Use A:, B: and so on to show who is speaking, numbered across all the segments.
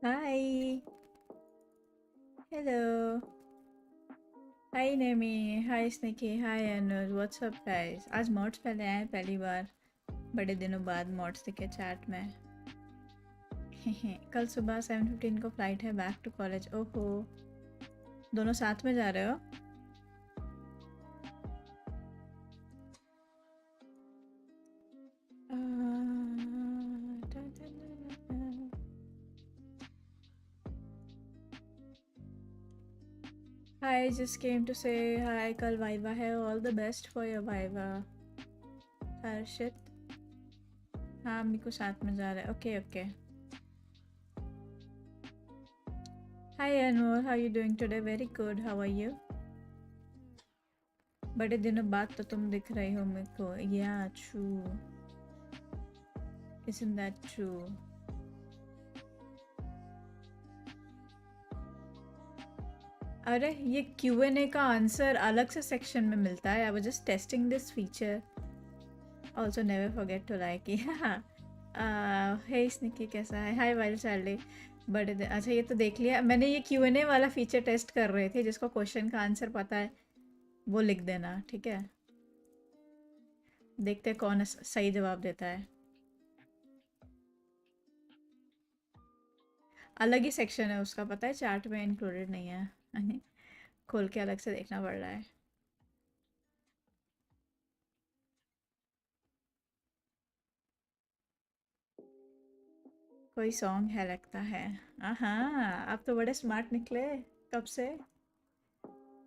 A: Hi. Hello. Hi Nemi. Hi Sneaky. Hi Anuj. What's up guys? आज mods पहले आए पहली बार बड़े दिनों बाद mods दिखे chat में. कल सुबह 7:15 को फ्लाइट है बैक टू कॉलेज. ओहो, दोनों साथ में जा रहे हो? I just came to say hi. कल वाइवा है. All the best for your viva. Harshit. हाँ मेरे को साथ में जा रहा है. Okay okay. Hi Anmol, how you doing today? Very good. How are you? बड़े दिनों बाद तो तुम दिख रही हो मेरे को. Yeah, true. Isn't that true? अरे ये Q&A का आंसर अलग से सेक्शन में मिलता है. I was just testing this feature. Also never forget to like it. Hey Sneaky कैसा है? Hi Wild Charlie. बड़े दिन. अच्छा ये तो देख लिया मैंने. ये Q&A वाला फीचर टेस्ट कर रहे थे. जिसको क्वेश्चन का आंसर पता है वो लिख देना, ठीक है? देखते हैं कौन सही जवाब देता है. अलग ही सेक्शन है उसका, पता है? चार्ट में इंक्लूडेड नहीं है. खोल के अलग से देखना पड़ रहा है. कोई सॉन्ग है लगता है. हाँ आप तो बड़े स्मार्ट निकले. कब से?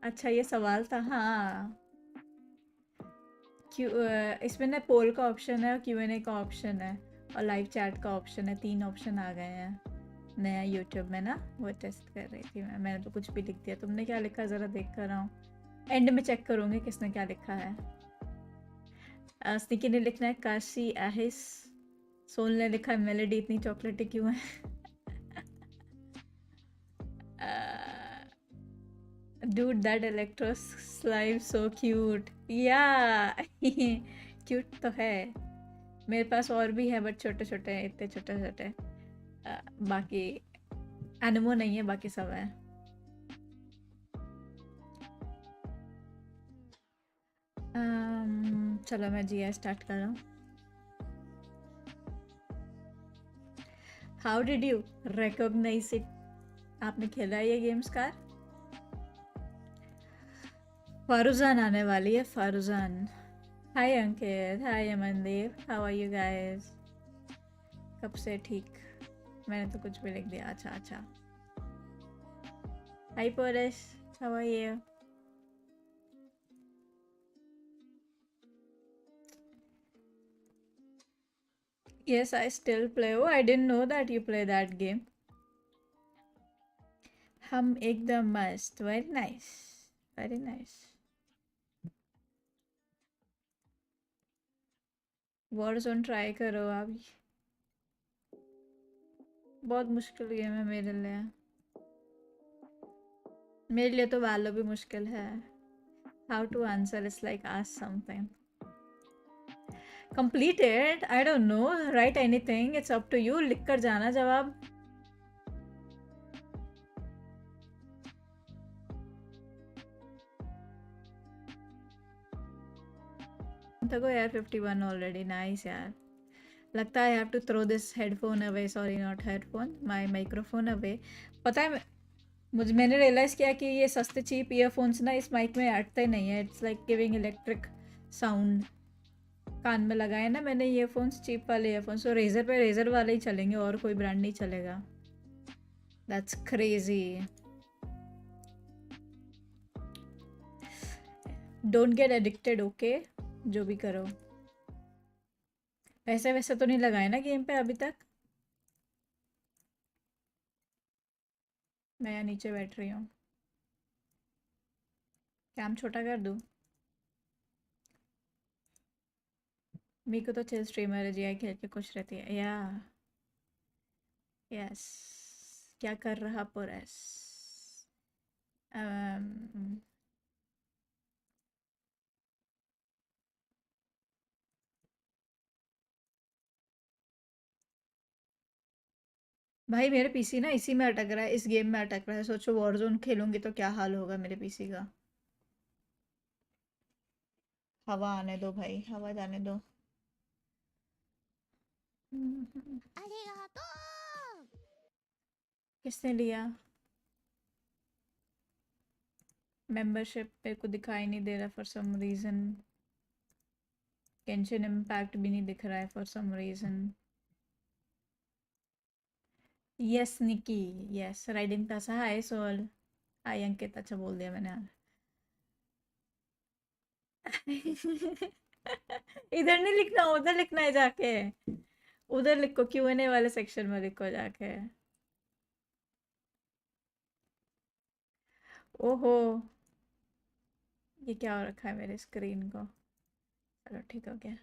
A: अच्छा ये सवाल था. हाँ इसमें ना पोल का ऑप्शन है और Q&A का ऑप्शन है और लाइव चैट का ऑप्शन है. 3 ऑप्शन आ गए हैं नया यूट्यूब में ना. वो टेस्ट कर रही थी मैंने तो कुछ भी लिख दिया. तुमने क्या लिखा ज़रा देख कर आऊँ. एंड में चेक करूँगी किसने क्या लिखा है. स्निकी ने लिखना है काशी आहिस. सोल ने लिखा है मेलेडी इतनी चॉकलेटी क्यों है. Dude, that electro slime so cute. Yeah. Cute तो है. मेरे पास और भी है बट छोटे छोटे हैं. इतने छोटे छोटे. बाकी एनिमो नहीं है, बाकी सब है. चलो मैं GI स्टार्ट कर रहा हूँ. How did you recognise it? आपने खेला है ये गेम्स का? फारूजान आने वाली है. Faruzan. Hi Ankit. Hi Amandeep. How are you guys? कब से ठीक? मैंने तो कुछ भी लिख दिया. अच्छा अच्छा. Hi Poresh. How are you? Yes, I still play. Oh, I didn't know that you play that game. हम एकदम मस्त. Very nice. Very nice. Warzone try करो आप. बहुत मुश्किल गेम है मेरे लिए. मेरे लिए तो वालो भी मुश्किल है. How to answer is like ask something. Completed? I don't know. Write anything. It's up to you. लिख कर जाना जवाब. देखो यार 51 ऑलरेडी. नाइस यार. लगता है I have to throw this headphone away. Sorry not headphone, my microphone away. पता है मैंने रियलाइज़ किया कि ये सस्ते चीप ईयरफोन्स ना इस माइक में अटते नहीं है. It's like giving electric sound. कान में लगाए ना मैंने ईयरफोन्स, चीप वाले ईयरफोन्स. तो रेजर पे रेजर वाले ही चलेंगे और कोई ब्रांड नहीं चलेगा. That's crazy. Don't get addicted. Okay जो भी करो. पैसे वैसे तो नहीं लगाए ना गेम पे अभी तक? मैं यहाँ नीचे बैठ रही हूँ. कैम छोटा कर दूँ? मेरे को तो चिल स्ट्रीमर है. GI खेल के खुश रहती है. या यस. क्या कर रहा पुरेस? भाई मेरा पीसी ना इसी में अटक रहा है, इस गेम में अटक रहा है। सोचो वॉरजोन खेलूंगी तो क्या हाल होगा मेरे पीसी का। हवा आने दो भाई, हवा जाने दो। किसने लिया मेंबरशिप? मेरे को दिखाई नहीं दे रहा for some reason. Genshin Impact भी नहीं दिख रहा है for some reason. Yes Nikki, yes riding तासा। Hi Soul, hi Ankit. अच्छा बोल दिया मैंने। इधर नहीं लिखना, उधर लिखना है जाके। उधर लिखो, Q&A वाले सेक्शन में लिखो जाके। ओहो, ये क्या हो रखा है मेरे स्क्रीन को। चलो ठीक हो गया।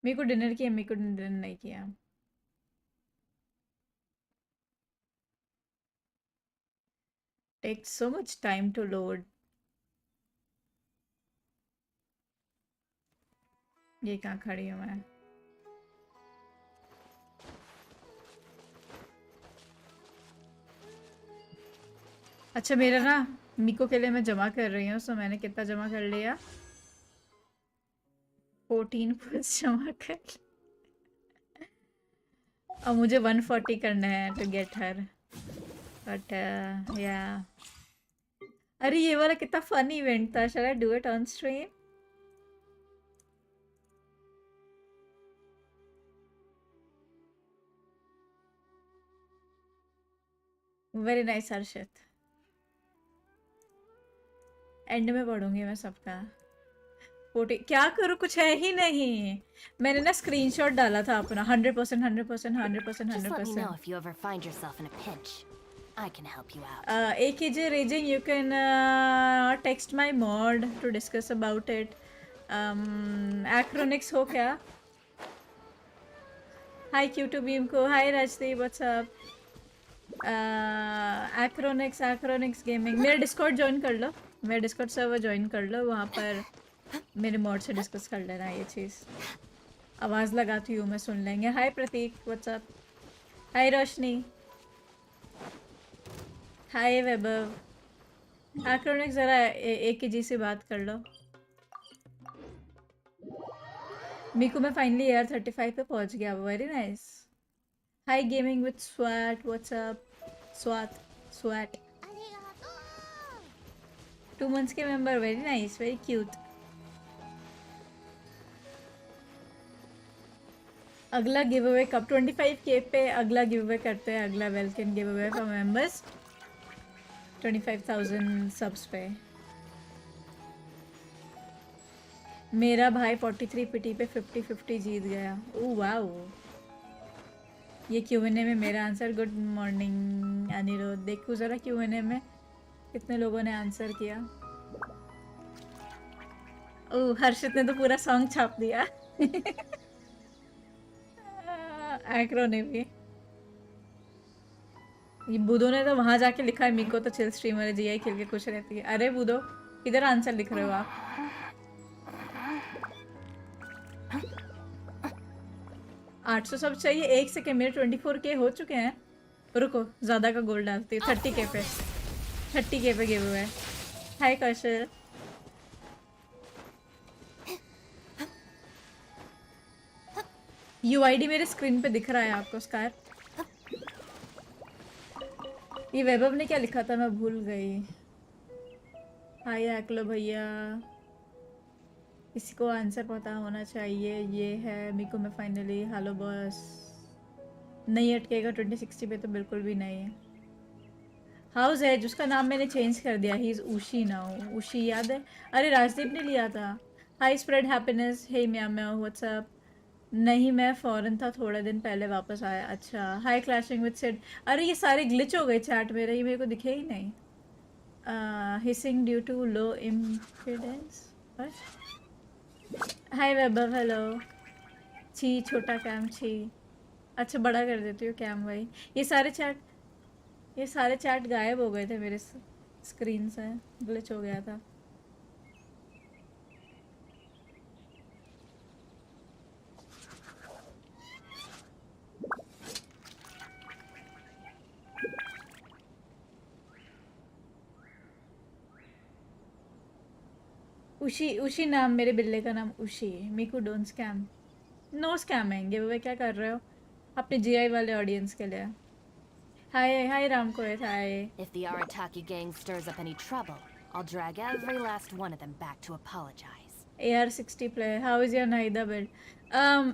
A: मेरे को डिनर किया, मेरे को डिनर नहीं किया। Takes so much time to load. ये कहाँ खड़ी हूँ मैं? अच्छा मेरा ना मीको के लिए मैं जमा कर रही हूँ, सो मैंने कितना जमा कर लिया? 14 प्लस जमा कर। अब मुझे 140 करना है टू गेट हर, बट या। अरे ये वाला कितना फन इवेंट था। Shall I do it on stream? Very nice Harshit. End में पढ़ूंगी मैं सबका। 40 क्या करूँ, कुछ है ही नहीं। मैंने ना स्क्रीनशॉट डाला था अपना 100%, 100%, 100%, 100%।
B: if you ever find yourself in a pinch. I can help you out.
A: AKJ Raging, you can text my mod to discuss about it. Acronix हो क्या? Hi Q2 Beam को, hi Rajdeep, what's up? Acronix Gaming, मेरा Discord join कर लो, मेरा Discord server join कर लो, वहाँ पर मेरे मॉड से डिस्कस कर लेना ये चीज़। आवाज़ लगाती हूँ मैं, सुन लेंगे। हाय प्रतीक, व्हाट्सअप। हाय रोशनी, हाय वैभव। एक्रोनिक ज़रा एक के जी से बात कर लो। मीकू मैं फाइनली यार 35 पे पहुँच गया, very nice. Hi gaming with Swat, what's up. Swat 2 months के member, very nice, very cute. अगला गिव अवे कब? 25K पे अगला गिव अवे करते हैं। अगला welcome giveaway for members 25,000 subs पे। मेरा भाई 43 पिटी पे 50-50 जीत गया। Oh wow. ये Q&A में मेरा आंसर। Good morning Anirudh. देखो ज़रा Q&A में कितने लोगों ने आंसर किया। ओह हर्षित ने तो पूरा सॉन्ग छाप दिया। एक्रो ने भी। ये बुदो ने तो वहां जाके लिखा है मीको तो चिल स्ट्रीमर है, जीआई खेल के खुश रहती है। अरे बुदो किधर आंसर लिख रहे हो आप? 800 सब चाहिए। 1 सेकेंड, मेरे 24K हो चुके हैं। रुको ज़्यादा का गोल्ड डालती हूँ। 30K पे, 30K पे गिव हुआ है। हाय कौशल। UID मेरे स्क्रीन पे दिख रहा है आपको स्कार? ये वैभव ने क्या लिखा था, मैं भूल गई। हाय अकलो भैया, किसी को आंसर पता होना चाहिए। ये है मीको में फाइनली। Hello boss. नहीं अटकेगा 2060 पे तो बिल्कुल भी नहीं है। हाउस है जिसका नाम मैंने चेंज कर दिया, ही इज़ उशी नाउ। उशी याद है? अरे राजदीप ने लिया था। हाई स्प्रेड हैप्पीनेस, हे म्या म्या, व्हाट्सअप। नहीं मैं फॉरेन था, थोड़े दिन पहले वापस आया। अच्छा हाई क्लैशिंग विद सिड। अरे ये सारे ग्लिच हो गए चैट मेरे, ये मेरे को दिखे ही नहीं। Hissing due to low impedance. Hi Vaibhav, hello. छी छोटा कैम छी। अच्छा बड़ा कर देती हूँ कैम भाई। ये सारे चैट गायब हो गए थे मेरे स्क्रीन से, ग्लिच हो गया था। उशी उशी नाम, मेरे बिल्ले का नाम उशी। Miku don't scam. No scamming. Giveaway क्या कर रहे हो अपने जीआई वाले ऑडियंस के लिए? हाय हाय राम कोएत, hi.
B: If the Arataki gang stirs up any trouble, I'll drag every last one of them back to apologize.
A: AR60 player, how is your Nahida build?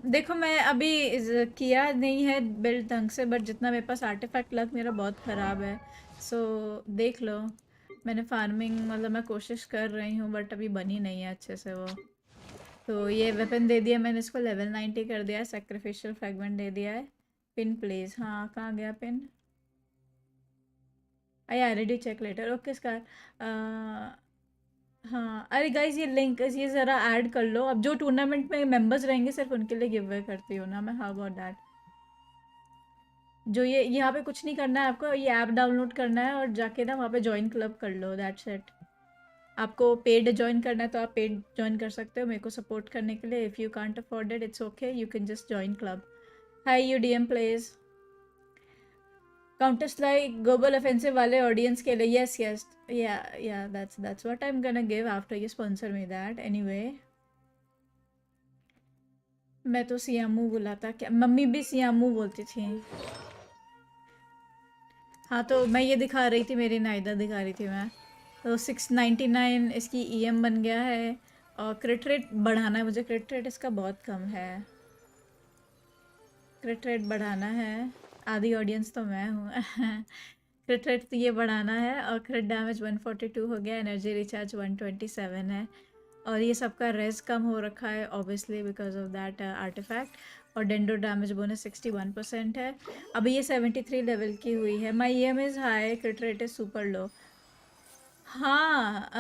A: देखो मैं अभी किया नहीं है बिल्ड ढंग से, बट जितना मेरे पास आर्टिफैक्ट लक मेरा बहुत ख़राब है, सो देख लो। मैंने फार्मिंग मतलब मैं कोशिश कर रही हूँ, बट अभी बनी नहीं है अच्छे से वो। तो ये वेपन दे दिया मैंने इसको, लेवल 90 कर दिया है, सेक्रीफिशियल फ्रैगमेंट दे दिया है। पिन प्लीज़, हाँ कहाँ गया pin? I already check later, okay Scar. हाँ अरे गाइज ये लिंक ये ज़रा ऐड कर लो। अब जो टूर्नामेंट में मेंबर्स रहेंगे सिर्फ उनके लिए गिव अवे करती हूँ ना मैं। How about that? जो ये यहाँ पे कुछ नहीं करना है आपको, ये ऐप डाउनलोड करना है और जाके ना वहाँ पे ज्वाइन क्लब कर लो, दैट्स इट। आपको पेड ज्वाइन करना है तो आप पेड ज्वाइन कर सकते हो मेरे को सपोर्ट करने के लिए। If you can't afford it, it's okay, you can just join club. Hi you DM plays Counter Strike Global Offensive वाले ऑडियंस के लिए। Yes yes yeah that's what I am gonna give after you sponsor me that. Anyway मैं तो सियामू बुलाता, क्या mummy भी सियामू बोलती थी। हाँ तो मैं ये दिखा रही थी, मेरी नाइदा दिखा रही थी मैं। तो 699 इसकी ईएम बन गया है। और क्रिट रेट बढ़ाना है मुझे, क्रिट रेट इसका बहुत कम है, क्रिट रेट बढ़ाना है। आधी ऑडियंस तो मैं हूँ क्रिट रेट तो ये बढ़ाना है। और क्रिट डैमेज 142 हो गया, एनर्जी रिचार्ज 127 है। और ये सबका रेस कम हो रखा है obviously because of that artifact. और डेंडो डैमेज बोनस 61% है। अभी ये 73 लेवल की हुई है। My EM is high, crit rate is super low. हाँ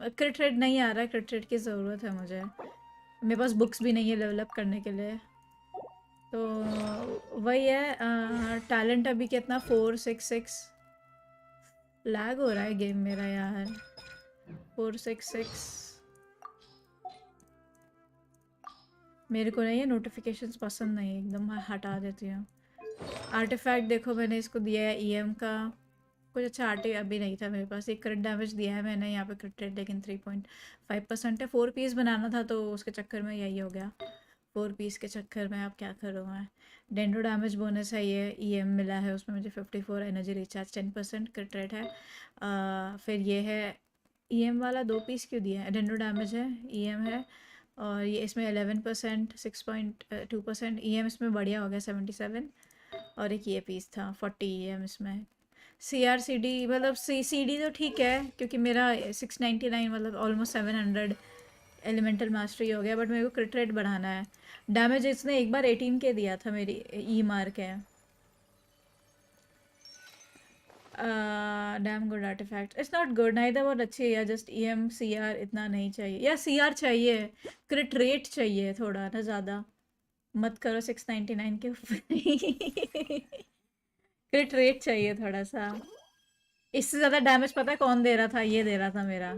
A: क्रिट रेट नहीं आ रहा है, क्रिट रेट की ज़रूरत है मुझे। मेरे पास बुक्स भी नहीं है डेवलप करने के लिए। तो वही है। टैलेंट अभी कितना 466। लैग हो रहा है गेम मेरा यार। 466। मेरे को नहीं ये नोटिफिकेशंस पसंद नहीं, एकदम हटा देती हूँ। आर्टिफैक्ट देखो मैंने इसको दिया है ईएम का, कुछ अच्छा आर्टे अभी नहीं था मेरे पास। एक क्रिट डैमेज दिया है मैंने यहाँ पे, क्रिट रेट लेकिन 3.5% है। 4 पीस बनाना था तो उसके चक्कर में यही हो गया। 4 पीस के चक्कर में अब क्या करूँ मैं। डेंडो डैमेज बोनस है, ये ईएम मिला है उसमें मुझे 54। एनर्जी रिचार्ज 10% क्रिट रेट है। फिर ये है ईएम वाला 2 पीस क्यों दिया है, डेंडो डैमेज है, ईएम है। और ये इसमें 11%, 6.2% ईएम इसमें बढ़िया हो गया 77। और एक ये पीस था 40 ईएम इसमें। CRCD मतलब CD तो ठीक है क्योंकि मेरा 699 मतलब ऑलमोस्ट 700 एलिमेंटल मास्टरी हो गया, बट मेरे को क्रिट रेट बढ़ाना है। डैमेज इसने एक बार 18 के दिया था, मेरी ई मार्क है। Damn good artifact, it's not good neither, बहुत अच्छी है यार, जस्ट EM CR इतना नहीं चाहिए, या CR चाहिए, क्रिट रेट चाहिए थोड़ा ना, ज़्यादा मत करो 699 के ऊपर क्रिट रेट चाहिए थोड़ा सा। इससे ज़्यादा डैमेज पता है कौन दे रहा था? ये दे रहा था मेरा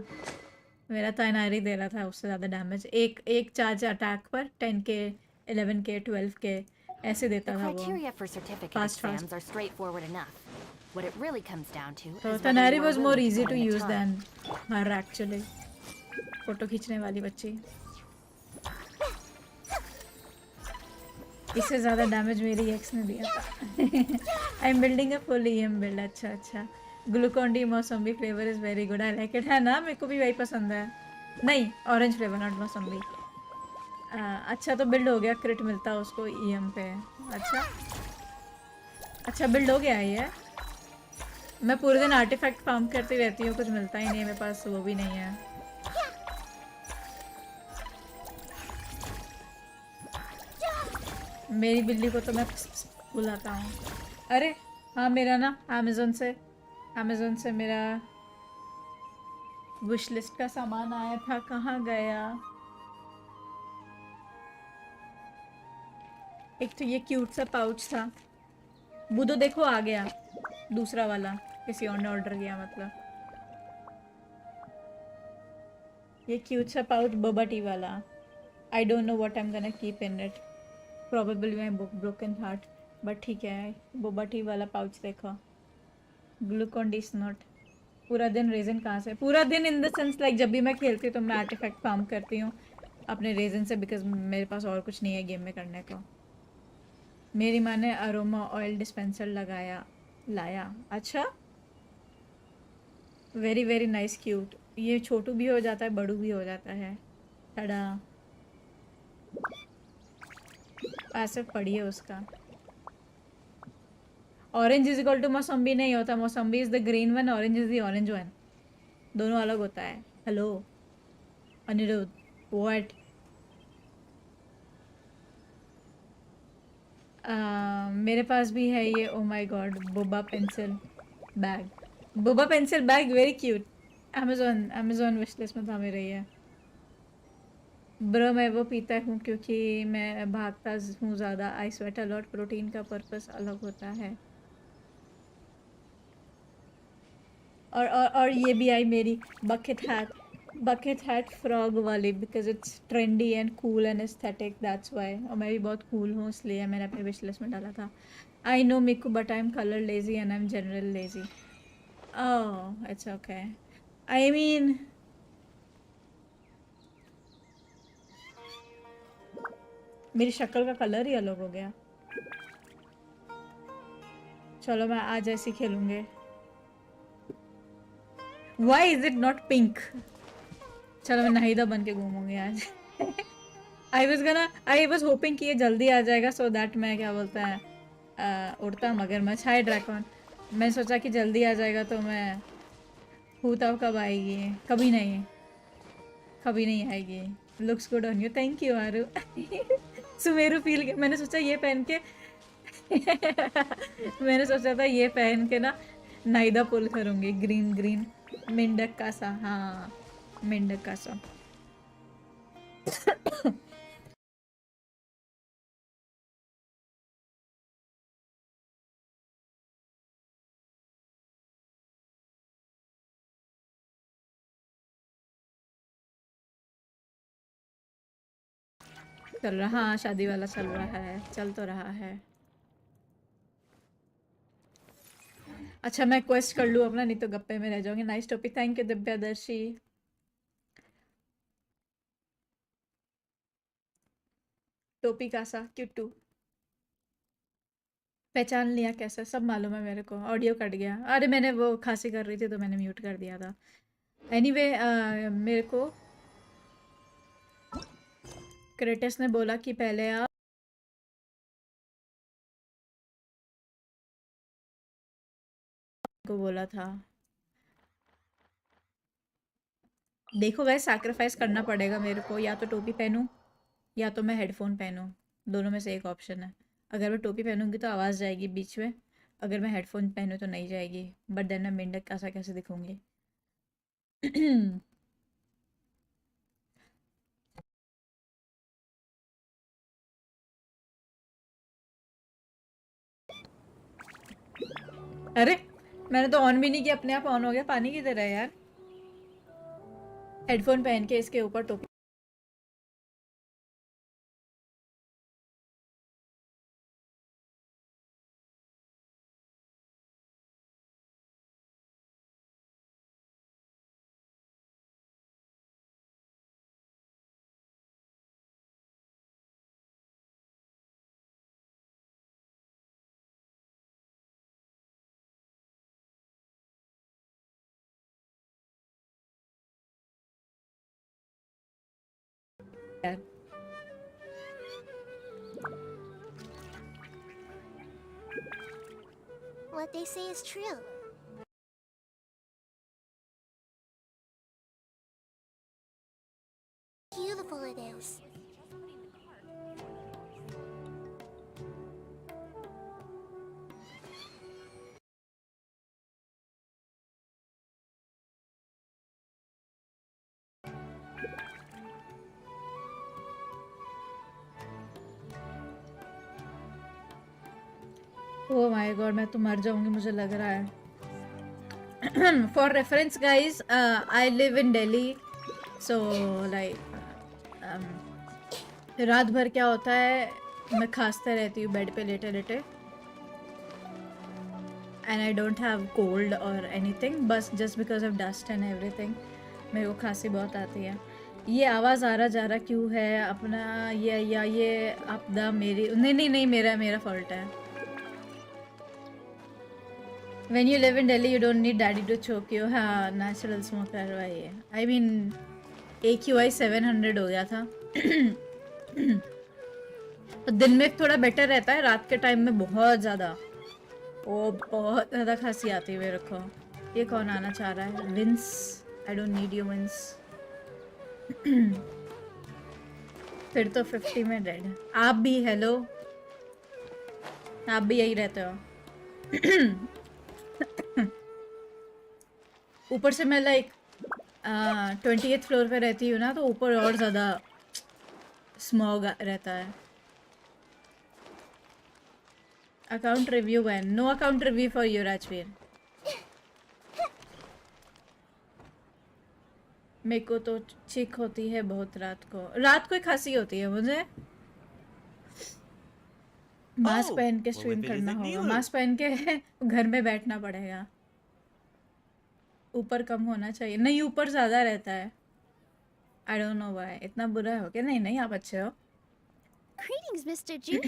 A: मेरा ताइनारी दे रहा था उससे ज़्यादा डैमेज। एक एक चार्ज अटैक पर 10K 11K 12K ऐसे
B: The
A: देता था वो,
B: criteria for certificate
A: fast fast.
B: exams are straightforward enough. What it really comes down to
A: तो
B: is whether
A: Tighnari
B: you are
A: was more
B: willing to
A: easy
B: put
A: to
B: in the
A: use
B: time.
A: Than her actually. Photo खींचने वाली बच्ची, इससे ज़्यादा damage मेरी x ने दिया था I am building a full EM build. अच्छा अच्छा, Glucon D mosambi flavour is very good, I like it, है ना? मेरे को भी वही पसंद है। नहीं ऑरेंज फ्लेवर नॉट मौसम्बी। अच्छा तो बिल्ड हो गया, क्रिट मिलता है उसको EM पे। अच्छा अच्छा बिल्ड हो गया है ये। मैं पूरे दिन आर्टिफैक्ट फार्म करती रहती हूँ, कुछ मिलता ही नहीं है मेरे पास, वो भी नहीं है। मेरी बिल्ली को तो मैं बुलाता हूँ। अरे हाँ, मेरा ना अमेज़ोन से मेरा विश लिस्ट का सामान आया था, कहाँ गया? एक तो ये क्यूट सा पाउच था, बुदो देखो आ गया दूसरा वाला, किसी और ने ऑर्डर किया मतलब। ये क्यूट सा पाउच बोबा टी वाला, आई don't know what I am gonna keep in it, probably my broken heart, but ठीक है। बोबा टी वाला पाउच देखो, ग्लूकॉन डी नॉट। पूरा दिन रेजन कहाँ से? पूरा दिन इन द सेंस लाइक जब भी मैं खेलती हूँ तो मैं आर्टिफैक्ट फार्म करती हूँ अपने रेजन से, बिकॉज मेरे पास और कुछ नहीं है गेम में करने को। मेरी माँ ने अरोमा ऑयल डिस्पेंसर लाया। अच्छा, वेरी वेरी नाइस, क्यूट। ये छोटू भी हो जाता है, बड़ू भी हो जाता है। टड़ा, ऐसे पढ़िए उसका। Orange is equal to mosambi नहीं होता। Mosambi is the green one, orange is the orange one. दोनों अलग होता है। Hello Aniruddh, what? मेरे पास भी है ये। Oh my god, boba pencil bag. Boba pencil bag very cute. Amazon wish list में था मेरे ये। ब्रो मैं वो पीता हूँ क्योंकि मैं भागता हूँ ज़्यादा। आई स्वेट अ लॉट। प्रोटीन का पर्पस अलग होता है। और ये भी आई मेरी बकेट हैट फ्रॉग वाली, because it's trendy and cool and aesthetic, that's why. और मैं भी बहुत कूल हूँ इसलिए मैंने अपने विश लिस्ट में डाला था। I know मिकू, but I am colour lazy and I am general lazy. Oh it's okay. I mean मेरी शक्ल का कलर ही अलग हो गया। चलो मैं आज ऐसे खेलूंगे। Why is it not pink? चलो मैं नाहिदा बन के घूमूंगी आज। आई वॉज होपिंग कि ये जल्दी आ जाएगा सो दैट मैं क्या बोलता है उड़ता मगरमच्छ। हाय ड्रैकन। मैं सोचा कि जल्दी आ जाएगा तो मैं हूँ। कब आएगी? कभी नहीं, कभी नहीं आएगी। Looks good on you. Thank you Aaru. Sumeru feel के मैंने सोचा ये पहन के मैंने सोचा था ये पहन के ना नाइदा पुल करूंगी। ग्रीन ग्रीन मेंढक का सा। हाँ मेंढक का सा। चल रहा, हाँ शादी वाला चल रहा है, चल तो रहा है। अच्छा मैं क्वेस्ट कर लूँ अपना, नहीं तो गप्पे में रह जाऊंगी। Nice topic, thank you Divyadarshi. टोपी का सा क्यूटू। पहचान लिया कैसे? सब मालूम है मेरे को। ऑडियो कट गया। अरे मैंने वो खांसी कर रही थी तो मैंने म्यूट कर दिया था। एनीवे मेरे को क्रेटस ने बोला कि पहले आप को बोला था। देखो गाइस, सैक्रिफाइस करना पड़ेगा मेरे को। या तो टोपी पहनूं या तो मैं हेडफोन पहनूं। दोनों में से एक ऑप्शन है। अगर मैं टोपी पहनूंगी तो आवाज़ जाएगी बीच में, अगर मैं हेडफोन पहनूं तो नहीं जाएगी। बट देन मैं मेंढक ऐसा कैसे दिखूंगी? अरे मैंने तो ऑन भी नहीं किया, अपने आप ऑन हो गया। पानी किधर है यार? हेडफोन पहन के इसके ऊपर टोपी। यार
C: What they say is true. Beautiful it is.
A: O my God, मैं तो मर जाऊंगी मुझे लग रहा है। For reference guys, I live in Delhi, so like रात भर क्या होता है, मैं खांसते रहती हूँ बेड पे लेटे लेटे। and I don't have cold or anything, बस just because of dust and everything मेरे को खांसी बहुत आती है। ये आवाज़ आ रहा जा रहा क्यों है अपना ये आपदा मेरी नहीं मेरा फॉल्ट है। When you live in Delhi you don't need daddy to choke you। हाँ natural smoker भाई है। I mean AQI 700 हो गया था। दिन में थोड़ा बेटर रहता है, रात के टाइम में बहुत ज़्यादा खांसी आती है मेरे को। ये कौन आना चाह रहा है? Vince, I don't need you Vince. फिर तो 50 में डेड। आप भी हेलो, आप भी यही रहते हो। ऊपर से मैं लाइक 28th फ्लोर पे रहती हूँ ना, तो ऊपर और ज़्यादा स्मॉग रहता है। Account review one, no account review for you Rajveer. मेरे को तो चिक होती है बहुत रात को ही खांसी होती है मुझे। मास्क पहन के स्ट्रीम करना होगा, मास्क पहन के घर में बैठना पड़ेगा। ऊपर कम होना चाहिए, नहीं ऊपर ज़्यादा रहता है। आई डोंट नो व्हाई, इतना बुरा हो क्या? नहीं आप अच्छे हो।
C: Greetings, Mr. Jute.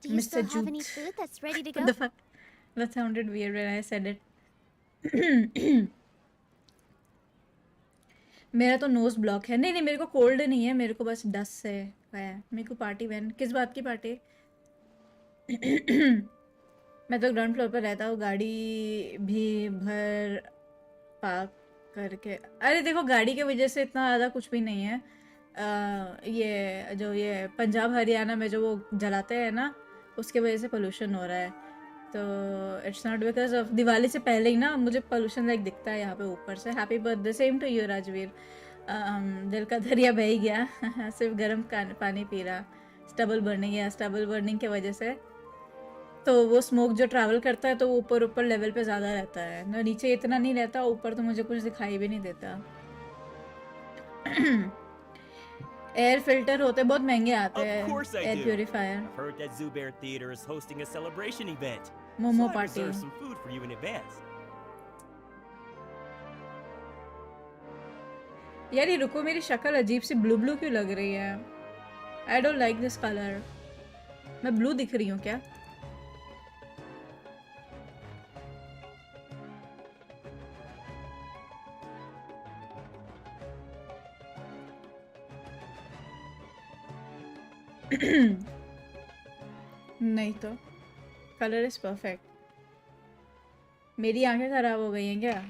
C: Do you
A: Mr.
C: still have any
A: Jute.
C: food that's ready to
A: What
C: go?
A: the fuck? That sounded weird when I said it. मेरा तो नोज ब्लॉक है। नहीं मेरे को कोल्ड नहीं है, मेरे को बस डस्ट से है। मेरे को पार्टी वैन, किस बात की पार्टी? मैं तो ग्राउंड फ्लोर पर रहता हूँ, गाड़ी भी भर पार्क करके। अरे देखो गाड़ी की वजह से इतना ज़्यादा कुछ भी नहीं है। ये पंजाब हरियाणा में जो वो जलाते हैं ना, उसके वजह से पोल्यूशन हो रहा है। तो it's not because of Diwali से पहले ही ना मुझे पोल्यूशन लाइक दिखता है यहाँ पे ऊपर से। Happy birthday, same to you Rajveer. दिल का दरिया बह गया। सिर्फ गर्म पानी पी रहा। स्टबल बर्निंग की वजह से तो वो स्मोक जो ट्रैवल करता है तो वो ऊपर लेवल पे ज़्यादा रहता है ना, नीचे इतना नहीं रहता। ऊपर तो मुझे कुछ दिखाई भी नहीं देता। एयर फिल्टर होते बहुत महंगे आते हैं, एयर प्योरीफायर। मोमो पार्टी। यार ये रुको, मेरी शक्ल अजीब सी ब्लू क्यों लग रही है? I don't like this colour. मैं ब्लू दिख रही हूँ क्या? नहीं तो कलर इज परफेक्ट। मेरी आंखें खराब हो गई हैं क्या?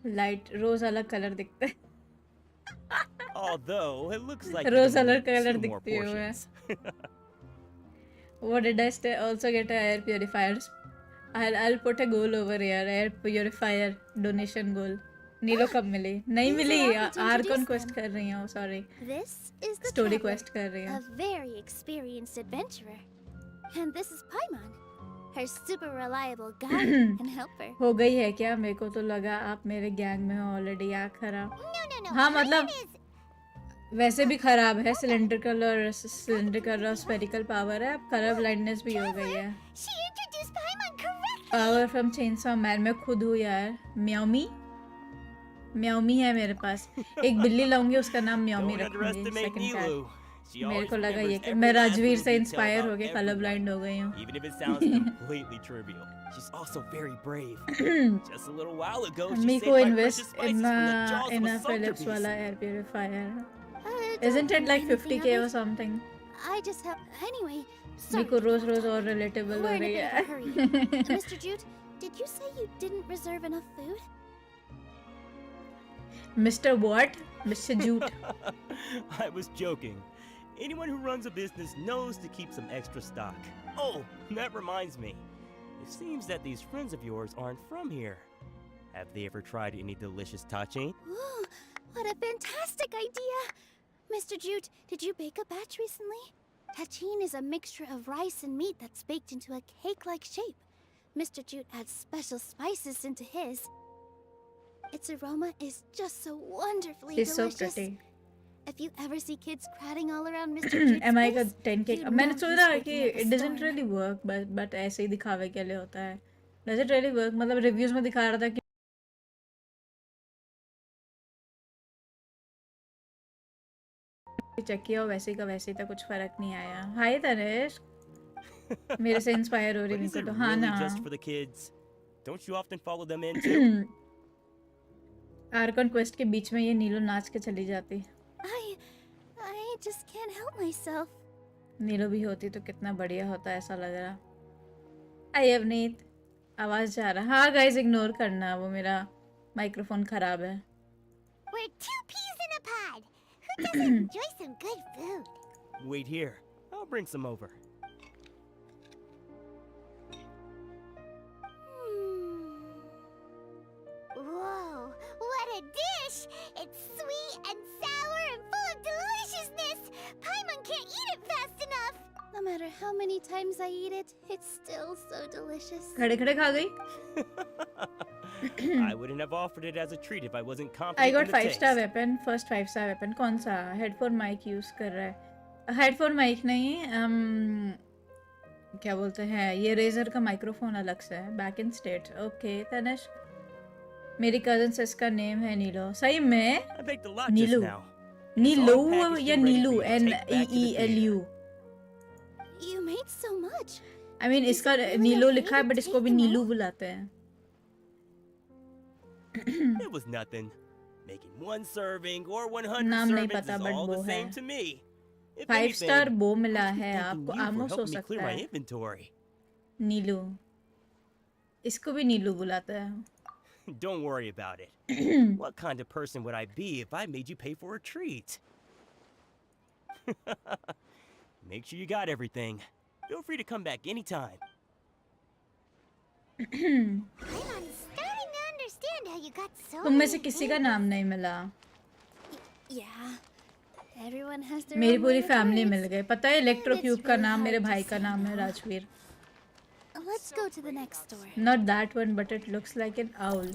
A: लाइट रोज अलग कलर दिखता है। रोज अलग कलर दिखती है। What did I say? Also get a air purifier. I'll put a goal over here. Air purifier donation goal. नीलो कब मिली? नहीं मिली। आर्कन क्वेस्ट कर रही हूँ, sorry.
C: This is the
A: story
C: traveler,
A: quest कर रही हूँ।
C: a very experienced adventurer. And this is Paimon, her super reliable guide and helper.
A: हो गई है क्या? मेरे को तो लगा आप मेरे गैंग में हो ऑलरेडी। यार खराब।
C: No.
A: हाँ मतलब
C: Paimon is
A: वैसे भी खराब है। सिलेंड्रिकल और स्फेरिकल पावर है। अब कलर ब्लाइंडनेस भी हो गई है।
C: She introduced Paimon correctly.
A: Power from chainsaw man. मैं खुद हूँ यार। म्याओमी है मेरे पास। एक बिल्ली लाऊंगी, उसका नाम म्याओमी रखूंगी। Second cat. मेरे को लगा ये कि मैं राजवीर से इंस्पायर हो गए कलर ब्लाइंड हो गई हूँ। मीको इन्वेस्ट इन फिलिप्स वाला air purifier. Isn't it like 50k or something?
C: I just have. Anyway,
A: मीको रोज और रिलेटेबल हो रही है।
C: Mr. Jute, did you say you didn't reserve enough food?
A: Mr. What? Mr. Jute.
D: I was joking. Anyone who runs a business knows to keep some extra stock. Oh, that reminds me. It seems that these friends of yours aren't from here. Have they ever tried any delicious tachin?
C: Ooh, what a fantastic idea! Mr. Jute, did you bake a batch recently? Tachin is a mixture of rice and meat that's baked into a cake-like shape. Mr. Jute adds special spices into his. Its aroma is just so wonderfully
A: She's so
C: delicious.
A: pretty.
C: If you ever see kids crowding all around Mr. Jude's
A: MI का
C: place,
A: 10K
C: you
A: मैंने
C: know
A: सोचा
C: he's
A: कि
C: working at the
A: it doesn't
C: store.
A: really work but ऐसे ही दिखावे के लिए होता है. Does it really work? मतलब रिव्यूज में दिखा रहा था कि चेक किया वैसे का वैसे था, कुछ फर्क नहीं आया. हाय तनेश, मेरे से इंस्पायर हो रही
D: But is
A: मेरे को
D: it
A: तो. हाँ
D: really
A: ना.
D: just for the kids? Don't you often follow them in too?
A: Arkan quest के बीच में ये नीलो नाच के चली जाती.
C: I just can't help myself.
A: नीलो भी होती तो कितना बढ़िया होता, ऐसा लग रहा. आई अवनीत, आवाज जा रहा. हाँ गाइस, इग्नोर करना, वो मेरा माइक्रोफोन खराब है.
C: We're two peas in a pod. Who doesn't enjoy some good food?
D: Wait here. I'll bring some over.
C: Whoa, what a dish! It's sweet and sour and full of deliciousness! Paimon can't eat it fast enough! No matter how many times I eat it, it's still so delicious.
A: खड़े खड़े खा गई.
D: I wouldn't have offered it as a treat if I wasn't confident
A: I got
D: in the
A: 5-star
D: taste.
A: weapon, first 5-star weapon. कौन सा? Headphone mic use कर रहा है. Headphone mic नहीं, क्या बोलते हैं, ये रेजर का माइक्रोफोन अलग से है. Back in state. Okay Tanish, मेरी कजन से इसका नेम है नीलो. सही में
D: I baked a lot
A: Neelu.
D: just now.
A: नीलो
D: packaged
A: या
D: and ready
A: Neelu,
D: for you to take back to the
A: NEELU.
C: You made so much.
A: I mean इसका नीलो लिखा है बट इसको भी नीलू बुलाते हैं.
D: It was nothing. Making one serving or 100
A: नाम नहीं
D: servings
A: पता
D: is
A: बट
D: all
A: वो
D: the
A: है.
D: same to me. If
A: 5-star
D: anything,
A: बो मिला
D: I should be
A: है
D: thanking
A: आपको.
D: you for
A: आमोस हो
D: helping me clear
A: सकता
D: my
A: है.
D: inventory.
A: नीलू, इसको भी नीलू बुलाते हैं.
D: Don't worry about it. What kind of person would I be if I made you pay for a treat? Make sure you got everything. Feel free to come back anytime.
C: I'm starting to understand how you got so
A: तुम में से
C: many
A: किसी का
C: things.
A: नाम नहीं मिला.
C: Yeah. Everyone has their
A: मेरी
C: own
A: पूरी
C: way with
A: फैमिली
C: words.
A: मिल गई. पता है इलेक्ट्रो
C: It's
A: क्यूब का
C: really
A: नाम मेरे
C: hard to
A: भाई का
C: say
A: नाम है
C: no.
A: Rajveer.
C: Let's go to the next store.
A: Not that one, but it looks like an owl.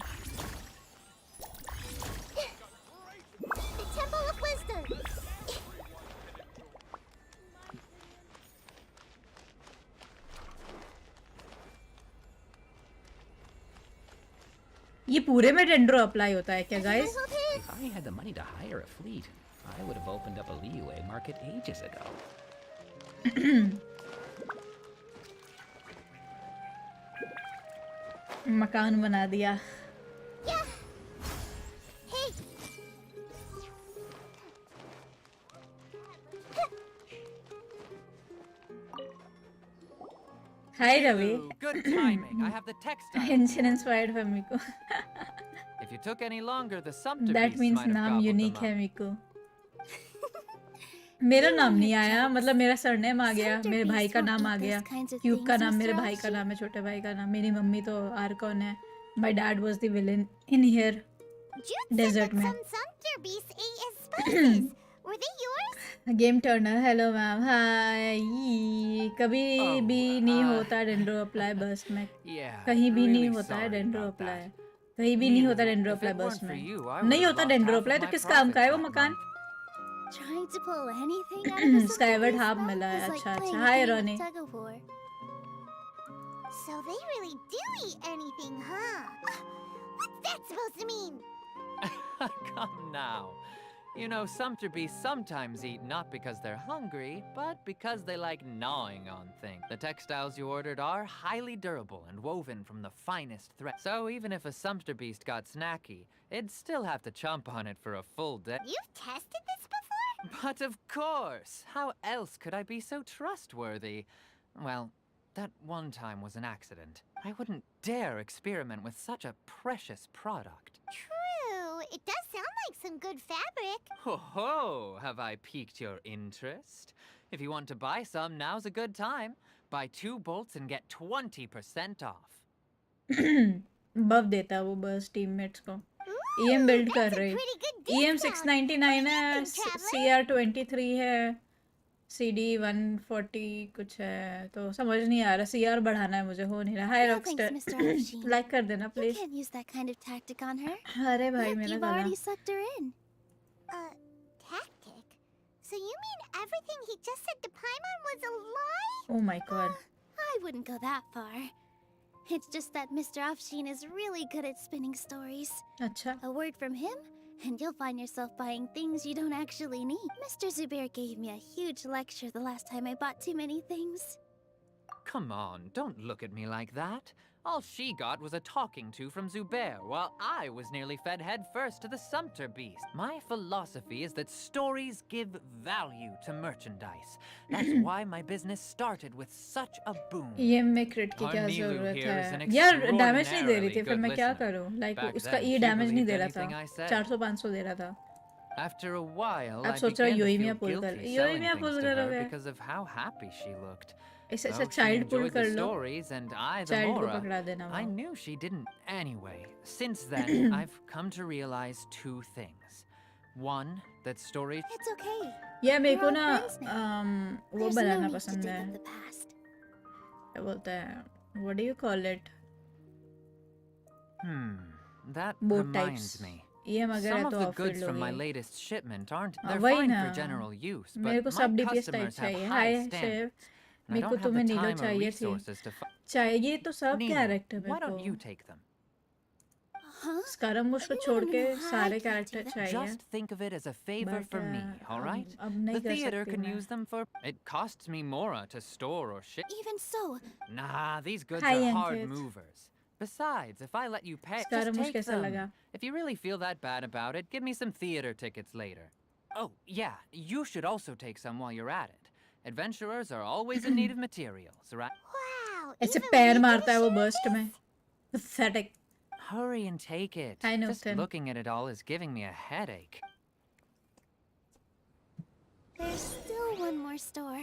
C: The Temple of Wisdom.
A: ये पूरे में डेंड्रो अप्लाई होता है क्या guys?
E: If I had the money to hire a fleet, I would have opened up a leeway market ages ago.
A: मकान बना दिया.
C: Yeah. Hey.
A: Hi Ravi.
F: Good timing. I have the textile.
A: Genshin Inspired है मिको.
F: If you took any longer, the Sumpter
A: That
F: beasts
A: means
F: might have
A: नाम
F: gobbled
A: unique
F: them
A: है
F: up.
A: मिको. मेरा नाम नहीं आया, मतलब मेरा सरनेम आ गया, मेरे भाई का नाम आ गया. क्यूब का नाम मेरे भाई का नाम है, छोटे भाई का नाम. मेरी मम्मी तो आर्कॉन है. My dad was the villain in here.
C: Jude
A: Desert
C: said that
A: में.
C: some Sumpter beasts ate his spices. Were they yours?
A: Game turner, hello ma'am. Hi. कभी
F: Oh,
A: भी नहीं होता डेंड्रो अप्लाई बर्स्ट में.
F: Yeah.
A: कहीं भी नहीं
F: really
A: होता है
F: sorry
A: Dendro
F: about
A: apply.
F: that.
A: कहीं भी नहीं
F: Neither.
A: होता Dendro
F: If
A: apply
F: it
A: burst
F: weren't for
A: में.
F: you, I
A: नहीं
F: would've
A: होता
F: lost
A: Dendro
F: half of
A: apply तो
F: my
A: किस काम का है वो
F: profits
A: मकान?
F: that month.
C: Trying to pull anything out of a Sumpter
A: Skyward
C: beast
A: Hub
C: mouth
A: मिला है.
C: is like
A: अच्छा
C: playing
A: अच्छा.
C: a
A: hi
C: game of
A: Ronnie.
C: tug of war. So they really do eat anything, huh? What's that supposed to mean?
F: Come now. You know, Sumpter beasts sometimes eat not because they're hungry, but because they like gnawing on things. The textiles you ordered are highly durable and woven from the finest thread. So even if a Sumpter beast got snacky, it'd still have to chomp on it for a full day.
C: You've tested this before?
F: But of course! How else could I be so trustworthy? Well, that one time was an accident. I wouldn't dare experiment with such a precious product.
C: True. It does sound like some good fabric.
F: Ho ho! Have I piqued your interest? If you want to buy some, now's a good time. Buy 2 bolts and get 20% off.
A: बफ देता है वो बस teammates को.
C: Ooh,
A: EM build
C: that's
A: कर
C: a
A: रही.
C: pretty good
A: EM
C: discount.
A: 699 है.
C: Traveler?
A: CR 23 है. CD 140 कुछ है. तो समझ नहीं आ रहा. CR बढ़ाना है मुझे, हो नहीं रहा. हाय
C: No thanks, Mr.
A: Rockstar.
C: Archon.
A: Like कर देना
C: You
A: please.
C: can't use that kind of tactic on her.
A: अरे भाई
C: Look,
A: मेरा
C: you've
A: गला.
C: already sucked her in. Tactic? So you mean everything he just said to Paimon was a lie?
A: Oh my god.
C: I wouldn't go that far. It's just that Mr. Afshin is really good at spinning stories.
A: अच्छा.
C: A word from him, and you'll find yourself buying things you don't actually need. Mr. Zubair gave me a huge lecture the last time I bought too many things.
F: Come on, don't look at me like that. All she got was a talking to from Zubair, while I was nearly fed head first to the Sumpter beast. My philosophy is that stories give value to merchandise. That's why my business started with such a boom.
A: ये में क्रिट की क्या
F: Varmilo
A: जरूरत
F: here is
A: है?
F: an
A: यार damage नहीं दे रही थी
F: extraordinarily
A: फिर मैं
F: good
A: क्या
F: listener.
A: करूं? लाइक
F: Back
A: उसका
F: then,
A: ई
F: she
A: डैमेज नहीं
F: believed
A: दे रहा
F: anything I
A: था.
F: said.
A: 400-500 दे रहा था.
F: After a while,
A: अब
F: I
A: सोच रहा
F: began to
A: योइमिया
F: feel
A: पुल कर.
F: guilty selling
A: Yoimiya
F: things
A: pull
F: to her
A: करोगे?
F: because of how happy she looked.
A: ऐसे
F: Though she
A: Childe pull
F: enjoyed
A: कर
F: the
A: लो.
F: stories and I the
A: Childe को
F: Mora,
A: पकड़ा देना
F: I
A: वो.
F: knew she didn't anyway. Since then, I've come to realize two things. One, that stories...
C: It's okay.
A: यार मेरे को
C: We're all
A: ना
C: friends now.
A: वो
C: There's no
A: banana
C: need to
A: पसंद
C: dig
A: है.
C: up the past.
A: क्या बोलते हैं? What do you call it?
F: That
A: Boat
F: reminds
A: types.
F: me.
A: ये मगर
F: Some
A: है
F: of
A: तो
F: the
A: of
F: goods from my
A: लोगे.
F: latest shipment aren't... They're
A: वही
F: fine
A: ना.
F: for general use,
A: मेरे को
F: but
A: सब
F: my
A: DPS type
F: customers have
A: चाहिए.
F: high
A: hi chef.
F: standards. And I
A: मेरे को
F: don't have
A: तुम्हें
F: the
A: नीलो
F: time or
A: चाहिए थी.
F: resources to...
A: चाहिए तो सब
F: Nilo,
A: कैरेक्टर
F: why
A: मेरे
F: don't you
A: को.
F: take them?
C: Huh?
A: स्कारमूश को
C: No,
A: छोड़
C: no,
A: के
C: no,
A: सारे
C: I can't do
A: character
C: that.
A: चाहिए.
F: Just think of it as a favor
A: But,
F: for me, all
A: अब-
F: right?
A: अब नहीं
F: The
A: कर
F: theater
A: सकती
F: can
A: मैं.
F: use them for... It costs me more to store or ship.
C: Even so,
F: Nah, these goods
A: Hi,
F: are hard
A: Ankit.
F: movers. Besides, if I let you pay,
A: स्कारमूश
F: just take
A: कैसा
F: them.
A: लगा?
F: If you really feel that bad about it, give me some theater tickets later. Oh, yeah, you should also take some while you're at it. Adventurers are always in need of materials, right?
C: wow.
A: ऐसे
C: even
A: पैर
C: we
A: मारता है वो
C: can share
A: burst में.
C: this?
A: Pathetic.
F: Hurry and take it.
A: I know,
F: Just
A: Tim.
F: looking at it all is giving me a headache.
C: There's still one more store.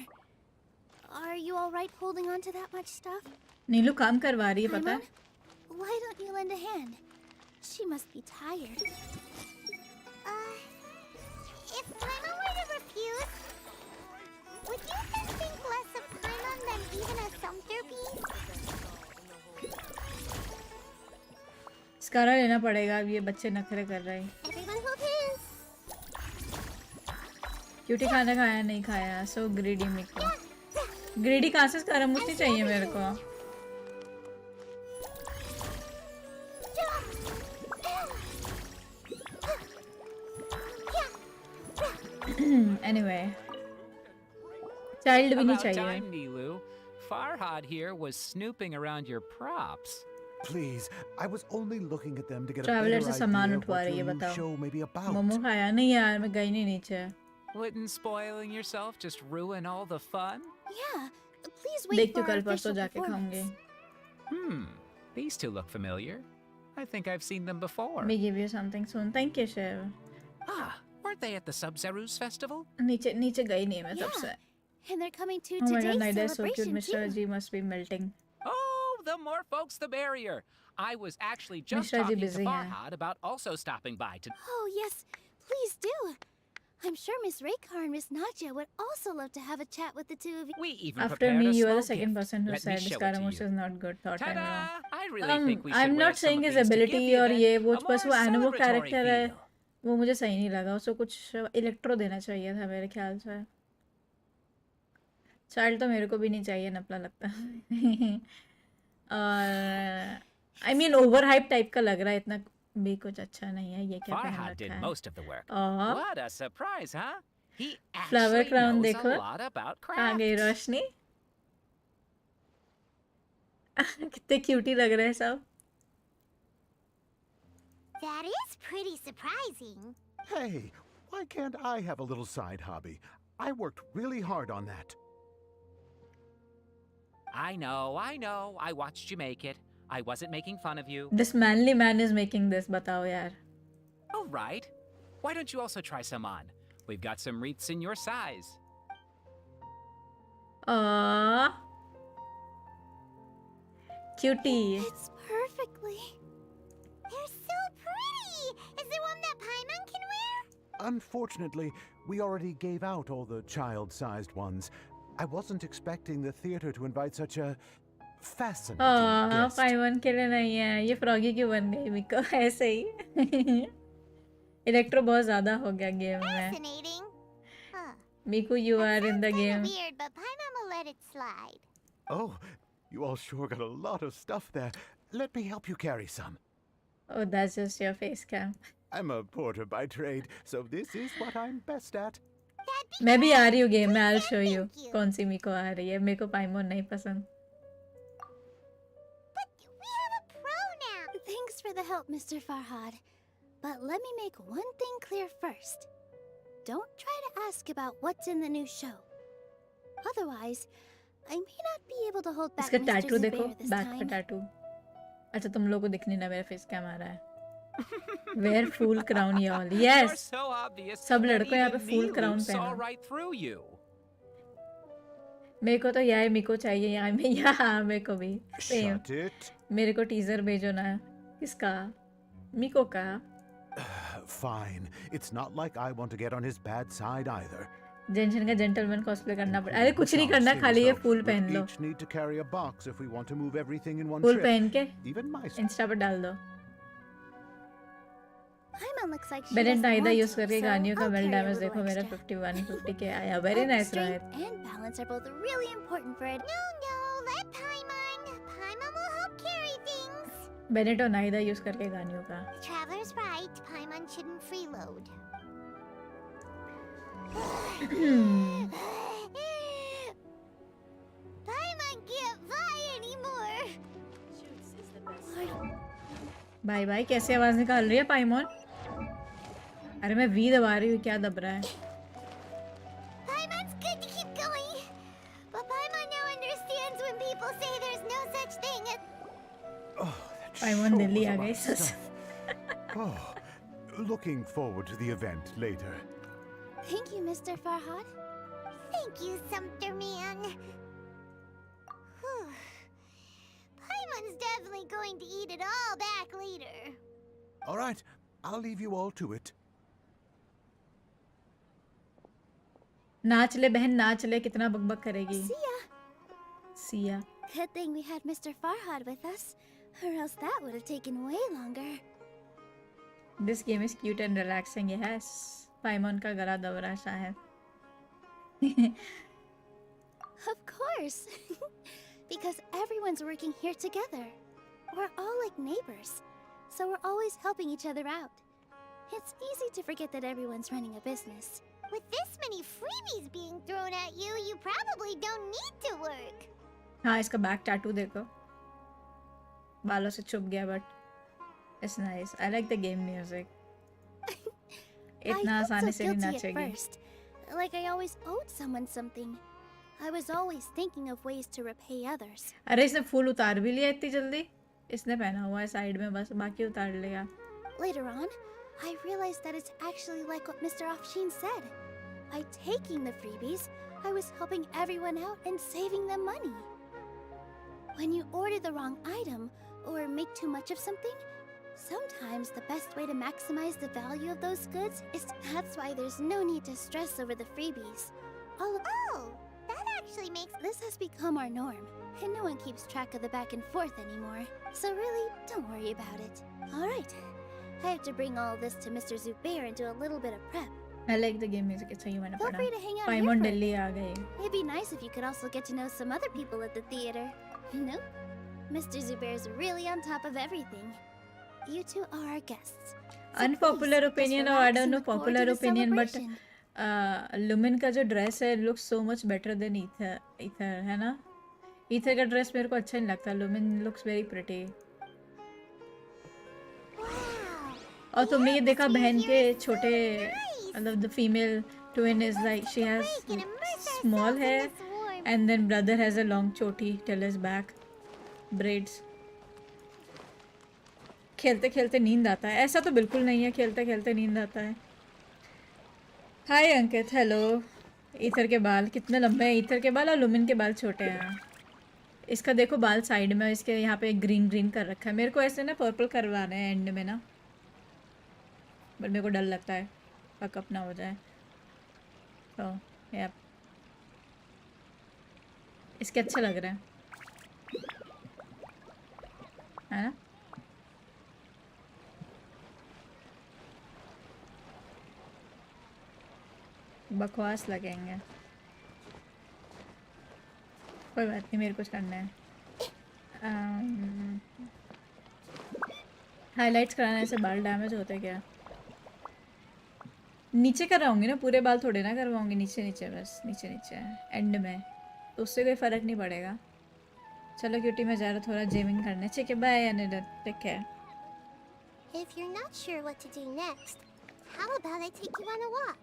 C: Are you all right holding on to that much stuff?
A: नीलू काम करवा रही है पता
C: Paimon,
A: है.
C: why don't you lend a hand? She must be tired. If Paimon were to refuse, would you just think less of Paimon than even a Sumpter piece?
A: स्कारा लेना पड़ेगा. अब ये बच्चे नखरे कर रहे हैं.
C: Everyone hold hands.
A: क्यूटी खाना खाया नहीं खाया. सो ग्रीडी मेरे को. ग्रीडी कहाँ से स्कारमूश नहीं चाहिए मेरे को. Anyway. चाइल्ड भी नहीं
E: About
A: चाहिए.
E: time, Nilu. Farhad here was snooping around your props.
G: Please, I was only looking at them to get a
A: Traveler
G: better
A: से सामान
G: idea of
A: उठवा
G: what
A: रही है
G: your new
A: बताओ.
G: show may be about.
A: Momo खाया नहीं यार. मैं गई नहीं नीचे.
E: Wouldn't spoiling yourself just ruin all the fun?
C: Yeah, please wait
A: देखती
C: for
A: हूँ
C: our
A: कल परसों
C: official
A: जाके खाऊंगी.
C: performance.
E: These two look familiar. I think I've seen them before.
A: We give you something soon. Thank you, Shiv.
E: Ah, weren't they at the Sub-Zerus festival?
A: नीचे नीचे गई नहीं मैं तब
C: Yeah,
A: से.
C: and they're coming to
A: Oh my god,
C: today's
A: Naida is so cute.
C: celebration
A: Mr.
C: too.
A: G must be melting.
E: Oh, the more folks, the merrier. I was actually just
A: Mishra ji
E: talking to
A: busy hai.
E: Farhad about also stopping by to...
C: Oh yes, please do. I'm sure Miss Raykar and Miss Nadja would also love to have a chat with the two of you.
E: We even
A: After
E: prepared
A: me,
E: a
A: you are
E: small
A: the second
E: gift.
A: person who
E: Let me
A: said
E: show it to
A: Scaramouche
E: you.
A: is not good. Thought I'm
E: Ta-da!
A: wrong.
E: I really think we should
A: I'm
E: wear
A: not
E: some
A: saying
E: of
A: his
E: these to give
A: ability
E: the
A: और
E: event
A: ये वो
E: a
A: बस वो
E: more
A: एनिमो
E: celebratory
A: character है.
E: feel.
A: वो मुझे सही नहीं लगा. उसको कुछ इलेक्ट्रो देना चाहिए था मेरे ख्याल से. चाइल्ड तो मेरे को भी नहीं चाहिए नपला लगता. और I mean over hype type का लग रहा है. इतना भी कुछ अच्छा नहीं है. ये क्या पहन
E: Farhad
A: रखा
E: did
A: है.
E: most of the work.
A: और
E: What a surprise, huh? He
A: Flower
E: actually
A: crown
E: knows
A: देखो.
E: a lot about
A: आ गई
E: crafts.
A: रोशनी. कितने क्यूटी लग रहे हैं सब.
C: That is pretty surprising.
G: Hey, why can't I have a little side hobby? I worked really hard on that.
E: I know. I watched you make it. I wasn't making fun of you.
A: This manly man is making this. बताओ यार.
E: All right. Why don't you also try some on? We've got some wreaths in your size.
A: Aww. Cutie.
C: It's perfectly. They're so pretty. Is there one that Paimon can wear?
G: Unfortunately, we already gave out all the child-sized ones. I wasn't expecting the theater to invite such a fascinating guest.
A: पाइमन के लिए नहीं है. ये froggy क्यों बन गई मिको ऐसे ही. Electro बहुत ज़्यादा हो गया गेम में.
C: Fascinating.
A: Miku, you are in the
C: Kinda
A: game.
C: weird, but Paimon will let it slide.
G: Oh, you all sure got a lot of stuff there. Let me help you carry some.
A: Oh, that's just your face cam.
G: I'm a porter by trade, so this is what I'm best at.
A: मैं भी आ रही हूँ game में. I'll show you
C: Thank you.
A: कौन सी मिको आ रही है. मेरे को पाइमोन नहीं पसंद.
C: But we have a pro now. Thanks for the help, Mr. Farhad. But let me make one thing clear first. Don't try to ask about what's in the new show. Otherwise, I may not be able to hold back
A: इसका
C: Mr.
A: Tattoo देखो.
C: Zubair this
A: back पे
C: time.
A: Tattoo. अच्छा तुम लोगों को दिख नहीं ना मेरा फेस कैम आ रहा है. Wear full crown y'all.
E: You're
A: Yes.
E: so obvious
A: सब
E: that
A: लड़कों यहाँ पे
E: even
A: full
E: Nilu
A: crown
E: saw
A: पहना.
E: right through you.
A: मेरे को तो यार मिको चाहिए यहाँ में. यहाँ मेरे को भी. Same.
G: Shut it.
A: मेरे को टीजर भेजो ना. किसका? मिको का.
G: Fine. It's not like I want to get on his bad side either.
A: जेंशन का जेंटलमैन कॉस्प्ले करना पड़ा. अरे कुछ नहीं करना, खाली ये फूल पहन लो.
G: We each need to carry a box if we want to move everything in one
A: fool
G: trip.
A: पहन के
G: Even my
A: इंस्टा पर डाल दो.
C: Paimon looks like she
A: बेरेंट
C: doesn't
A: नाइदा
C: want
A: use
C: to,
A: करके
C: so
A: गानियों का
C: I'll
A: well
C: carry a
A: damage
C: little
A: देखो मेरा
C: extra.
A: 50 के आया. Very nice
C: Strength
A: right.
C: and balance are both really important for it. No, let Paimon. Paimon will help carry things.
A: बेरेंट और नाइदा use करके गानियों का.
C: Traveler's right. Paimon shouldn't freeload. Paimon can't fly anymore.
A: Bye bye. कैसे आवाज निकाल रही है पाइमोन? अरे मैं वी दबा रही हूँ. क्या दब रहा है?
C: Paimon's good to keep going. But Paimon now understands when people say there's no such thing as...
G: Oh, that
A: Paimon
G: sure
A: Delhi
G: was a
A: uh
G: lot
A: गई.
G: of stuff. Oh, looking forward to the event later.
C: Thank you, Mr. Farhad. Thank you, Sumpter Man. Whew. Paimon's definitely going to eat it all back later.
G: All right, I'll leave you all to it.
A: नाच ले बहन नाच ले. कितना बकबक करेगी.
C: See ya.
A: Siya.
C: Good thing we had Mr. Farhad with us, or else that would have taken way longer.
A: This game is cute and relaxing. Yes. पाइमोन का गला दब रहा है शायद.
C: Of course. Because everyone's working here together. We're all like neighbors, so we're always helping each other out. It's easy to forget that everyone's running a business. With this many freebies being thrown at you, you probably don't need to work.
A: हाँ इसका back tattoo देखो. बालों से छुप गया but it's nice. I like the game music. इतना
C: I
A: आसानी
C: felt
A: से
C: so
A: नहीं
C: guilty at
A: नाचेगी.
C: first, like I always owed someone something. I was always thinking of ways to repay others.
A: अरे इसने फूल उतार भी लिया इतनी जल्दी. इसने पहना हुआ है साइड में बस. बाकी उतार लेगा.
C: Later on, I realized that it's actually like what Mr. Afshin said. By taking the freebies, I was helping everyone out and saving them money. When you order the wrong item or make too much of something, sometimes the best way to maximize the value of those goods is... That's why there's no need to stress over the freebies. That actually makes... This has become our norm, and no one keeps track of the back and forth anymore. So really, don't worry about it. Alright, I have to bring all this to Mr. Zubair and do a little bit of prep.
A: I like the game music. अच्छा ये मैंने
C: Feel
A: पढ़ा.
C: free to hang out here
A: पाइमोन
C: for a
A: Delhi
C: bit.
A: आ गई.
C: It'd be nice if you could also get to know some other people at the theater. Nope. Mr. Zubair's really on top of everything. You two are our guests. So
A: Unpopular
C: please, just
A: opinion or I
C: relax
A: don't
C: and
A: know
C: look forward to
A: popular
C: the
A: opinion but
C: celebration.
A: Lumen का जो dress है looks so much better than ether है ना. Ether का dress मेरे को अच्छा नहीं लगता. Lumen looks very pretty.
C: Wow.
A: और तुमने ये देखा
C: Yes,
A: बहन
C: your
A: के
C: hair is so
A: छोटे
C: nice.
A: मतलब the female twin is like she has
C: We can immerse
A: small
C: ourselves in
A: hair
C: this warmth.
A: and then brother has a long choti till his back braids. खेलते खेलते नींद आता है. ऐसा तो बिल्कुल नहीं है. खेलते खेलते नींद आता है. हाय अंकित. हेलो. ईथर के बाल कितने लंबे हैं. ईथर के बाल और लुमिन के बाल छोटे हैं. इसका देखो बाल साइड में. इसके यहाँ पे ग्रीन ग्रीन कर रखा है. मेरे को ऐसे ना पर्पल करवाना है एंड में ना. बट मेरे को डर लगता है पकअप ना हो जाए. तो या इसके अच्छे लग रहे हैं है ना. बकवास लगेंगे। कोई बात नहीं, मेरे कुछ करना है। हाइलाइट्स कराने से बाल डैमेज होते क्या? नीचे कराऊंगी ना, पूरे बाल थोड़े ना करवाऊंगी, नीचे नीचे बस, नीचे नीचे एंड में, तो उससे कोई फ़र्क नहीं पड़ेगा। चलो क्यूटी में जा रहा थोड़ा जिमिंग करने। ठीक है, bye Aniruddh, take care.
C: If you're not sure what to do next, how about I take you on a walk?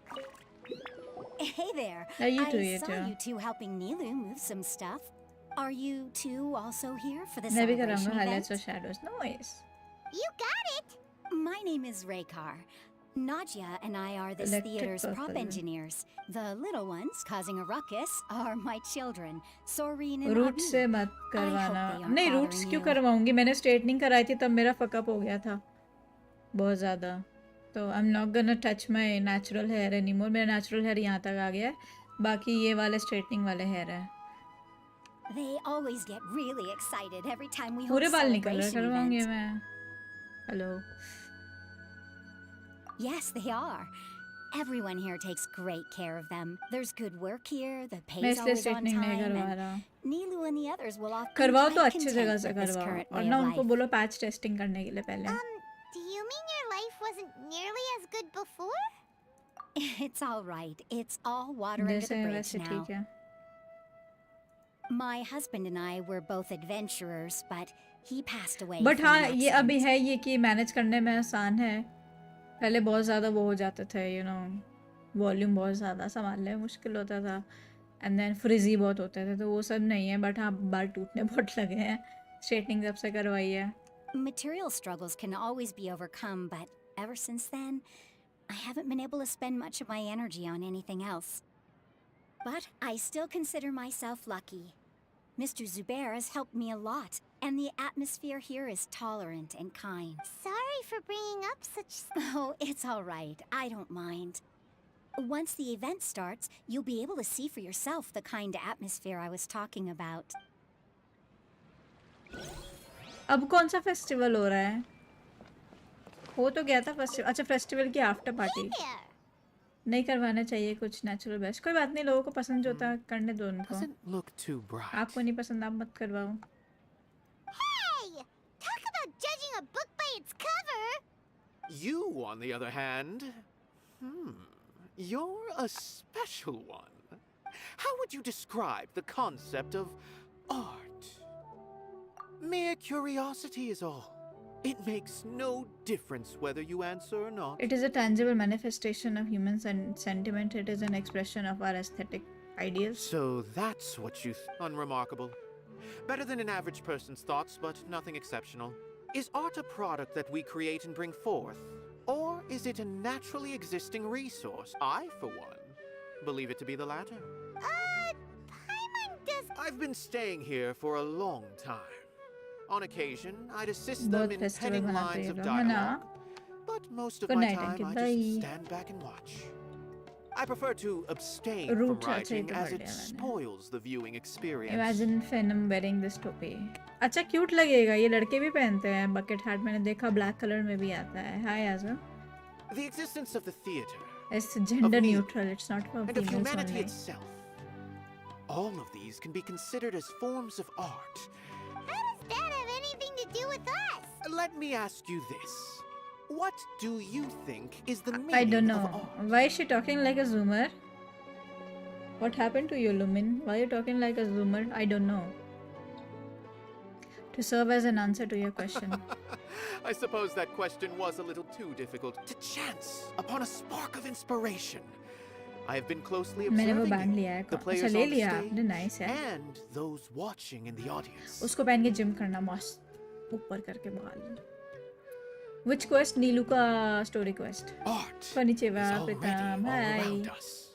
H: Hey there.
A: You too,
H: I
A: you
H: saw
A: too.
H: you two helping Nilu move some stuff. Are you two also here for the
A: मैं भी
H: celebration
A: कराऊंगा
H: event?
A: Highlights और shadows. Nice.
C: You got it!
H: My name is Raykar. Nadia and I are this
A: Electric
H: theater's prop
A: purple.
H: engineers. The little ones causing a ruckus are my children, Soreen and
A: root से
H: Abi.
A: मत करवाना।
H: they aren't
A: नहीं, roots
H: bothering
A: क्यों
H: you.
A: करवाऊंगी? मैंने straightening कराई थी तब मेरा फकअप हो गया था बहुत ज़्यादा, तो I am not gonna touch my natural hair anymore. मेरा नेचुरल हेयर यहाँ तक आ गया है, बाकी ये वाले स्ट्रेटनिंग वाले हेयर है।
H: They always get really excited every time we hold
A: पूरे बाल निकल रहे
H: celebration
A: करवाऊंगी
H: events.
A: मैं। Hello.
H: Yes, they are. Everyone here takes great care of them. There's good work here, the
A: मैं
H: pay's
A: इसलिए
H: always on
A: स्ट्रेटनिंग नहीं
H: time,
A: करवा
H: and
A: रहा।
H: Nilu and the others will often
A: करवाओ तो
H: try
A: अच्छी जगह
H: content
A: से
H: with this
A: करवाओ,
H: current
A: और
H: way
A: ना
H: of
A: उनको
H: life.
A: बोलो पैच टेस्टिंग करने के लिए पहले।
C: Do you mean your life wasn't nearly as good before?
H: It's all right. It's all water under
A: जैसे
H: the bridge
A: वैसे
H: now.
A: ठीक है।
H: My husband and I were both adventurers, but he passed away
A: but
H: from
A: हाँ,
H: an
A: ये अभी
H: accident.
A: है ये कि मैनेज करने में आसान है। पहले बहुत ज़्यादा वो हो जाते थे, यू नो, वॉल्यूम बहुत ज़्यादा संभालने में मुश्किल होता था, एंड देन फ्रिजी बहुत होते थे, तो वो सब नहीं है। बट हाँ, बाल टूटने बहुत लगे हैं, स्ट्रेटनिंग जब से करवाई है।
H: Material struggles can always be overcome, but ever since then, I haven't been able to spend much of my energy on anything else. But I still consider myself lucky. Mr. Zubair has helped me a lot, and the atmosphere here is tolerant and kind.
C: Sorry for bringing up such.
H: Oh, it's all right. I don't mind. Once the event starts, you'll be able to see for yourself the kind of atmosphere I was talking about.
A: अब कौन सा festival हो रहा है? हो तो गया था फेस्टिवल। अच्छा, फेस्टिवल की आफ्टर पार्टी
C: There.
A: नहीं करवाना चाहिए कुछ नेचुरल बेस्ट। कोई बात नहीं, लोगों को पसंद जो होता है करने दो उनको।
I: Doesn't look too bright.
A: आपको नहीं पसंद, आप मत करवाओ।
C: Hey! Talk about judging a book by its cover!
I: You, on the other hand, you're a special one. How would you describe the concept of art? Mere curiosity is all. It makes no difference whether you answer or not.
A: It is a tangible manifestation of human sentiment. It is an expression of our aesthetic ideals.
I: So that's what you unremarkable. Better than an average person's thoughts, but nothing exceptional. Is art a product that we create and bring forth? Or is it a naturally existing resource? I, for one, believe it to be the latter.
C: Paimon does.
I: I've been staying here for a long time. On occasion, I'd assist
A: बहुत
I: them in
A: festival
I: penning
A: बनाते
I: lines
A: हैं
I: of
A: लोग, है ना?
I: dialogue. But most of
A: Good
I: my
A: night,
I: time,
A: Ankit.
I: I
A: Bye.
I: just stand back and watch. I prefer to abstain
A: Root
I: from writing
A: अच्छा, ये तो
I: as
A: पढ़
I: it
A: लिया मैंने।
I: spoils the viewing experience.
A: Imagine Phenom wearing this topi. अच्छा, cute लगेगा। ये लड़के भी पहनते हैं बकेट हैट, मैंने देखा ब्लैक कलर में भी आता है। हाय आज़म।
I: The existence of the theater,
A: It's gender
I: Of me.
A: neutral. It's not for
I: and of
A: females
I: humanity
A: only.
I: itself. All of these can be considered as forms of art.
C: How does that have anything to do with us?
I: Let me ask you this. What do you think is the
A: I
I: meaning
A: don't
I: of
A: know.
I: art?
A: Why is she talking like a zoomer? What happened to you, Lumin? Why are you talking like a zoomer? I don't know. To serve as an answer to your question.
I: I suppose that question was a little too difficult. To chance upon a spark of inspiration. I have been closely
A: मैंने वो
I: observing
A: band
I: you,
A: लिया है।
I: the
A: अच्छा,
I: players
A: ले
I: on the
A: लिया आपने,
I: stage,
A: nice है।
I: and those watching in the audience.
A: उसको पहन के जिम करना मस्त, ऊपर करके बाल। Which quest? नीलू का story quest.
I: Art
A: Konnichiwa,
I: is already
A: Pritam.
I: all
A: Hi.
I: around us.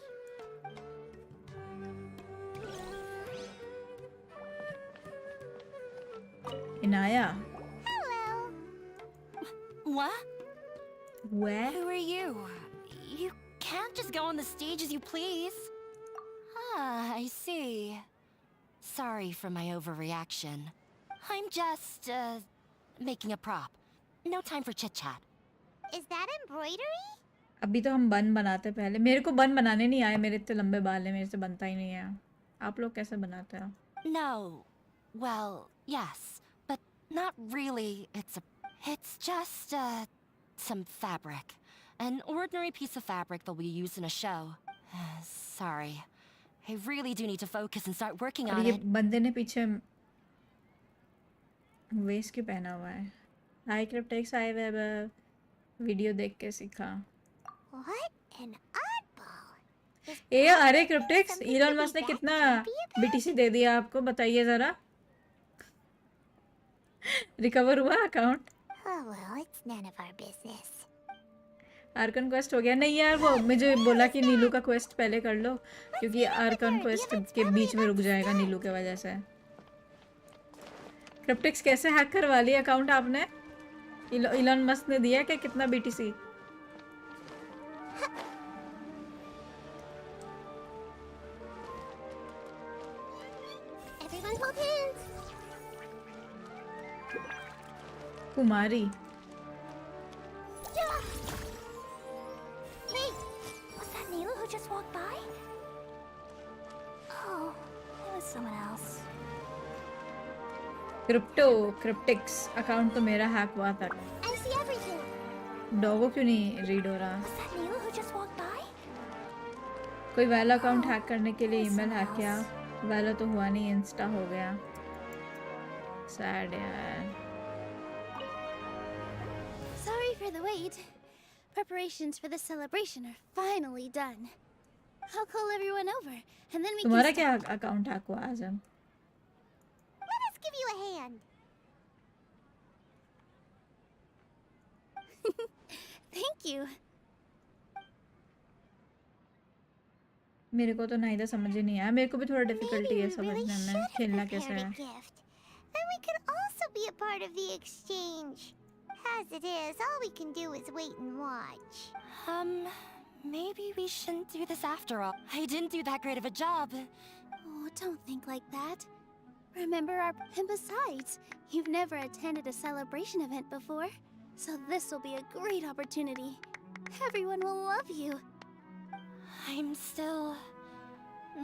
A: Inaya.
C: Hello.
B: What?
A: Where?
B: Who are you? You can't just go on the stage as you please. Ah, I see. Sorry for my overreaction. I'm just, making a prop. No time for chit-chat.
C: Is that embroidery?
A: अभी तो हम बन बनाते पहले। मेरे को बन बनाने नहीं आए, मेरे इतने लंबे बाल हैं, मेरे से बनता ही नहीं है। आप लोग कैसे बनाते हो?
B: No. Well, yes, but not really. It's just some fabric. An ordinary piece of fabric that we use in a show. Sorry. I really do need to focus and start working
A: और
B: on
A: ये
B: it.
A: बंदे ने पीछे waste क्यों पहना हुआ है? हाय क्रिप्टेक्स, हाय web. Video देख के सीखा।
C: What an oddball. Is
A: A
C: progress
A: अरे क्रिप्टेक्स,
C: something to
A: Elon
C: be
A: Musk ने
C: that
A: कितना
C: jumpy about?
A: बीटीसी दे दिया आपको, बताइए जरा। रिकवर हुआ account?
C: Oh well, it's none of our business.
A: Arkan quest हो गया? नहीं यार, वो मुझे बोला कि नीलू का क्वेस्ट पहले कर लो, क्योंकि आर्कन क्वेस्ट के बीच में रुक जाएगा नीलू के वजह से। क्रिप्टेक्स कैसे हैक करवा लिया अकाउंट आपने? इलॉन मस्क ने दिया क्या कितना BTC?
C: Everyone hold hands.
A: Kumari.
C: Yeah. Hey, was that Neela who just walked by? Oh, it was someone else.
A: क्रिप्टेक्स अकाउंट तो मेरा हैक हुआ था।
C: I see everything.
A: डॉगो क्यों नहीं रीड हो रहा?
C: Was that Neela who just walked by?
A: कोई वाला अकाउंट हैक करने के लिए ईमेल हैक किया, वाला तो हुआ नहीं, इंस्टा हो गया। सैड यार।
C: Sorry for the wait. Preparations for the celebration are finally done. I'll call everyone over, and then we
A: तुम्हारा
C: can
A: क्या अकाउंट हैक हुआ आजम?
C: Let us give you a hand. Thank you.
A: मेरे को तो नहीं था, समझ ही नहीं आया। मेरे को भी थोड़ा डिफिकल्टी है
C: Maybe we really
A: समझने
C: should
A: में
C: have
A: खेलना कैसे
C: prepared a
A: है।
C: gift. Then we could also be a part of the exchange. As it is, all we can do is wait and watch.
B: Maybe we shouldn't do this after all. I didn't do that great of a job.
C: Oh, don't think like that. Remember and besides, you've never attended a celebration event before, so this will be a great opportunity. Everyone will love you.
B: I'm still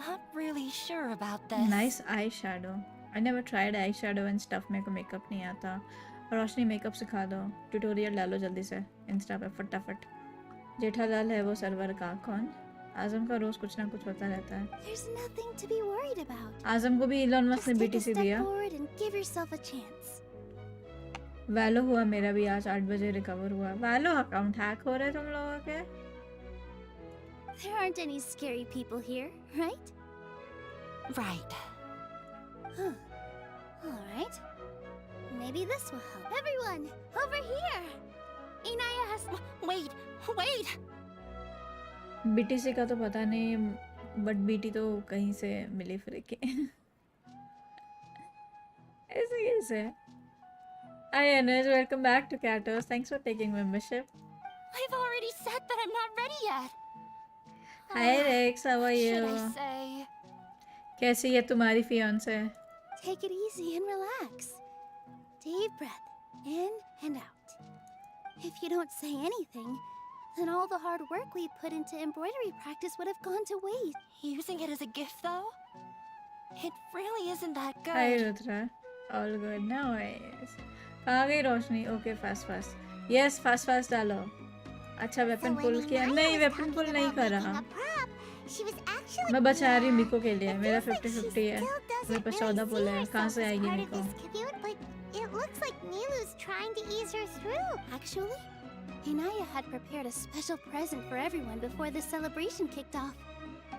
B: not really sure about this.
A: Nice eye shadow. I never tried eye shadow and stuff. मेरे को makeup नहीं आता। रोशनी makeup सिखा दो, tutorial डालो जल्दी से Insta पे फटाफट। जेठालाल है वो सर्वर का। कौन? आजम का रोज कुछ ना कुछ होता रहता है।
C: There's nothing to be worried about.
A: आजम को भी इलॉन मस्क
C: Just
A: ने
C: take a
A: बीटीसी
C: step
A: दिया।
C: forward and give yourself a chance.
A: वैलो हुआ मेरा भी, आज 8 बजे रिकवर हुआ। वैलो अकाउंट हैक हो रहे तुम लोगों के?
C: There aren't any scary people here, right?
B: Right.
C: Huh. All right. Maybe this will help. Everyone, over here! Inaya has...
B: Wait!
A: BTC का तो पता नहीं, बट बीटी तो कहीं से मिली फ्री के। ऐसे कैसे? Hi Anuj, welcome back to Catos. Thanks for taking membership.
B: I've already said that I'm not ready yet.
A: Hi Rex, how are you?
B: Should I say?
A: कैसी है तुम्हारी fiance?
C: Take it easy and relax. Deep breath, in and out. If you don't say anything, then all the hard work we put into embroidery practice would have gone to waste.
B: Using it as a gift, though? It really isn't that good.
A: Hi Rudra. All good, no worries. कहाँ गई रोशनी? Okay, fast. Yes, fast डालो। अच्छा weapon पुल किया? नहीं, weapon पुल नहीं कर रहा। मैं बचा रही हूँ मिको के लिए। मेरा 50-50 है। मेरे पास 14 पुल है। कहाँ से आएगी मिको?
C: It looks like Nilu's trying to ease her through. Actually, Inaya had prepared a special present for everyone before the celebration kicked off.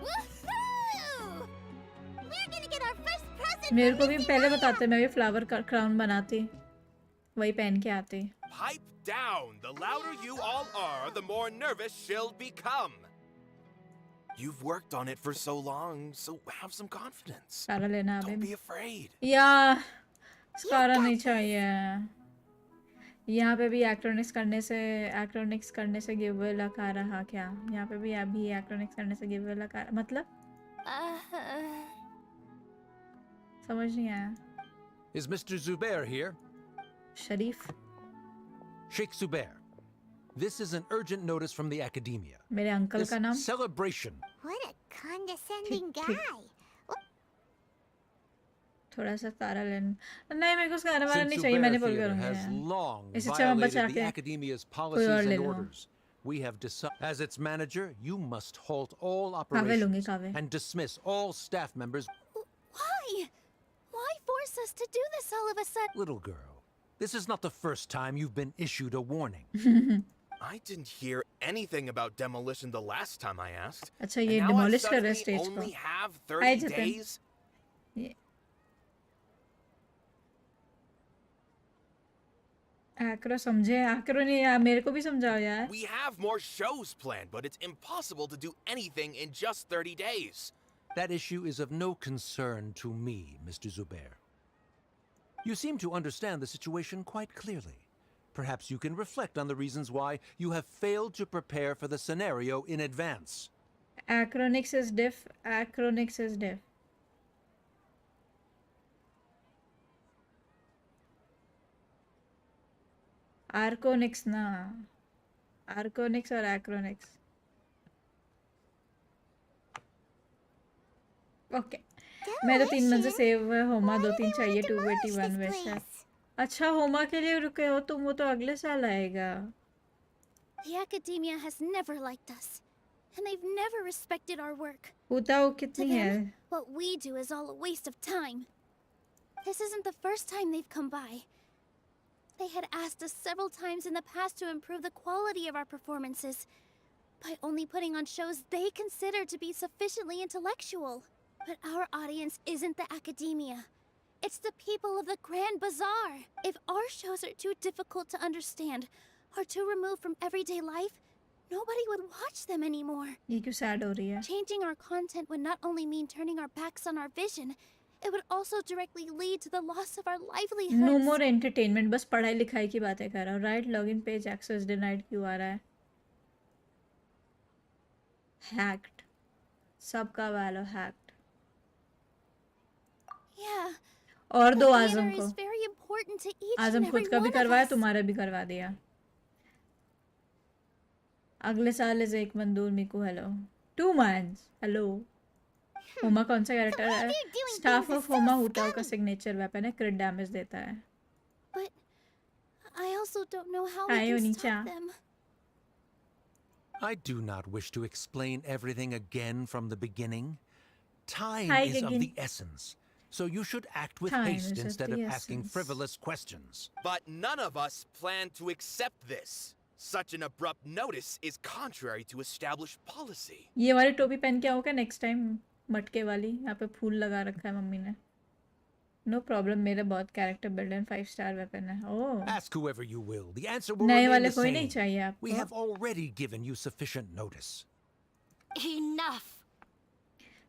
C: Woohoo! We're gonna get our first present.
A: मेरे को भी पहले बताते, मैं भी फ्लावर का crown बनाती, वही पहन के आती।
J: Pipe down! The louder you all are, the more nervous she'll become. You've worked on it for so long, so have some confidence.
A: सारा लेना
J: Don't
A: अभी।
J: be afraid.
A: या सारा नहीं चाहिए। यहाँ पे भी एक्ट्रॉनिक्स करने से गिव लगा रहा क्या? यहाँ पे भी अभी एक्ट्रॉनिक्स करने से गिव लगा मतलब समझ नहीं आया।
K: Is Mr. Zubair here?
A: Sharif.
K: Sheikh Zubair. This is an urgent notice from the academia.
A: मेरे अंकल
K: This
A: का नाम
K: celebration.
C: What a condescending
A: ठीक, ठीक।
C: guy.
A: थोड़ा सा तारा लेन नहीं मेरे को उसका गाना वाला
K: Since
A: नहीं चाहिए
K: Zubair
A: मैंने बोल
K: Theater
A: करूँगी
K: has
A: यार
K: long
A: इससे अच्छा मैं बचा
K: violated the
A: के
K: academia's
A: कोई
K: policies
A: और ले
K: and
A: लूँ
K: orders, we have decided, as its manager, you must halt all
A: कावे लूँगी
K: operations
A: कावे
K: and dismiss all staff members.
C: Why? Why force us to do this all of a sudden?
K: Little girl, this is not the first time you've been issued a warning.
J: I didn't hear anything about demolition the last time I asked.
A: अच्छा
J: And
A: ये
J: now I
A: demolish कर रहे
J: suddenly
A: stage को
J: only have
A: हाय
J: 30
A: जतन
J: days?
A: ये आकरो समझे आकरो नहीं यार मेरे को भी समझाओ यार
J: We have more shows planned, but it's impossible to do anything in just 30 days.
K: That issue is of no concern to me, Mr. Zubair. You seem to understand the situation quite clearly. Perhaps you can reflect on the reasons why you have failed to prepare for the scenario in advance.
A: acronics is diff acronics is diff arconics ना arconics और acronics okay मैं तो 3 मन से save है होमा 2-3 चाहिए 281 वैसे अच्छा होमा के लिए रुके हो तुम वो तो अगले साल आएगा
C: The academia has never liked us, and they've never respected our work.
A: बताओ
C: To
A: कितनी
C: them,
A: है
C: what we do is all a waste of time. This isn't the first time they've come by. They had asked us several times in the past to improve the quality of our performances by only putting on shows they consider to be sufficiently intellectual. But our audience isn't the academia. It's the people of the Grand Bazaar. If our shows are too difficult to understand or too removed from everyday life, nobody would watch them anymore.
A: ये क्यों sad हो रही है
C: Changing our content would not only mean turning our backs on our vision, it would also directly lead to the loss of our livelihoods.
A: No more entertainment बस पढ़ाई लिखाई की बातें कर रहा हूँ right login page access denied क्यों आ रहा है हैक्ड सबका वालो हैक्ड
C: Yeah.
A: और
C: The
A: दो
C: theater
A: आजम को
C: is very important to each and
A: Azam
C: every
A: खुद का भी
C: one of
A: करवाया
C: us.
A: तुम्हारा भी करवा दिया अगले साल इज एक मंदूर मिकू हेलो 2 months हेलो होमा कौन सा कैरेक्टर
C: why
A: है
C: they're doing
A: staff
C: things
A: of
C: is so
A: होमा हुटाओ का
C: scummy.
A: सिग्नेचर वेपन है क्रिट डैमेज देता है
C: But I also don't know how we
A: hi
C: can
A: ओनीचा
C: stop them.
K: I do not wish to explain everything again from the beginning. Time
A: Hi,
K: is of
A: Gagin.
K: the essence, so you should act with
A: Time
K: haste
A: is of
K: instead
A: the
K: of asking
A: essence.
K: frivolous questions.
J: But none of us plan to accept this. Such an abrupt notice is contrary to established policy.
A: ये वाली टोपी पहन के आओगे next time मटके वाली यहाँ पे फूल लगा रखा है मम्मी ने नो प्रॉब्लम मेरा बहुत character build and 5 star weapon है ओह
K: Ask whoever you will. The answer will
A: नए
K: remain
A: वाले
K: the
A: कोई नहीं
K: same.
A: चाहिए
K: We have
A: आपको
K: already given you sufficient notice.
B: Enough.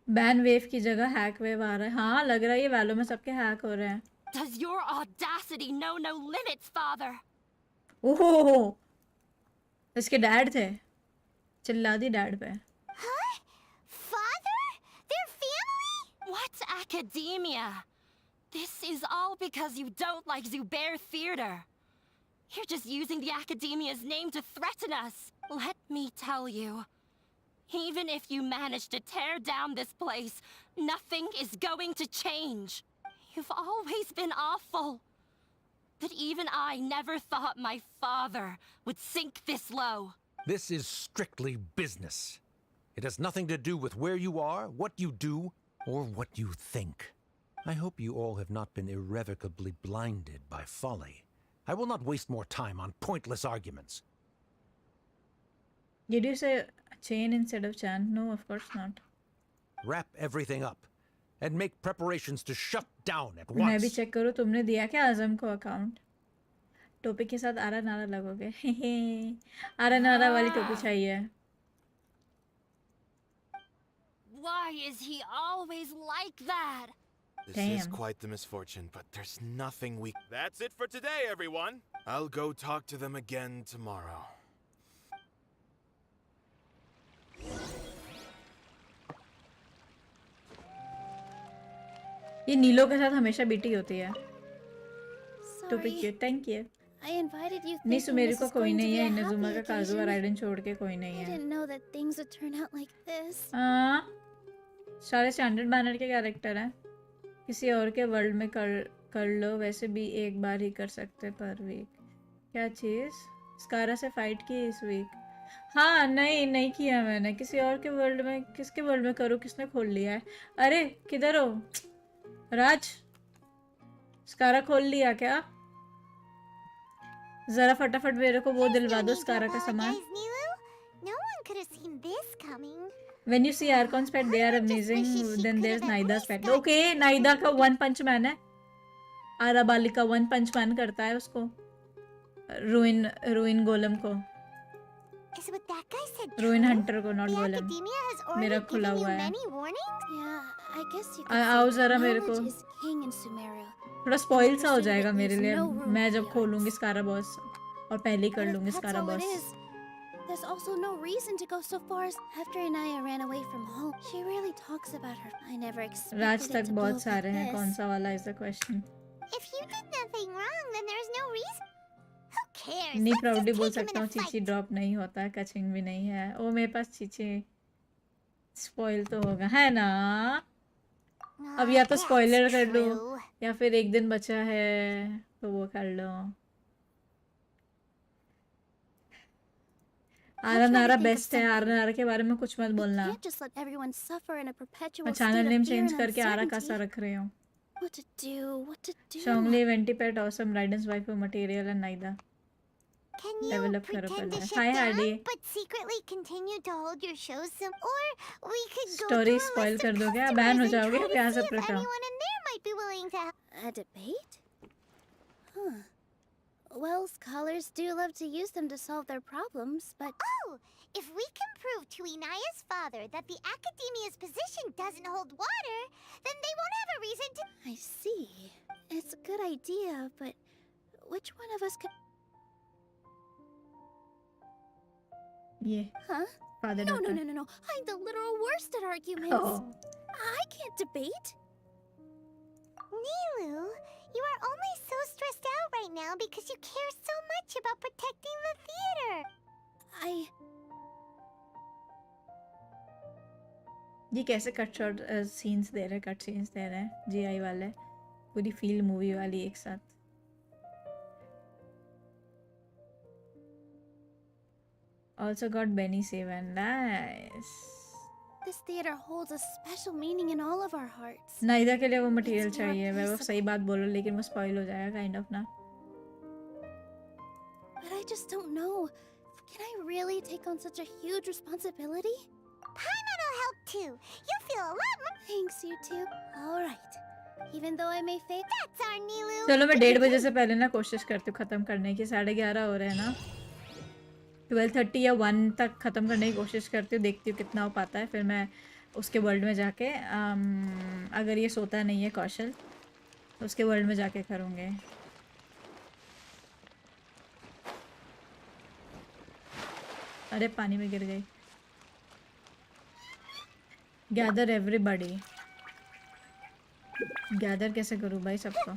A: Ban wave की जगह हैक वेव आ रहा है हाँ लग रहा है ये वैलो में सबके हैक हो रहे हैं
B: Does your audacity know no limits, father?
A: ओहो इसके डैड थे चिल्ला दी डैड पे
C: Huh? Father? Their family?
B: What academia? This is all because you don't like Zubair Theater. You're just using the academia's name to threaten us. Let me tell you, even if you manage to tear down this place, nothing is going to change. You've always been awful. But even I never thought my father would sink this low.
K: This is strictly business. It has nothing to do with where you are, what you do, or what you think. I hope you all have not been irrevocably blinded by folly. I will not waste more time on pointless arguments.
A: Did you say chain instead of chan? No, of course not.
K: Wrap everything up and make preparations to shut down at
A: मैं भी
K: once.
A: Check करूँ तुमने दिया क्या आजम को account टोपी के साथ आरा नारा लगोगे आरा नारा वाली टोपी चाहिए
B: Why is he always like that?
J: This is
A: Damn.
J: quite the misfortune, but there's nothing we... That's it for today, everyone. I'll go talk to them again tomorrow.
A: ये नीलो के साथ हमेशा बीटी होती है टोपी
C: Sorry.
A: Cute thank you
C: I invited you
A: नहीं
C: thinking
A: Sumeru
C: this
A: का
C: is
A: कोई
C: going to
A: नहीं
C: be
A: है,
C: a
A: इनजुमा
C: happy
A: का काजू और
C: occasion.
A: राइडन छोड़ के कोई नहीं
C: I
A: है.
C: didn't know that things would turn out like this.
A: हाँ, सारे स्टैंडर्ड बैनर के कैरेक्टर हैं. किसी और के वर्ल्ड में कर लो, वैसे भी एक बार ही कर सकते पर वीक. क्या चीज़? स्कारा से फाइट की इस वीक? हाँ, नहीं किया मैंने. किसी और के वर्ल्ड में, किसके वर्ल्ड में करूँ? किसने खोल लिया है? अरे किधर हो राज? स्कारा खोल लिया क्या? जरा फटाफट मेरे को वो दिलवा दो स्कारा का सामान.
C: No one could have seen this coming.
A: When you see Archon's pet, they are amazing. Then there's Naida's pet. Okay, Naida का वन पंच मैन है. आराबाली का वन पंच मैन करता है उसको. रुइन गोलम को.
C: Is what that guy said
A: ruin
C: true?
A: Hunter को, not
C: The
A: गोलम.
C: academia has
A: मेरा
C: already
A: खुला
C: given you
A: हुआ है.
C: many warnings? Yeah, I guess you could
A: आओ
C: say
A: जरा मेरे को.
C: knowledge is king in Sumeru.
A: थोड़ा स्पॉइल सा हो
C: Understood
A: जाएगा
C: it
A: मेरे
C: leaves
A: लिए.
C: no room
A: मैं
C: for
A: जब
C: the
A: खोलूंगी
C: arts.
A: स्कारा बॉस और पहले ही कर
C: But if
A: लूंगी
C: that's
A: स्कारा
C: all it
A: boss.
C: is, there's also no reason to go so far as after Anaya ran away from home. She really talks about her. I never expected
A: Raj
C: it
A: तक
C: to blow
A: बहुत
C: up
A: सारे
C: like
A: हैं.
C: this.
A: कौन सा वाला is the question?
C: If you did nothing wrong, then there's no reason. Who cares?
A: नहीं,
C: Let's
A: proudly
C: just
A: बोल
C: take him
A: सकता
C: in
A: हूँ
C: a
A: चीची
C: fight.
A: ड्रॉप नहीं होता. कचिंग भी नहीं है. ओ मेरे पास चीची स्पॉइल तो होगा है ना. अब या तो स्पॉइलर कर लो या फिर एक दिन बचा है तो वो कर लो. आरनारा बेस्ट है. आरनारा के बारे में कुछ मत बोलना.
C: Can't just let everyone suffer in a perpetual
A: मैं
C: state
A: channel
C: of
A: name
C: fear
A: change
C: and
A: करके आरा कासा
C: uncertainty.
A: रख रही हूँ.
C: What to do? What to do?
A: Zhongli Venti pet awesome Raiden's wife material and Nahida.
C: Can you
A: Develop करो
C: pretend to
A: पहले.
C: shut
A: hi
C: down,
A: Hardy.
C: but secretly continue to hold your shows some, or we could go
A: story
C: through a
A: spoil
C: list
A: कर
C: of
A: दोगे.
C: customers
A: ban हो
C: and
A: जाओगे.
C: try to
A: प्यार से
C: see if
A: रखो.
C: anyone in there might be willing to have a debate? Huh. Well, scholars do love to use them to solve their problems, but... Oh! If we can prove to Inaya's father that the Academia's position doesn't hold water, then they won't have a reason to... I see. It's a good idea, but which one of us could...
A: ये
C: Huh?
A: Father
C: No,
A: daughter.
C: no. I'm the literal worst at arguments.
A: Oh.
C: I can't debate. Nilu, you are only so stressed out right now because you care so much about protecting the theater.
A: ये कैसे cut shot scenes दे रहे हैं. Cut scenes दे रहे हैं GI वाले. पूरी feel movie वाली एक साथ. Also got Benny Seven. Nice.
C: This theater holds a special meaning in all of our hearts.
A: नाइदा के लिए वो मटेरियल
C: It's more
A: चाहिए. मैं वो
C: peaceable.
A: सही बात बोलो लेकिन वो स्पॉइल हो जाएगा काइंड ऑफ ना.
C: But I just don't know. Can I really take on such a huge responsibility? Paimon will help too. You'll feel a lot more. Thanks, you two. All right. Even though I may fail, that's our Nilu.
A: चलो मैं 1:30 बजे से पहले ना कोशिश करती हूँ ख़त्म करने की. 11:30 हो रहे हैं ना. 12:30 या 1 तक ख़त्म करने की कोशिश करती हूँ. देखती हूँ कितना हो पाता है. फिर मैं उसके वर्ल्ड में जाके अगर ये सोता नहीं है कौशल तो उसके वर्ल्ड में जाके करूँगे. अरे पानी में गिर गई. Gather everybody. गैदर कैसे करूँ भाई सबको.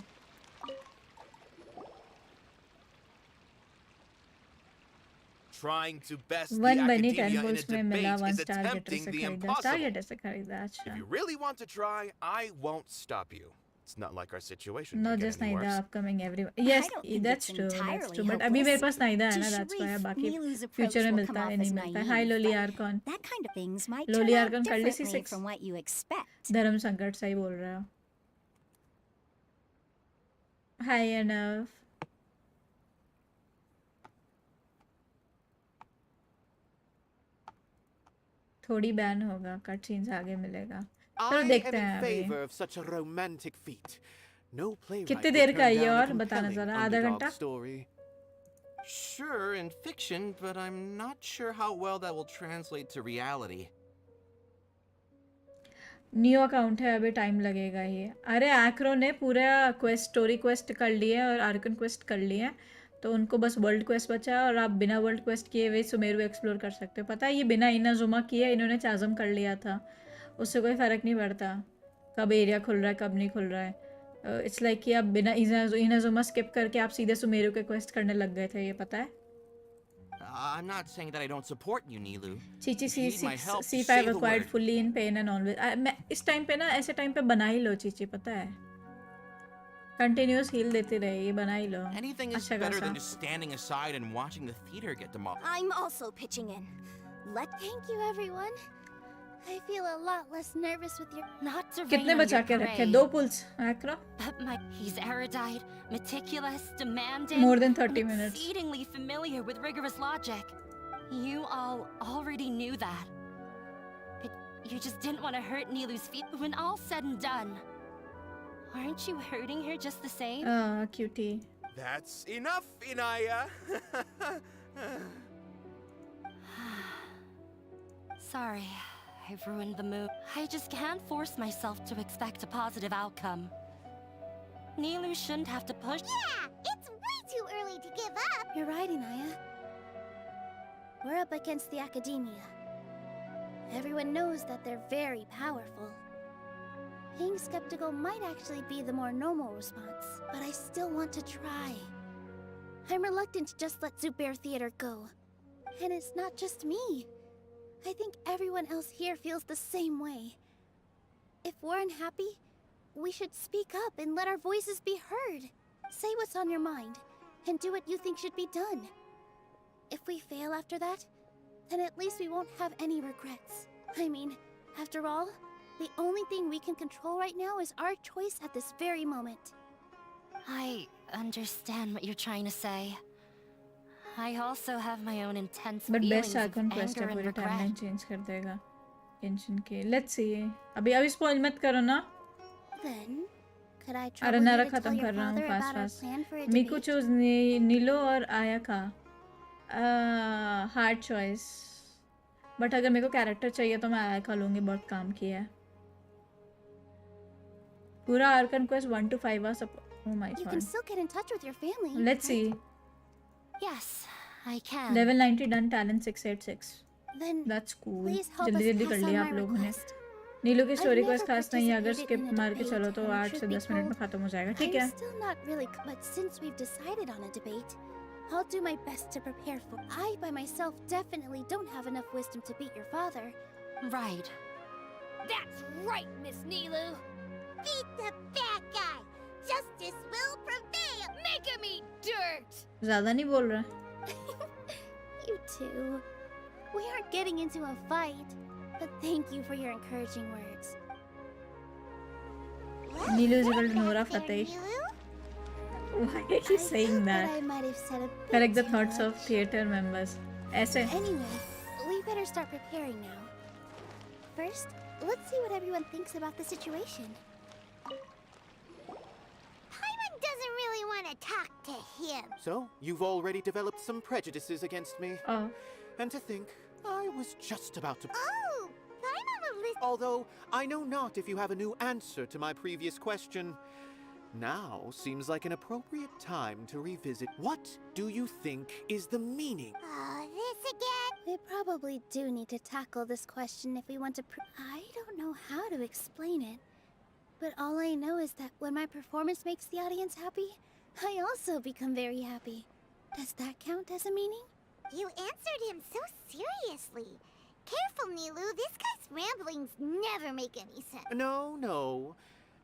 J: Trying to best the
A: one बनी 10
J: academia in a
A: गोल्स में मिला.
J: debate
A: 1
J: is
A: Star Gator
J: attempting
A: से
J: the
A: खरीदा. Star
J: impossible.
A: गेटर से खरीदा.
J: If
A: अच्छा.
J: you really want to try, I won't stop you. It's not like our situation
A: Not
J: could get
A: just
J: any
A: Naida
J: worse.
A: upcoming everyone. Yes,
H: don't think
A: that's
H: it's
A: true. That's
H: entirely
A: true. But अभी मेरे
H: hopeless.
A: पास Naida है
H: To
A: ना. That's why.
H: Sharif,
A: बाकी
H: Nilu's approach
A: future में
H: will
A: मिलता
H: come
A: है
H: off
A: नहीं
H: as
A: मिलता है.
H: naive,
A: hi lolly
H: but
A: Arcon.
H: That kind of things might
A: Loli
H: turn out
A: Archon कर ली
H: differently
A: C6.
H: from what you expect.
A: धर्म संकट सही बोल रहा हो. हाय अनव. थोड़ी बैन होगा. कट सीन्स आगे मिलेगा. चलो
I: I am
A: देखते
I: in
A: हैं अभी.
I: favor of such a romantic feat. No playwright
A: कितनी
I: would
A: देर
I: turn
A: का है ये
I: down a
A: और बताना
I: compelling
A: जरा. आधा
I: underdog
A: घंटा.
I: story.
L: Sure, in fiction, but I'm not sure how well that will translate to reality.
A: New account है अभी टाइम लगेगा ये. अरे आक्रो ने पूरा क्वेस्ट स्टोरी क्वेस्ट कर लिया और आर्कन क्वेस्ट कर लिया. तो उनको बस वर्ल्ड क्वेस्ट बचा और आप बिना वर्ल्ड क्वेस्ट किए हुए सुमेरु एक्सप्लोर कर सकते हो. पता है ये बिना इनाजुमा किए इन्होंने चाजम कर लिया था. उससे कोई फ़र्क नहीं पड़ता कब एरिया खुल रहा है कब नहीं खुल रहा है. इट्स लाइक कि आप बिना इनाजुमा स्किप करके आप सीधे सुमेरु के क्वेस्ट करने लग गए थे, ये पता है?
L: I'm not saying that I don't support you, Nilu.
A: Chichi
L: If you need my help,
A: C5
L: say the
A: acquired
L: word.
A: fully in pain and always मैं इस टाइम पे ना ऐसे टाइम पे बना ही लो चीची, पता है? कंटिन्यूअस हील देती रहे, ये बना ही लो।
L: Anything is
A: अच्छा
L: better
A: खासा।
L: than just standing aside and watching the theater get demolished.
C: I'm also pitching in. Thank you, everyone. I feel a lot less nervous with your...
B: Not to rain
A: कितने
B: on
A: बचा
B: your
A: के रखे?
B: parade,
A: 2 pulls एक्रो?
B: but he's erudite, meticulous, demanding,
A: More than 30
B: and
A: minutes.
B: exceedingly familiar with rigorous logic. You all already knew that. But you just didn't want to hurt Nilu's feet. When all's said and done, aren't you hurting her just the same?
A: Cutie.
J: That's enough, Inaya.
B: Sorry, I've ruined the mood. I just can't force myself to expect a positive outcome. Nilu shouldn't have to push.
C: Yeah, it's way too early to give up. You're right, Inaya. We're up against the academia. Everyone knows that they're very powerful. Being skeptical might actually be the more normal response, but I still want to try. I'm reluctant to just let Zubair Theater go. And it's not just me. I think everyone else here feels the same way. If we're unhappy, we should speak up and let our voices be heard. Say what's on your mind, and do what you think should be done. If we fail after that, then at least we won't have any regrets. I mean, after all, the only thing we can control right now is our choice at this very moment.
B: I understand what you're trying to say. I also have my own intense
A: But
B: feelings
A: best
B: of
A: Archon quest
B: anger
A: है,
B: and
A: पूरी
B: regret.
A: timeline change कर देगा Genshin के। Let's see. अभी spoil मत करो ना।
C: Then, could I
A: अरे
C: trouble you
A: नारा
C: to tell
A: खत्म
C: your
A: कर रहा हूँ
C: father
A: fast
C: about our
A: fast।
C: plan for a
A: मीकू
C: debate?
A: choose नीलो और आया का। Hard choice. But अगर मेरे को character चाहिए तो मैं आया का लूँगी, बहुत काम किया है। पूरा Archon quest 1 to 5 was oh my
C: You
A: god.
C: can still get in touch with your family.
A: Let's
C: right?
A: see.
B: Yes, I can.
A: Level 90 done, talent 686.
C: Then
A: That's cool.
C: please help
A: जल्दी
C: us
A: जल्दी कर
C: pass on
A: लिया
C: my
A: आप लोगों ने।
C: request.
A: नीलो की
C: I've
A: story
C: never
A: quest खास नहीं है, अगर
C: participated
A: स्किप
C: in a
A: मार के
C: debate,
A: चलो तो
C: and
A: 8 से
C: truth be
A: 10 मिनट में
C: told,
A: खत्म हो जाएगा, ठीक
C: I'm
A: है?
C: still not really, but since we've decided on a debate, I'll do my best to prepare for. I by myself definitely don't have enough wisdom to beat your father.
B: Right.
C: That's right, Miss Nilu. Beat the bad guy. Justice will prevail. Make him eat dirt.
A: ज़्यादा नहीं बोल रहा।
C: You too. We aren't getting into a fight, but thank you for your encouraging words.
A: नीलो is equal to Nora Fateh. Why are you saying that?
C: I might have said a bit
A: Correct the
C: too
A: thoughts
C: much.
A: of theater members. ऐसे।
C: Anyway, we better start preparing now. First, let's see what everyone thinks about the situation. Paimon doesn't really want to talk to him.
I: So, you've already developed some prejudices against me.
A: Oh.
I: And to think, I was just about to...
C: Oh, Paimon will listen.
I: Although, I know not if you have a new answer to my previous question. Now seems like an appropriate time to revisit. What do you think is the meaning?
C: Oh, this again? We probably do need to tackle this question if we want to I don't know how to explain it. But all I know is that when my performance makes the audience happy, I also become very happy. Does that count as a meaning?
M: You answered him so seriously. Careful, Nilu. This guy's ramblings never make any sense.
I: No.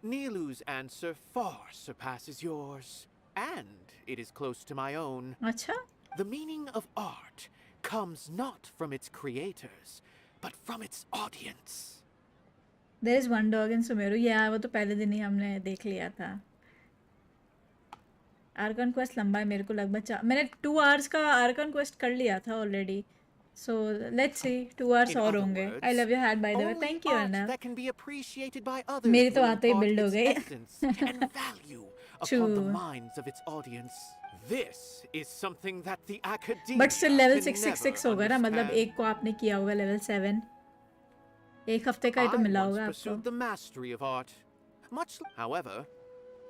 I: Nilu's answer far surpasses yours. And it is close to my own.
A: अच्छा?
I: The meaning of art comes not from its creators, but from its audience.
A: There is one dog in Sumeru. Yeah, वो तो पहले दिन ही हमने देख लिया था। Archon quest लंबा है, मेरे को लगभग मैंने 2 hours का Archon quest कर लिया था already. So let's see, 2 hours
I: In
A: और
I: other
A: होंगे।
I: words,
A: I love your hat by the way.
I: only
A: Thank you,
I: art
A: Anna.
I: that can be appreciated by others
A: मेरी तो
I: will
A: आते ही
I: impart
A: build हो
I: its
A: गई।
I: essence and value upon the minds of its audience. This is something that the academia
A: But still level
I: can
A: 666
I: never
A: होगा ना, मतलब
I: understand.
A: एक को आपने किया होगा level 7। एक हफ्ते का ही तो
I: I
A: मिला
I: once
A: होगा
I: pursued
A: आपको।
I: the mastery of art. However,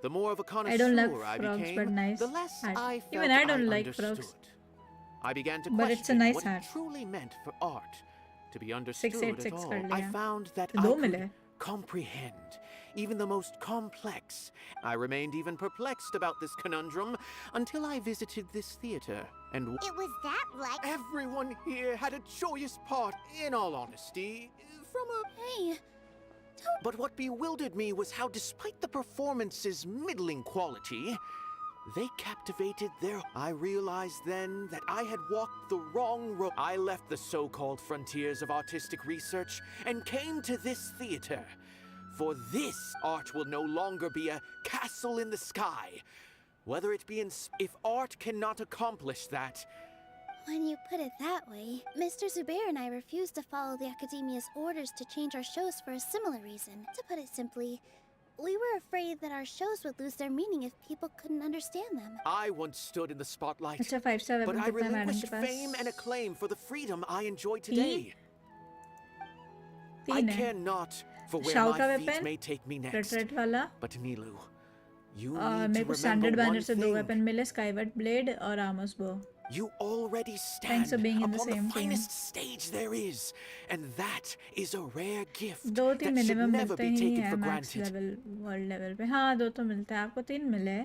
I: the more of a
A: I
I: connoisseur
A: don't like
I: I
A: frogs,
I: became,
A: but nice
I: the less
A: hat.
I: I felt
A: Even I don't like
I: understood.
A: frogs.
I: I began to
A: But
I: question
A: it's a nice
I: what
A: hat.
I: it truly meant for art to be understood
A: 686
I: at
A: कर
I: all. I
A: लिया।
I: found that
A: तो
I: I
A: दो
I: could
A: मिले।
I: comprehend even the most complex. I remained even perplexed about this conundrum until I visited this theater, and
M: It was that like...
I: everyone here had a joyous part, in all honesty, from a...
C: Hey,
I: But what bewildered me was how, despite the performance's middling quality, they captivated their... I realized then that I had walked the wrong road. I left the so-called frontiers of artistic research and came to this theater. For this art will no longer be a castle in the sky. Whether it be in... If art cannot accomplish that...
C: when you put it that way, Mr. Zubair and I refused to follow the Academia's orders to change our shows for a similar reason. To put it simply, we were afraid that our shows would lose their meaning if people couldn't understand them.
I: I once stood in the spotlight,
A: अच्छा 5
I: but I
A: weapon कितना madam
I: relinquished
A: के पास?
I: fame and acclaim for the freedom I enjoy today. I
A: तीन है.
I: cannot, for where
A: Shao
I: my
A: का
I: feet
A: weapon,
I: may take me next.
A: Red वाला.
I: But Nilu, you
A: और
I: need
A: मेरे
I: to
A: को standard
I: remember
A: banner
I: one
A: से 2
I: thing.
A: Weapon मिले, Skyward blade और आर्मस बो.
I: You already
A: Thanks for
I: stand
A: being in the
I: upon the
A: same team.
I: finest stage there is, and that is a rare gift
A: 2-3
I: that should
A: minimum
I: never
A: मिलते
I: be
A: he
I: taken
A: है
I: for
A: max
I: granted.
A: Level world level पे. हाँ 2 तो मिलते हैं. आपको 3 मिले.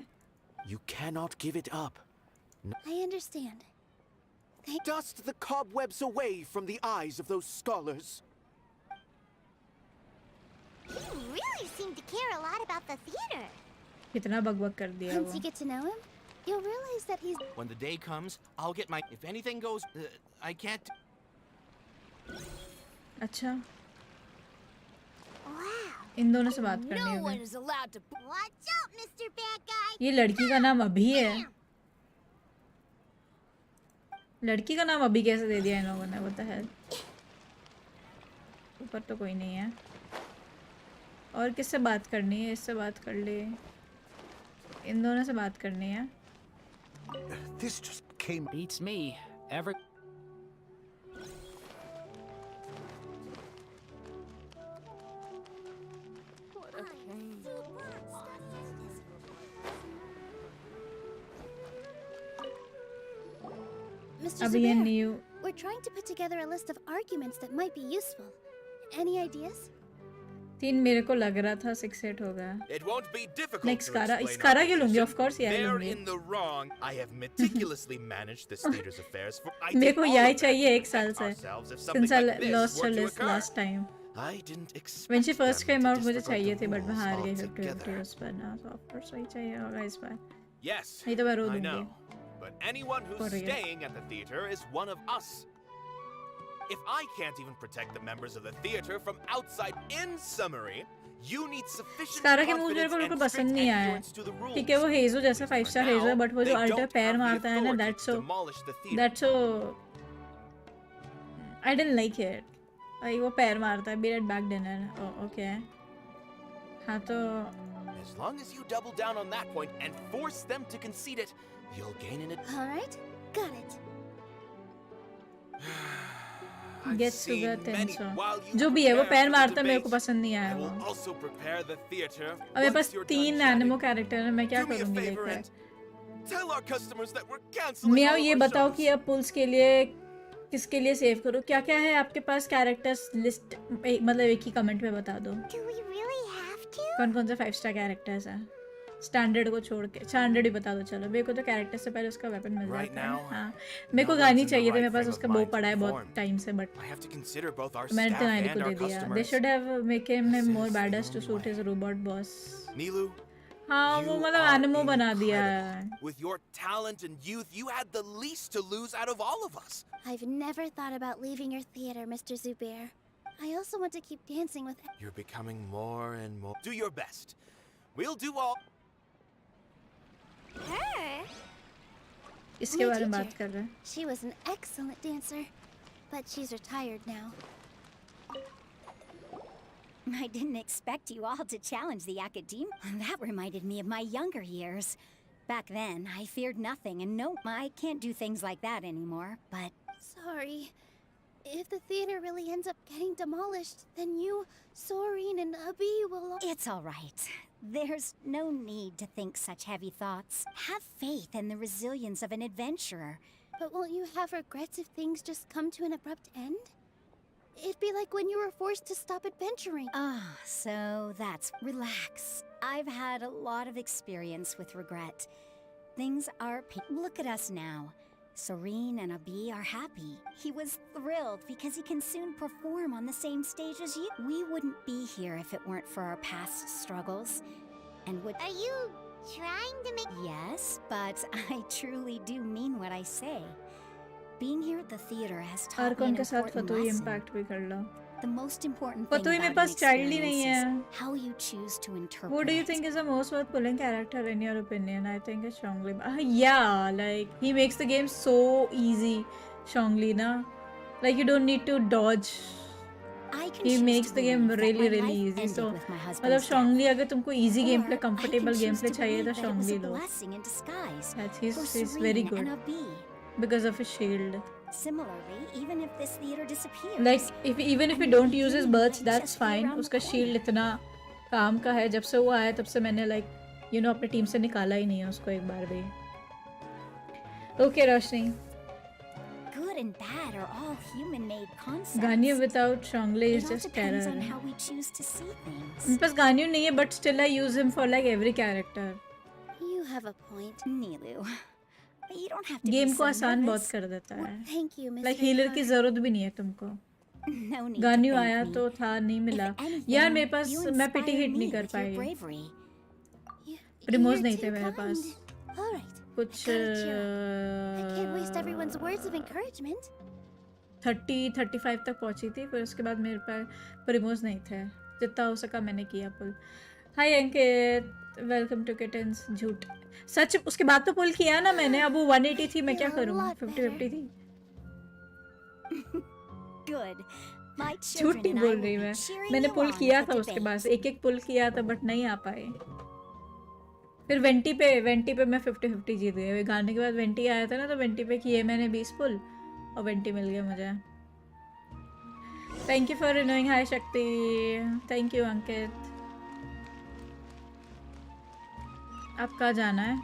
I: You cannot give it up.
C: I understand.
I: Dust the cobwebs away from the eyes of those scholars.
M: You really seem to care a lot about the theater.
A: कितना बकबक कर दिया
C: Once
A: वो.
C: you get to know him, you'll realize that he's...
L: When the day comes, I'll get my... If anything goes... I can't...
A: अच्छा.
M: Wow.
A: इन दोनों से बात करनी
M: No
A: है.
M: one is allowed to... Watch out, Mr. Bad Guy.
A: ये लड़की का नाम अभी है. लड़की का नाम अभी कैसे दे दिया इन लोगों ने? What the hell? ऊपर तो कोई नहीं है. और किससे बात करनी है? इससे बात कर ले. इन दोनों से बात करनी है.
G: This just came...
E: Beats me. Ever...
C: Mr.
A: अभी ये
C: Zubair,
A: new.
C: we're trying to put together a list of arguments that might be useful. Any ideas?
A: 3 मेरे को लग रहा था 6-8 होगा.
J: It won't be difficult
A: Next
J: to
A: Skara.
J: explain
A: Skara
J: our
A: क्यों लूंगी?
J: position.
A: Of course ये
J: They're
A: लूंगी.
J: in the wrong. I have meticulously managed this theater's affairs for... I
A: मेरे
J: did
A: को
J: all
A: यही
J: of that
A: चाहिए
J: to
A: 1 साल
J: protect
A: से.
J: ourselves if
A: Since
J: something
A: I
J: like this
A: lost
J: were
A: her
J: to
A: list
J: occur.
A: last time.
J: I didn't expect
A: When she first
J: them
A: came
J: to
A: out मुझे
J: disregard
A: चाहिए
J: the
A: थे but मैं
J: rules
A: हार गई
J: altogether.
A: 50-50 उस पर ना. So of course वही चाहिए होगा इस बार.
J: Yes,
A: नहीं तो मैं रो
J: I
A: दूंगी.
J: know. But anyone
A: For
J: who's
A: real.
J: staying at the theater is one of us. If I can't even protect the members of the theater from outside in summary, you need sufficient
A: स्कारा के move मेरे
J: confidence
A: को बिल्कुल
J: and
A: पसंद
J: strict
A: नहीं आया.
J: adherence to the rules.
A: ठीक है वो हेजो जैसा 5 स्टार
J: For
A: हेजो है
J: now,
A: बट वो जो
J: they
A: अल्टर
J: don't
A: पैर
J: have the
A: मारता है ना
J: authority
A: that's
J: to
A: so
J: demolish the theater.
A: that's so I didn't like it. वो पैर मारता है. Be right back dinner. Oh okay. हाँ तो
J: As long as you double down on that point and force them to concede it, you'll gain an advantage.
C: All right, got it.
J: I've
A: gets to the
J: seen many
A: 300.
J: while you
A: जो भी है वो
J: prepare
A: पैर
J: for the
A: मारता है मेरे को
J: debate.
A: पसंद नहीं
J: I
A: आया वो.
J: will also prepare the theater
A: अब मेरे
J: once
A: पास
J: you're
A: 3
J: done chatting.
A: Anemo character है. मैं क्या
J: Do me a
A: करूंगी
J: favor
A: लेकर?
J: and tell our customers that we're canceling
A: मैं
J: all
A: ये
J: of our
A: बताओ
J: shows.
A: कि अब पुल्स के लिए किसके लिए सेव करूँ? क्या क्या है आपके पास कैरेक्टर्स लिस्ट? मतलब एक ही कमेंट में बता दो.
M: Do we really have to?
A: कौन कौन से 5 स्टार कैरेक्टर्स हैं? स्टैंडर्ड को छोड़ के स्टैंडर्ड ही बता दो. चलो मेरे को तो कैरेक्टर से पहले उसका वेपन मिल
J: Right
A: जाता है.
J: now,
A: हाँ मेरे को
J: no
A: गानी
J: one's in the
A: चाहिए थी.
J: right
A: मेरे पास
J: frame of
A: उसका बो
J: mind to
A: पड़ा है बहुत
J: perform.
A: टाइम से but
J: I have to consider both our
A: मैंने
J: staff
A: तेनाली
J: and
A: को
J: our
A: दे दिया. They
J: customers.
A: should have make him
J: This
A: more
J: is the
A: badass to
J: only
A: suit his
J: way.
A: robot boss.
J: Nilu,
A: हाँ वो
J: you
A: मतलब
J: are
A: एनिमो बना दिया है.
J: incredible. With your talent and youth, you had the least to lose out of all of us.
C: I've never thought about leaving your theater, Mr. Zubair. I also want to keep dancing with...
J: You're becoming more and more. Do your best. We'll do all.
M: Her?
A: इसके
C: My
A: बारे में
C: teacher.
A: बात कर रहे हैं.
C: She was an excellent dancer, but she's retired now.
H: I didn't expect you all to challenge the academe. That reminded me of my younger years. Back then, I feared nothing, and no, I can't do things like that anymore, but...
C: Sorry. If the theater really ends up getting demolished, then you, Soren, and Abi will...
H: It's all right. There's no need to think such heavy thoughts. Have faith in the resilience of an adventurer.
C: But won't you have regrets if things just come to an abrupt end? It'd be like when you were forced to stop adventuring.
H: Ah, so that's... Relax. I've had a lot of experience with regret. Things are... Look at us now. Serene and Abi are happy. He was thrilled because he can soon perform on the same stage as you. We wouldn't be here if it weren't for our past struggles. And would...
M: Are you trying to make...
H: Yes, but I truly do mean what I say. Being here at the theater has taught me
A: Archon
H: an
A: के साथ
H: important
A: फतुई
H: lesson.
A: impact भी कर लो.
H: The most important thing
A: फतुई मेरे
H: about an
A: pass child ही नहीं
H: experience
A: है.
H: is how you choose to interpret
A: Who do you
H: it.
A: think is the most worth pulling character in your opinion? I think it's Zhongli. Yeah, like he makes the game so easy, Zhongli na. Like you don't need to dodge.
H: I can
A: He
H: choose
A: makes
H: to
A: the game
H: believe that
A: really
H: my
A: really
H: life
A: easy.
H: ended
A: So
H: with my
A: मतलब
H: husband's death.
A: Zhongli अगर तुमको easy
H: Or
A: gameplay,
H: I can
A: comfortable
H: choose
A: gameplay
H: to
A: चाहिए
H: believe
A: तो
H: that it was
A: Zhongli
H: a
A: low.
H: blessing in disguise
A: That's
H: for
A: he's
H: Serene
A: very
H: and
A: good
H: Abi.
A: because of his shield.
H: Similarly, even if this theater disappears,
A: Like even if we
H: and
A: don't
H: the
A: use his
H: beginning
A: birds,
H: might
A: that's
H: just be
A: fine.
H: around the
A: उसका shield
H: corner.
A: इतना काम का है. जब से वो आया तब से मैंने like you know अपनी टीम से निकाला ही नहीं है उसको एक बार भी. Okay, Roshni.
H: good and bad are all human-made concepts.
A: Ganyu without Zhongli is
H: It all
A: just
H: depends
A: terror.
H: on how we choose to see things.
A: मेरे पास Ganyu नहीं है, but still I use him for like every character.
C: You have a point.
H: Nilu, you don't have to
A: Game
H: be
A: को
H: so
A: आसान बहुत
H: nervous.
A: कर देता है.
C: Thank you, Miss
A: Like healer की
C: Reinhardt.
A: जरूरत भी नहीं है तुमको.
H: No need
A: Ganyu
H: to
A: आया
H: thank
A: तो
H: me.
A: था नहीं मिला.
H: If anything,
A: यार मेरे पास
H: you
A: मैं पिटी
H: inspire
A: हिट
H: me
A: नहीं कर
H: with your
A: pi.
H: bravery.
A: Primos
C: You're
A: नहीं
C: too
A: थे मेरे
C: kind.
A: पास.
C: All right.
A: कुछ
C: I gotta cheer up. I can't waste everyone's words of encouragement.
A: 30-35 तक पहुंची थी. फिर उसके बाद मेरे पास प्रिमोज नहीं थे. जितना हो सका मैंने किया पुल. हाय अंकित, वेलकम टू किटन्स. झूठ सच. उसके बाद तो पुल किया ना मैंने. अब वो 180 थी, मैं क्या करूँ? 50-50 थी.
H: Good. My
A: झूठ
H: children
A: नहीं
H: and I
A: बोल
H: will
A: रही
H: be
A: मैं.
H: cheering
A: मैंने
H: you
A: पुल
H: on
A: किया
H: at
A: था
H: the
A: उसके
H: debate.
A: पास. एक पुल किया था बट नहीं आ पाए. फिर वेंटी पे मैं 50-50 जीत गई. गाने के बाद वेंटी आया था ना, तो वेंटी पे किए मैंने 20 पुल और वेंटी मिल गया मुझे. Thank you for renewing. Hi Shakti. Thank you Ankit. आप कहाँ जाना है?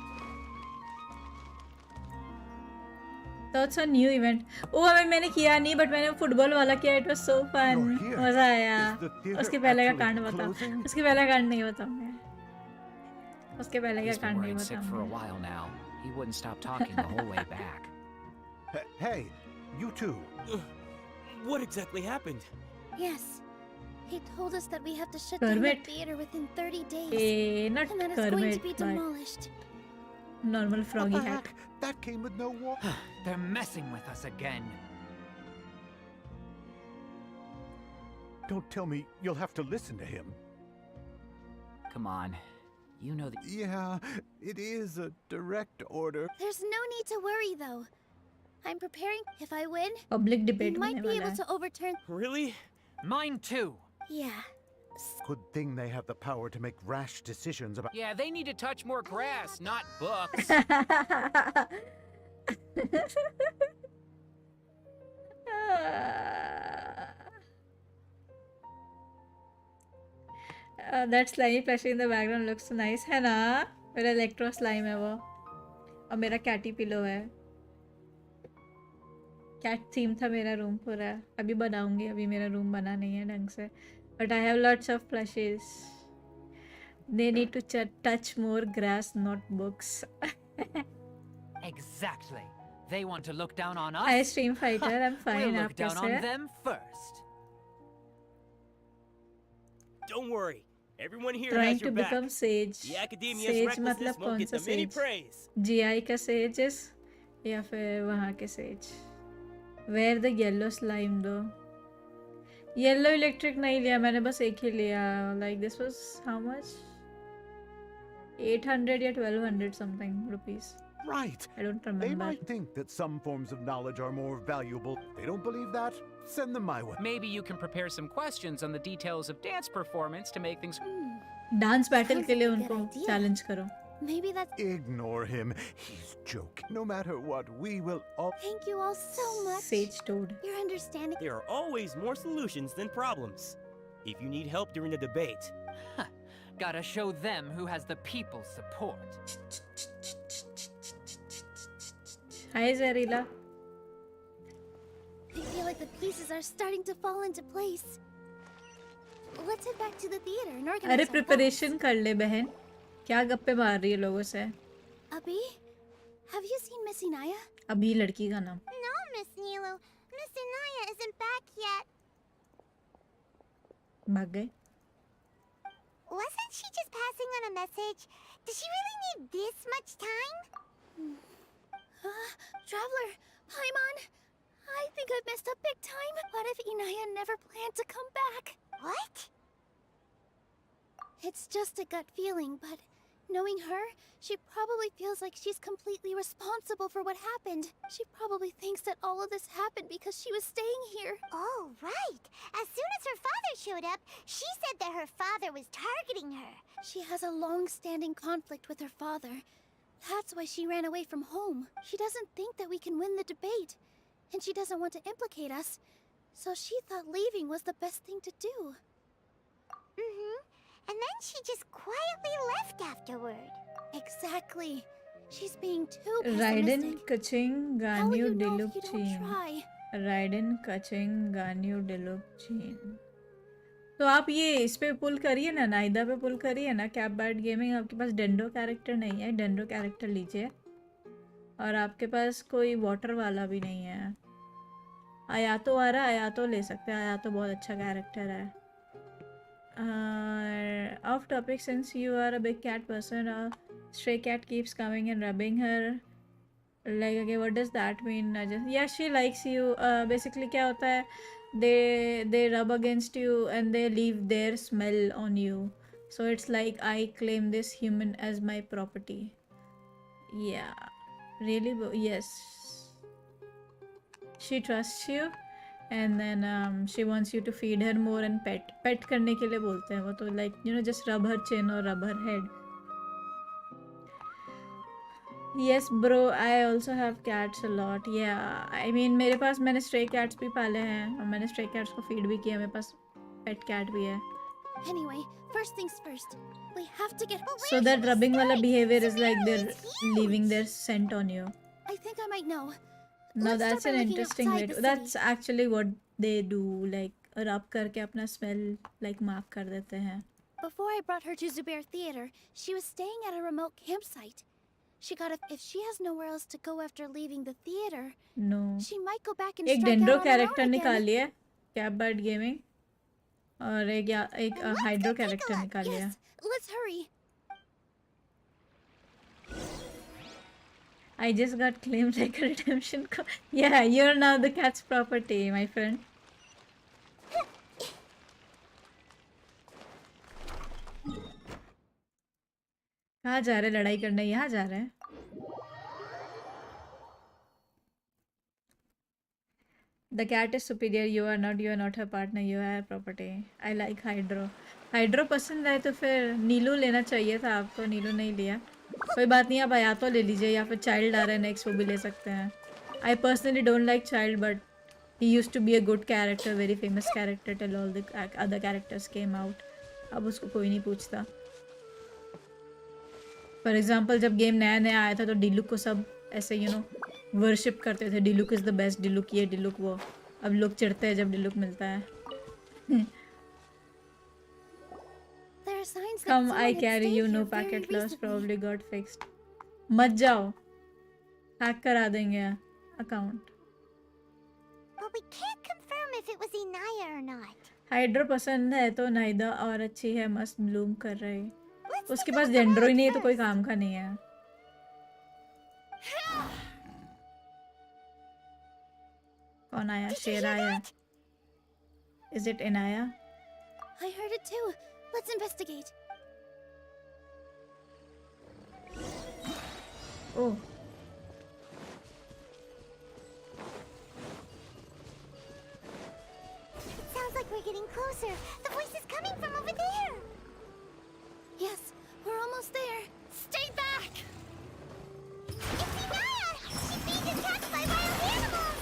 A: तो अच्छा न्यू इवेंट. ओ अभी मैंने किया नहीं, बट मैंने फुटबॉल वाला किया. It was so fun. मजा आया. उसके पहले का कांड बताओ. उसके पहले का कांड नहीं बताऊंगा. उसके पहले का
E: He's been
A: कांड नहीं
E: worried sick for a
A: बताऊंगा.
E: while now. He wouldn't stop talking the whole way back.
G: Hey, you two.
D: What exactly happened?
C: Yes. He told us that we have to shut down
A: Kermit.
C: the theater within 30 days.
A: Not
C: and that it's going to
A: Kermit,
C: be
A: but
C: demolished.
A: normal
G: What
A: froggy
G: the
A: hat.
G: heck? That came with no warning.
F: They're messing with us again.
G: Don't tell me you'll have to listen to him.
E: Come on. You know that.
G: Yeah, it is a direct order.
C: There's no need to worry, though. I'm preparing. If I win,
A: Public
C: we
A: debate
C: might
A: होने
C: be
A: वाला
C: able
A: है.
C: to overturn.
D: Really?
F: Mine too.
C: Yeah.
G: Good thing they have the power to make rash decisions about.
E: Yeah, they need to touch more grass, not books. That slimy plushie in the background looks nice है ना? मेरा electro slime है वो. और मेरा Katie pillow है. Cat theme था मेरा रूम पूरा. अभी बनाऊंगी. अभी मेरा रूम बना नहीं है ढंग से. But I have lots of plushies. They need to touch more grass, not books.
F: Exactly. They want to look down on us.
A: Hi Stream Fighter, I'm fine.
F: We'll
A: आप
F: look down
A: कैसे
F: on
A: हैं?
F: them first.
D: Don't worry. Everyone here
A: Trying
D: has
A: to
D: your back.
A: become sage.
D: The Academia's
A: Sage
D: recklessness
A: मतलब
D: won't
A: कौन
D: get
A: सा
D: them any
A: sage?
D: praise.
A: GI का sages या फिर वहाँ के sage? Where the yellow slime though? Yellow electric नहीं लिया मैंने, बस एक ही लिया. Like this was how much? 800 या 1200 something rupees.
G: Right.
A: I don't
G: They
A: remember.
G: might think that some forms of knowledge are more valuable. They don't believe that? Send them my way.
E: Maybe you can prepare some questions on the details of dance performance to make things.
A: Dance battle
C: Sounds
A: के लिए
C: like a good
A: उनको
C: idea.
A: challenge करो.
C: Maybe that's.
G: Ignore him. He's joking. No matter what, we will all.
C: Thank you all so much.
A: Sage toad.
C: Your understanding.
D: There are always more solutions than problems. If you need help during the debate,
F: Gotta show them who has the people's support.
A: Hi Zarila.
C: I feel like the pieces are starting to fall into place. Let's head back to the theater and organize
E: अरे
C: our
E: preparation कर ले बहन, क्या गप्पे मार रही है लोगों से?
C: thoughts. Abby, have you seen Miss Inaya?
E: अभी लड़की का नाम.
M: No, Miss Nilu. Miss Inaya isn't back yet.
E: भाग गए.
M: Wasn't she just passing on a message? Does she really need this much time?
C: Traveler, Paimon, I think I've messed up big time. What if Inaya never planned to come back?
M: What?
C: It's just a gut feeling, but knowing her, she probably feels like she's completely responsible for what happened. She probably thinks that all of this happened because she was staying here.
M: Oh, right. As soon as her father showed up, she said that her father was targeting her.
C: She has a long-standing conflict with her father. That's why she ran away from home. She doesn't think that we can win the debate, and she doesn't want to implicate us. So she thought leaving was the best thing to do.
M: Mm-hmm. And then she just quietly left afterward.
C: Exactly. She's being too
E: Raiden
C: pessimistic.
E: Kaching
C: How will
E: Ganyu
C: you know if
E: Diluk
C: you don't
E: Chin.
C: try?
E: Raiden Kaching Ganyu Diluk Chin. तो आप ये इस पे पुल करिए ना, नाइदा पे पुल करिए ना. कैप बैट गेमिंग आपके पास डेंडो कैरेक्टर नहीं है, डेंडो कैरेक्टर लीजिए. और आपके पास कोई वाटर वाला भी नहीं है. आयातो आ रहा है, आयातो ले सकते हैं. आयातो बहुत अच्छा कैरेक्टर है. Off topic, since you are a big cat person, a stray cat keeps coming and rubbing her. Like, okay, what does that mean? Yeah, she likes you. Basically क्या होता है, they rub against you and they leave their smell on you. So it's like I claim this human as my property. Yeah, really, yes. She trusts you. And then she wants you to feed her more and pet करने के लिए बोलते हैं वो तो, like, you know, just rub her chin or rub her head. Yes bro, I also have cats a lot. Yeah, I mean मेरे पास मैंने stray cats भी पाले हैं और मैंने stray cats को feed भी किया. मेरे पास pet cat भी है.
C: Anyway, first things first. We have to get.
E: So that rubbing वाला behavior is like they're leaving their scent on you.
C: I think I might know.
E: No,
C: Let's
E: that's
C: start by
E: an
C: looking
E: interesting way
C: outside
E: to.
C: the
E: That's
C: city.
E: actually what they do. Like rub करके अपना smell like mark कर देते हैं.
C: Before I brought her to Zubair Theater, she was staying at a remote campsite. She got if she has nowhere else to go after leaving the theater,
E: No.
C: she might go back and
E: एक
C: strike
E: dendro
C: out on her own
E: character
C: again.
E: निकाली है cap bird gaming और एक hydro character निकाली है.
C: Yes, let's hurry.
E: I just got claimed like a redemption code. Yeah, you're now the cat's property, my friend. कहाँ जा रहे, लड़ाई करने यहाँ जा रहे हैं. The cat is superior. You are not her partner. You are her property. I like Hydro. Hydro पसंद है तो फिर नीलू लेना चाहिए था आपको. नीलू नहीं लिया. कोई बात नहीं, आप आया तो ले लीजिए या फिर चाइल्ड आ रहा है नेक्स्ट, वो भी ले सकते हैं. I personally don't like child, but he used to be a good character, very famous character till all the other characters came out. अब उसको कोई नहीं पूछता. फॉर एग्जाम्पल जब गेम नया नया आया था तो डिलुक को सब ऐसे वर्शिप करते थे. डिलुक इज़ द बेस्ट, डिलुक ये डिलुक वो. अब लोग चिढ़ते हैं जब डिलुक मिलता है. Come, I carry you, no packet lost, probably got fixed. मत जाओ, हैक करा देंगे account.
M: But we can't confirm if it was Inaya or not.
E: Hydro पसंद है तो नाइदा और अच्छी है, मस्त ब्लूम कर रही. उसके पास जेंड्रो ही नहीं है तो कोई काम का नहीं है. कौन आया? शेर आया. Is it Inaya?
C: I heard it too. Let's investigate.
E: Oh.
M: It sounds like we're getting closer. The voice is coming from over there.
C: Yes, we're almost there. Stay back!
M: It's Inaya! She's being attacked by wild animals!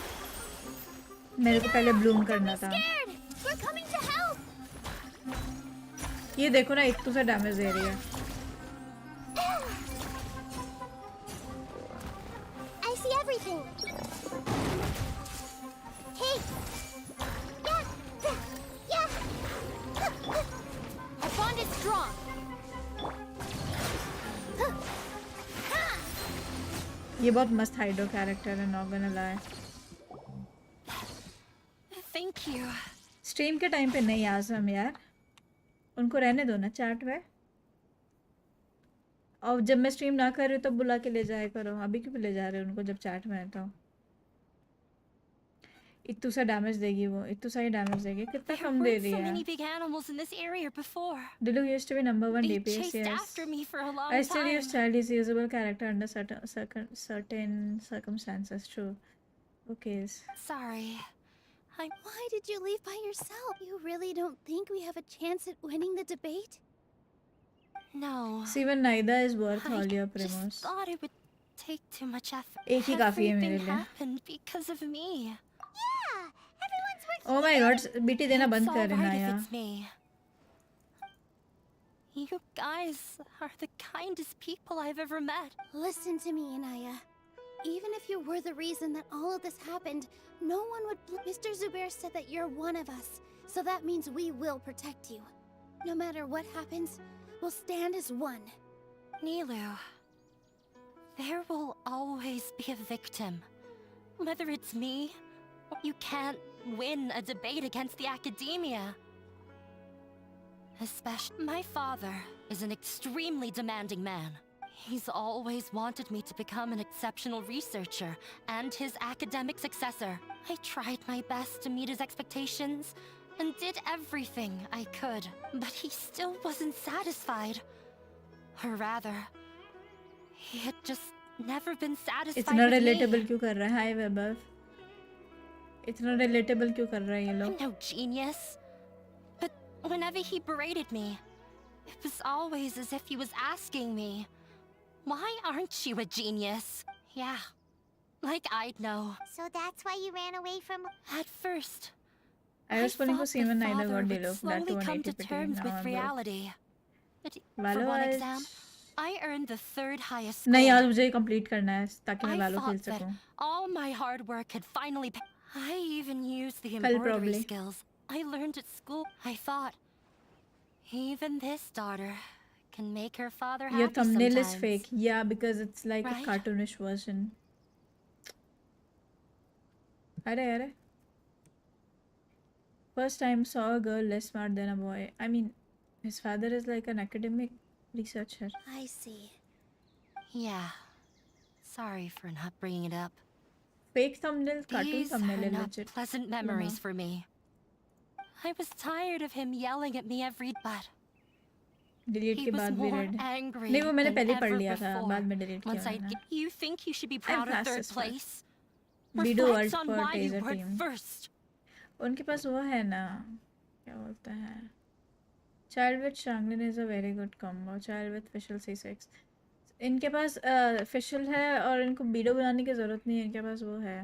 E: मेरे को पहले Bloom करना था.
C: Scared! We're coming to help!
E: ये देखो ना, इतने से डैमेज दे रही है.
M: I see everything. Hey,
A: ये बहुत मस्त हाइड्रो कैरेक्टर है, not gonna lie.
B: Thank you.
A: Stream के टाइम पे नहीं आजम यार, उनको रहने दो ना चैट में, और जब मैं स्ट्रीम ना कर रही हूँ तब बुला के ले जाया करो। अभी क्यों ले जा रहे हो उनको जब चैट में है तो? इतू सा डैमेज देगी वो, इतू सा ही डैमेज देगी। कितना
B: There
A: कम दे
B: weren't
A: रही
B: so
A: है।
B: many big animals in this area before.
A: Diluc used to be number 1
B: They
A: DPS,
B: chased
A: yes.
B: after me for a long
A: I still
B: time.
A: use child is usable character under certain circumstances. True. Okay.
B: Sorry.
C: Why did you leave by yourself? You really don't think we have a chance at winning the debate?
B: No.
A: See, even neither is worth all your
B: I just
A: promos.
B: thought it would take too much effort.
A: एक ही काफी है मेरे
B: Everything
A: लिए।
B: happened because of me.
M: Yeah, everyone's working.
A: Oh my God, BT देना बंद
B: It's
A: कर
B: all
A: देना
B: right if
A: यार।
B: it's me. You guys are the kindest people I've ever met.
C: Listen to me, Inaya. Even if you were the reason that all of this happened, no one would. Mr. Zubair said that you're one of us, so that means we will protect you. No matter what happens, we'll stand as one.
B: Nilu, there will always be a victim. Whether it's me, you can't win a debate against the academia. Especially, my father is an extremely demanding man. He's always wanted me to become an exceptional researcher and his academic successor. I tried my best to meet his expectations and did everything I could, but he still wasn't satisfied. Or rather, he had just never been satisfied
A: इतना
B: with
A: relatable
B: me.
A: क्यों कर रहा है? Hi Webber. इतना relatable क्यों कर रहा है ये
B: I'm
A: लोग?
B: no genius. But whenever he berated me, it was always as if he was asking me, why aren't you a genius? Yeah, like I'd know.
M: So that's why you ran away from.
B: At first,
A: I was pulling for
B: thought
A: Seaman
B: that
A: neither
B: father
A: got
B: would
A: Diluc. That
B: slowly
A: too
B: come to
A: 180
B: terms
A: now
B: with
A: I'm broke.
B: reality. But for
A: Valo
B: one
A: आज
B: exam, I earned the 3rd highest
A: नहीं
B: score.
A: आज मुझे complete करना है ताकि मैं
B: I
A: वालों खेल
B: thought that
A: सकूं।
B: all my hard work had finally paid. I even used the
A: Kal
B: embroidery
A: probably.
B: skills I learned at school. I thought, even this daughter can make her father happy
A: Your thumbnail
B: sometimes.
A: is fake. Yeah, because it's like a
B: Right?
A: cartoonish version. अरे अरे First time saw a girl less smart than a boy. I mean, his father is like an academic researcher.
C: I see.
B: Yeah. Sorry for not bringing it up.
A: Fake thumbnail, cartoon
B: These
A: thumbnail
B: are
A: है
B: not
A: legit.
B: pleasant memories for me. I was tired of him yelling at me every but
A: Delete
B: he
A: के
B: was
A: बाद भी
B: more
A: read.
B: angry
A: नहीं वो मैंने
B: than
A: पहले पढ़
B: ever
A: लिया था,
B: before.
A: बाद में delete
B: Once
A: किया
B: I
A: मैंने.
B: get, you think you should be proud of
A: fast
B: 3rd
A: as fuck.
B: place?
A: We do
B: Reflect
A: ult
B: on
A: for
B: why you
A: Taser
B: were
A: team.
B: first.
A: उनके पास वो है ना, क्या बोलता है? Child with Shanglin is a very good combo. Child with Fischl C6. इनके पास Fischl है और इनको बीडो बनाने की ज़रूरत नहीं है, इनके पास वो है,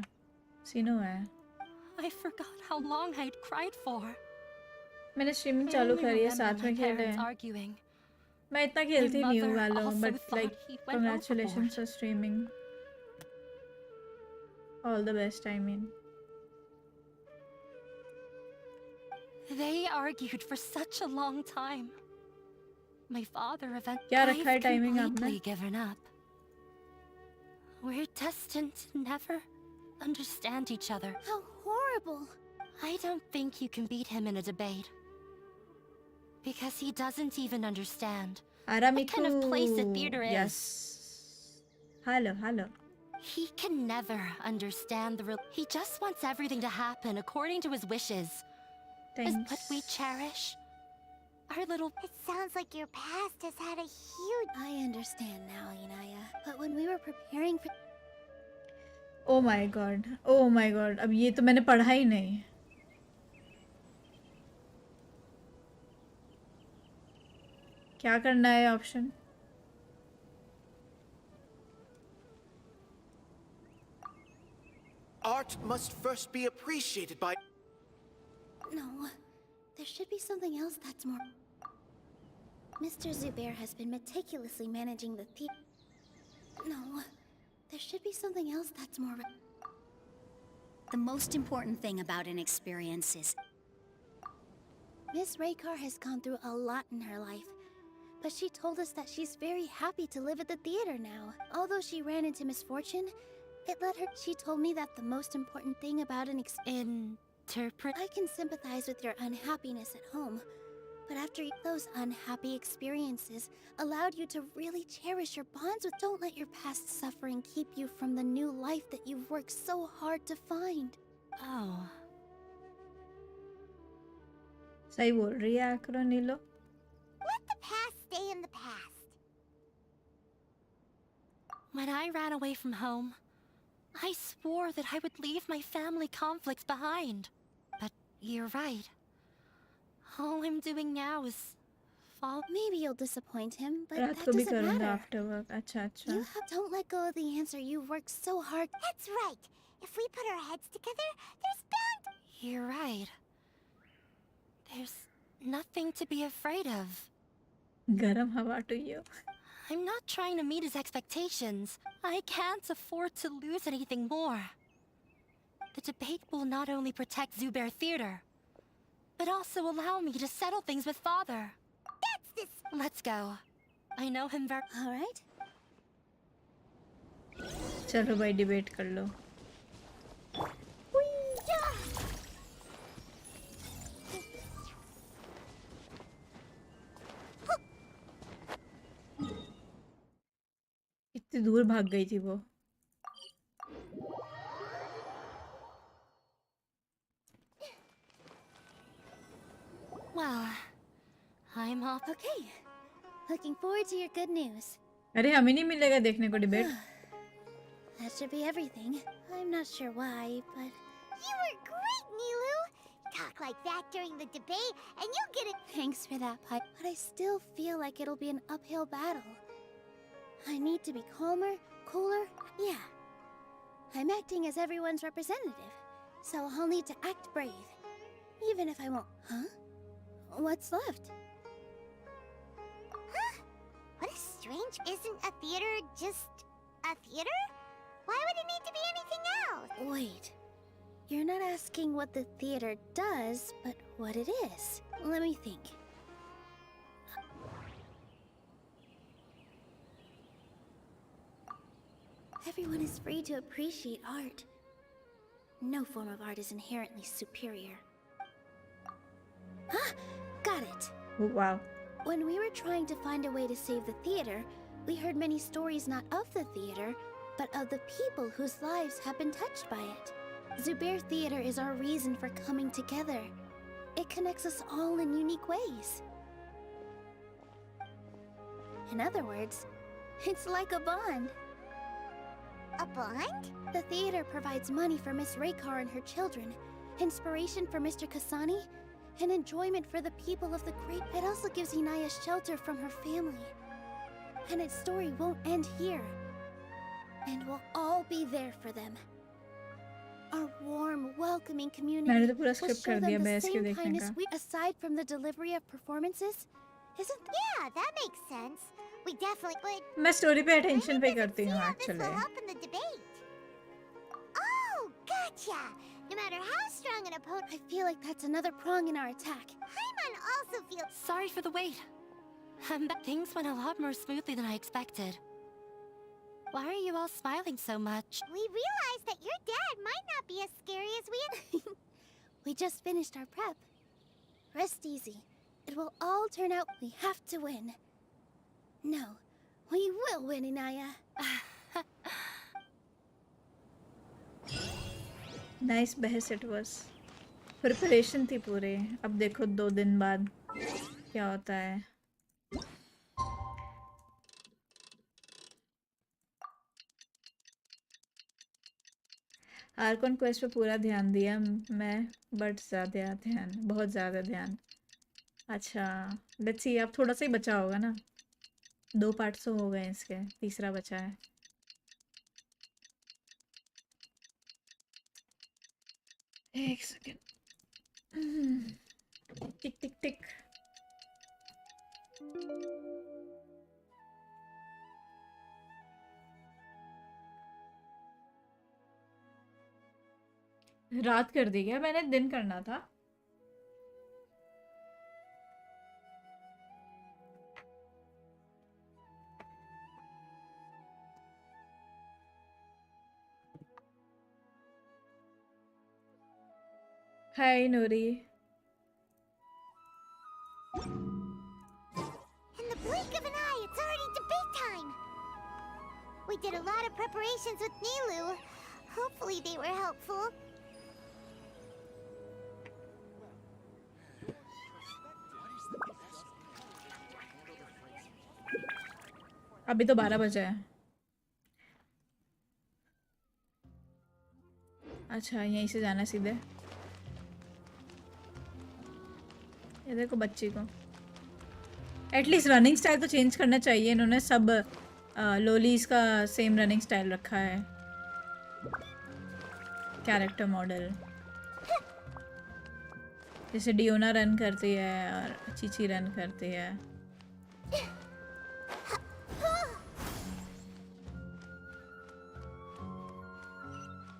A: सीनो है.
B: I forgot how long I'd cried for.
A: मैंने स्ट्रीमिंग
B: I
A: चालू
B: only
A: करी है,
B: remember
A: साथ
B: my
A: में खेले.
B: parents arguing.
A: मैं इतना खेलती नहीं हूँ
B: mother
A: वालों,
B: also
A: but
B: thought
A: like
B: he went
A: congratulations
B: overboard.
A: for streaming. All the best, I mean.
B: They argued for such a long time. My father
A: क्या
B: eventually
A: रखा है timing आपने?
B: completely given up. We're destined to never understand each other.
C: How horrible!
B: I don't think you can beat him in a debate. Because he doesn't even understand what kind of place a theater is.
A: Yes. Hello.
B: He can never understand the real. He just wants everything to happen according to his wishes.
A: Thanks.
B: Is what we cherish. Our little.
M: It sounds like your past has had a huge.
C: I understand now, Inaya. But when we were preparing for.
A: Oh my god. अब ये तो मैंने पढ़ा ही नहीं. क्या करना है option?
I: Art must first be appreciated by...
C: No, there should be something else that's more. Mr. Zubair has been meticulously managing the theater. No, there should be something else that's more.
H: The most important thing about an experience is
C: Miss Raykar has gone through a lot in her life, but she told us that she's very happy to live at the theater now. Although she ran into misfortune, it led her. She told me that the most important thing about an
B: Interpret.
C: I can sympathize with your unhappiness at home, but after those unhappy experiences allowed you to really cherish your bonds with. Don't let your past suffering keep you from the new life that you've worked so hard to find.
B: Oh.
E: सही बोल रही है आकरो नीलो.
M: Let the past stay in the past.
B: When I ran away from home, I swore that I would leave my family conflicts behind. But you're right. All I'm doing now is fall.
C: Maybe you'll disappoint him, but
E: रात
C: that
E: को भी
C: doesn't
E: करूँगा
C: matter.
E: after work. अच्छा अच्छा.
C: You don't let go of the answer. You've worked so hard.
M: That's right. If we put our heads together, there's bound.
B: You're right. There's nothing to be afraid of.
E: गरम हवा to you.
B: I'm not trying to meet his expectations. I can't afford to lose anything more. The debate will not only protect Zubair Theater, but also allow me to settle things with Father.
M: That's this.
B: Let's go. I know him very.
C: All right.
E: चलो भाई debate कर लो. इतनी दूर भाग गई थी वो.
B: Well, I'm off.
C: Okay. Looking forward to your good news.
E: अरे हमें नहीं मिलेगा देखने को debate.
C: That should be everything. I'm not sure why, but
M: You were great, Nilu. Talk like that during the debate, and you'll get it.
C: thanks for that, Pipe. But I still feel like it'll be an uphill battle. I need to be calmer, cooler. Yeah. I'm acting as everyone's representative, so I'll need to act brave. Even if I won't. Huh? What's left?
M: Huh? What a strange. Isn't a theater just a theater? Why would it need to be anything else?
C: Wait. You're not asking what the theater does, but what it is. Let me think. Everyone is free to appreciate art. No form of art is inherently superior. Ah! Got it!
E: Oh, wow.
C: When we were trying to find a way to save the theater, we heard many stories not of the theater, but of the people whose lives have been touched by it. Zubair Theater is our reason for coming together. It connects us all in unique ways. In other words, it's like a bond.
M: A bond?
C: The theater provides money for Miss Raykar and her children, inspiration for Mr. Kasani, and enjoyment for the people of the great. It also gives Inaya shelter from her family. And its story won't end here. And we'll all be there for them. Our warm, welcoming community
E: मैंने तो पूरा
C: will
E: script
C: show
E: कर
C: them
E: दिया
C: the
E: बहस क्यों
C: same
E: देखने
C: kindness
E: का.
C: we. Aside from the delivery of performances, isn't
M: Yeah, that makes sense. We definitely would.
E: मैं स्टोरी पे अटेंशन पे
M: I
E: करती
M: see
E: हूँ
M: how this will
E: actually.
M: help in the debate. Oh, gotcha. No matter how strong an opponent,
C: I feel like that's another prong in our attack.
M: Paimon also feels.
B: Sorry for the wait. Things went a lot more smoothly than I expected. Why are you all smiling so much?
M: We realized that your dad might not be as scary as we had.
C: We just finished our prep. Rest easy. It will all turn out. We have to win. No, we will win, Inaya.
E: Nice बहस it was. Preparation थी पूरे. अब देखो 2 दिन बाद क्या होता है. आर्कॉन क्वेस्ट पे पूरा ध्यान दिया मैं, बट ज़्यादा ध्यान, बहुत ज़्यादा ध्यान. अच्छा लेट्स सी. अब थोड़ा सा ही बचा होगा ना. 2 पार्ट्स तो हो गए इसके, तीसरा बचा है. एक सेकेंड. टिक टिक टिक. रात कर दी क्या? मैंने दिन करना था. Hi, Nuri.
M: In the blink of an eye, it's already debate time! We did a lot of preparations with Nilu. Hopefully they were helpful.
E: अभी तो 12 बजे है। अच्छा यहीं से जाना सीधे। ये देखो बच्ची को एटलीस्ट रनिंग स्टाइल तो चेंज करना चाहिए। इन्होंने सब लोलीज का सेम रनिंग स्टाइल रखा है। कैरेक्टर मॉडल जैसे डियोना रन करती है और चीची रन करती है।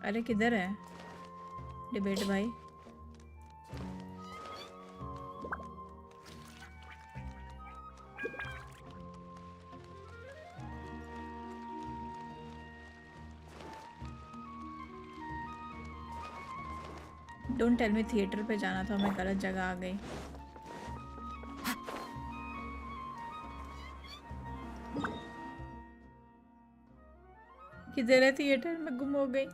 E: अरे किधर है डिबेट भाई? डोंट टेल मी थिएटर पे जाना था, मैं गलत जगह आ गई। किधर है थिएटर? मैं गुम हो गई।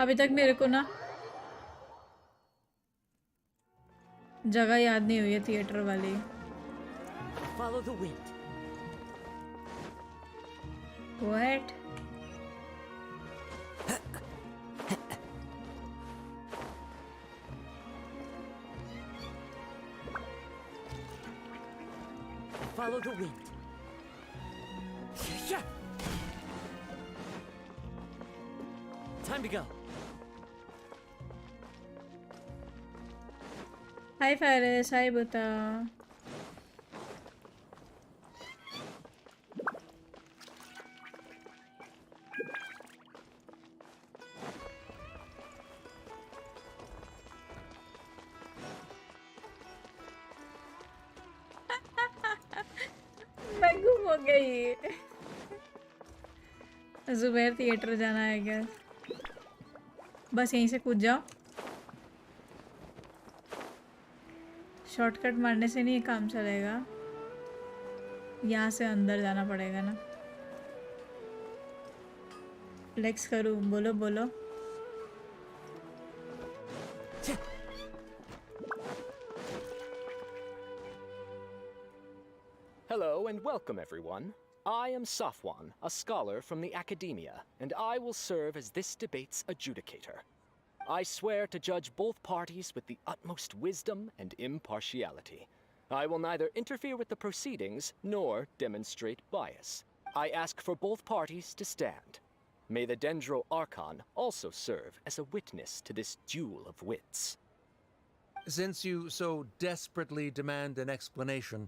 E: अभी तक मेरे को ना जगह याद नहीं हुई है थिएटर वाली।
D: Follow the wind.
E: What?
D: Follow the wind. Time to go.
E: Hi Faris, hi Buta. मैं गुम हो गई। जुबैर थिएटर जाना है क्या? बस यहीं से कूद जाओ। शॉर्टकट मारने से नहीं काम चलेगा, यहाँ से अंदर जाना पड़ेगा ना। फ्लेक्स करूँ? बोलो बोलो।
N: Hello and welcome everyone. I am Safwan, a scholar from the academia, and I will serve as this debate's adjudicator. I swear to judge both parties with the utmost wisdom and impartiality. I will neither interfere with the proceedings nor demonstrate bias. I ask for both parties to stand. May the Dendro Archon also serve as a witness to this duel of wits.
K: Since you so desperately demand an explanation,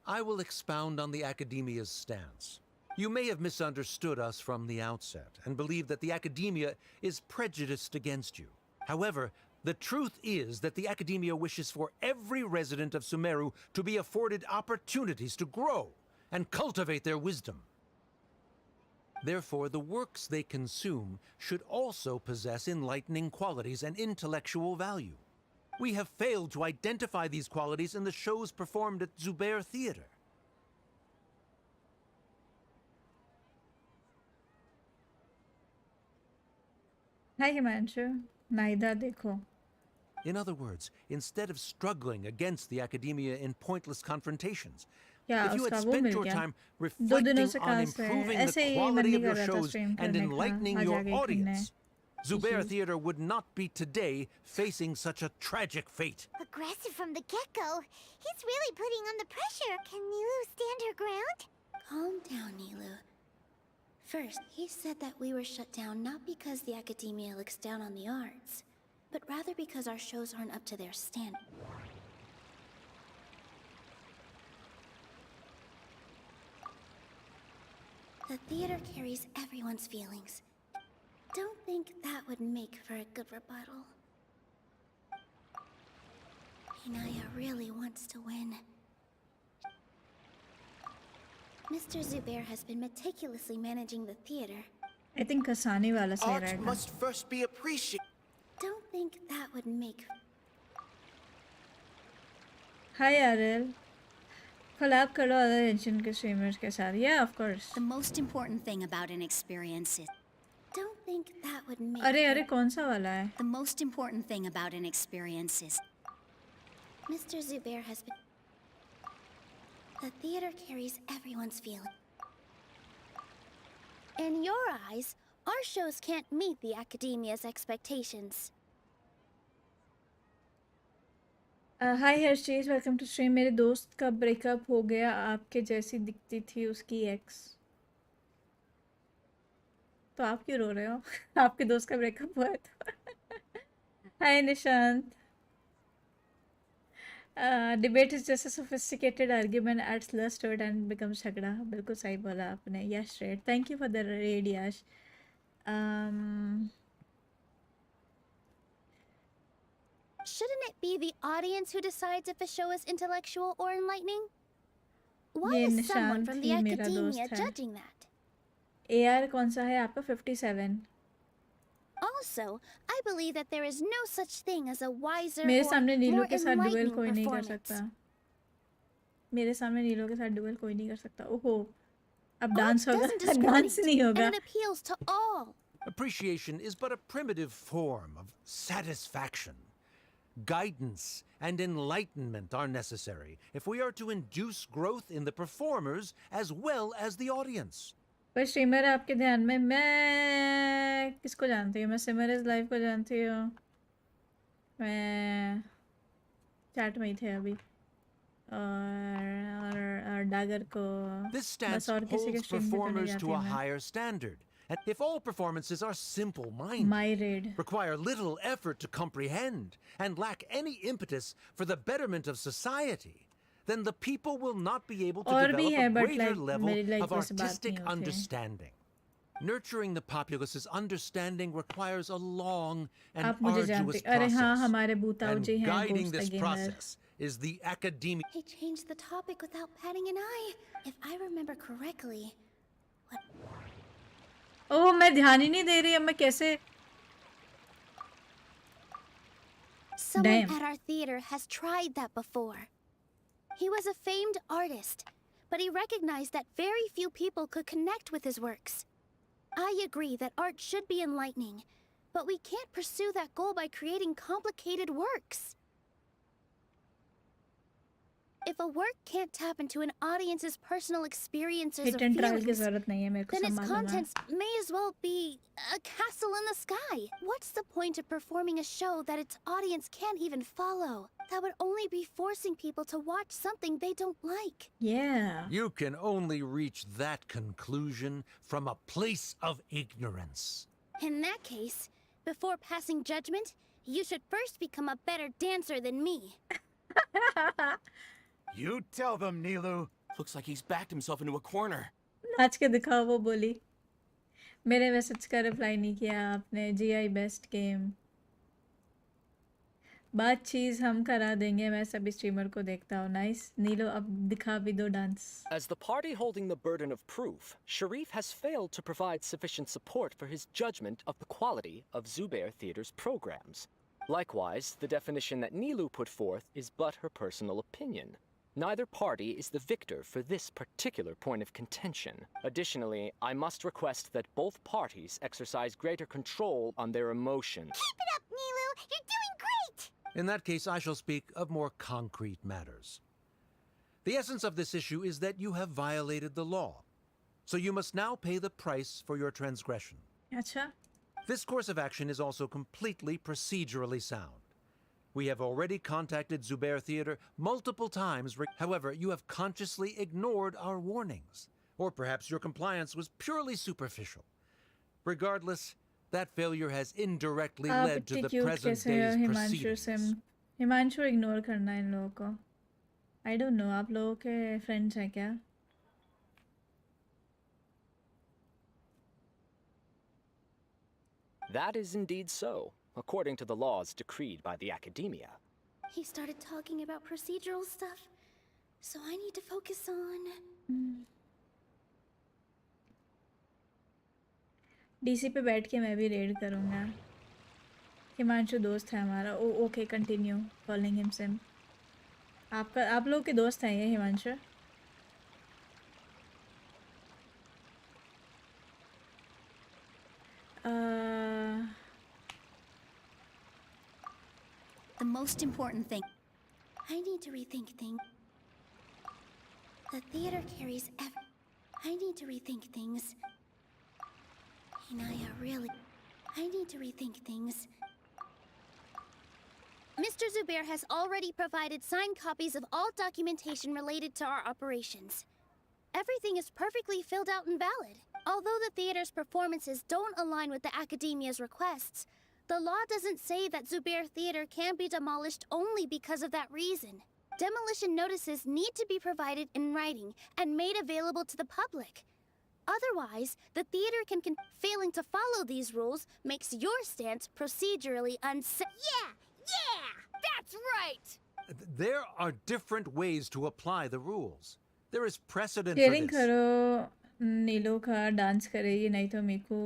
K: I will expound on the Academia's stance. You may have misunderstood us from the outset and believe that the Academia is prejudiced against you. However, the truth is that the Academia wishes for every resident of Sumeru to be afforded opportunities to grow and cultivate their wisdom. Therefore, the works they consume should also possess enlightening qualities and intellectual value. We have failed to identify these qualities in the shows performed at Zubair Theater.
E: Hi Himanshu, Naida dekho.
K: In other words, instead of struggling against the Academia in pointless confrontations,
E: Yeah,
K: if you had
E: uska wo
K: spent
E: mil
K: your
E: gaya.
K: time
E: 2 dinon
K: reflecting
E: se
K: on
E: class hai.
K: improving
E: ऐसे
K: the
E: ही मन
K: quality
E: नहीं
K: of
E: कर
K: your
E: रहा था
K: shows
E: stream
K: and
E: करने का,
K: enlightening
E: आज
K: your
E: आके करना है।
K: audience, Zubair
E: Issues.
K: Theater would not be today facing such a tragic fate.
M: Aggressive from the get-go. He's really putting on the pressure. Can Nilu stand her ground?
C: Calm down, Nilu. First, he said that we were shut down not because the academia looks down on the arts, but rather because our shows aren't up to their standard. The theater carries everyone's feelings. Don't think that would make for a good rebuttal. Inaya really wants to win. Mr. Zubair has been meticulously managing the theater.
E: I think Kasani wala सही
I: Art
E: रहेगा.
I: must first be appreciated.
C: Don't think think that would make...
E: Hi Aril. Collab करो other Genshin के streamers के साथ. Yeah, of course.
H: The most important thing about an experience is...
C: Don't think that would make...
E: अरे कौन सा वाला है?
H: The most important thing about an experience is...
C: Mr. Zubair has been... The theater carries everyone's feeling. In your eyes, our shows can't meet the academia's expectations.
E: Hi Hershey's, welcome to stream. मेरे दोस्त का breakup हो गया, आपके जैसी दिखती थी उसकी एक्स. तो आप क्यों रो रहे हो? आपके दोस्त का ब्रेकअप हुआ है तो. Hi Nishant. Debate is just a sophisticated argument adds lust to it and becomes झगड़ा. बिल्कुल सही बोला आपने. Yash raid. Thank you for the raid Yash.
C: Shouldn't it be the audience who decides if a show is intellectual or enlightening? Why
E: ये
C: is someone
E: Nishant
C: from
E: he
C: the
E: मेरा
C: academia
E: दोस्त है.
C: judging that?
E: AR कौन सा है आपका? 57.
C: Also, I believe that there is no such thing as a wiser
E: मेरे
C: or
E: सामने नीलो
C: more
E: के साथ डुएल
C: enlightening
E: कोई नहीं कर
C: performance.
E: सकता. मेरे सामने नीलो के साथ डुएल कोई नहीं कर सकता. ओहो, अब
C: Art
E: डांस होगा.
C: doesn't
E: डांस नहीं
C: discriminate,
E: होगा.
C: and it appeals to all.
K: Appreciation is but a primitive form of satisfaction. Guidance and enlightenment are necessary if we are to induce growth in the performers as well as the audience.
E: कोई streamer है आपके ध्यान में? मैं किसको जानती हूँ? मैं सिमरस लाइव को जानती हूँ. मैं चैट में ही थे अभी. और डागर को.
K: This stance
E: बस और किसी के
K: holds
E: स्ट्रीम पे तो नहीं
K: performers
E: जाती
K: to a
E: मैं.
K: higher standard. And if all performances are simple-minded,
E: My raid.
K: require little effort to comprehend, and lack any impetus for the betterment of society, then the people will not be able to
E: और भी
K: develop
E: है,
K: a
E: but
K: greater
E: like
K: level
E: मेरी like
K: of
E: वैसे बात
K: artistic
E: नहीं होती है.
K: understanding. Nurturing the populace's understanding requires a long and
E: आप मुझे
K: arduous
E: जानते. अरे हाँ,
K: process.
E: हमारे बूताऊ
K: And
E: जी हैं
K: guiding
E: Ghost the
K: this
E: Gamer.
K: process is the academic.
C: He changed the topic without batting an eye. If I remember correctly,
E: ओह, मैं ध्यान ही नहीं दे रही. अब मैं कैसे?
C: someone
E: Damn.
C: at our theater has tried that before. He was a famed artist, but he recognized that very few people could connect with his works. I agree that art should be enlightening, but we can't pursue that goal by creating complicated works. If a work can't tap into an audience's personal experiences
E: Hit
C: or
E: and trial की
C: feelings,
E: जरूरत नहीं है मेरे को.
C: then
E: सब
C: its
E: मालूम है.
C: contents may as well be a castle in the sky. What's the point of performing a show that its audience can't even follow? That would only be forcing people to watch something they don't like.
E: Yeah.
K: You can only reach that conclusion from a place of ignorance.
C: In that case, before passing judgment, you should first become a better dancer than me.
J: You tell them, Nilu. Looks like he's backed himself into a corner.
E: नाच के दिखाओ, वो बोली. मेरे message का reply नहीं किया आपने. GI best game. बात चीज हम करा देंगे. मैं सभी स्ट्रीमर को देखता हूँ. नाइस. नीलो अब दिखा भी दो dance.
N: As the party holding the burden of proof, Sharif has failed to provide sufficient support for his judgment of the quality of Zubair Theater's programs. Likewise, the definition that Nilu put forth is but her personal opinion. Neither party is the victor for this particular point of contention. Additionally, I must request that both parties exercise greater control on their emotions.
M: Keep it up, Nilu! You're doing great!
K: In that case, I shall speak of more concrete matters. The essence of this issue is that you have violated the law, so you must now pay the price for your transgression.
E: अच्छा.
K: This course of action is also completely procedurally sound. We have already contacted Zubair Theater multiple times. However, you have consciously ignored our warnings. Or perhaps your compliance was purely superficial. Regardless, that failure has indirectly led to the present day's proceedings.
E: Himanshu ignore करना है इन लोगों को. I don't know. आप लोगों के friends हैं क्या?
N: That is indeed so, according to the laws decreed by the academia.
C: He started talking about procedural stuff, so I need to focus on...
E: DC पे बैठ के मैं भी रेड करूँगा. हिमांशु दोस्त है हमारा. Oh okay, continue calling him सिम. आप लोग के दोस्त हैं ये Himanshu?
H: The most important thing.
C: I need to rethink things. The theater carries I need to rethink things. Inaya, really. I need to rethink things. Mr. Zubair has already provided signed copies of all documentation related to our operations. Everything is perfectly filled out and valid. Although the theater's performances don't align with the Academia's requests, the law doesn't say that Zubair Theater can be demolished only because of that reason. Demolition notices need to be provided in writing and made available to the public. Otherwise, the theater can failing to follow these rules makes your stance procedurally unsafe.
M: Yeah! That's right!
K: There are different ways to apply the rules. There is precedent for
E: sharing
K: this.
E: करो, नीलो का dance करेगी, नहीं तो मीकू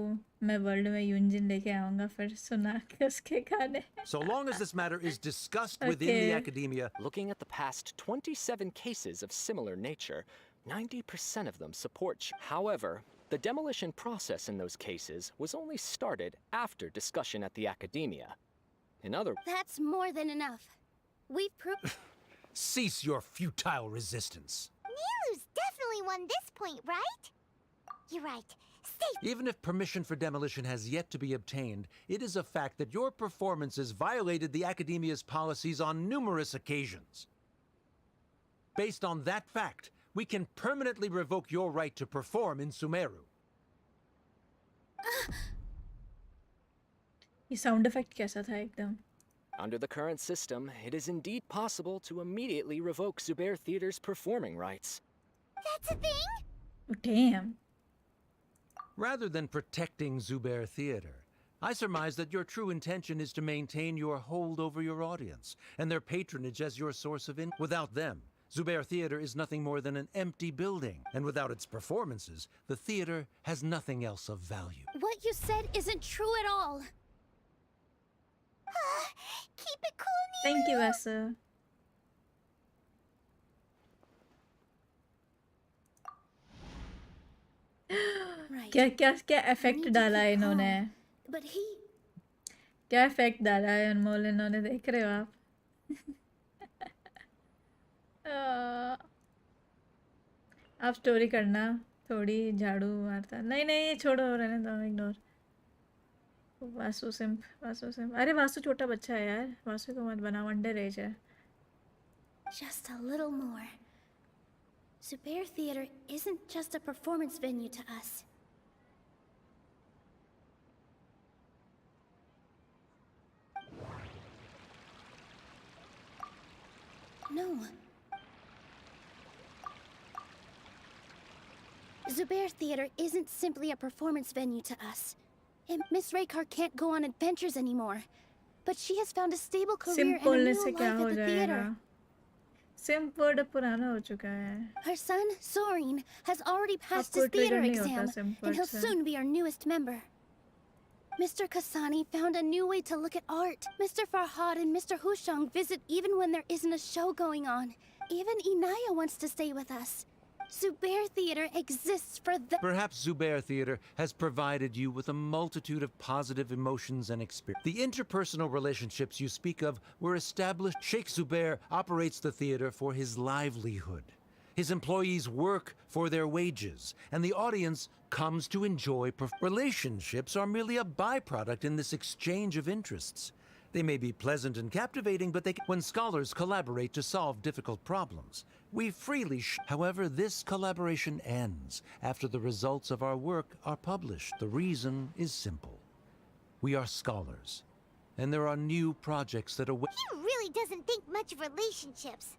E: मैं world में यूंजिन लेके आऊंगा फिर सुना के उसके गाने.
K: So long as this matter is discussed within the academia.
N: Looking at the past 27 cases of similar nature, 90% of them support. However, the demolition process in those cases was only started after discussion at the academia. In other words,
C: That's more than enough. We've proved.
K: Cease your futile resistance.
M: Nilu's definitely won this point, right? You're right. Stay.
K: Even if permission for demolition has yet to be obtained, it is a fact that your performances violated the academia's policies on numerous occasions. Based on that fact, we can permanently revoke your right to perform in Sumeru.
E: ये sound effect कैसा था एकदम?
N: under the current system, it is indeed possible to immediately revoke Zubair Theater's performing rights.
M: That's a thing?
E: Oh, damn.
K: Rather than protecting Zubair Theater, I surmise that your true intention is to maintain your hold over your audience and their patronage as your source of income. Without them, Zubair Theater is nothing more than an empty building, and without its performances, the theater has nothing else of value.
C: What you said isn't true at all.
M: Keep it cool, Nilu.
E: Thank you, Asa.
C: Right.
E: क्या effect डाला है इन्होंने?
C: But he.
E: क्या effect डाला है अनमोल इन्होंने, देख रहे हो आप? आप स्टोरी करना, थोड़ी झाड़ू मारता. नहीं नहीं छोड़ो, रहने दो, इग्नोर. वासु सिंप. अरे वासु छोटा बच्चा है यार, वासु को मत बना, अंडर एज है.
C: Just a little more. Zubair Theater isn't just a performance venue to us. No. Zubair Theater isn't simply a performance venue to us. And Miss Raykar can't go on adventures anymore. But she has found a stable career and a new
E: से क्या
C: life
E: हो
C: at the
E: जाएगा?
C: theater.
E: सिंप word पुराना हो चुका है.
C: Her son, Soren, has already passed
E: आपको
C: his theater
E: trigger नहीं होता
C: exam,
E: simp
C: and he'll
E: word से.
C: soon be our newest member. Mr. Kasani found a new way to look at art. Mr. Farhad and Mr. Hushang visit even when there isn't a show going on. Even Inaya wants to stay with us. Zubair Theater exists for the—
K: Perhaps Zubair Theater has provided you with a multitude of positive emotions and experiences. The interpersonal relationships you speak of were established. Sheikh Zubair operates the theater for his livelihood. His employees work for their wages, and the audience comes to enjoy. Relationships are merely a byproduct in this exchange of interests. They may be pleasant and captivating, but when scholars collaborate to solve difficult problems, we freely However, this collaboration ends after the results of our work are published. The reason is simple. We are scholars, and there are new projects that await.
M: He really doesn't think much of relationships.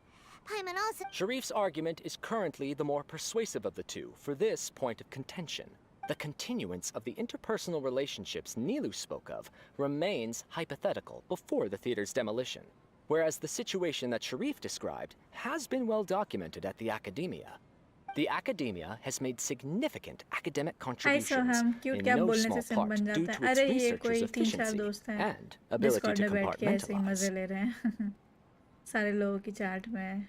M: Paimon also—
N: Sharif's argument is currently the more persuasive of the two for this point of contention. The continuance of the interpersonal relationships Nilu spoke of remains hypothetical before the theater's demolition, whereas the situation that Sharif described has been well documented at the academia. The academia has made significant academic
E: Hi
N: contributions,
E: Soham, cute
N: in
E: क्या
N: no
E: बोलने
N: small
E: से SIM
N: part
E: बन
N: due
E: जाता
N: to
E: है.
N: its
E: अरे ये
N: researchers'
E: कोई 3-4
N: efficiency
E: दोस्त हैं
N: and ability
E: डिस्कॉर्ड
N: to
E: में बैठ के ऐसे ही मजे
N: compartmentalize.
E: ले रहे हैं. सारे लोगों की चैट में.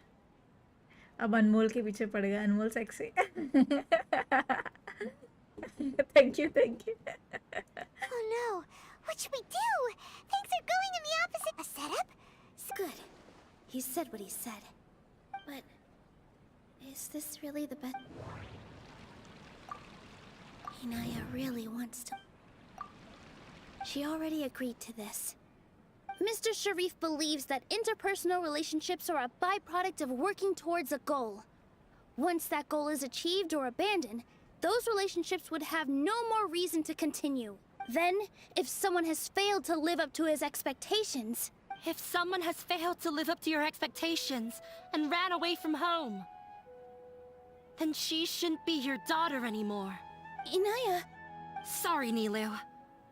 E: अब अनमोल के पीछे पड़ गया. अनमोल sexy. Thank you.
M: Oh no, what should we do? Things are going in the opposite. A setup?
C: Good. He said what he said. But is this really the best? Inaya really wants to. She already agreed to this. Mr. Sharif believes that interpersonal relationships are a byproduct of working towards a goal. Once that goal is achieved or abandoned, those relationships would have no more reason to continue. Then, if someone has failed to live up to his expectations...
B: If someone has failed to live up to your expectations and ran away from home, then she shouldn't be your daughter anymore.
C: Inaya...
B: Sorry, Nilu.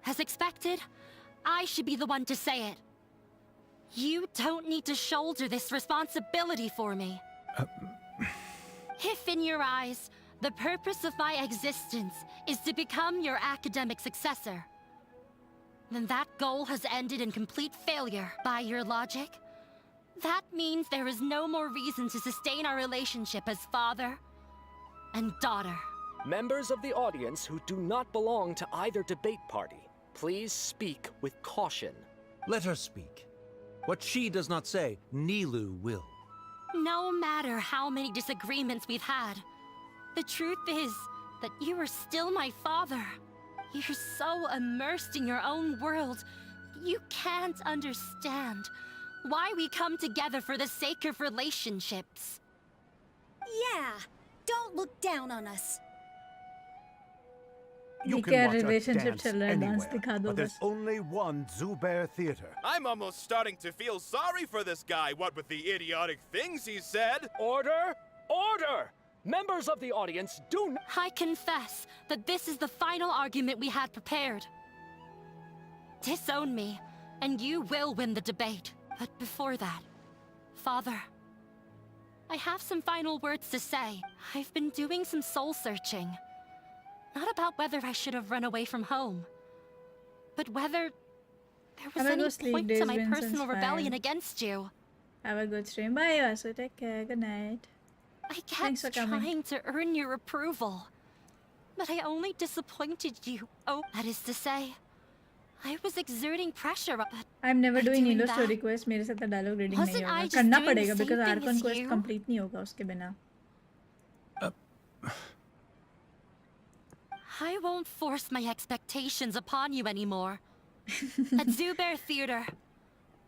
B: As expected, I should be the one to say it. You don't need to shoulder this responsibility for me. If in your eyes, the purpose of my existence is to become your academic successor, then that goal has ended in complete failure. By your logic, that means there is no more reason to sustain our relationship as father and daughter.
N: Members of the audience who do not belong to either debate party, please speak with caution.
K: Let her speak. What she does not say, Nilu will.
B: No matter how many disagreements we've had, the truth is that you are still my father. You're so immersed in your own world, you can't understand why we come together for the sake of relationships.
H: Yeah, don't look down on us.
G: You
E: क्या
G: can watch
E: relationship
G: us
E: चल
G: dance
E: रहा है, dance
G: anywhere,
E: दिखा दो
G: but there's
E: बस.
G: only one Zubair Theater.
J: I'm almost starting to feel sorry for this guy, what with the idiotic things he said.
N: Order! Order! Members of the audience, do not...
B: I confess that this is the final argument we had prepared. Disown me, and you will win the debate. But before that, Father, I have some final words to say. I've been doing some soul searching. Not about whether I should have run away from home, but whether there was
E: Have a
B: any
E: good sleep,
B: point to
E: days,
B: my
E: Vincent's
B: personal rebellion
E: fine.
B: against you.
E: Have a good stream. Bye, Vasu. Take care. Good night.
B: I
E: Thanks for
B: kept
E: coming.
B: trying to earn your approval, but I only disappointed you. Oh, that is to say, I was exerting pressure, but
E: I'm never
B: by
E: doing
B: doing
E: Nilo
B: that,
E: story quest. मेरे से तो dialogue reading
B: wasn't
E: नहीं
B: I
E: होगा.
B: just
E: करना
B: doing the
E: पड़ेगा
B: same
E: because
B: thing
E: Archon
B: as
E: quest
B: you?
E: complete नहीं होगा उसके बिना.
B: I won't force my expectations upon you anymore. At Zubair Theater,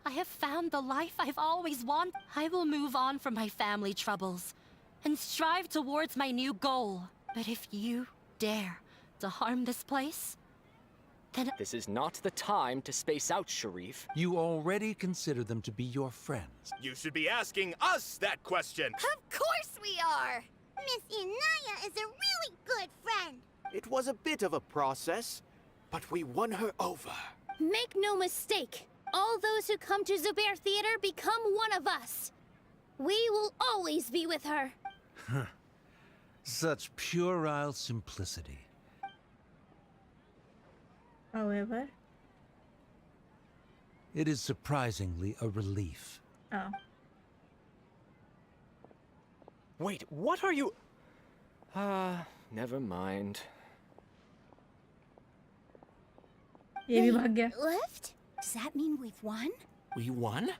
B: I have found the life I've always wanted. I will move on from my family troubles and strive towards my new goal. But if you dare to harm this place, then
N: This is not the time to space out, Sharif.
K: You already consider them to be your friends.
J: You should be asking us that question.
M: Of course we are! Miss Inaya is a really good friend.
I: It was a bit of a process, but we won her over.
C: Make no mistake, all those who come to Zubair Theater become one of us. We will always be with her.
K: Such puerile simplicity.
E: However,
K: It is surprisingly a relief.
E: oh,
N: Wait, what are you... never mind.
E: ये भी भाग गया.
C: Left?
H: Does that mean we've won?
J: We won?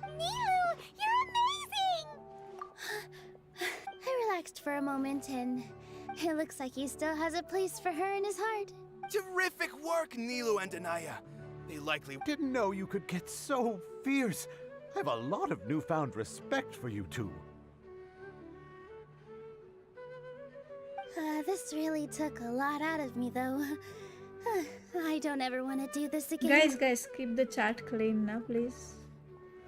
M: Nilu, you're amazing!
C: I relaxed for a moment and it looks like he still has a place for her in his heart.
J: Terrific work, Nilu and Anaya. They likely
G: Didn't know you could get so fierce. I have a lot of newfound respect for you two.
C: This really took a lot out of me though. I don't ever want to do this again.
E: guys, keep the chat clean ना please.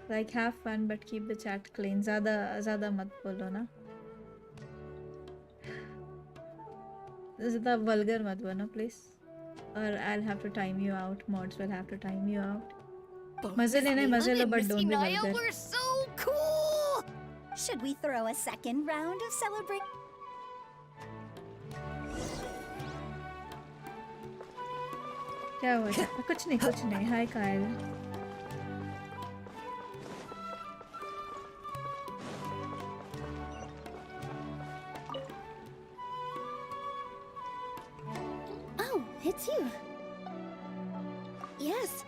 E: Like have fun but keep the chat clean. ज़्यादा मत बोलो ना. ज़्यादा vulgar मत बनो please. Or I'll have to time you out. Mods will have to time you out. मजे लेने मजे लो but don't be vulgar.
M: We're so cool!
H: Should we throw a second round of celebrate?
E: क्या हुआ था? कुछ नहीं. Hi Kyle.
C: Oh, it's you. Yes.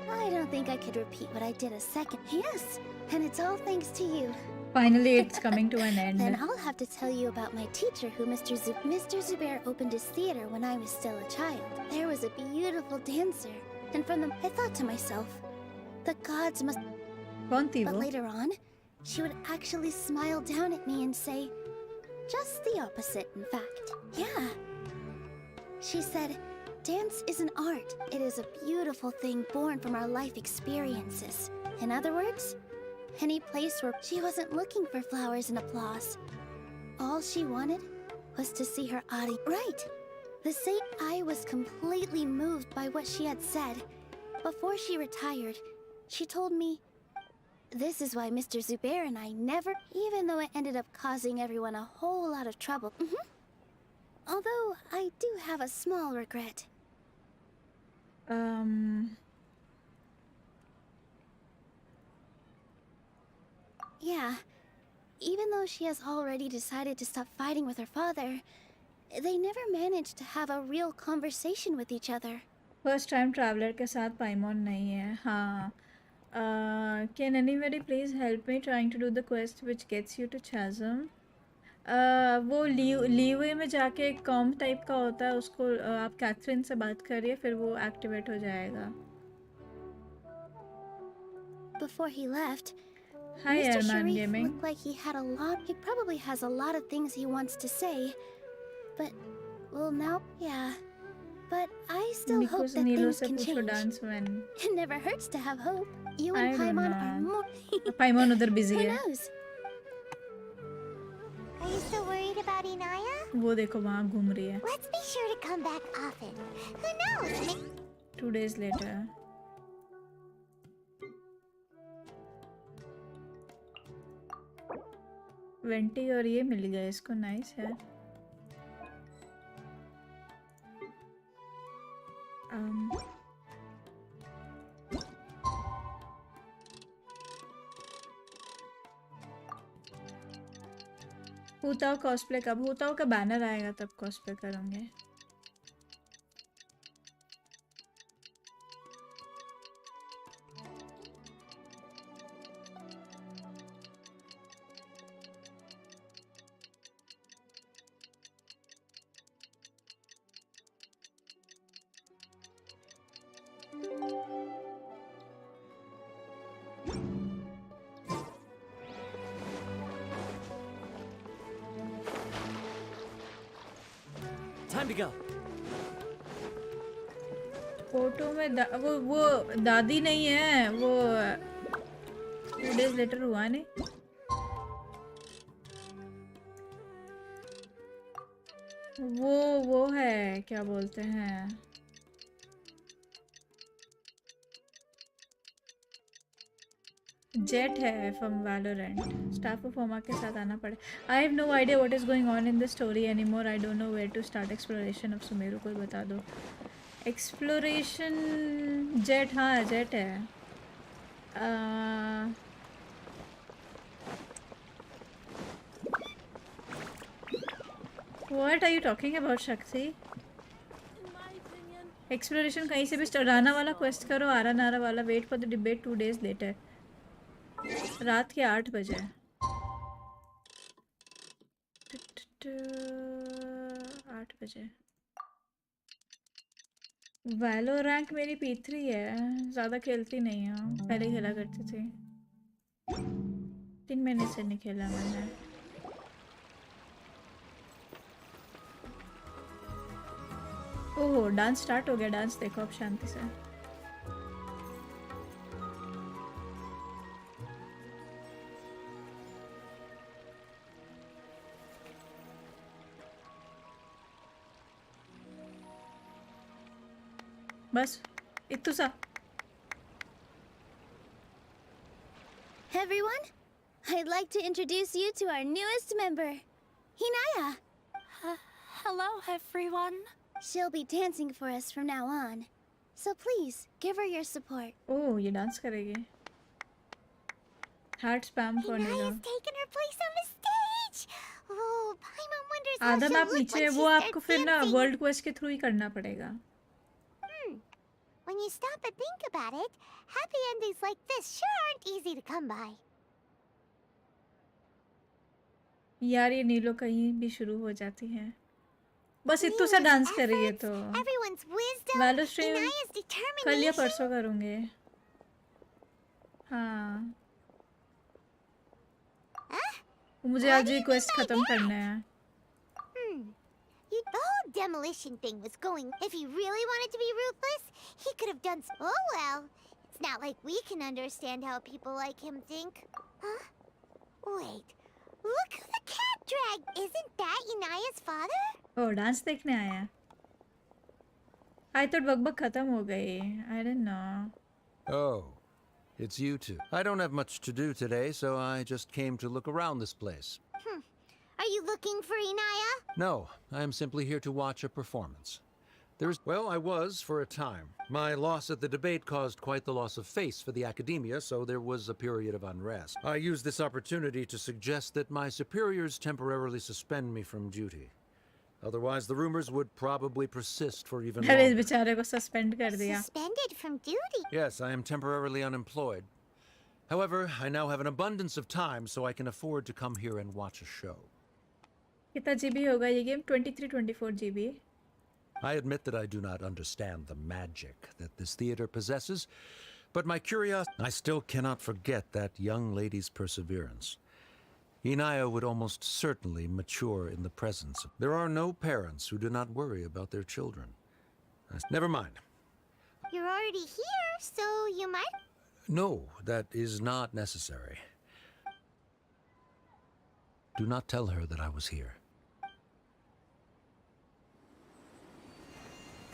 C: I don't think I could repeat what I did a second. Yes, and it's all thanks to you.
E: Finally, it's coming to an end.
C: Then I'll have to tell you about my teacher who Mr. Zubair opened his theater when I was still a child. There was a beautiful dancer, and from them I thought to myself, the gods must... But later on, she would actually smile down at me and say, just the opposite, in fact. Yeah. She said, dance is an art. It is a beautiful thing born from our life experiences. In other words, any place where she wasn't looking for flowers and applause. All she wanted was to see her audience. Right! I was completely moved by what she had said. Before she retired, she told me, this is why Mr. Zubair and I never, even though it ended up causing everyone a whole lot of trouble. Although, I do have a small regret. Yeah. Even though she has already decided to stop fighting with her father, they never managed to have a real conversation with each other.
E: First time traveler के साथ पाइमोन नहीं है. हाँ. Can anybody please help me trying to do the quest which gets you to Chasm? वो leeway में जाके एक com type का होता है, उसको आप कैथरीन से बात करिए, फिर वो एक्टिवेट हो जाएगा.
C: Before he left,
E: Hi,
C: Mr.
E: MSI
C: Sharif
E: Gaming.
C: looked like he had a lot. He probably has a lot of things he wants to say, but well now, yeah. But I still hope that things can change.
E: Dance when
C: It never hurts to have hope. You and
E: I don't
C: Paimon are
E: know.
C: more.
E: पाइमोन उधर busy
C: Who
E: है.
C: knows?
M: Are you still worried about Inaya?
E: वो देखो वहाँ घूम रही है.
M: Let's be sure to come back often. Who knows?
E: 2 days later. Vanity और ये मिल गया इसको. नाइस है. हूताओ कॉस्प्ले कब? हूताओ का बैनर आएगा तब कॉस्प्ले करेंगे.
D: Time to go.
E: फोटो में वो दादी नहीं है, वो 2 days later हुआ नहीं. वो है क्या बोलते हैं, जेट है फ्रॉम वैलोरेंट. स्टाफ ऑफ होमा के साथ आना पड़े. I have no idea what is going on in the story anymore. I don't know where to start exploration of Sumeru. कोई बता दो. Exploration jet. हाँ जेट है. What are you talking about Shakti? Exploration कहीं से भी राना वाला quest करो, आरा नारा वाला. Wait for the debate 2 days later. रात के 8 बजे. 8 बजे. वैलो रैंक मेरी P3 है. ज़्यादा खेलती नहीं हूँ. पहले खेला करती थी. 3 महीने से नहीं खेला मैंने. ओह डांस स्टार्ट हो गया. डांस देखो अब शांति से. बस इतु सा.
C: Everyone, I'd like to introduce you to our newest member, Hinaya.
B: Hello, everyone.
C: She'll be dancing for us from now on. So please, give her your support.
E: ओह ये डांस करेगी. Heart spam करने का.
M: Inaya's taken her place on the stage. Oh, Paimon wonders how
E: आधा
M: she'll
E: map
M: look
E: नीचे
M: when
E: है,
M: she
E: वो आपको
M: starts
E: फिर ना
M: dancing.
E: वर्ल्ड क्वेस्ट के थ्रू ही करना पड़ेगा.
M: When you stop and think about it, happy endings like this sure aren't easy to come by.
E: यार ये नीलो कहीं भी शुरू हो जाती है. बस इतने सा डांस कर रही है तो.
M: Everyone's wisdom,
E: वैलो स्ट्रीम
M: Inaya's
E: कल या
M: determination.
E: परसों करूँगे. हाँ. मुझे आज ये क्वेस्ट खत्म करना है.
M: The whole demolition thing was going. If he really wanted to be ruthless, he could have done. Oh well, it's not like we can understand how people like him think. Huh? Wait, look who the cat dragged. Isn't that Inaya's father?
E: Oh dance देखने आया. I thought बकबक खत्म हो गई. I didn't know.
K: Oh, it's you two. I don't have much to do today, so I just came to look around this place.
M: Are you looking for Inaya?
K: No, I am simply here to watch a performance. Well, I was for a time. My loss at the debate caused quite the loss of face for the academia, so there was a period of unrest. I used this opportunity to suggest that my superiors temporarily suspend me from duty. Otherwise, the rumors would probably persist for even
E: अरे इस
K: longer.
E: बेचारे को suspend कर दिया.
M: Suspended from duty.
K: Yes, I am temporarily unemployed. However, I now have an abundance of time, so I can afford to come here and watch a show.
E: कितना GB होगा ये game? 23-24 GB.
K: I admit that I do not understand the magic that this theater possesses, but my curiosity, I still cannot forget that young lady's perseverance. Inaya would almost certainly mature in the presence. There are no parents who do not worry about their children. Never mind.
M: You're already here, so you might.
K: No, that is not necessary. Do not tell her that I was here.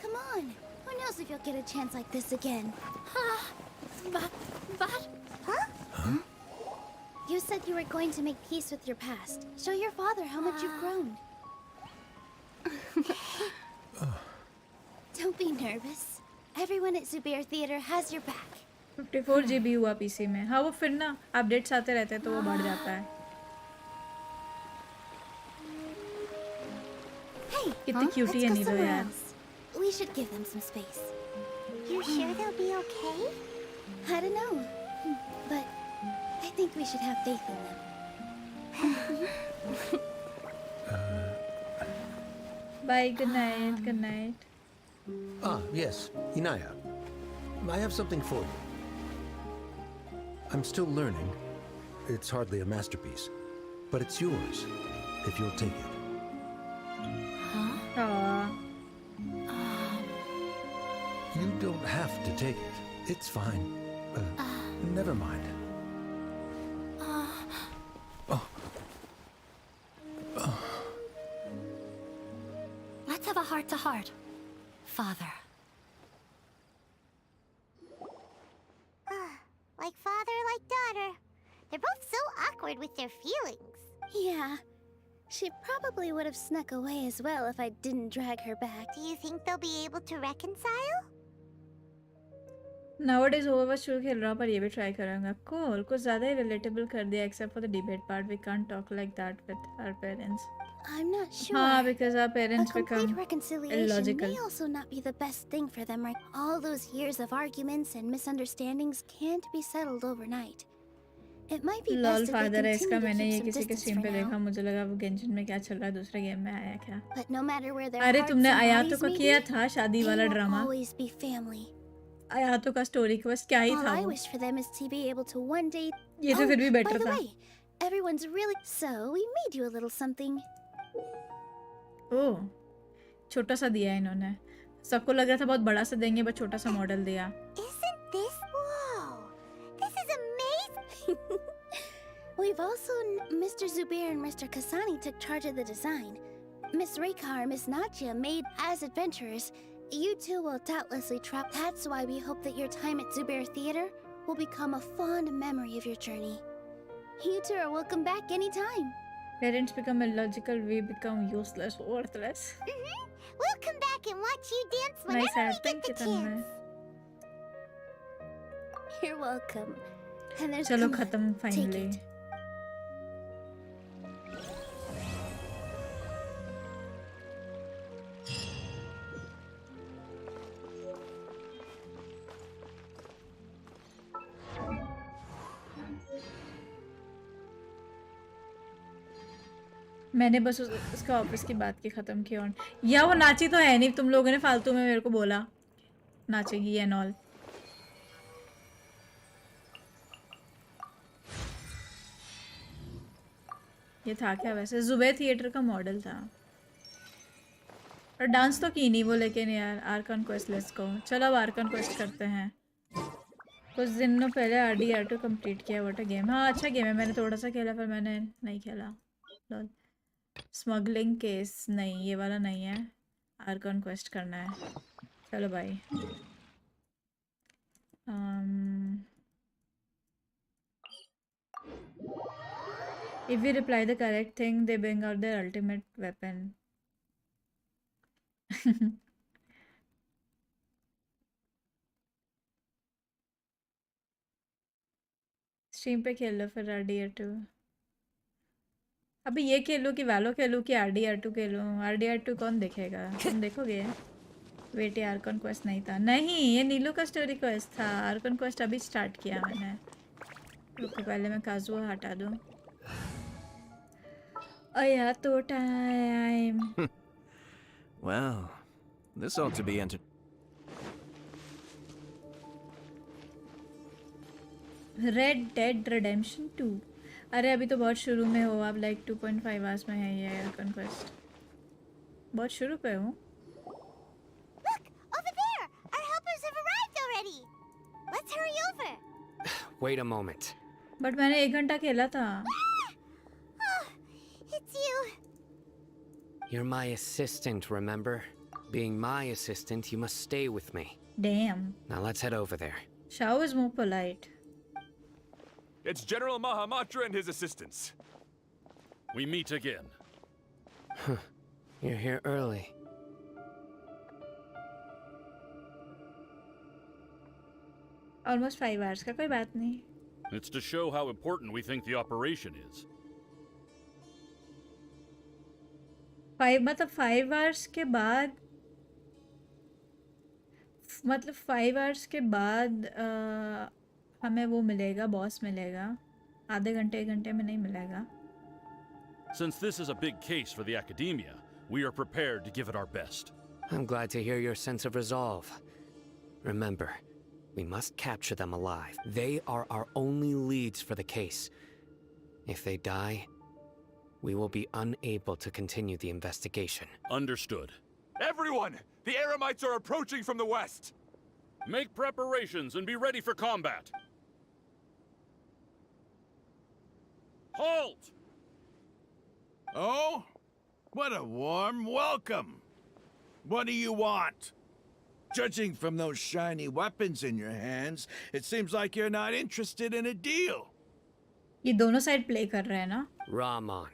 C: Come on. Who knows if you'll get a chance like this again? But... Huh? You said you were going to make peace with your past. Show your father how much you've grown. Don't be nervous. Everyone at Zubair Theater has your back.
E: 54 GB हुआ PC में. हाँ वो फिर ना updates आते रहते हैं तो वो बढ़ जाता है.
C: Hey,
E: कितनी क्यूटी है
C: let's go
E: नीलो
C: somewhere
E: यार.
C: else. We should give them some space.
M: You sure they'll be okay?
C: I don't know, but I think we should have faith in them.
E: Bye, good night, good night.
K: Ah, yes, Inaya. I have something for you. I'm still learning. It's hardly a masterpiece, but it's yours, if you'll take it.
E: Aww.
K: You don't have to take it. It's fine. Never mind.
B: Let's have a heart-to-heart. Father.
M: Like father, like daughter. They're both so awkward with their feelings.
C: Yeah. She probably would have snuck away as well if I didn't drag her back.
M: Do you think they'll be able to reconcile?
E: Nowadays Overwatch शुरू खेल रहा हूँ पर ये भी try करूँगा. Cool. कुछ ज़्यादा ही relatable कर दिया except for the debate part. We can't talk like that with our parents.
C: I'm not sure.
E: हाँ, because our parents
C: A complete
E: become
C: reconciliation
E: illogical.
C: may also not be the best thing for them, right? All those years of arguments and misunderstandings can't be settled overnight. It might be
E: lol
C: best if
E: father है
C: they
E: इसका.
C: continue to
E: मैंने
C: keep
E: ये
C: some
E: किसी के
C: distance
E: stream
C: for
E: पे देखा.
C: now.
E: मुझे लगा वो गेंशिन में क्या चल रहा है, दूसरे गेम में आया क्या.
C: But no matter where their
E: अरे
C: hearts
E: तुमने
C: and
E: आयातो
C: bodies
E: का
C: may
E: किया
C: be,
E: था शादी
C: they
E: वाला
C: will
E: drama.
C: always be family.
E: आयातो का स्टोरी क्वेस्ट क्या ही
C: All
E: था
C: I
E: वो.
C: wish for them is to be able to one day.
E: ये तो फिर भी
C: by
E: बेटर
C: the
E: था.
C: way, everyone's really. So we made you a little something.
E: ओह छोटा सा दिया इन्होंने. सबको लग रहा था बहुत बड़ा सा देंगे बट छोटा सा मॉडल दिया.
M: Isn't this? Whoa! This is amazing!
C: We've also Mr. Zubair and Mr. Kasani took charge of the design. Miss Reika and Miss Nadia made as adventurers. You two will doubtlessly travel. That's why we hope that your time at Zubair Theater will become a fond memory of your journey. You two are welcome back anytime.
E: Parents become illogical, we become useless, worthless.
M: We'll come back and watch you dance
E: Nice
M: whenever
E: ad.
M: we get
E: Thank
M: the
E: you, Tanmay.
M: chance.
C: You're welcome. And there's
E: चलो
C: come on,
E: खत्म
C: take
E: finally.
C: it.
E: मैंने बस उसका office की बात की ख़त्म की. और या वो नाची तो है नहीं, तुम लोगों ने फालतू में मेरे को बोला नाचेगी एंड ऑल. ये था क्या वैसे? जुबे थिएटर का मॉडल था. और डांस तो की नहीं वो, लेकिन यार आर्कन क्वेस्ट लेट्स गो. चलो अब आर्कन क्वेस्ट करते हैं. कुछ दिनों पहले RDR2 कंप्लीट किया. What a game. हाँ अच्छा गेम है. मैंने थोड़ा सा खेला फिर मैंने नहीं खेला. स्मगलिंग केस नहीं, ये वाला नहीं है. आर्कन क्वेस्ट करना है. चलो भाई. If we reply the correct thing, they bring out their ultimate weapon. Stream पे खेल लो फिर RDR2. अभी ये खेलूँ कि वैलो खेलूँ कि RDR2 खेलूँ? RDR2 कौन देखेगा? तुम देखोगे? वेट यार, आर्कन क्वेस्ट नहीं था. नहीं, ये नीलू का स्टोरी क्वेस्ट था. आर्कन क्वेस्ट अभी स्टार्ट किया मैंने. रुको पहले मैं काजुआ हटा दूँ. यार तो time.
J: Well, this ought to be
E: red dead redemption 2. अरे अभी तो बहुत शुरू में हो आप. लाइक 2.5 आवर्स में है ये आर्कन क्वेस्ट. बहुत शुरू पे हूँ.
M: Look, over there! Our helpers have arrived already! Let's hurry over!
N: Wait a moment.
E: But मैंने 1 घंटा खेला था.
M: Oh, it's you!
N: You're my assistant, remember? Being my assistant, you must stay with me.
E: Damn.
N: Now let's head over there.
E: Shao is more polite.
O: It's General Mahamatra and his assistants. We meet again.
N: You're here early.
E: Almost 5 hours का कोई बात नहीं.
O: It's to show how important we think the operation is.
E: 5 मतलब 5 hours के बाद, मतलब 5 hours के बाद हमें वो मिलेगा, बॉस मिलेगा. आधे घंटे 1 घंटे में नहीं मिलेगा.
O: Since this is a big case for the academia, we are prepared to give it our best.
N: I'm glad to hear your sense of resolve. Remember, we must capture them alive. They are our only leads for the case. If they die, we will be unable to continue the investigation.
O: Understood. Everyone! The Eremites are approaching from the west! Make preparations and be ready for combat. Halt!
P: Oh? What a warm welcome! What do you want? Judging from those shiny weapons in your hands, it seems like you're not interested in a deal.
E: ये दोनों side play कर रहे हैं ना?
N: Rahman,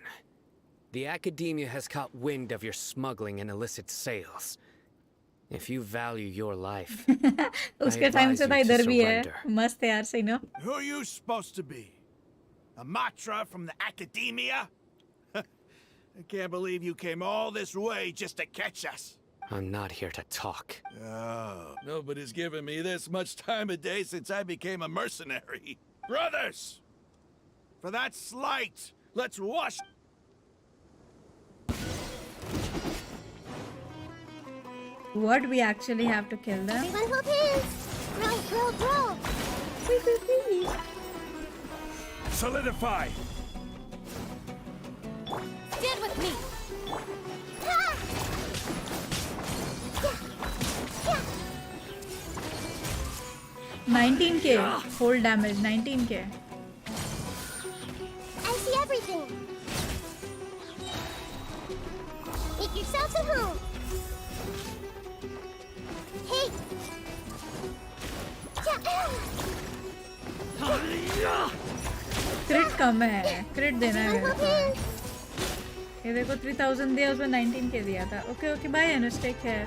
N: the academia has caught wind of your smuggling and illicit sales. If you value your life,
E: उसके time से था इधर भी है. मस्त है यार सही ना?
P: Who are you supposed to be? A matra from the academia? I can't believe you came all this way just to catch us.
N: I'm not here to talk.
P: Oh, nobody's given me this much time of day since I became a mercenary. Brothers! For that slight, let's wash...
E: What, we actually have to kill them?
M: Everyone hold hands! Roll!
O: Solidify!
B: Stand with me!
M: Ah!
E: 19k whole damage. 19k.
M: I see everything! Make yourselves at home! Hey!
E: क्रिट कम है. क्रिट देना है मेरे को. ये देखो 3000 दिया, उसमें 19k दिया था. Okay bye Anas, take care.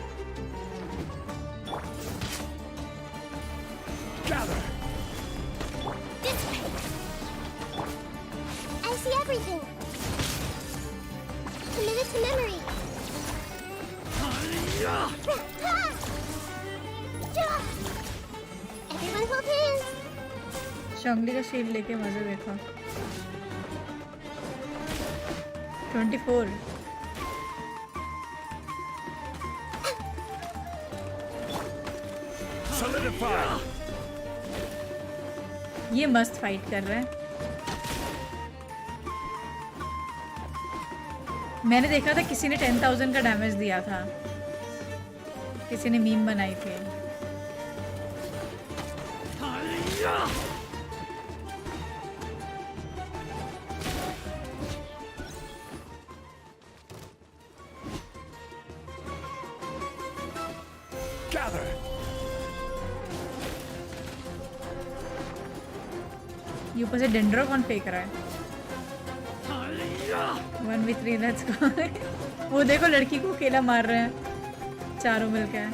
O: Gather!
M: see everything. Committed to memory. Everyone hold hands.
E: शंगली का शील्ड लेके मजे देखो. 24.
P: Solidify.
E: ये मस्त फाइट कर रहे हैं. मैंने देखा था किसी ने 10,000 का डैमेज दिया था. किसी ने मीम बनाई थी.
P: Gather.
E: ये ऊपर से डेंड्रो कौन फेंक रहा है? 1v3 let's go. वो देखो लड़की को अकेला मार रहे हैं चारों मिलकर.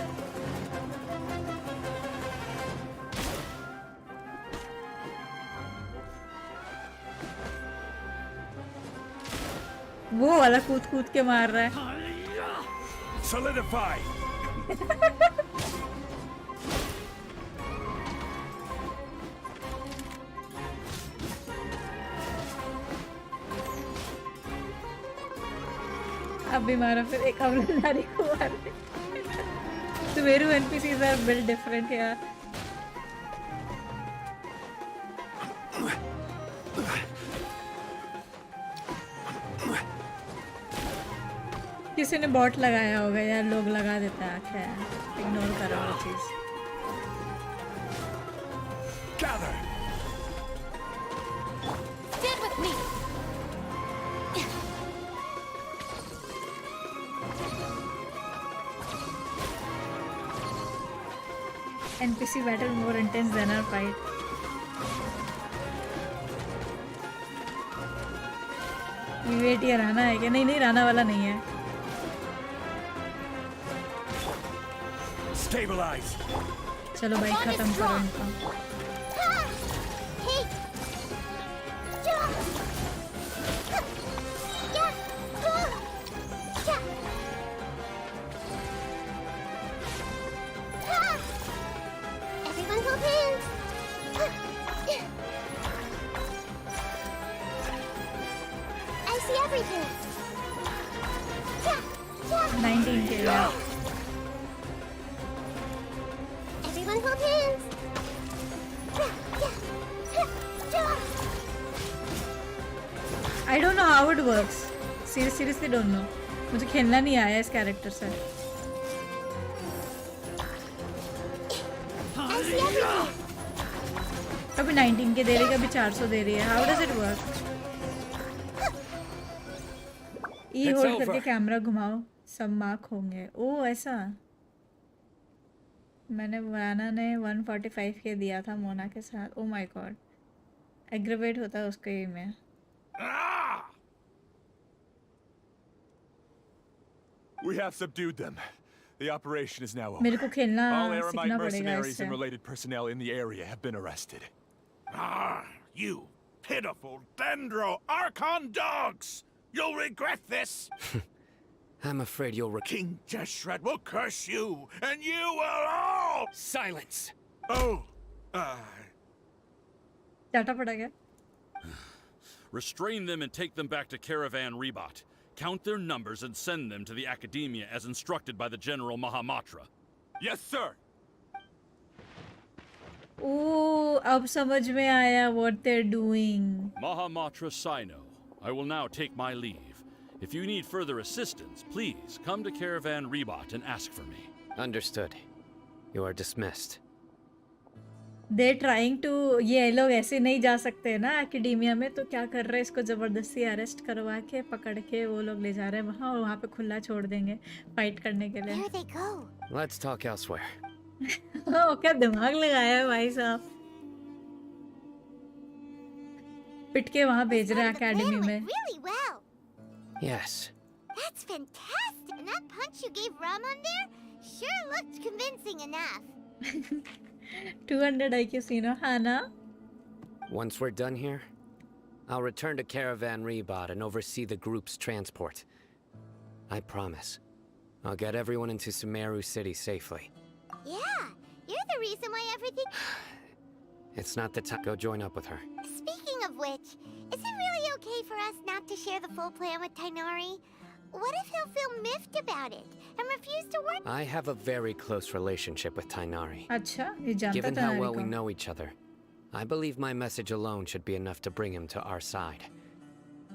E: वो वाला कूद कूद के मार रहा है.
P: Solidify.
E: अब भी मारा फिर एक अवलनारी को मार. तो Meru NPCs are built different यार. किसी ने बॉट लगाया होगा यार. लोग लगा देता है. क्या इग्नोर करो वो चीज.
B: Stand with me.
E: NPC battle more intense than our fight. Wait ये राना है क्या? नहीं राना वाला नहीं है.
P: Stabilize.
E: चलो भाई खत्म करो इनको.
M: Everyone hold hands.
E: 19 के लिए.
M: Everyone hold hands.
E: I don't know how it works. Seriously don't know. मुझे खेलना नहीं आया इस कैरेक्टर से. कभी 19 के दे रही है, कभी 400 दे रही है. How does it work? E hold करके कैमरा घुमाओ, सब मार्क होंगे. ओह ऐसा. मैंने वाना ने 145 के दिया था मोना के साथ. ओह माय गॉड. एग्रेवेट होता है उसके ही में.
O: We have subdued them. The operation is now over.
E: मेरे को खेलना
O: All
E: सीखना
O: Aramite
E: पड़ेगा
O: mercenaries
E: इससे.
O: and related personnel in the area have been arrested.
P: You pitiful Dendro Archon dogs! You'll regret this!
Q: I'm afraid you'll
P: King Jeshret will curse you, and you will all...
Q: Silence!
P: Oh,
E: data पड़ा गया.
O: Restrain them and take them back to Caravan Rebot. Count their numbers and send them to the Academia as instructed by the General Mahamatra. Yes, sir!
E: ओह अब समझ में आया what they're doing.
O: Mahamatra Sino, I will now take my leave. If you need further assistance, please come to Caravan Rebot and ask for me.
Q: Understood. You are dismissed.
E: They're trying to. ये लोग ऐसे नहीं जा सकते ना academia में, तो क्या कर रहे हैं, इसको ज़बरदस्ती अरेस्ट करवा के पकड़ के वो लोग ले जा रहे हैं वहाँ, और वहाँ पे खुला छोड़ देंगे फाइट करने के लिए.
M: Here they go.
Q: Let's talk elsewhere.
E: ओ क्या दिमाग लगाया है भाई साहब. पिट के वहाँ भेज रहे हैं एकेडमी में.
M: Really well.
Q: Yes.
M: That's fantastic. And that punch you gave Ramon there sure looked convincing enough.
E: 200 IQ Sino, हाँ ना?
Q: Once we're done here, I'll return to Caravan Rebot and oversee the group's transport. I promise. I'll get everyone into Sumeru City safely.
M: Yeah, you're the reason why everything...
Q: It's not the time. Go join up with her.
M: Speaking of which, is it really okay for us not to share the full plan with Tainari? What if he'll feel miffed about it and refuse to work?
Q: I have a very close relationship with Tainari.
A: अच्छा ये जानता
Q: Given
A: था
Q: how
A: नारी
Q: well we
A: को
Q: know each other, I believe my message alone should be enough to bring him to our side.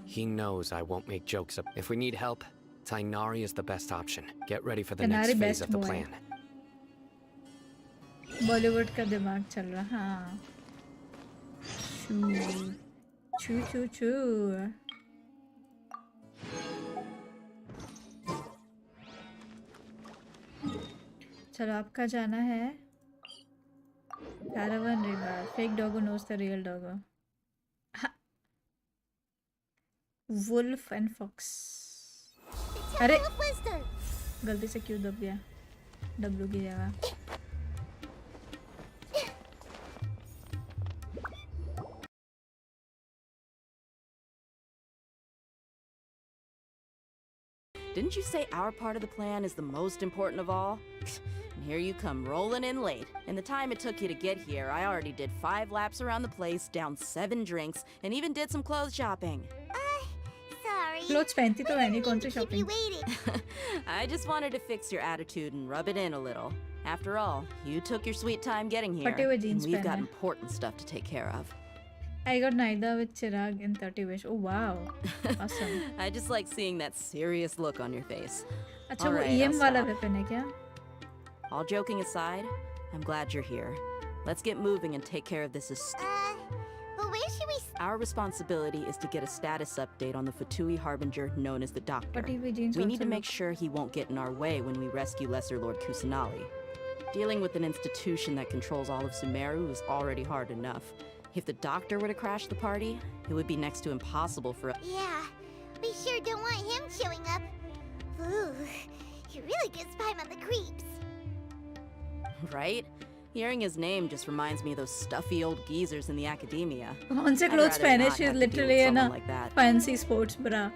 Q: He knows I won't make jokes up. If we need help, Tainari is the best option. Get ready for the next
A: Tainari
Q: phase
A: best
Q: of the
A: boy.
Q: plan.
A: Bollywood का दिमाग चल रहा हाँ चू चू चू चू चलो आपका जाना है Caravan River. Fake doggo knows the real doggo. Wolf and fox. अरे गलती से क्यों दब गया W की जगह
R: Didn't you say our part of the plan is the most important of all? And here you come rolling in late. In the time it took you to get here, I already did 5 laps around the place, downed 7 drinks, and even did some clothes shopping.
M: Sorry.
A: Clothes पहनती तो है नहीं कौन सी shopping
R: I just wanted to fix your attitude and rub it in a little. After all, you took your sweet time getting here,
A: फटे हुए
R: and
A: jeans
R: we've got
A: पहने
R: important stuff to take care of.
A: I got Naida with Chirag in 30 wish. Oh wow, awesome.
R: I just like seeing that serious look on your face.
A: अच्छा
R: All
A: वो
R: right,
A: EM
R: I'll
A: वाला
R: stop.
A: weapon है क्या?
R: All joking aside, I'm glad you're here. Let's get moving and take care of this as
M: But where should we...
R: Our responsibility is to get a status update on the Fatui Harbinger known as the Doctor.
A: Fatui jeans
R: We need to
A: also
R: make sure he won't get in our way when we rescue Lesser Lord Kusanali. Dealing with an institution that controls all of Sumeru is already hard enough. If the Doctor were to crash the party, it would be next to impossible for us.
M: Yeah, we sure don't want him showing up. Ooh, he really gives Paimon on the creeps.
R: Right? Hearing his name just reminds me of those stuffy old geezers in the academia.
A: कौन से
R: I'd
A: clothes
R: rather
A: पहने?
R: not
A: She's
R: have to deal with
A: literally है ना
R: someone like that.
A: fancy sports bra.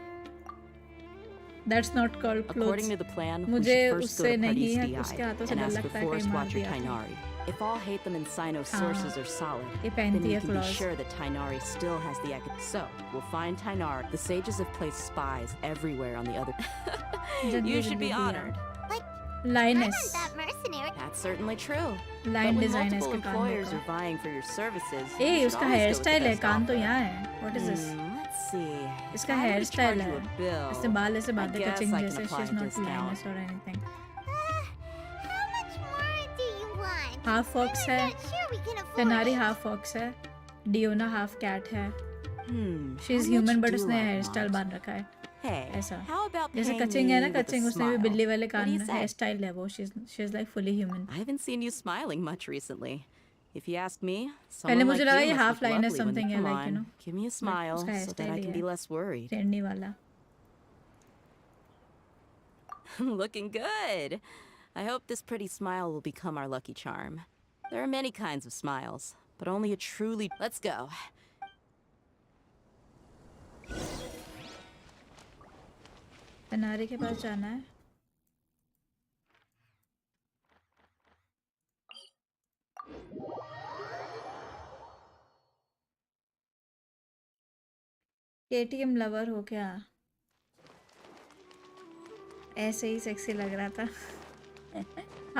A: That's not called clothes.
R: According to the plan, we
A: मुझे
R: should first go
A: उससे
R: to
A: नहीं है
R: Party
A: उसके हाथों से
R: and
A: डर
R: ask for
A: लगता है
R: Forest
A: कहीं मार
R: Watcher
A: दिया तो।
R: Tainari. If all Hatham and Sino's
A: हाँ,
R: sources are solid,
A: ये
R: then
A: पहनती
R: we
A: है
R: can be
A: claws.
R: sure that Tainari still has the So, we'll find Tainari. The sages have placed spies everywhere on the other... You should be honored.
A: Lioness.
M: That mercenary.
R: That's certainly true.
A: Lion
R: but when
A: design है
R: multiple
A: इसके कान
R: employers
A: देखो।
R: are vying for your services,
A: A
R: you should
A: उसका
R: always
A: hair
R: go with the
A: style है
R: best
A: कान तो
R: offer.
A: यहाँ है. What is this?
R: Let's see.
A: इसका
R: If I were
A: hair
R: to
A: style
R: charge
A: है.
R: you a bill,
A: इससे बाल ऐसे
R: I
A: बांधे
R: guess
A: कचिंग
R: I can
A: जैसे.
R: apply
A: She's
R: a
A: not
R: discount.
A: lioness or anything.
M: How much more do you want?
A: Half fox है.
M: I'm not sure we can afford
A: Tainari
M: it.
A: half fox है. Diona half cat है. She's
R: how
A: human
R: much
A: but
R: do
A: उसने
R: I
A: hair
R: want?
A: style बांध रखा है.
R: Hey,
A: ऐसा.
R: how about
A: जैसे
R: paying
A: कचिंग है ना
R: me with a
A: कचिंग उसने भी
R: smile?
A: बिल्ली वाले
R: What do
A: can't
R: you say?
A: hair style है वो. She's like fully human.
R: I haven't seen you smiling much recently. If you ask me,
A: पहले
R: someone
A: मुझे
R: like
A: लगा
R: you
A: ये
R: must
A: half
R: look
A: lioness
R: lovely when
A: something
R: you
A: है
R: come
A: like you
R: on.
A: know.
R: Give me a smile
A: उसका hair
R: so that
A: style
R: I
A: he
R: can
A: है.
R: be less worried.
A: शेरनी वाला.
R: Looking good. I hope this pretty smile will become our lucky charm. There are many kinds of smiles, but only a truly... Let's go.
A: तनारी के पास जाना है. KTM lover हो क्या? ऐसे ही sexy लग रहा था.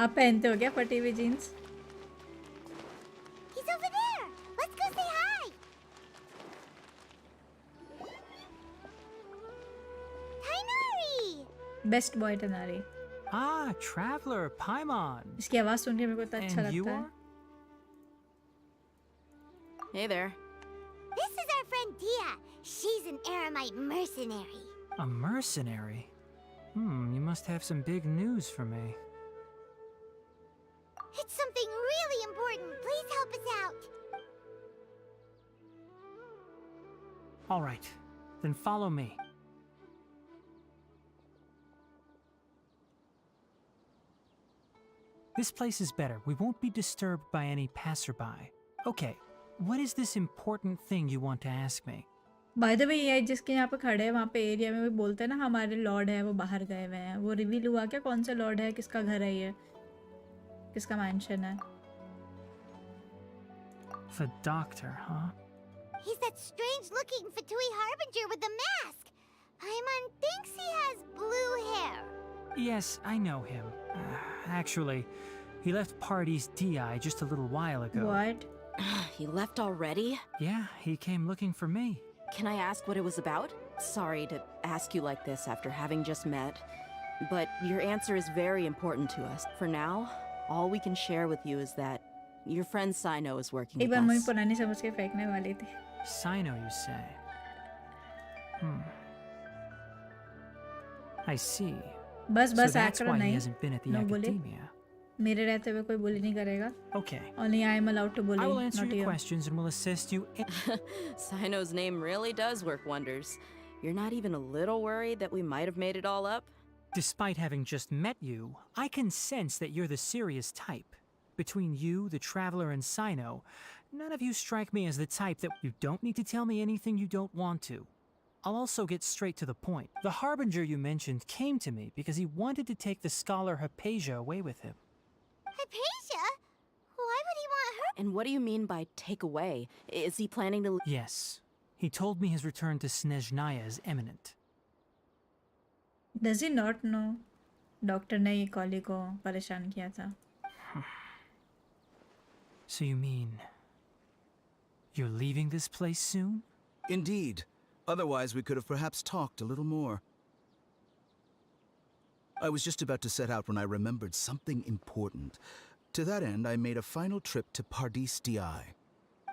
A: आप पहनते हो क्या फटी हुई jeans?
M: He's over there. Let's go say hi. Tainari.
A: Best boy Tighnari.
S: Ah, traveler, Paimon.
A: इसकी आवाज सुन के मेरे को इतना अच्छा
S: And you
A: लगता है.
S: are?
R: Hey there.
M: This is our friend Dia. She's an Aramite mercenary.
S: A mercenary? You must have some big news for me.
M: It's something really important. Please help us out.
S: All right, then follow me. This place is better. We won't be disturbed by any passerby. Okay, what is this important thing you want to ask me?
A: By the way ये जिसके यहाँ पे खड़े हैं वहाँ पे area में वो बोलते हैं ना हमारे लॉर्ड है वो बाहर गए हुए हैं, वो रिवील हुआ क्या कौन सा लॉर्ड है, किसका घर है ये, किसका मैंशन है?
S: The doctor, huh?
M: He's that strange-looking Fatui Harbinger with the mask. Paimon thinks he has blue hair.
S: Yes, I know him. Actually, he left Party's DI just a little while ago.
A: What?
R: He left already?
S: Yeah, he came looking for me.
R: Can I ask what it was about? Sorry to ask you like this after having just met, but your answer is very important to us. For now, all we can share with you is that your friend Sino is working
A: एक
R: with
A: बार मुझे
R: us.
A: पुरानी समझ के फेंकने वाली थी।
S: Sino, you say? I see.
A: बस
S: So
A: बस
S: that's
A: एक्रो
S: why he
A: नहीं,
S: hasn't been at the
A: no bully।
S: academia.
A: मेरे रहते हुए कोई bully नहीं करेगा।
S: Okay.
A: Only I am allowed to bully,
S: I will answer
A: not
S: your
A: you।
S: questions and will assist you in...
R: Sino's name really does work wonders. You're not even a little worried that we might have made it all up?
S: Despite having just met you, I can sense that you're the serious type. Between you, the Traveler, and Sino, none of you strike me as the type that you don't need to tell me anything you don't want to. I'll also get straight to the point. The Harbinger you mentioned came to me because he wanted to take the scholar Hypatia away with him.
M: Hypatia? Why would he want her?
R: And what do you mean by take away? Is he planning to...
S: Yes. He told me his return to Snezhnaya is imminent.
A: Does he not know? Doctor ने ये कॉली को परेशान किया था।
S: So you mean... you're leaving this place soon?
T: Indeed. Otherwise, we could have perhaps talked a little more. I was just about to set out when I remembered something important. To that end, I made a final trip to Pardis DI.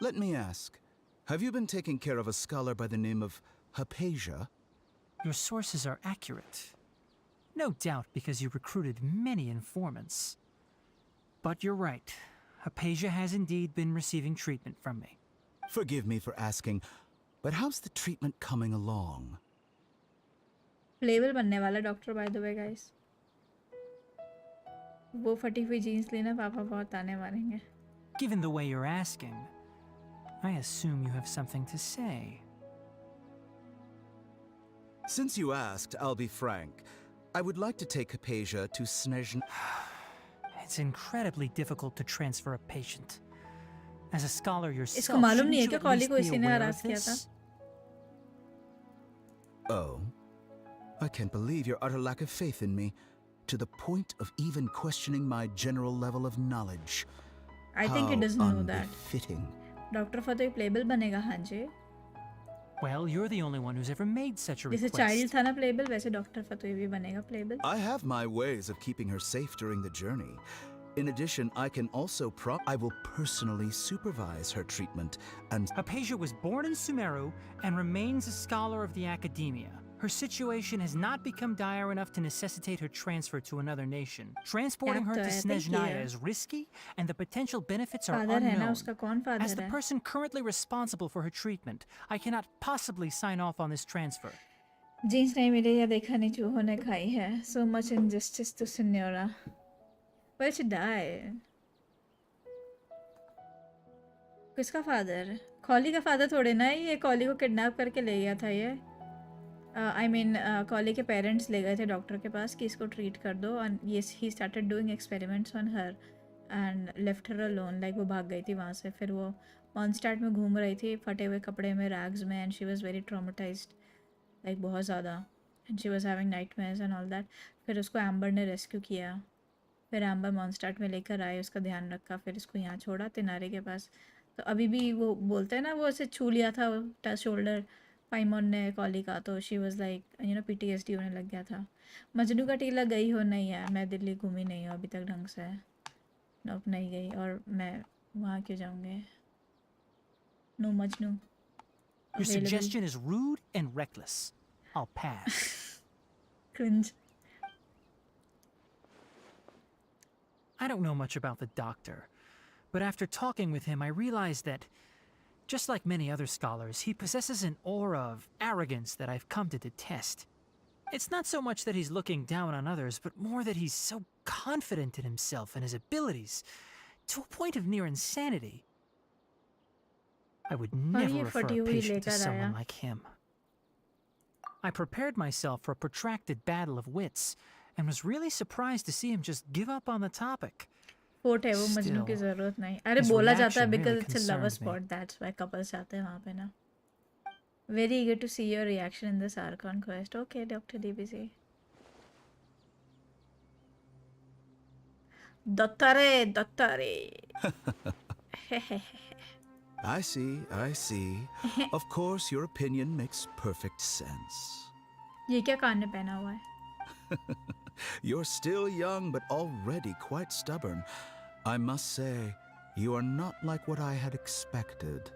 T: Let me ask, have you been taking care of a scholar by the name of Hypatia?
S: Your sources are accurate. No doubt because you recruited many informants. But you're right. Hypatia has indeed been receiving treatment from me.
T: Forgive me for asking, but how's the treatment coming along?
A: Payable बनने वाला doctor by the way guys. वो फटी हुई jeans लेना पापा बहुत ताने मारेंगे।
S: Given the way you're asking, I assume you have something to say.
T: Since you asked, I'll be frank. I would like to take Hypatia to Snezhn...
S: It's incredibly difficult to transfer a patient. As a scholar yourself,
A: इसको मालूम नहीं है
S: shouldn't
A: क्या
S: you at
A: कॉली
S: least
A: को
S: be
A: इसी ने
S: aware
A: harass
S: of
A: किया था?
S: this?
T: Oh. I can't believe your utter lack of faith in me, to the point of even questioning my general level of knowledge.
A: I think he
T: How
A: doesn't know that.
T: unbefitting.
A: Doctor फतोई playable बनेगा हाँ जी।
S: Well, you're the only one who's ever made such a
A: जैसे
S: request.
A: Child था ना payable, वैसे doctor फतोई भी बनेगा payable.
T: I have my ways of keeping her safe during the journey. In addition, I can also I will personally supervise her treatment and...
S: Hypatia was born in Sumeru and remains a scholar of the academia. Her situation has not become dire enough to necessitate her transfer to another nation. Transporting her to Snezhnaya is risky, and the potential benefits are
A: Father है ना
S: unknown.
A: उसका, कौन father
S: As the
A: है?
S: person currently responsible for her treatment, I cannot possibly sign off on this transfer.
A: Jeans नहीं मिली या देखा नहीं चूहों ने खाई है। So much injustice to Senora. Well, she died. किसका फादर? कॉली का फादर थोड़े ना है ये, कॉली को किडनैप करके ले गया था ये। I mean, कॉली के पेरेंट्स ले गए थे डॉक्टर के पास कि इसको ट्रीट कर दो, and yes, he started doing experiments on her and left her alone. Like वो भाग गई थी वहाँ से, फिर वो मॉन्स्टैट में घूम रही थी फटे हुए कपड़े में, रैग्स में, and she was very traumatized, like बहुत ज़्यादा, and she was having nightmares and all that. फिर उसको एम्बर ने रेस्क्यू किया, फिर एम्बर मॉन्स्टैट में लेकर आए, उसका ध्यान रखा, फिर इसको यहाँ छोड़ा तिनारे के पास। तो अभी भी वो बोलते हैं ना, वो ऐसे छू लिया था टच शोल्डर पाइमोन ने कॉली का, तो she was like you know PTSD होने लग गया था। मजनू का टीला गई हो नहीं है, मैं दिल्ली घूमी नहीं हूँ अभी तक ढंग से, नोप नहीं गई, और मैं वहाँ क्यों जाऊँगी? नो मजनू।
S: Your suggestion is rude and reckless. I'll pass.
A: Cringe.
S: I don't know much about the doctor, but after talking with him, I realized that, just like many other scholars, he possesses an aura of arrogance that I've come to detest. It's not so much that he's looking down on others, but more that he's so confident in himself and his abilities, to a point of near insanity. I would
A: ये
S: never refer
A: फटी
S: a
A: हुई
S: patient to
A: लेकर
S: someone
A: आया।
S: like him. I prepared myself for a protracted battle of wits and was really surprised to see him just give up on the topic.
A: Fort है वो, मजनू की
S: Still,
A: जरूरत नहीं। अरे
S: his
A: बोला जाता है
S: reaction
A: because
S: really
A: it's a lover
S: concerned me.
A: spot, that's why couples जाते हैं वहाँ पे ना। Very eager to see your reaction in this Archon quest. Okay, Dr. DBC. Dottore.
T: I see. Of course, your opinion makes perfect sense.
A: ये क्या कान में पहना हुआ है?
T: You're still young, but already quite stubborn. I must say, you are not like what I had expected.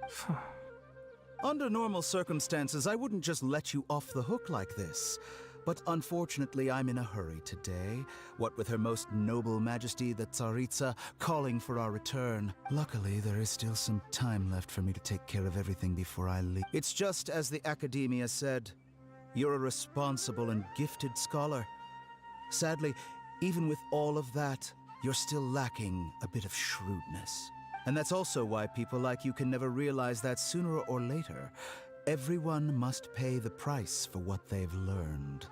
T: Under normal circumstances, I wouldn't just let you off the hook like this. But unfortunately, I'm in a hurry today. What with Her Most Noble Majesty the Tsaritsa calling for our return. Luckily, there is still some time left for me to take care of everything before I leave. It's just as the Academia said. You're a responsible and gifted scholar. Sadly, even with all of that, you're still lacking a bit of shrewdness. And that's also why people like you can never realize that sooner or later, everyone must pay the price for what they've learned.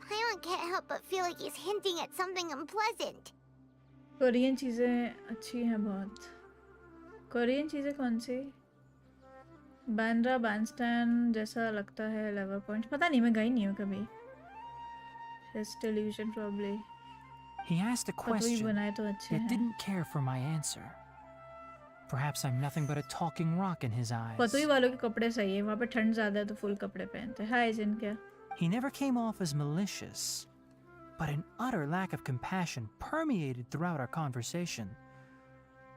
M: Paimon can't help but feel like he's hinting at something unpleasant.
A: Korean चीज़ें अच्छी हैं बहुत। Korean चीज़ें कौन सी? Bandra Bandstand जैसा लगता है level point. पता नहीं, मैं गई नहीं हूँ कभी। Just illusion probably.
S: He asked a question,
A: बनाए तो अच्छे
S: yet
A: हैं।
S: didn't care for my answer. Perhaps I'm nothing but a talking rock in his eyes.
A: पतुई वालों के कपड़े सही है, वहाँ पे ठंड ज़्यादा है तो फुल कपड़े पहनते हैं। हाय जिन क्या?
S: He never came off as malicious, but an utter lack of compassion permeated throughout our conversation.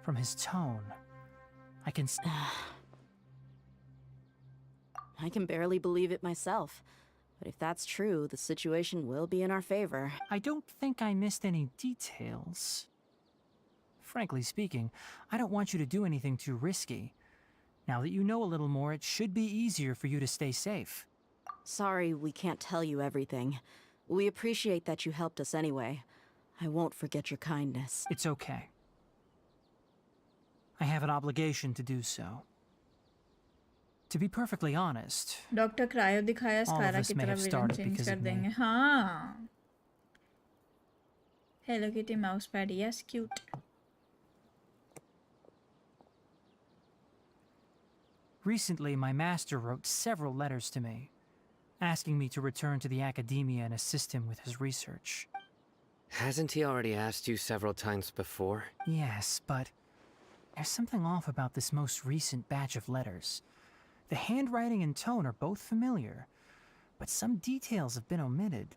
S: From his tone, I can
R: I can barely believe it myself. But if that's true, the situation will be in our favor.
S: I don't think I missed any details. Frankly speaking, I don't want you to do anything too risky. Now that you know a little more, it should be easier for you to stay safe.
R: Sorry we can't tell you everything. We appreciate that you helped us anyway. I won't forget your kindness.
S: It's okay. I have an obligation to do so. To be perfectly honest,
A: doctor cryo दिखाया,
S: all of
A: स्कारा
S: this
A: की
S: may
A: तरह
S: have
A: vision
S: started
A: change
S: because
A: कर
S: of me.
A: देंगे। हाँ। Hello Kitty mouse pad, yes, cute.
S: recently my master wrote several letters to me, asking me to return to the academia and assist him with his research.
Q: Hasn't he already asked you several times before?
S: Yes, but there's something off about this most recent batch of letters. The handwriting and tone are both familiar, but some details have been omitted.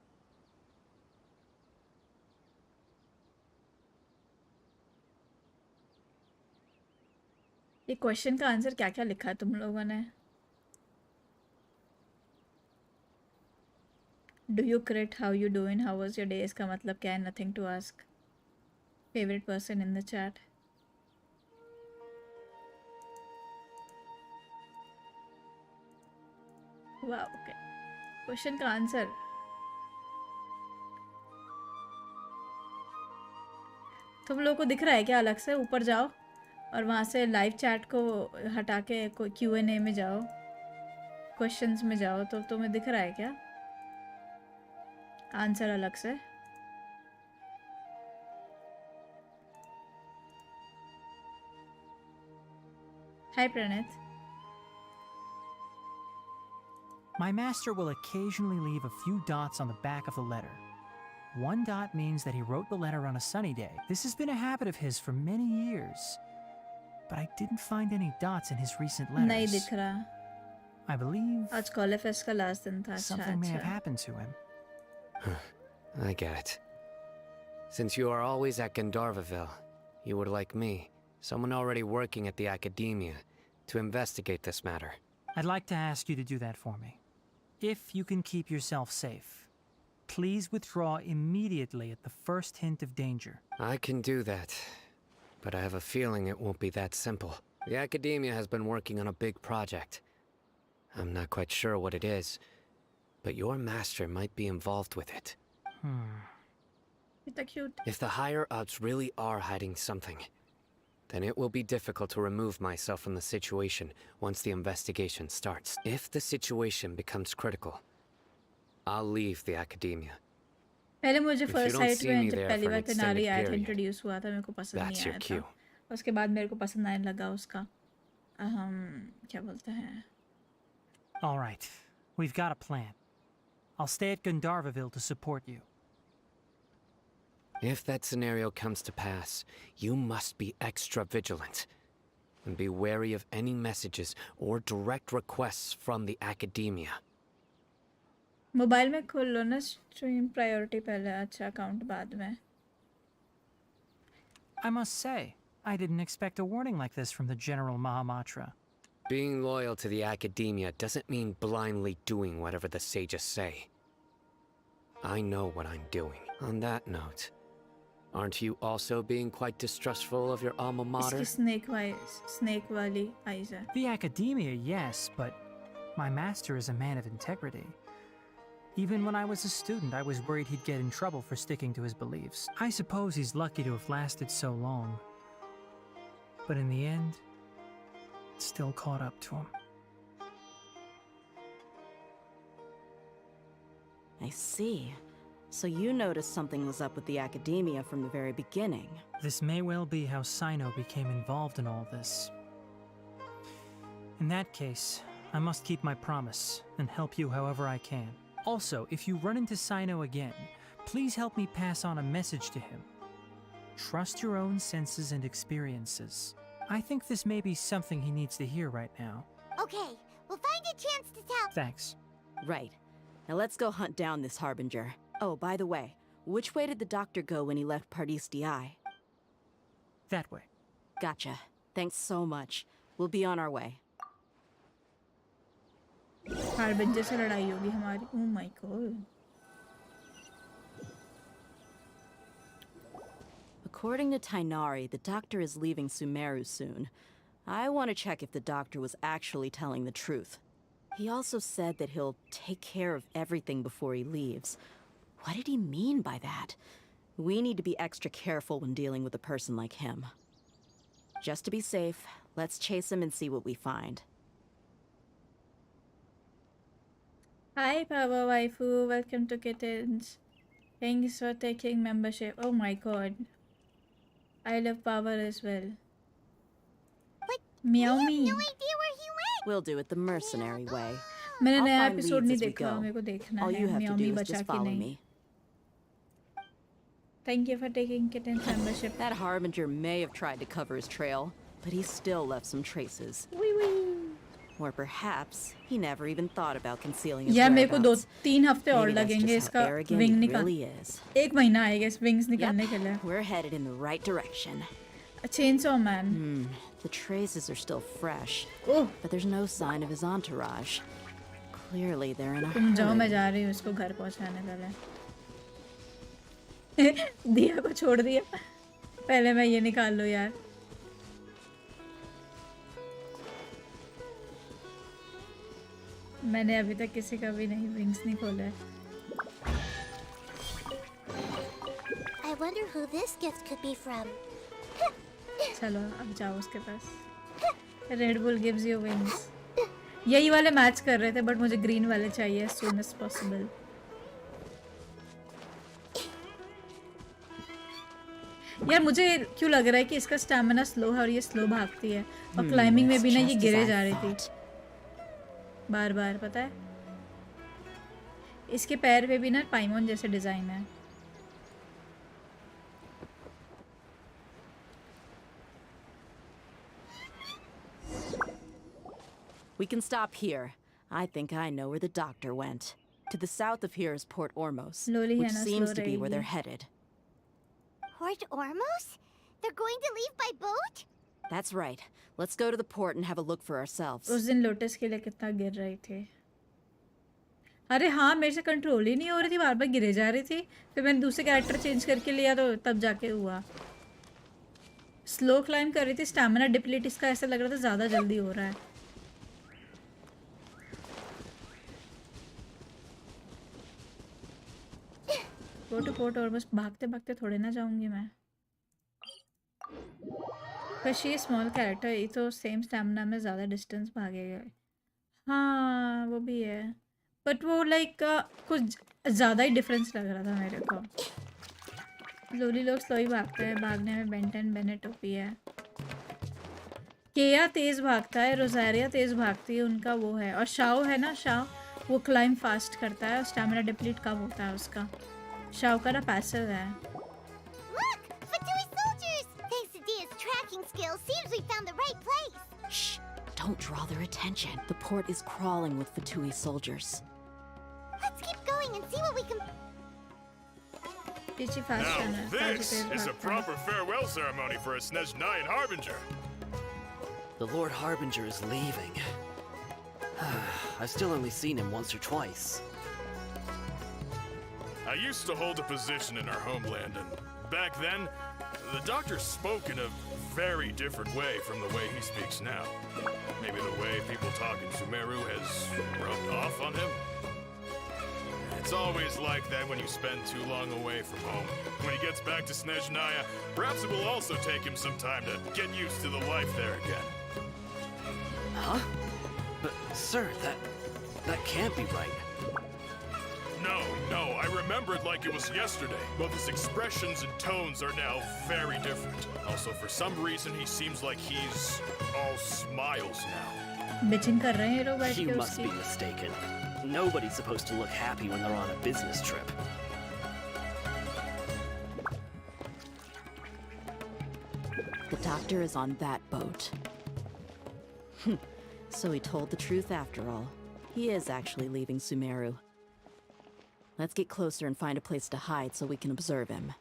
A: ये question का answer क्या क्या लिखा है तुम लोगों ने? Do you crit? How you doing? How was your day? इसका मतलब क्या है? Nothing to ask. Favorite person in the chat. Wow, okay. Question का आंसर तुम लोगों को दिख रहा है क्या? अलग से ऊपर जाओ और वहाँ से लाइव चैट को हटा के Q&A में जाओ, क्वेश्चंस में जाओ, तो तुम्हें दिख रहा है क्या आंसर अलग से? हाय Pranit.
S: My master will occasionally leave a few dots on the back of the letter. One dot means that he wrote the letter on a sunny day. This has been a habit of his for many years. But I didn't find any dots in his recent letters.
A: नहीं दिख रहा.
S: I believe
A: आज college fest का last दिन था.
S: something may have happened to him.
Q: I get it. Since you are always at Gandharvaville, you would like me, someone already working at the academia, to investigate this matter.
S: I'd like to ask you to do that for me. If you can keep yourself safe, please withdraw immediately at the first hint of danger.
Q: I can do that, but I have a feeling it won't be that simple. The academia has been working on a big project. I'm not quite sure what it is, but your master might be involved with it.
A: It's cute.
Q: If the higher-ups really are hiding something, then it will be difficult to remove myself from the situation once the investigation starts. If the situation becomes critical, I'll leave the academia.
A: पहले मुझे
Q: If you
A: first
Q: don't
A: site
Q: see
A: में
Q: me
A: जब
Q: there
A: पहली
Q: for an
A: bar Tenali
Q: extended
A: आया था
Q: period,
A: introduce हुआ था मेरे को पसंद
Q: that's
A: नहीं
Q: your
A: आया
Q: cue.
A: था उसके बाद मेरे को पसंद आने लगा उसका क्या बोलते हैं
S: All right, we've got a plan. I'll stay at Gandharvaville to support you.
Q: If that scenario comes to pass, you must be extra vigilant. And be wary of any messages or direct requests from the academia.
A: Mobile में खोल लो ना stream priority पहले अच्छा account बाद में
S: I must say, I didn't expect a warning like this from the General Mahamatra.
Q: Being loyal to the academia doesn't mean blindly doing whatever the sages say. I know what I'm doing. On that note, aren't you also being quite distrustful of your alma mater?
A: इसकी snake वाली eyes है
S: The academia, yes, but my master is a man of integrity. Even when I was a student, I was worried he'd get in trouble for sticking to his beliefs. I suppose he's lucky to have lasted so long. But in the end, it still caught up to him.
R: I see. So you noticed something was up with the academia from the very beginning.
S: This may well be how Sino became involved in all this. In that case, I must keep my promise and help you however I can. Also, if you run into Sino again, please help me pass on a message to him. Trust your own senses and experiences. I think this may be something he needs to hear right now.
M: Okay, we'll find a chance to tell.
S: Thanks.
R: Right. Now let's go hunt down this Harbinger. Oh, by the way, which way did the doctor go when he left Pardis DI?
S: That way.
R: Gotcha. Thanks so much. We'll be on our way.
A: Harbinger से लड़ाई होगी हमारी ओह my God
R: According to Tainari, the doctor is leaving Sumeru soon. I want to check if the doctor was actually telling the truth. He also said that he'll take care of everything before he leaves. What did he mean by that? We need to be extra careful when dealing with a person like him. Just to be safe, let's chase him and see what we find.
A: Hi Power Waifu, welcome to Kittens. Thanks for taking membership. Oh my god. I love Power as well.
M: But
A: Meow
M: we have
A: me.
M: no idea where he went.
R: We'll do it the mercenary way.
A: मैंने
R: I'll
A: नया
R: find
A: episode
R: leads
A: नहीं
R: as we
A: देखा
R: go.
A: मेरे को देखना
R: All
A: है
R: you have to
A: Meow
R: do
A: me
R: is
A: बचा
R: just
A: कि
R: follow
A: नहीं
R: me.
A: Thank you for taking Kittens membership.
R: That Harbinger may have tried to cover his trail, but he still left some traces.
A: Wee wee.
R: Or perhaps he never even thought about concealing his
A: यार मेरे को
R: whereabouts.
A: 2-3 हफ्ते और
R: Maybe that's
A: लगेंगे
R: just how
A: इसका
R: arrogant
A: wing
R: he
A: निकाल
R: really is.
A: 1 महीना आएगा इस विंग्स निकालने के लिए
R: We're headed in the right direction.
A: A chainsaw man.
R: The traces are still fresh,
A: Oh.
R: but there's no sign of his entourage. Clearly, they're in a
A: तुम जाओ मैं
R: hurry.
A: जा रही हूँ उसको घर पहुँचाने पहले दिया को छोड़ दिया पहले मैं ये निकाल लूँ यार मैंने अभी तक किसी का भी नहीं विंग्स नहीं खोला है
M: I wonder who this gift could be from.
A: चलो अब जाओ उसके पास Red Bull gives you wings यही वाले मैच कर रहे थे बट मुझे ग्रीन वाले चाहिए as soon as possible यार मुझे क्यों लग रहा है कि इसका स्टैमिना स्लो है और ये स्लो भागती है और क्लाइंबिंग में भी ना ये गिरे जा रही थी बार बार पता है इसके पैर पे भी ना पाइमोन जैसे डिजाइन है
R: We can stop here. I think I know where the doctor went. To the south of here is Port Ormos,
A: Slowly
R: which
A: है ना,
R: seems
A: slow
R: to be where they're
A: रहेगी।
R: headed.
M: Port Ormos? They're going to leave by boat?
R: That's right. Let's go to the port and have a look for ourselves.
A: उस दिन lotus के लिए कितना गिर रही थी अरे हाँ मेरे से कंट्रोल ही नहीं हो रही थी बार बार गिरे जा रही थी फिर मैंने दूसरे कैरेक्टर चेंज करके लिया तो तब जाके हुआ स्लो क्लाइंब कर रही थी स्टैमिना डिप्लीट इसका ऐसा लग रहा था ज़्यादा जल्दी हो रहा है गो टू पोर्ट और बस भागते भागते थोड़े ना जाऊंगी मैं। पर शी स्मॉल कैरेक्टर, ये तो सेम स्टैमिना में ज़्यादा डिस्टेंस भागेगा। हाँ वो भी है, बट वो लाइक कुछ ज़्यादा ही डिफरेंस लग रहा था मेरे को। लोली लोग स्लो ही भागते हैं, भागने में बेंटन बेनेट ओपी है। केया तेज़ भागता है, रोज़ारिया तेज़ भागती है, उनका वो है। और शाओ है ना, शाओ वो क्लाइम फास्ट करता है, स्टैमिना डिप्लीट कम होता है उसका। शाओ का ना पैसिव है।
M: Look! Fatui soldiers! Thanks to Dia's tracking skills, seems we found the right place.
R: Shh! Don't draw their attention. The port is crawling with Fatui soldiers.
M: Let's keep going and see what we can...
A: Pichi fast
O: Now
A: runner,
O: this
A: fast
O: is a proper farewell ceremony for a Snezhnayan Harbinger.
U: The Lord Harbinger is leaving. I've still only seen him once or twice.
O: I used to hold a position in our homeland, and back then, the doctor spoke in a very different way from the way he speaks now. Maybe the way people talk in Sumeru has rubbed off on him? It's always like that when you spend too long away from home. When he gets back to Snezhnaya, perhaps it will also take him some time to get used to the life there again.
U: Huh? But, sir, that can't be right.
O: No, I remember it like it was yesterday. Both his expressions and tones are now very different. Also, for some reason, he seems like he's all smiles now.
A: Bitching कर रहे हैं ये लोग बैठ के
U: You must
A: उसकी।
U: be mistaken. Nobody's supposed to look happy when they're on a business trip.
R: The doctor is on that boat. So he told the truth after all. He is actually leaving Sumeru. Let's get closer and find a place to hide so we can observe him.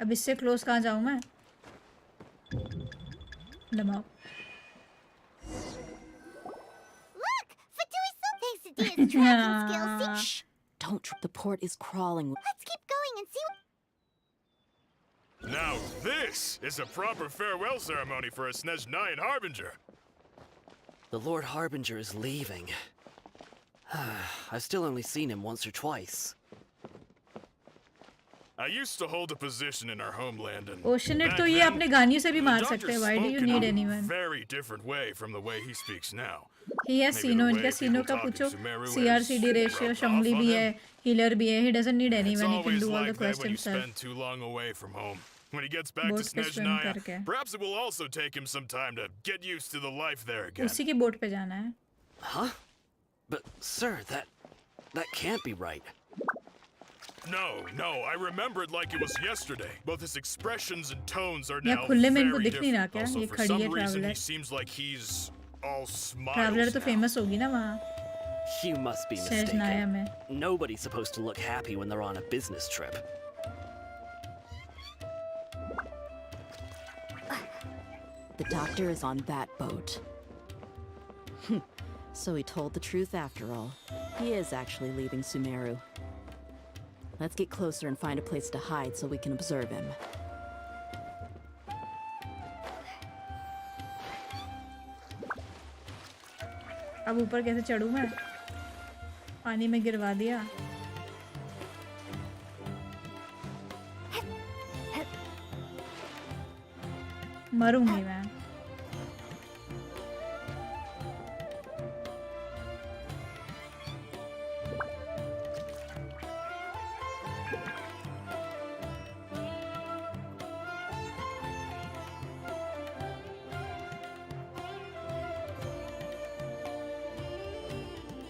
A: अब इससे close कहाँ जाऊँ मैं? दबाओ।
M: Look! Fatui thanks to Dia's tracking skills,
R: Shh! Don't trip. The port is crawling.
M: Let's keep going and see what...
O: Now this is a proper farewell ceremony for a Snezhnayan Harbinger.
U: The Lord Harbinger is leaving. I've still only seen him once or twice.
O: I used to hold a position in our homeland, and
A: Oceanit
O: back
A: तो ये
O: then,
A: अपने गानियों से भी
O: the
A: मार
O: doctor
A: सकते हैं. Why do you
O: spoke in
A: need
O: a
A: anyone?
O: very different way from the way he speaks now.
A: He has
O: Maybe the
A: Sino,
O: way
A: इनका Sino
O: people
A: का
O: talk in
A: पूछो.
O: Sumeru
A: CRCD
O: has
A: ratio,
O: rubbed
A: Shongli
O: off on
A: भी
O: him.
A: है, healer भी है. He doesn't need
O: It's
A: anyone. He can
O: always
A: do all the
O: like that
A: quests
O: when you
A: himself.
O: spend too long away from home. When he gets back to
A: Boat पे swim
O: Snezhnaya,
A: करके.
O: perhaps it will also take him some time to get used to the life there again.
A: उसी की boat पे जाना है.
U: Huh? But, sir, that can't be right.
O: No, I remember it like it was yesterday. Both his expressions and tones are
A: या
O: now
A: खुले में इनको
O: very
A: दिख नहीं रहा
O: different.
A: क्या?
O: Also,
A: ये
O: for
A: खड़ी
O: some
A: है
O: reason, he
A: traveller.
O: seems like he's all
A: traveller
O: smiles
A: तो
O: now.
A: फेमस होगी ना वहाँ.
U: You must be
A: Snezhnaya
U: mistaken.
A: में.
U: Nobody's supposed to look happy when they're on a business trip.
R: The doctor is on that boat. So he told the truth after all. He is actually leaving Sumeru. Let's get closer and find a place to hide so we can observe him.
A: अब ऊपर कैसे चढ़ूँ मैं? पानी में गिरवा दिया. मरूंगी मैं.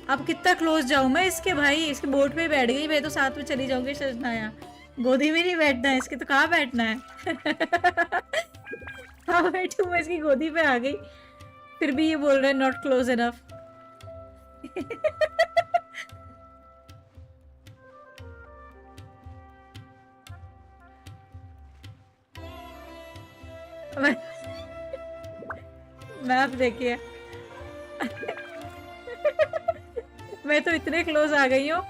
A: अब कितना क्लोज जाऊं मैं इसके भाई? इसके बोट पे बैठ गई मैं, तो साथ में चली जाऊंगी सजनाया. गोदी में नहीं बैठना है इसके, तो कहाँ बैठना है? हाँ बैठू मैं इसकी गोदी पे आ गई, फिर भी ये बोल रहा है नॉट क्लोज इनफ. मैप देखिए. मैं तो इतने क्लोज आ गई हूँ.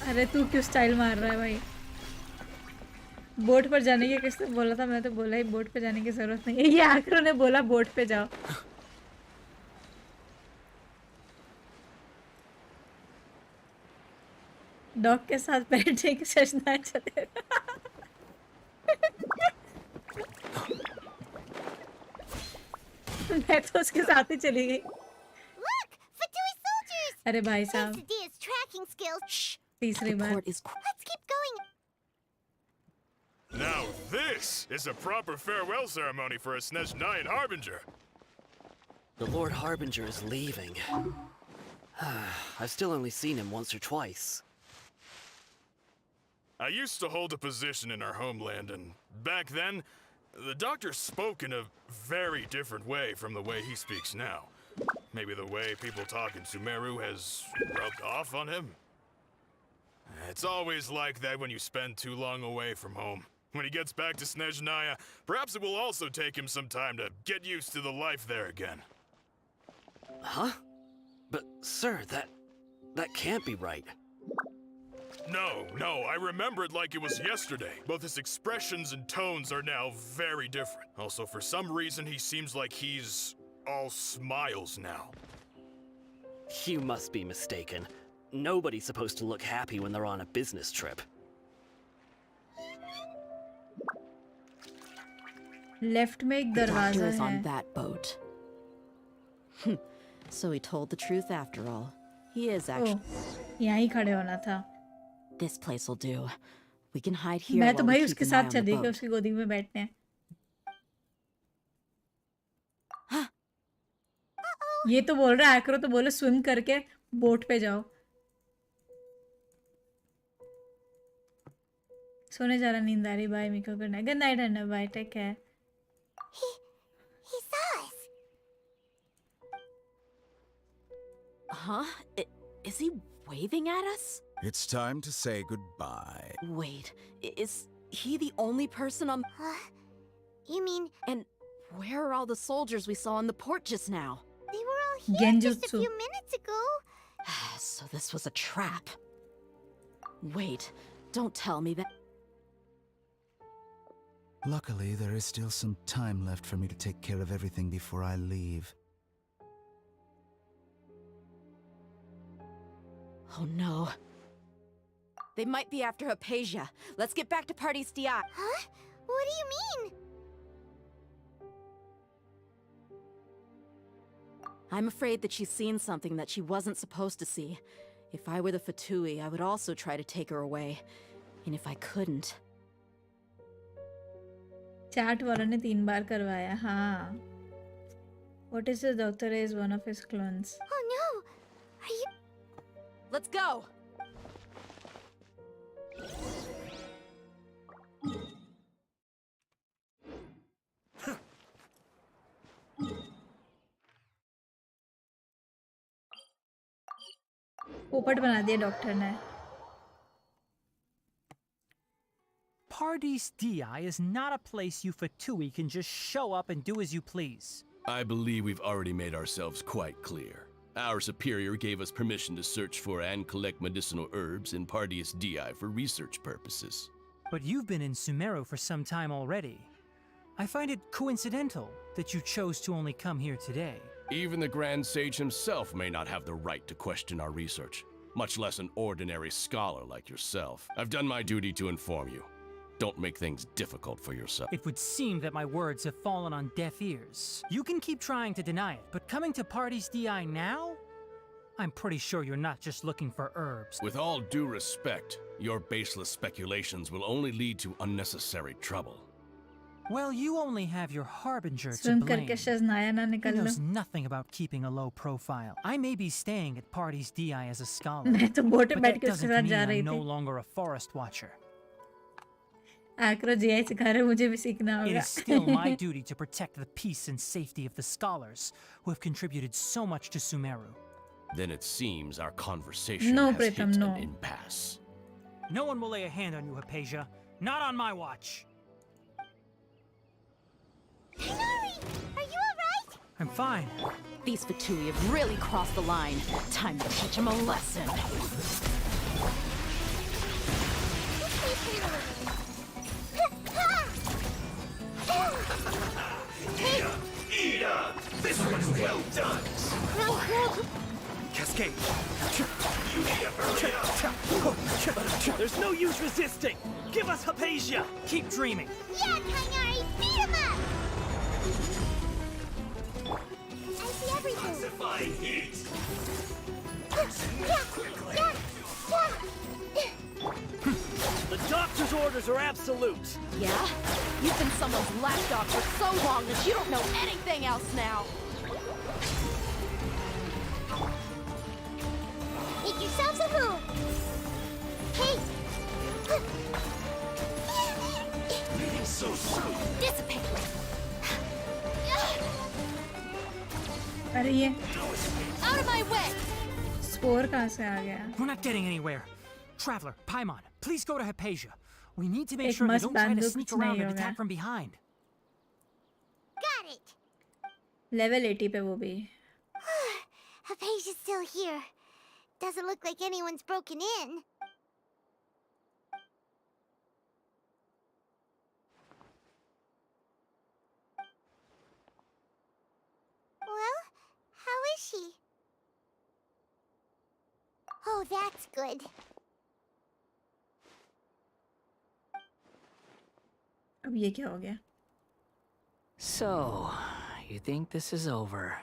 A: अरे तू क्यों स्टाइल मार रहा है भाई? बोट पर जाने की किसने बोला था? मैं तो बोला ही बोट पे जाने की जरूरत नहीं है। ये आखिर ने बोला बोट पे जाओ। डॉग के साथ बैठने की सोचना चलेगा। मैं तो उसके साथ ही चली गई।
M: Look, Fatui soldiers.
A: अरे भाई साहब,
M: Quesadilla's tracking skills. Shh.
A: तीसरी बार।
M: Let's keep going.
O: Now this is a proper farewell ceremony for a Snezhnayan Harbinger.
U: The Lord Harbinger is leaving. I've still only seen him once or twice.
O: I used to hold a position in our homeland, and back then, the doctor spoke in a very different way from the way he speaks now. Maybe the way people talk in Sumeru has rubbed off on him? It's always like that when you spend too long away from home. When he gets back to Snezhnaya, perhaps it will also take him some time to get used to the life there again.
U: Huh? But, sir, that can't be right.
O: No, I remember it like it was yesterday. Both his expressions and tones are now very different. Also, for some reason, he seems like he's all smiles now.
U: You must be mistaken. Nobody's supposed to look happy when they're on a business trip.
A: Left में एक दरवाजा
R: Doctor is
A: है।
R: on that boat. So he told the truth after all. He is actually.
A: यहाँ ही खड़े होना था।
R: This place will do. We can hide here
A: मैं
R: while
A: तो
R: we
A: भाई
R: keep
A: उसके
R: an eye
A: साथ
R: on the
A: चली गई,
R: boat.
A: उसकी गोदी में बैठने हैं। ये तो बोल रहा है आकरो, तो बोले स्विम करके बोट पे जाओ। सोने जा रहा, नींद आ रही। Bye Miko, good night. Good night Anna, bye, take care.
M: He saw us.
R: Huh? Is he waving at us?
T: It's time to say goodbye.
R: Wait, is he the only person on...
M: You mean...
R: And where are all the soldiers we saw in the port just now?
M: They were all here just a
A: Genjutsu.
M: few minutes ago.
R: So this was a trap. Wait, don't tell me that...
T: Luckily, there is still some time left for me to take care of everything before I leave.
R: Oh no. They might be after Hypatia. Let's get back to Party's DI.
M: Huh? What do you mean?
R: I'm afraid that she's seen something that she wasn't supposed to see. If I were the Fatui, I would also try to take her away. And if I couldn't...
A: chat वाला ने 3 बार करवाया। हाँ। What is this? Doctor is one of his clones.
M: Oh no! Are you...
R: Let's go!
A: पोपट बना दिया doctor ने।
S: Pardees DI is not a place you Fatui can just show up and do as you please.
L: I believe we've already made ourselves quite clear. Our superior gave us permission to search for and collect medicinal herbs in Pardees DI for research purposes.
S: But you've been in Sumeru for some time already. I find it coincidental that you chose to only come here today.
L: Even the Grand Sage himself may not have the right to question our research, much less an ordinary scholar like yourself. I've done my duty to inform you. Don't make things difficult for yourself.
S: It would seem that my words have fallen on deaf ears. You can keep trying to deny it, but coming to Pardees DI now? I'm pretty sure you're not just looking for herbs.
L: With all due respect, your baseless speculations will only lead to unnecessary trouble.
S: Well, you only have your Harbinger to
A: Swim
S: blame.
A: करके शज़नाया ना
S: He
A: निकल लो।
S: knows nothing about keeping a low profile. I may be staying at Pardees DI as a scholar,
A: मैं तो boat
S: but
A: पे बैठ
S: that
A: के उसके
S: doesn't
A: साथ
S: mean
A: जा रही
S: I'm no
A: थी।
S: longer a forest watcher.
A: आकरो जीआई सिखा रहे, मुझे भी सीखना
S: It
A: होगा।
S: is still my duty to protect the peace and safety of the scholars who have contributed so much to Sumeru.
L: Then it seems our conversation
A: No,
L: has
A: Pritham,
L: hit
A: no.
L: an impasse.
S: No one will lay a hand on you, Hypatia. Not on my watch.
M: Hinari! Are you alright?
S: I'm fine.
R: These Fatui have really crossed the line. Time to teach them a lesson.
J: Well done.
N: Cascade. There's no use resisting. Give us Hypatia.
S: Keep dreaming.
M: Yeah, Kainari, beat him up! I see everything.
J: Intensifying heat.
N: The doctor's orders are absolute.
R: Yeah? You've been someone's lapdog for so long that you don't know anything else now.
M: Make yourselves a move. Hey!
J: Leaving so soon.
M: Dissipate.
E: अरे ये
M: Out of my way!
E: Score कहाँ से आ गया?
S: We're not getting anywhere. Traveler, Paimon, please go to Hypatia. We need to make
E: एक
S: sure they
E: मस्त
S: don't try to
E: बंदूक
S: sneak
E: नहीं
S: around and
E: होगा।
S: attack from behind.
M: Got it.
E: Level 80 पे वो भी।
M: Hypatia's still here. Doesn't look like anyone's broken in. Well, how is she? Oh, that's good.
E: अब ये क्या हो गया?
U: So, you think this is over?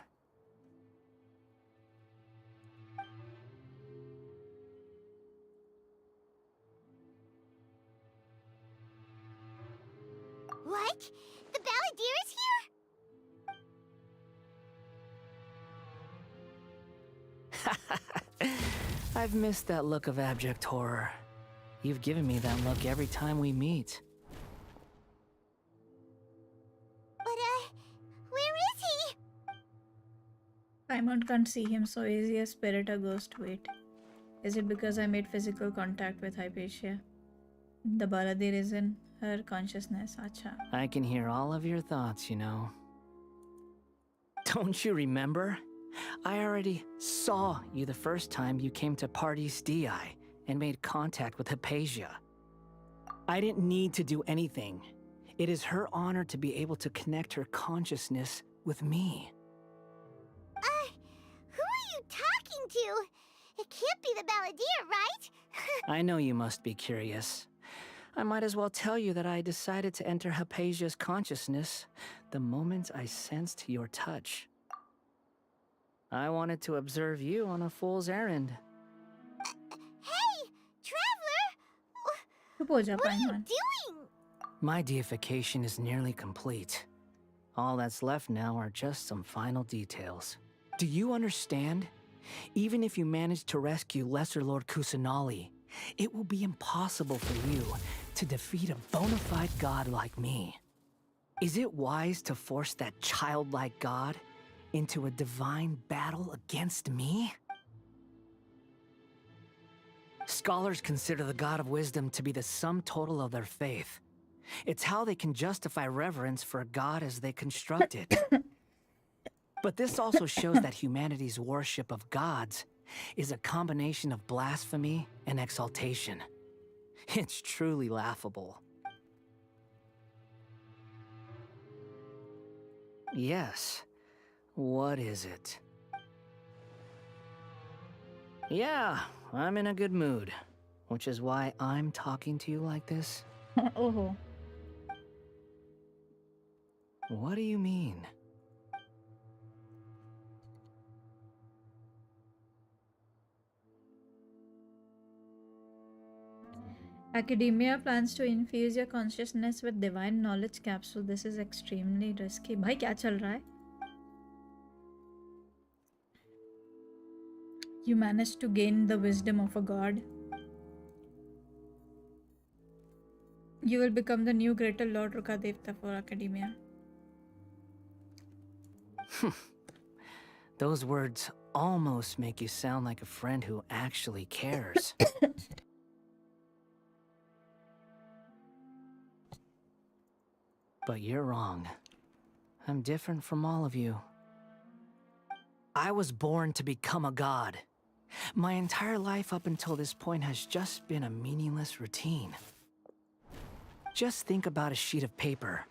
M: What? The Balladeer is here?
U: I've missed that look of abject horror. You've given me that look every time we meet.
M: But, where is he?
E: Paimon can't see him so easy. A spirit, a ghost. Wait. Is it because I made physical contact with Hypatia? The Balladeer is in her consciousness. Acha.
U: I can hear all of your thoughts, you know. Don't you remember? I already saw you the first time you came to Party's DI and made contact with Hypatia. I didn't need to do anything. It is her honor to be able to connect her consciousness with me.
M: Who are you talking to? It can't be the Balladeer, right?
U: I know you must be curious. I might as well tell you that I decided to enter Hypatia's consciousness the moment I sensed your touch. I wanted to observe you on a fool's errand.
M: Hey, Traveler!
E: What are
M: you doing?
U: My deification is nearly complete. All that's left now are just some final details. Do you understand? Even if you manage to rescue Lesser Lord Kusanali, it will be impossible for you to defeat a bona fide god like me. Is it wise to force that childlike god into a divine battle against me? Scholars consider the God of Wisdom to be the sum total of their faith. It's how they can justify reverence for a god as they construct it. But this also shows that humanity's worship of gods is a combination of blasphemy and exaltation. It's truly laughable. Yes. What is it? Yeah, I'm in a good mood, which is why I'm talking to you like this.
E: Oh.
U: What do you mean?
E: Academia plans to infuse your consciousness with divine knowledge capsule. This is extremely risky. भाई क्या चल रहा है? You managed to gain the wisdom of a god. You will become the new greater Lord Rukadevta for Academia.
U: Those words almost make you sound like a friend who actually cares. But you're wrong. I'm different from all of you. I was born to become a god. My entire life up until this point has just been a meaningless routine. Just think about a sheet of paper.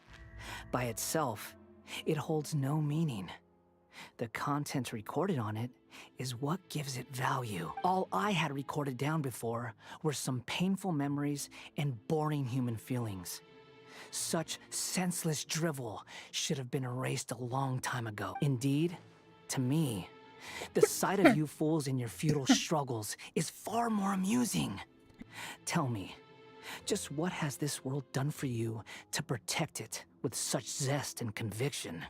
U: By itself, it holds no meaning. The content recorded on it is what gives it value. All I had recorded down before were some painful memories and boring human feelings. Such senseless drivel should have been erased a long time ago. Indeed, to me, the sight of you fools in your futile struggles is far more amusing. Tell me, just what has this world done for you to protect it with such zest and conviction?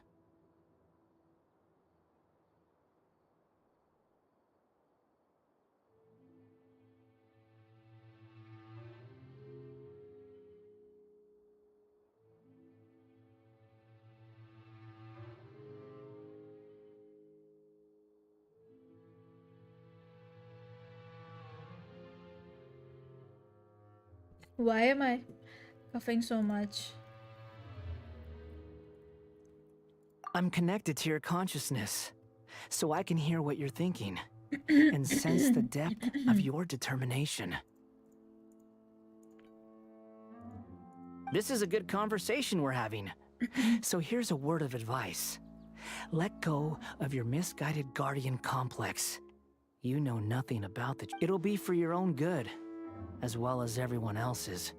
E: Why am I coughing so much?
U: I'm connected to your consciousness, so I can hear what you're thinking and sense the depth of your determination. This is a good conversation we're having, so here's a word of advice. Let go of your misguided guardian complex. You know nothing about the... It'll be for your own good, as well as everyone else's.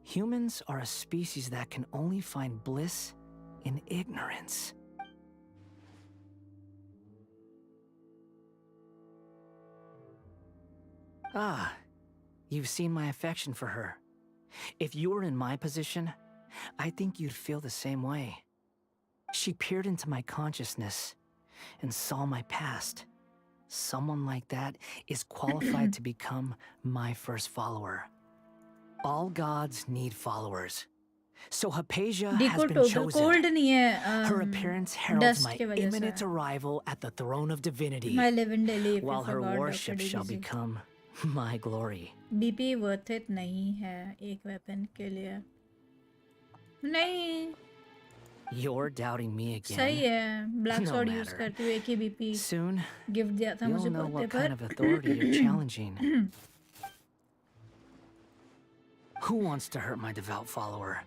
U: Humans are a species that can only find bliss in ignorance. Ah, you've seen my affection for her. If you were in my position, I think you'd feel the same way. She peered into my consciousness and saw my past. Someone like that is qualified to become my first follower. All gods need followers. So Hypatia has been chosen. Her appearance heralds my imminent arrival at the throne of divinity, while her worship shall become my glory.
E: BP worth it नहीं है एक weapon के लिए. नहीं.
U: You're doubting me again.
E: सही है. Black sword
U: No
E: use
U: matter.
E: करती हूँ एक ही BP.
U: Soon,
E: Gift दिया था
U: you'll
E: मुझे
U: know
E: birthday
U: what
E: पर.
U: kind of authority you're challenging. Who wants to hurt my devout follower?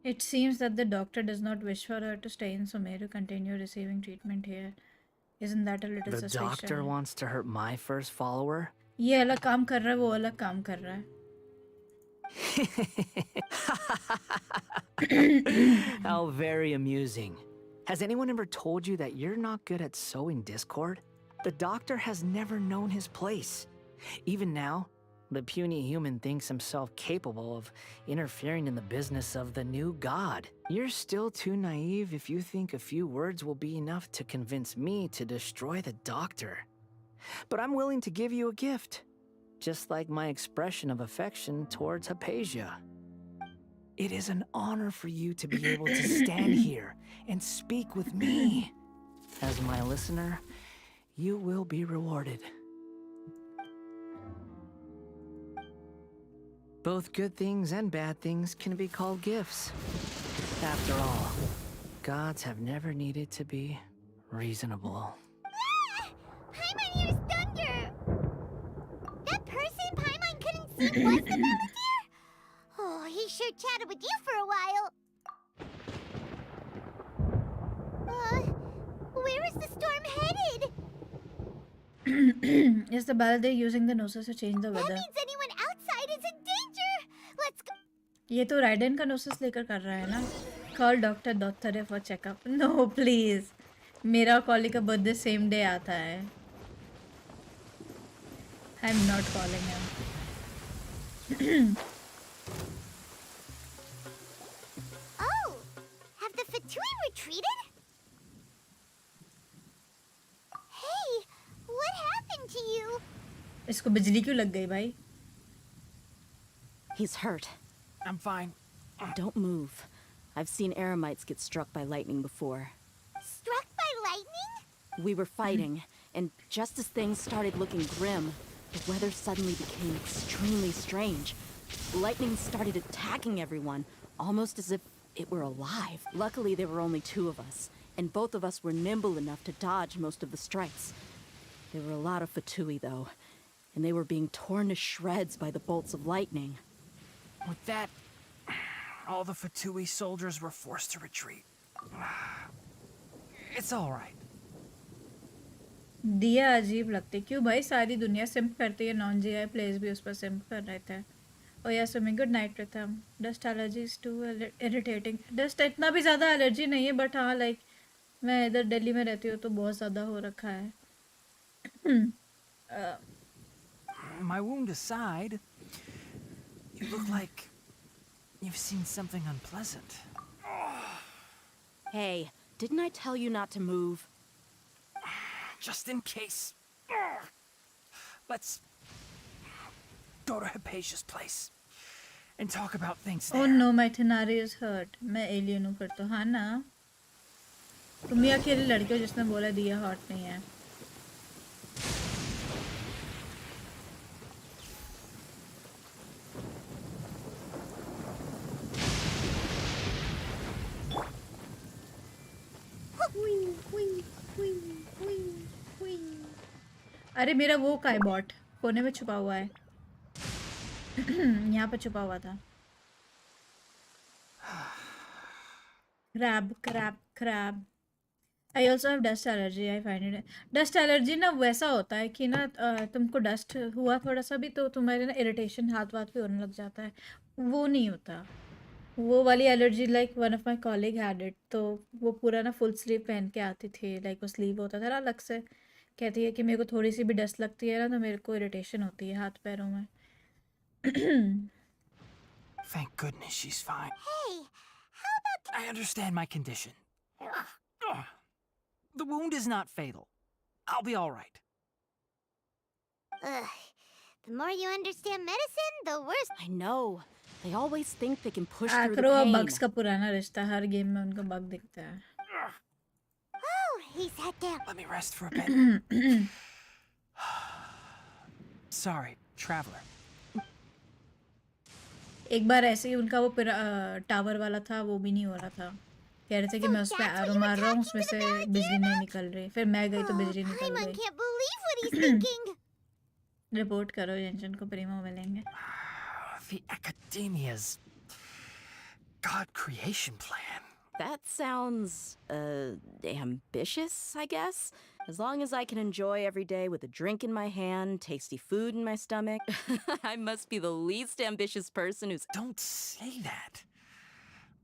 E: It seems that the doctor does not wish for her to stay in Sumer to continue receiving treatment here. Isn't that a little
U: The
E: suspicious?
U: doctor wants to hurt my first follower?
E: ये अलग काम कर रहा है, वो अलग काम कर रहा है.
U: How very amusing. Has anyone ever told you that you're not good at sowing discord? The doctor has never known his place. Even now, the puny human thinks himself capable of interfering in the business of the new god. You're still too naive if you think a few words will be enough to convince me to destroy the doctor. But I'm willing to give you a gift, just like my expression of affection towards Hypatia. It is an honor for you to be able to stand here and speak with me. As my listener, you will be rewarded. Both good things and bad things can be called gifts. After all, gods have never needed to be reasonable.
M: Paimon hears thunder! That person Paimon couldn't see was the volunteer? Oh, he sure chatted with you for a while. Where is the storm headed?
E: Is the ballet using the gnosis to change the weather?
M: That means anyone outside is in danger! Let's go!
E: ये तो ridden का नोसिस लेकर कर रहा है ना. Call Dr. Dottore for checkup. No, please. मेरा और कॉली का बर्थडे सेम डे आता है. I'm not calling him.
M: Oh! Have the Fatui retreated? Hey! What happened to you?
E: इसको बिजली क्यों लग गई भाई?
R: He's hurt.
U: I'm fine.
R: Don't move. I've seen Eremites get struck by lightning before.
M: Struck by lightning?
R: We were fighting, and just as things started looking grim, the weather suddenly became extremely strange. Lightning started attacking everyone, almost as if it were alive. Luckily, there were only two of us, and both of us were nimble enough to dodge most of the strikes. There were a lot of Fatui, though, and they were being torn to shreds by the bolts of lightning.
U: With that, all the Fatui soldiers were forced to retreat.
S: It's all right.
A: दिया अजीब लगती क्यों भाई सारी दुनिया simp करती है non GI players भी उस पर सिम्प कर रहे थे और या swimming good night Pratham dust allergy is too irritating dust इतना भी ज़्यादा एलर्जी नहीं है बट हाँ लाइक मैं इधर दिल्ली में रहती हूँ तो बहुत ज़्यादा हो रखा है
S: My wound aside, you look like you've seen something unpleasant.
R: Hey, didn't I tell you not to move?
S: Just in case. Let's go to Hypatia's place and talk about things there.
A: Oh no, my Thenari is hurt. मैं alien हूँ फिर तो हाँ ना तुम ही अकेली लड़की हो जिसने बोला दिया हॉट नहीं है अरे मेरा वो का है बॉट कोने में छुपा हुआ है यहाँ पे छुपा हुआ था crab crab crab I also have dust allergy I find it dust allergy ना वैसा होता है कि ना तुमको डस्ट हुआ थोड़ा सा भी तो तुम्हारे ना इरिटेशन हाथ वाथ पे होने लग जाता है वो नहीं होता वो वाली allergy like one of my colleague had it तो वो पूरा ना फुल स्लीव पहन के आती थी लाइक वो स्लीव होता था ना अलग से कहती है कि मेरे को थोड़ी सी भी डस्ट लगती है ना तो मेरे को इरिटेशन होती है हाथ पैरों में
S: Thank goodness she's fine.
M: Hey, how about...
S: I understand my condition. The wound is not fatal. I'll be all right.
M: Ugh. The more you understand medicine, the worse.
R: I know. They always think they can push through the
A: Acro और
R: pain.
A: bugs का पुराना रिश्ता हर game में उनका bug दिखता है
M: Oh, he sat down.
S: Let me rest for a bit. Sorry, traveler.
A: एक बार ऐसे ही उनका वो टावर वाला था वो भी नहीं हो रहा था कह रहे थे कि मैं उस पर एरो मार रहा हूँ उसमें से बिजली नहीं निकल रही फिर मैं गई तो बिजली निकल
M: Paimon
A: गई
M: can't believe what he's thinking.
A: Report करो जेंशन को प्रीमो मिलेंगे
S: The Academia's God creation plan.
R: That sounds, ambitious, I guess. As long as I can enjoy every day with a drink in my hand, tasty food in my stomach. I must be the least ambitious person who's...
S: Don't say that.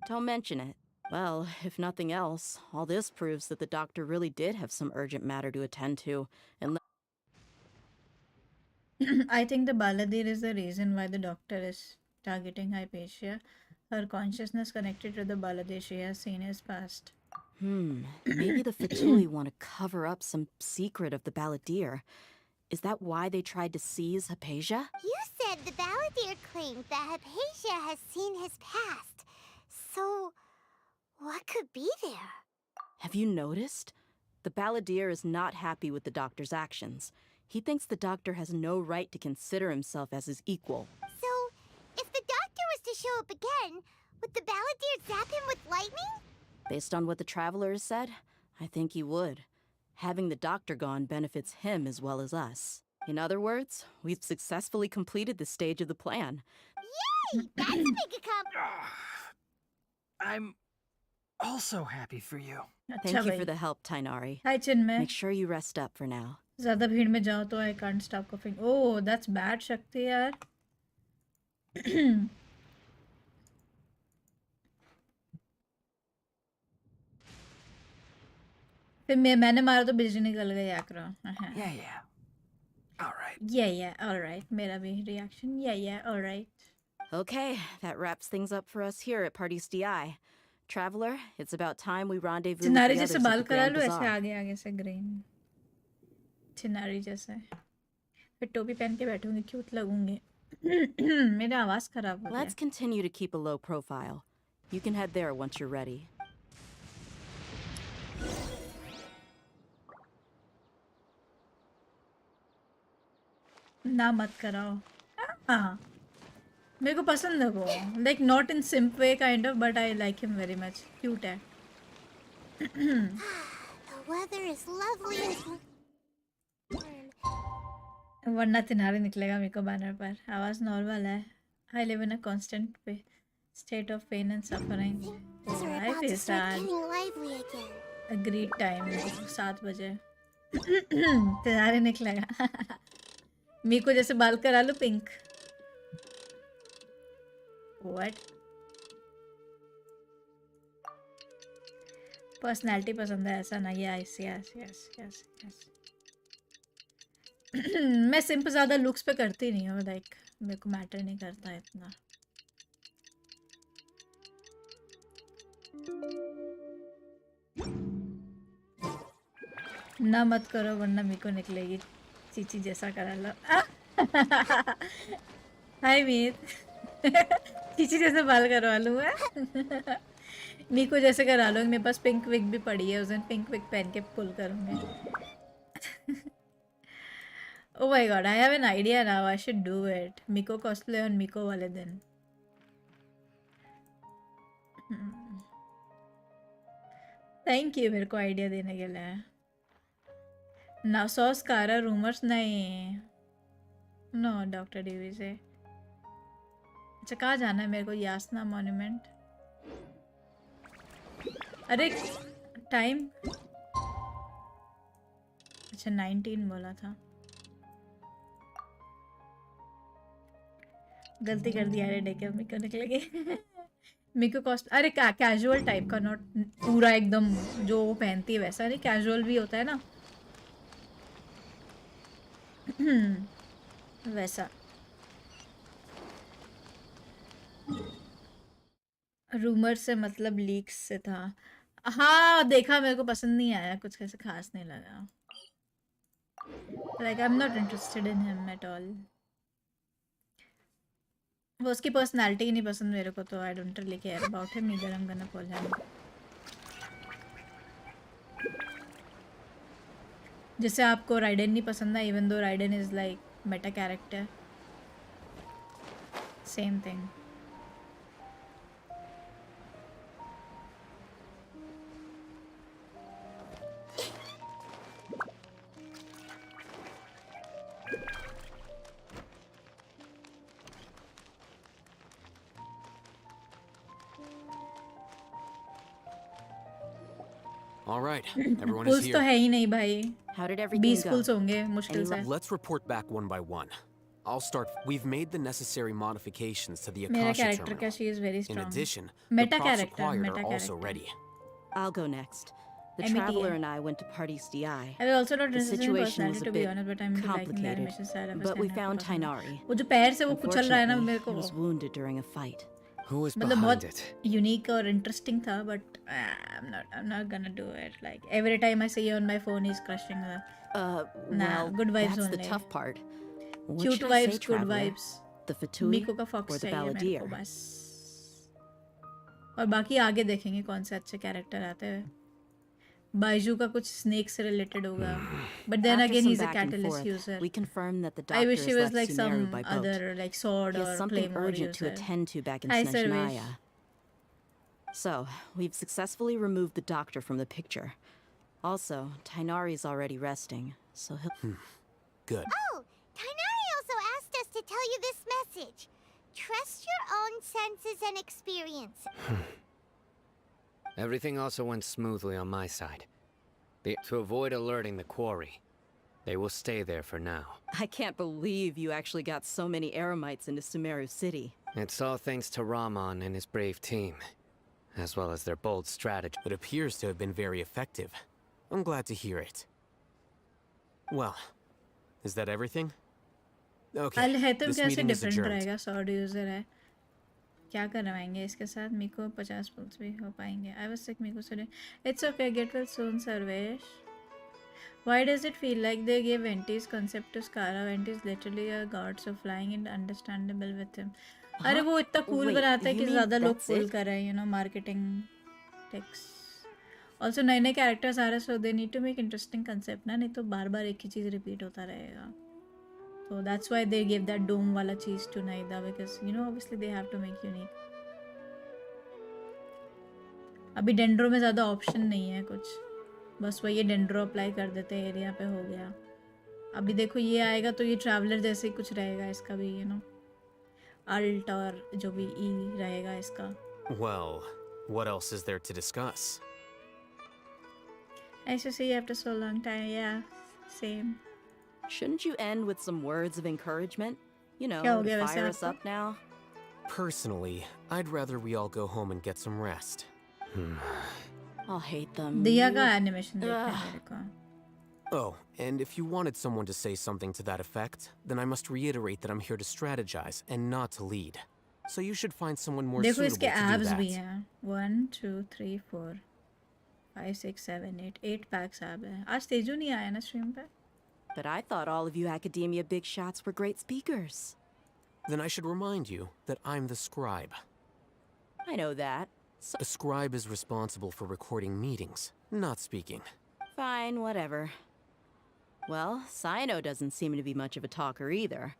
R: Don't mention it. Well, if nothing else, all this proves that the doctor really did have some urgent matter to attend to. And
A: I think the Baladir is the reason why the doctor is targeting Hypatia. Her consciousness connected to the Baladir she has seen his past.
R: Maybe the Fatui want to cover up some secret of the Baladir. Is that why they tried to seize Hypatia?
M: You said the Baladir claimed that Hypatia has seen his past. So, what could be there?
R: Have you noticed? The Baladir is not happy with the doctor's actions. He thinks the doctor has no right to consider himself as his equal.
M: So, if the doctor was to show up again, would the Baladir zap him with lightning?
R: Based on what the traveler has said, I think he would. Having the doctor gone benefits him as well as us. In other words, we've successfully completed this stage of the plan.
M: Yay! That's a big accomplishment!
S: I'm also happy for you.
R: Thank you for the help, Tainari.
A: Hi, Chinmay.
R: Make sure you rest up for now.
A: ज़्यादा भीड़ में जाओ तो I can't stop coughing. Oh, that's bad, शक्ति यार. फिर मैंने मारा तो बिजली निकल गई आकरो.
S: Yeah. All right.
A: Yeah, all right. मेरा भी reaction. Yeah, all right.
R: Okay, that wraps things up for us here at Party's DI. Traveler, it's about time we rendezvous with the
A: Chinari
R: others
A: जैसे
R: at
A: बाल
R: the
A: करा
R: Grand
A: लो ऐसे
R: Bazaar.
A: आगे से green Chinari जैसे फिर टोपी पहन के बैठूंगी क्यूट लगूंगी मेरा आवाज खराब हो गया
R: Let's continue to keep a low profile. You can head there once you're ready.
A: ना मत कराओ हाँ मेरे को पसंद है वो like not in simp way kind of but I like him very much cute है
M: The weather is lovely as
A: वरना तिनारी निकलेगा मेरे को बैनर पर आवाज नॉर्मल है I live in a constant state of pain and suffering
M: are
A: I
M: about
A: feel
M: to start
A: sad.
M: getting lively again.
A: Agreed time 7 बजे तैयारी निकलेगा मीको जैसे बाल करा लो पिंक व्हाट पर्सनालिटी पसंद है ऐसा ना yes yes yes yes yes मैं सिंपल ज़्यादा लुक्स पे करती नहीं हूँ लाइक मेरे को मैटर नहीं करता इतना ना मत करो वरना मेरे को निकलेगी चीची जैसा करा लो हाय मीत चीची जैसे बाल करवा लूँ मैं मीको जैसे करा लो मेरे पास पिंक विग भी पड़ी है उस दिन पिंक विग पहन के पुल करूँगी Oh my god, I have an idea now. I should do it. Miko cosplay on Miko वाले दिन. Thank you मेरे को आइडिया देने के लिए. नासॉस कारा रूमर्स नहीं. No, डॉक्टर डीवी से. अच्छा कहाँ जाना है मेरे को यासना मॉन्यूमेंट? अरे टाइम. अच्छा 19 बोला था. गलती कर दिया अरे डेके मिको निकलेगे मिको कॉस्ट अरे कैजुअल टाइप का नॉट पूरा एकदम जो वो पहनती है वैसा नहीं कैजुअल भी होता है ना वैसा रूमर से मतलब लीक्स से था हाँ देखा मेरे को पसंद नहीं आया कुछ कैसे खास नहीं लगा like I am not interested in him at all वो उसकी पर्सनालिटी ही नहीं पसंद मेरे को तो I don't really care about him either I am gonna pull him जैसे आपको राइडन नहीं पसंद है even though Raiden is like meta character same thing
F: All right, everyone is
A: pulls तो
F: here.
A: है ही नहीं भाई
R: How did everything
A: 20
R: go?
A: Pools होंगे मुश्किल से
F: Let's report back one by one. I'll start. We've made the necessary modifications to the
A: मेरा
F: Akasha
A: character
F: terminal.
A: का she is very
F: In
A: strong
F: addition,
A: Meta
F: the props
A: character
F: acquired
A: Meta
F: are also
A: character
F: ready.
R: I'll go next. The
A: META.
R: Traveler and I went to Party's DI.
A: I will also not
R: The
A: interested in
R: situation
A: personality
R: was a
A: to be
R: bit
A: honest, but I'm into liking the
R: complicated.
A: animation style of his
R: But we
A: kind
R: found
A: of person.
R: Tainari.
A: वो जो पैर से वो कुचल रहा है ना मेरे
R: Unfortunately,
A: को
R: he was wounded during a fight.
F: Who was
A: मतलब
F: behind
A: बहुत
F: it?
A: यूनिक और इंटरेस्टिंग था but I'm not gonna do it like every time I see you on my phone he's crushing the nah
R: Well,
A: good vibes
R: that's
A: only
R: the tough part. What
A: cute
R: should I say,
A: vibes good
R: Traveler?
A: vibes
R: The Fatui
A: मीको का fox
R: or the
A: चाहिए मेरे को
R: Balladeer?
A: बस और बाकी आगे देखेंगे कौन से अच्छे कैरेक्टर आते हैं बाइजू का कुछ स्नेक से रिलेटेड होगा but then
R: After
A: again
R: some
A: he's a
R: back and
A: catalyst
R: forth,
A: user
R: we confirmed that the
A: I
R: doctor
A: wish he
R: has
A: was
R: left
A: like some
R: Sumeru by boat.
A: other like sword
R: He
A: or
R: has something
A: claymore
R: urgent to
A: user.
R: attend to back in
A: Hi, Sarvesh.
R: MIYA. So, we've successfully removed the doctor from the picture. Also, Tainari's already resting, so he'll...
F: Good.
M: Oh, Tainari also asked us to tell you this message. Trust your own senses and experience.
Q: Everything also went smoothly on my side. To avoid alerting the quarry, they will stay there for now.
R: I can't believe you actually got so many Eremites into Sumeru City.
Q: It's all thanks to Rahman and his brave team, as well as their bold strategy.
F: It appears to have been very effective. I'm glad to hear it. Well, is that everything? Okay,
A: Al-Haytham
F: this
A: कैसे
F: meeting is
A: different
F: adjourned.
A: रहेगा sword user है क्या करवाएंगे इसके साथ मीको 50 pools भी हो पाएंगे I was sick मीको से it's okay get well soon Sarvesh why does it feel like they gave Venti's concept to Skara Venti is literally a god so flying and understandable with him अरे वो इतना cool
R: Wait,
A: बनाता है
R: you
A: कि
R: mean
A: ज़्यादा लोग
R: that's
A: pull
R: it?
A: कर रहे हैं you know marketing ticks also नए नए characters आ रहे so they need to make interesting concept ना नहीं तो बार बार एक ही चीज़ repeat होता रहेगा So that's why they gave that dome wala cheese to Naida because you know obviously they have to make unique. अभी डेंड्रो में ज़्यादा ऑप्शन नहीं है कुछ बस वही डेंड्रो अप्लाई कर देते हैं एरिया पे हो गया अभी देखो ये आएगा तो ये ट्रैवलर जैसे ही कुछ रहेगा इसका भी यू नो अल्ट और जो भी ई रहेगा इसका
F: Well, What else is there to discuss?
A: Nice to see you after so long time. Yeah, same.
R: Shouldn't you end with some words of encouragement? You know,
A: क्या हो
R: to
A: गया वैसे
R: fire us
A: आपको?
R: up now?
F: Personally, I'd rather we all go home and get some rest.
R: I'll hate them.
A: दिया
R: You-
A: का animation देखना है
R: Ugh.
A: मेरे को.
F: Oh, and if you wanted someone to say something to that effect, then I must reiterate that I'm here to strategize and not to lead. So you should find someone more
A: देखो
F: suitable
A: इसके
F: to do
A: abs
F: that.
A: भी हैं. 1 2 3 4 5 6 7 8 packs ab है. आज तेजू नहीं आया ना stream पे.
R: But I thought all of you academia big shots were great speakers.
F: Then I should remind you that I'm the scribe.
R: I know that. So
F: A scribe is responsible for recording meetings, not speaking.
R: fine, whatever. Well, Sino doesn't seem to be much of a talker either.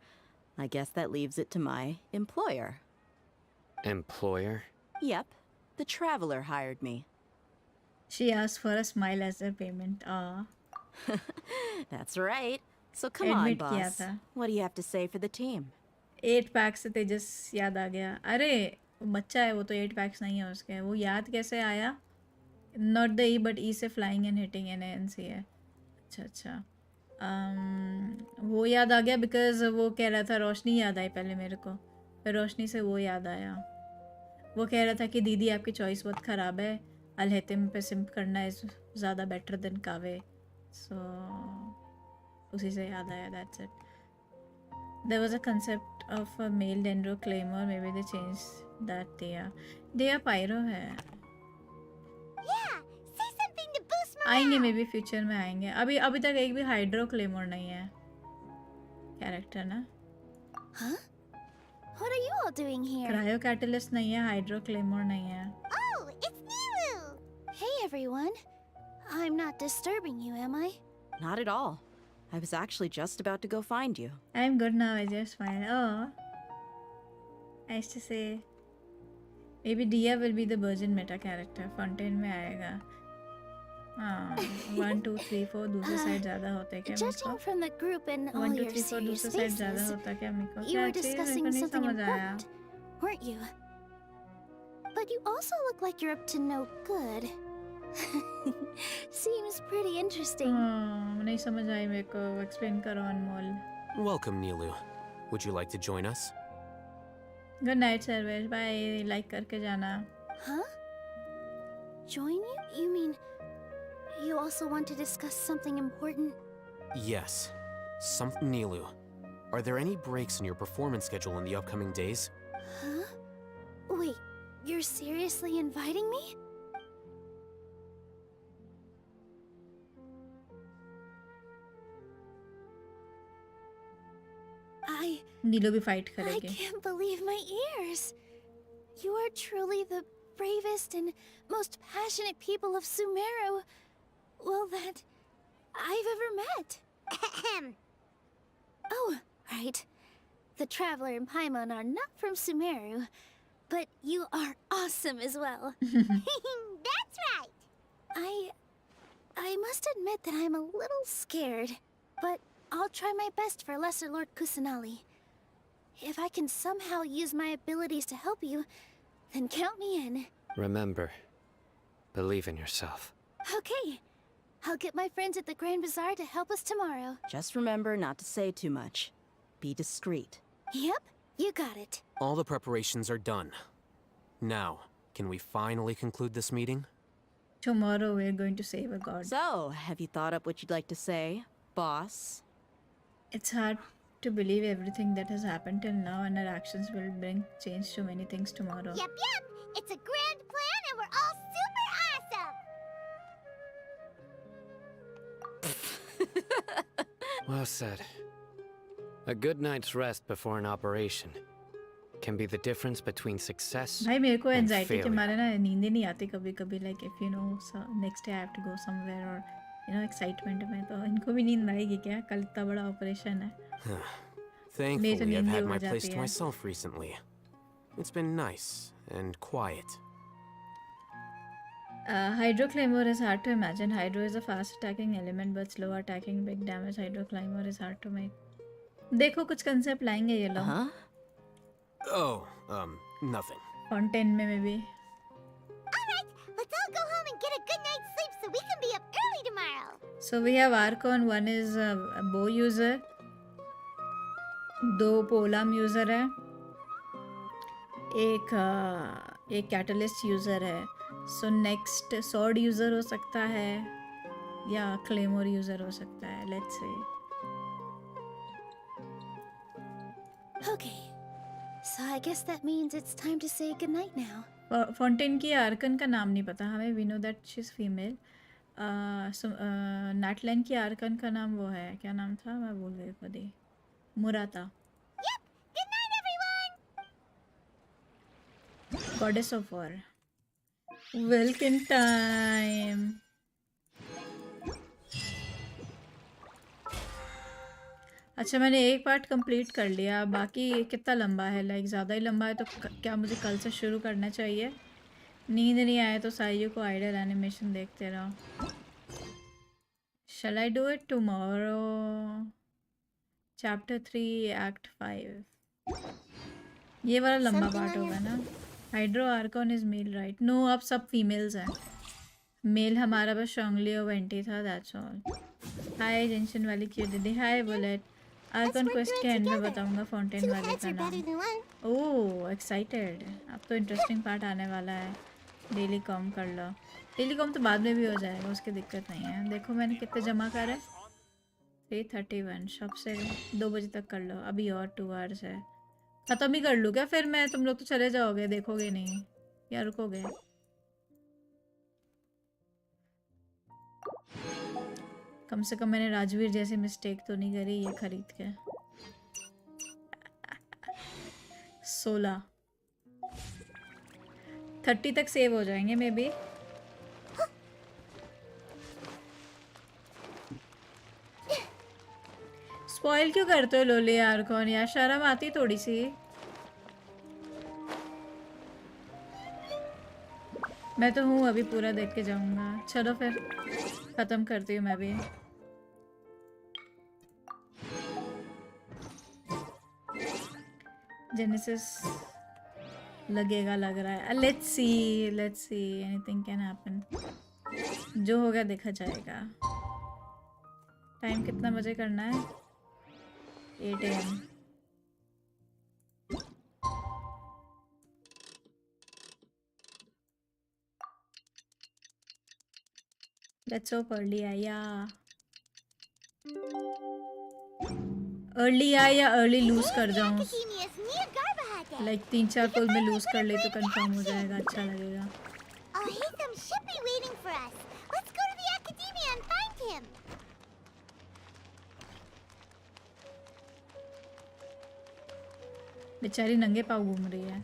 R: I guess that leaves it to my employer.
Q: Employer?
R: Yep, the Traveler hired me.
A: She asked for a smile as her payment.
R: That's right. So come on,
A: Admit किया
R: boss.
A: था.
R: What do you have to say for the team?
A: 8 packs से तेजस याद आ गया. अरे वो बच्चा है, वो तो 8 packs नहीं है उसके. वो याद कैसे आया? Not the E but E से flying and hitting NNC है. अच्छा अच्छा. वो याद आ गया बिकॉज वो कह रहा था, रोशनी याद आई पहले मेरे को, फिर रोशनी से वो याद आया. वो कह रहा था कि दीदी आपकी चॉइस बहुत ख़राब है, अलहतिम पे सिम्प करना इज़ ज़्यादा बेटर देन कावे. सो उसी से याद आया. That's it. There was a concept of a male dendro claymore, maybe they change that. Dehya pyro है.
M: Yeah, say something to boost morale.
A: आएंगे मे बी फ्यूचर में आएंगे. अभी तक एक भी हाइड्रो क्लेमर नहीं है कैरेक्टर ना.
C: Huh? What are you all doing here?
A: Cryo catalyst नहीं है, हाइड्रो क्लेमर नहीं है.
M: Oh, it's Nilu!
C: Hey everyone. I'm not disturbing you, am I?
R: Not at all. I was actually just about to go find you.
A: I'm good now, I just fine. Oh, nice to say. Maybe Dia will be the virgin meta character. Fontaine में आएगा. हाँ, 1 2 3 4 दूसरे side ज़्यादा होते हैं क्या मेरे को?
C: Judging from the group and all
A: 1 2
C: your
A: 3 4
C: serious
A: दूसरे साइड ज़्यादा
C: faces,
A: होता क्या मेरे को?
C: you
A: क्या
C: were
A: चीज़ मेरे को
C: discussing
A: नहीं
C: something
A: समझ आया.
C: important, weren't you? But you also look like you're up to no good. Seems pretty interesting.
A: नहीं समझ आई मेरे को. Explain करो अनमोल.
F: Welcome, Nilu. Would you like to join us?
A: Good night, Sarvesh. Bye. Like करके जाना.
C: Huh? Join you? You mean you also want to discuss something important?
F: Yes. Nilu, are there any breaks in your performance schedule in the upcoming days?
C: Huh? Wait, you're seriously inviting me?
A: नीलो भी fight
C: I
A: करेगी.
C: can't believe my ears. You are truly the bravest and most passionate people of Sumeru, well, that I've ever met. Oh, right. The Traveler and Paimon are not from Sumeru, but you are awesome as well.
M: That's right.
C: I must admit that I'm a little scared, but I'll try my best for Lesser Lord Kusanali. If I can somehow use my abilities to help you, then count me in.
Q: Remember, believe in yourself.
C: Okay. I'll get my friends at the Grand Bazaar to help us tomorrow.
R: Just remember not to say too much. Be discreet.
C: Yep, you got it.
F: All the preparations are done. Now, can we finally conclude this meeting?
A: Tomorrow we're going to save a god.
R: So, have you thought up what you'd like to say, boss?
A: It's hard to believe everything that has happened till now, and our actions will bring change to many things tomorrow.
M: Yep. It's a grand plan and we're all super awesome!
Q: Well said. A good night's rest before an operation can be the difference between success
A: भाई मेरे को
Q: and
A: anxiety के
Q: failure.
A: मारे ना नींद ही नहीं आती कभी कभी. Like if you know so next day I have to go somewhere or excitement में, तो इनको भी नींद आएगी क्या? कल इतना बड़ा ऑपरेशन है.
F: Thankfully, I've had
A: हो
F: my
A: जाती
F: place to
A: है.
F: myself recently. It's been nice and quiet.
A: Hydro Claymore is hard to imagine. Hydro is a fast attacking element but slow attacking. Big damage Hydro Claymore is hard to make. देखो कुछ concept लाएंगे ये लोग.
F: Oh, nothing.
A: Fontaine में भी.
M: All get a good night's sleep so we can be up early tomorrow.
A: So we have Archon, one is a bow user, 2 polam user है, एक catalyst user है. So next sword user हो सकता है या claymore user हो सकता है. Let's see.
C: Okay, so I guess that means it's time to say goodnight now.
A: Fontaine की आर्कन का नाम नहीं पता हमें. We know that she's female. नाटलैंड की आर्कन का नाम वो है, क्या नाम था मैं भूल गई खुद ही. Murata.
M: Yep. Good night, everyone.
A: Goddess of War. Welcome time. अच्छा मैंने एक पार्ट कंप्लीट कर लिया. बाकी कितना लंबा है? लाइक ज़्यादा ही लंबा है तो क्या मुझे कल से शुरू करना चाहिए? नींद नहीं आए तो साइयो को आइडल एनिमेशन देखते रहो. Shall I do it tomorrow? Chapter 3 Act 5. ये वाला लंबा पार्ट होगा ना. Hydro Archon is male right? No अब सब फीमेल्स हैं. मेल हमारा बस शोंगली और वेंटी था. That's all. हाय जेंशन वाली क्यों दीदी. हाय बुलेट. आर्कॉन क्वेस्ट के एंड में बताऊंगा फाउंटेन वाले का नाम. ओह एक्साइटेड. अब तो इंटरेस्टिंग पार्ट आने वाला है. डेली कॉम कर लो. डेली कॉम तो बाद में भी हो जाएगा, उसकी दिक्कत नहीं है. देखो मैंने कितने जमा करे. 331. शॉप से 2 बजे तक कर लो. अभी और 2 आवर्स है. ख़त्म ही कर लूँ क्या फिर मैं? तुम लोग तो चले जाओगे, देखोगे नहीं या रुकोगे? कम से कम मैंने राजवीर जैसी मिस्टेक तो नहीं करी ये खरीद के. 16 30 तक सेव हो जाएंगे मे बी. स्पॉइल क्यों करते हो लोली यार? कौन यार, शर्म आती थोड़ी सी. मैं तो हूँ अभी पूरा देख के जाऊंगा. चलो फिर खत्म करती हूँ मैं भी. जेनेसिस लगेगा लग रहा है. Let's see anything can happen. जो होगा देखा जाएगा. टाइम कितना बजे करना है? 8 AM. Let's hope early आए या अर्ली लूज कर जाऊँ. लाइक 3-4 पुल में लूज कर ले तो कंफर्म हो जाएगा. अच्छा लगेगा. बेचारी नंगे पाँव घूम रही है.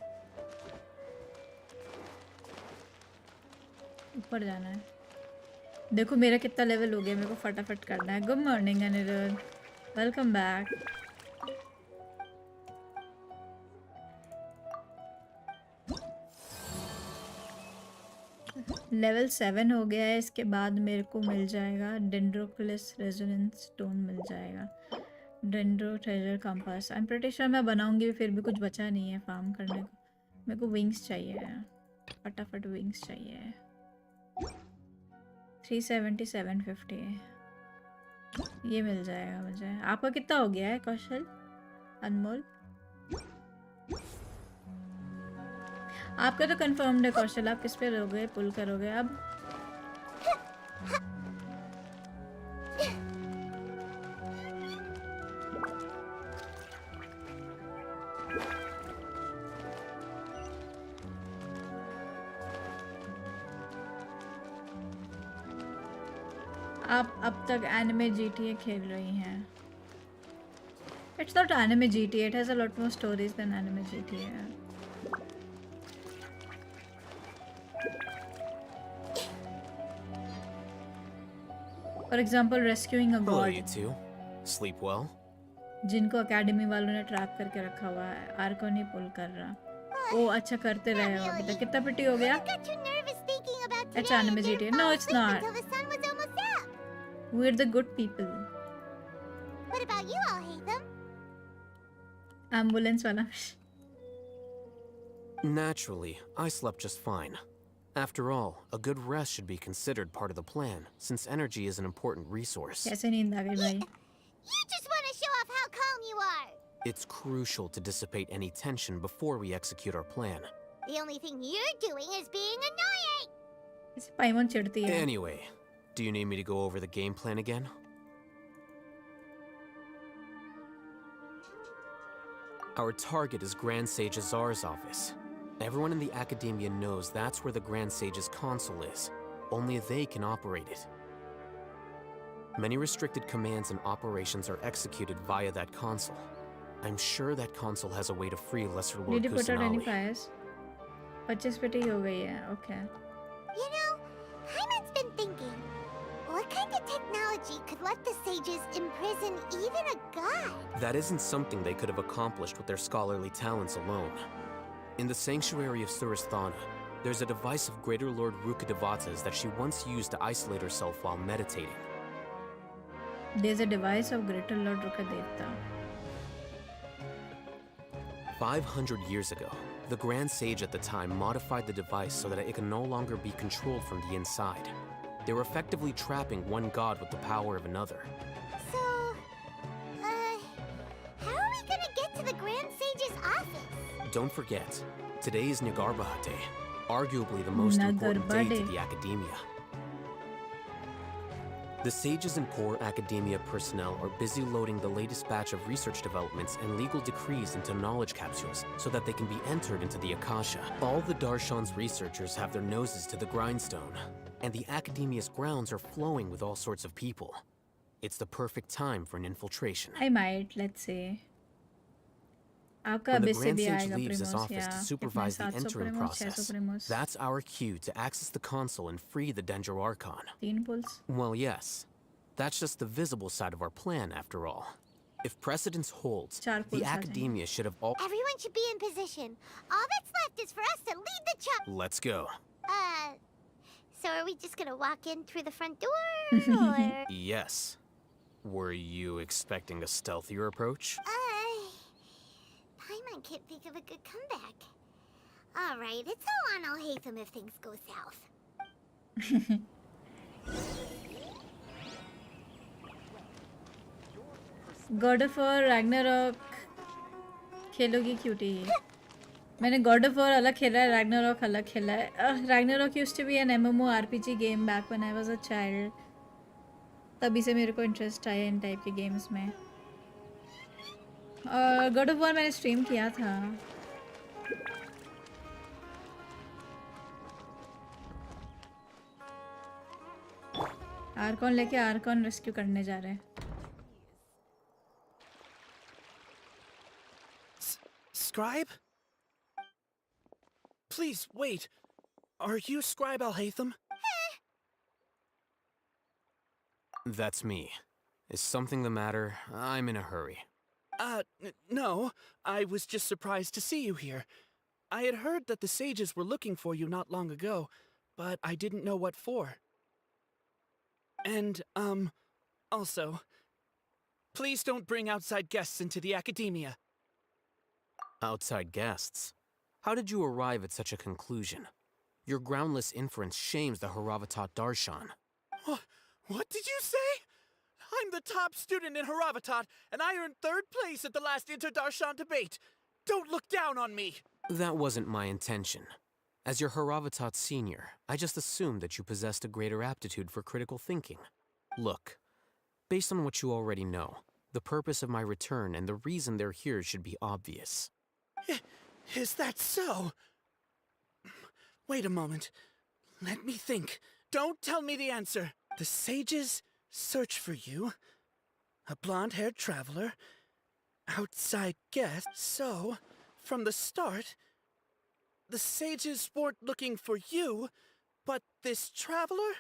A: ऊपर जाना है. देखो मेरा कितना लेवल हो गया. मेरे को फटाफट करना है. Good morning Aniruddh. Welcome back. Level 7 हो गया है. इसके बाद मेरे को मिल जाएगा डेंड्रोक्लिस रेजोनेंस स्टोन मिल जाएगा. Dendro treasure compass. I am pretty sure मैं बनाऊंगी फिर भी कुछ बचा नहीं है फार्म करने को. मेरे को विंग्स चाहिए. फटाफट विंग्स चाहिए. 370 750 ये मिल जाएगा मुझे. आपका कितना हो गया है कौशल अनमोल? आपका तो कंफर्म्ड है कौशल. आप किस पे रहोगे? पुल करोगे अब? आप अब तक एनिमे GTA खेल रही हैं. It's not anime GTA. It has a lot more stories than anime GTA. For example, rescuing a
F: Hello,
A: god.
F: you two. Sleep well?
A: जिनको अकेडमी वालों ने ट्रैप करके रखा हुआ है. आर्कॉन ही पुल कर रहा. ओ अच्छा करते रहे हो अभी तक. कितना पिटी हो गया? It's anime GTA. No, it's not. We're the good people.
M: What about you all, Hatham?
A: Ambulance वाला.
F: Naturally, I slept just fine. After all, a good rest should be considered part of the plan, since energy is an important resource.
E: कैसे नींद आ गई भाई?
M: You just want to show off how calm you are.
F: It's crucial to dissipate any tension before we execute our plan.
M: The only thing you're doing is being annoying.
E: इसे पाइमन चिढ़ती है.
F: Anyway, do you need me to go over the game plan again? Our target is Grand Sage Azar's office. Everyone in the Academia knows that's where the Grand Sage's console is. Only they can operate it. Many restricted commands and operations are executed via that console. I'm sure that console has a way to free Lesser Lord
E: Did you put out any
F: Kusanali.
E: fires? 25 पेटी हो गई है. Okay.
M: You know, Hyman's been thinking, what kind of technology could let the sages imprison even a god?
F: That isn't something they could have accomplished with their scholarly talents alone. In the sanctuary of Suristhana, there's a device of Greater Lord Rukkhadevata's that she once used to isolate herself while meditating.
E: There's a device of Greater Lord Rukkhadevata.
F: 500 years ago, the Grand Sage at the time modified the device so that it can no longer be controlled from the inside. They were effectively trapping one god with the power of another.
M: So, how are we gonna get to the Grand Sage's office?
F: Don't forget, today is Nagarbaha Day, arguably the most important day to the Academia. The sages and core Academia personnel are busy loading the latest batch of research developments and legal decrees into knowledge capsules so that they can be entered into the Akasha. All the Darshan's researchers have their noses to the grindstone, and the Academia's grounds are flowing with all sorts of people. It's the perfect time for an infiltration.
E: I might, let's say. आपका
F: When the
E: अभी से
F: Grand
E: भी
F: Sage
E: आएगा
F: leaves his
E: Primos,
F: office to
E: yeah.
F: supervise the
E: कितने 700
F: entering
E: Primos, 600
F: process,
E: Primos.
F: that's our cue to access the console and free the Dendro Archon.
E: 3 pulls.
F: Well, yes. That's just the visible side of our plan, after all. If precedence holds,
E: 4
F: the
E: pulls आ
F: Academia should have all...
M: Everyone should be in position. All that's left is for us to lead the charge.
F: Let's go.
M: So are we just gonna walk in through the front door, or?
F: Yes. Were you expecting a stealthier approach?
M: Paimon can't think of a good comeback. All right, it's all on Al-Haytham if things go south.
E: God of War Ragnarok खेलोगी cutie? मैंने God of War अलग खेला है, Ragnarok अलग खेला है. Ragnarok used to be an MMORPG game back when I was a child. तभी से मेरे को इंटरेस्ट आया इन टाइप के गेम्स में. और God of War मैंने स्ट्रीम किया था. आर्कॉन लेके आर्कॉन रेस्क्यू करने जा रहे हैं.
I: Scribe? Please, wait. Are you Scribe Al-Haytham?
F: That's me. Is something the matter? I'm in a hurry.
I: No. I was just surprised to see you here. I had heard that the sages were looking for you not long ago, but I didn't know what for. And, also, please don't bring outside guests into the Academia.
F: Outside guests? How did you arrive at such a conclusion? Your groundless inference shames the Haravatat Darshan.
I: What did you say? I'm the top student in Haravatat, and I earned 3rd place at the last Inter-Darshan debate. Don't look down on me!
F: That wasn't my intention. As your Haravatat senior, I just assumed that you possessed a greater aptitude for critical thinking. Look, based on what you already know, the purpose of my return and the reason they're here should be obvious.
I: Is that so? Wait a moment. Let me think. Don't tell me the answer. The sages search for you. A blonde-haired traveler. Outside guest. So, from the start, the sages weren't looking for you, but this traveler?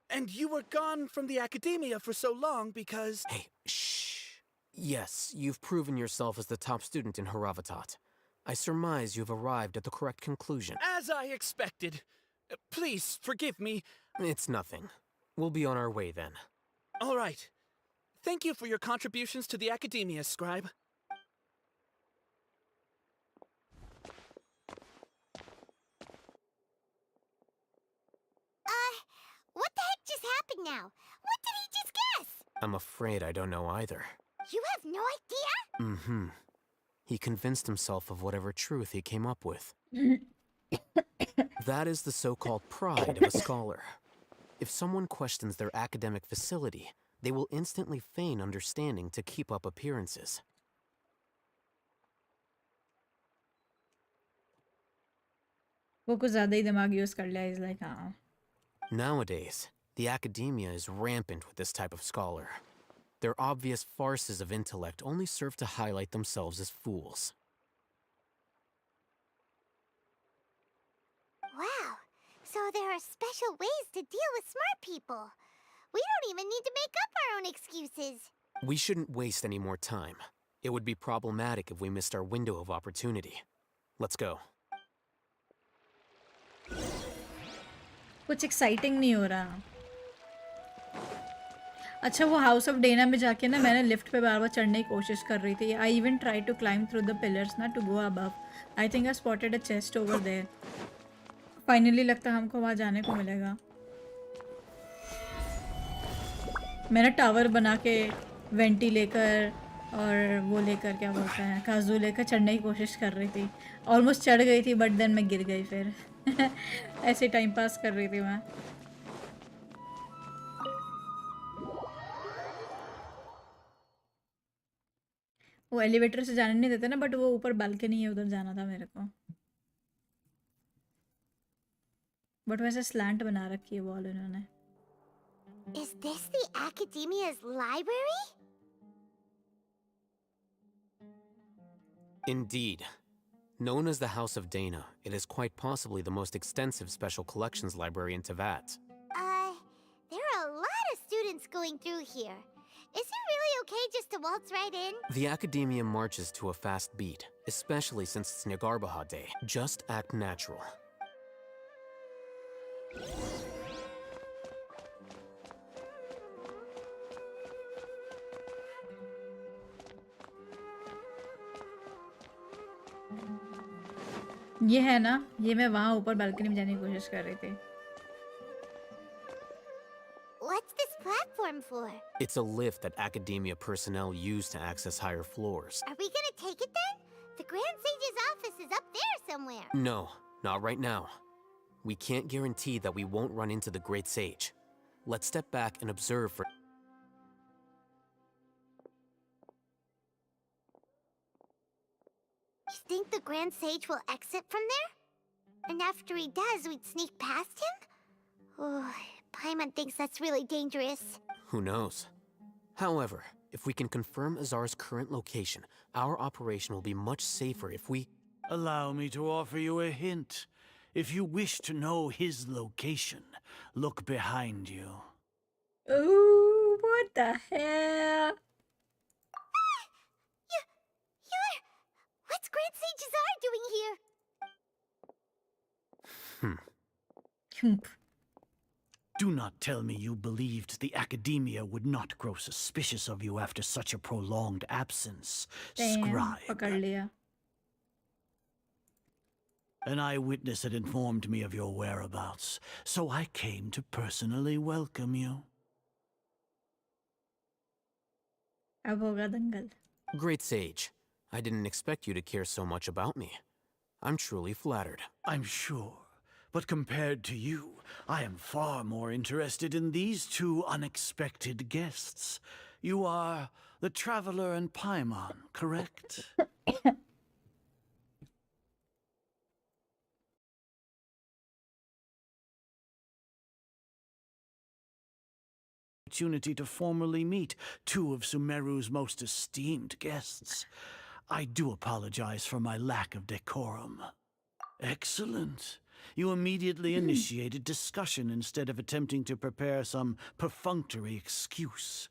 I: And you were gone from the Academia for so long because...
F: Hey, shh. Yes, you've proven yourself as the top student in Haravatat. I surmise you've arrived at the correct conclusion.
I: As I expected. Please, forgive me.
F: It's nothing. We'll be on our way then.
I: All right. Thank you for your contributions to the Academia, Scribe.
M: happened now? What did he just guess?
F: I'm afraid I don't know either.
M: You have no idea?
F: Mm-hmm. He convinced himself of whatever truth he came up with. That is the so-called pride of a scholar. If someone questions their academic facility, they will instantly feign understanding to keep up appearances.
E: वो कुछ ज़्यादा ही दिमाग use कर लिया is like हाँ.
F: Nowadays, the academia is rampant with this type of scholar. Their obvious farces of intellect only serve to highlight themselves as fools.
M: Wow, so there are special ways to deal with smart people. We don't even need to make up our own excuses.
F: We shouldn't waste any more time. It would be problematic if we missed our window of opportunity. Let's go.
E: कुछ exciting नहीं हो रहा. अच्छा वो house of Dana में जाके ना मैंने लिफ्ट पे बार बार चढ़ने की कोशिश कर रही थी. I even try to climb through the pillars ना to go above. I think I spotted a chest over there. Finally लगता है हमको वहाँ जाने को मिलेगा. मैंने टावर बना के वेंटी लेकर और वो लेकर क्या बोलते हैं काजू लेकर चढ़ने की कोशिश कर रही थी. ऑलमोस्ट चढ़ गई थी बट देन मैं गिर गई फिर. ऐसे टाइम पास कर रही थी मैं. वो एलिवेटर से जाने नहीं देते ना बट वो ऊपर बालकनी है उधर जाना था मेरे को. बट वैसे स्लैंट बना रखी है वॉल इन्होंने.
M: Is this the Academia's library?
F: Indeed. Known as the House of Dana, it is quite possibly the most extensive special collections library in Teyvat.
M: There are a lot of students going through here. Is it really okay just to waltz right in?
F: The Academia marches to a fast beat, especially since it's Nagarbaha Day. Just act natural.
E: ये है ना ये मैं वहाँ ऊपर balcony में जाने की कोशिश कर रही थी.
M: What's this platform for?
F: It's a lift that Academia personnel use to access higher floors.
M: Are we gonna take it then? The Grand Sage's office is up there somewhere.
F: No, not right now. We can't guarantee that we won't run into the Great Sage. Let's step back and observe for...
M: You think the Grand Sage will exit from there? And after he does, we'd sneak past him? Oh, Paimon thinks that's really dangerous.
F: Who knows? However, if we can confirm Azar's current location, our operation will be much safer if we...
P: Allow me to offer you a hint. If you wish to know his location, look behind you.
E: Ooh, what the hell?
M: What's Grand Sage Azar doing here?
P: Do not tell me you believed the Academia would not grow suspicious of you after such a prolonged absence, Scribe.
E: पकड़ लिया.
P: An eyewitness had informed me of your whereabouts, so I came to personally welcome you.
E: अब होगा दंगल.
F: Great Sage, I didn't expect you to care so much about me. I'm truly flattered.
P: I'm sure. But compared to you, I am far more interested in these two unexpected guests. You are the Traveler and Paimon, correct? Opportunity to formally meet two of Sumeru's most esteemed guests. I do apologize for my lack of decorum. Excellent. You immediately initiated discussion instead of attempting to prepare some perfunctory excuse.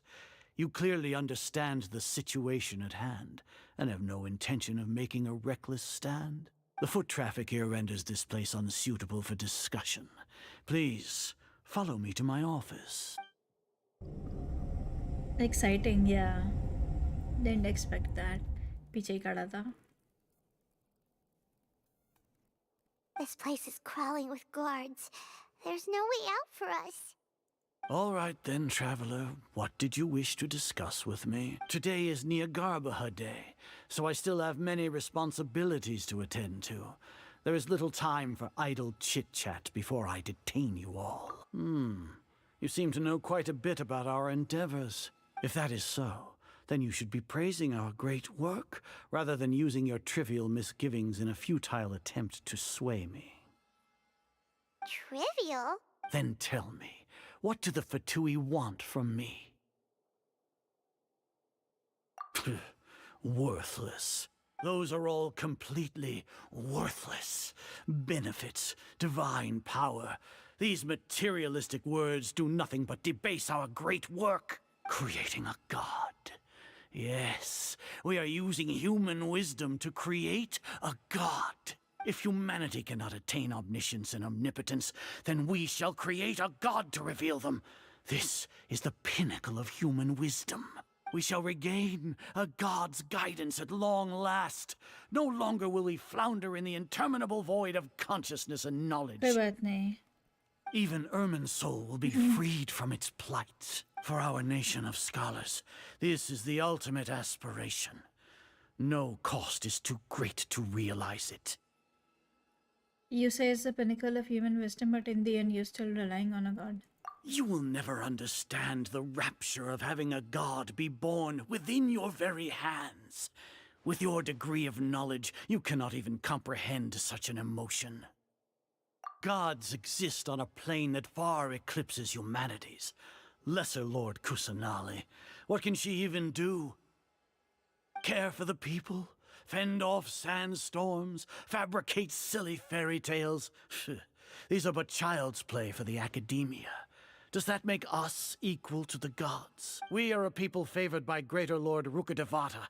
P: You clearly understand the situation at hand, and have no intention of making a reckless stand. The foot traffic here renders this place unsuitable for discussion. Please, follow me to my office.
E: Exciting, yeah. Didn't expect that. पीछे ही खड़ा था.
M: This place is crawling with guards. There's no way out for us.
P: All right then, traveler. What did you wish to discuss with me? Today is Niagarbaha Day, so I still have many responsibilities to attend to. There is little time for idle chit-chat before I detain you all. You seem to know quite a bit about our endeavors. If that is so, then you should be praising our great work, rather than using your trivial misgivings in a futile attempt to sway me.
M: Trivial?
P: Then tell me, what do the Fatui want from me? Worthless. Those are all completely worthless. Benefits, divine power. These materialistic words do nothing but debase our great work. Creating a god. Yes, we are using human wisdom to create a god. If humanity cannot attain omniscience and omnipotence, then we shall create a god to reveal them. This is the pinnacle of human wisdom. We shall regain a god's guidance at long last. No longer will we flounder in the interminable void of consciousness and knowledge.
E: कोई बात नहीं.
P: Even Ermin's soul will be freed from its plight. For our nation of scholars, this is the ultimate aspiration. No cost is too great to realize it.
E: You say it's the pinnacle of human wisdom, but in the end you're still relying on a god.
P: You will never understand the rapture of having a god be born within your very hands. With your degree of knowledge, you cannot even comprehend such an emotion. Gods exist on a plane that far eclipses humanity's. Lesser Lord Kusanali, what can she even do? Care for the people? Fend off sandstorms? Fabricate silly fairy tales? These are but child's play for the academia. Does that make us equal to the gods? We are a people favored by Greater Lord Rukadevata.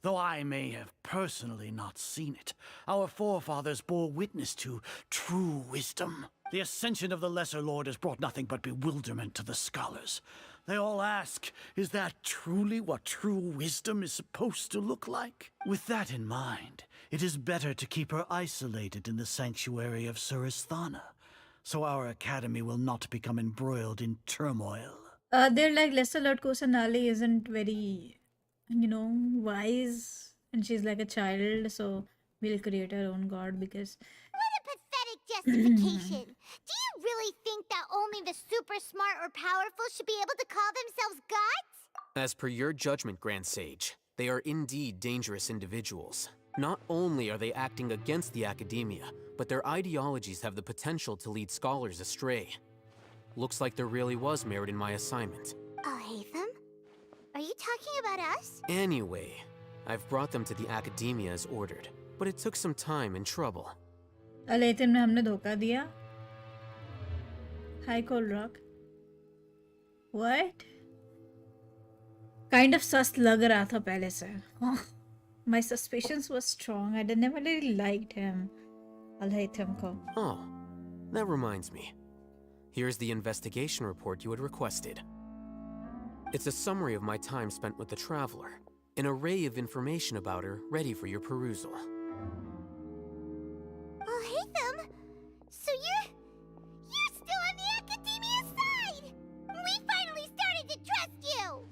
P: Though I may have personally not seen it, our forefathers bore witness to true wisdom. The ascension of the Lesser Lord has brought nothing but bewilderment to the scholars. They all ask, is that truly what true wisdom is supposed to look like? With that in mind, it is better to keep her isolated in the sanctuary of Suristhana, so our academy will not become embroiled in turmoil.
E: They're like Lesser Lord Kusanali isn't very, wise, and she's like a child, so we'll create our own god because.
M: What a pathetic justification. Do you really think that only the super smart or powerful should be able to call themselves gods?
F: As per your judgment, Grand Sage, they are indeed dangerous individuals. Not only are they acting against the academia, but their ideologies have the potential to lead scholars astray. Looks like there really was merit in my assignment.
M: Alhaitham? Are you talking about us?
F: Anyway, I've brought them to the academia as ordered, but it took some time and trouble.
E: अलेतिन में हमने धोखा दिया. Hi, Cold Rock. What? Kind of sus लग रहा था पहले से. My suspicions were strong. I never really liked him. Alhaitham ko.
F: Oh, that reminds me. Here's the investigation report you had requested. It's a summary of my time spent with the Traveler. An array of information about her ready for your perusal.
M: Alhaitham? So you're still on the academia side! We finally started to trust you!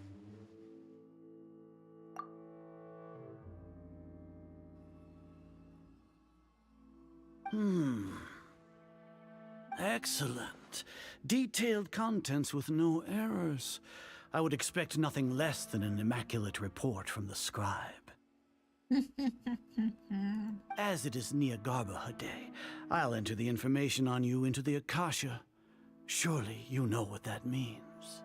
P: Excellent. Detailed contents with no errors. I would expect nothing less than an immaculate report from the scribe. As it is Niagarbaha Day, I'll enter the information on you into the Akasha. Surely you know what that means.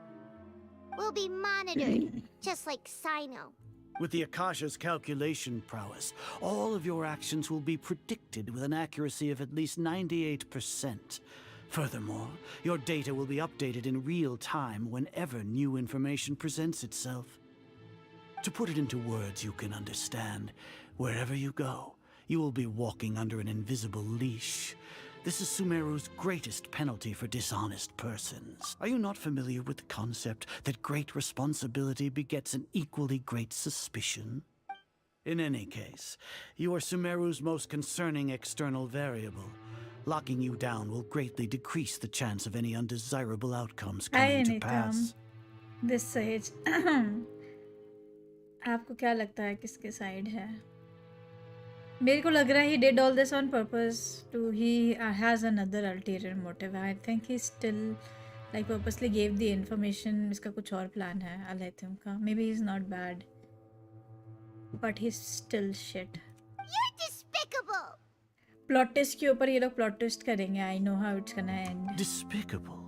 M: We'll be monitored, just like Sino.
P: With the Akasha's calculation prowess, all of your actions will be predicted with an accuracy of at least 98%. Furthermore, your data will be updated in real time whenever new information presents itself. To put it into words you can understand, wherever you go, you will be walking under an invisible leash. This is Sumeru's greatest penalty for dishonest persons. Are you not familiar with the concept that great responsibility begets an equally great suspicion? In any case, you are Sumeru's most concerning external variable. Locking you down will greatly decrease the chance of any undesirable outcomes
E: I
P: coming to
E: need
P: pass.
E: this sage. आपको क्या लगता है किसके side है? मेरे को लग रहा है he did all this on purpose to he has another ulterior motive. I think he still like purposely gave the information. इसका कुछ और plan है Alethum का. Maybe he's not bad, but he's still shit.
M: You're despicable.
E: Plot twist के ऊपर ये लोग plot twist करेंगे. I know how it's gonna end.
P: Despicable?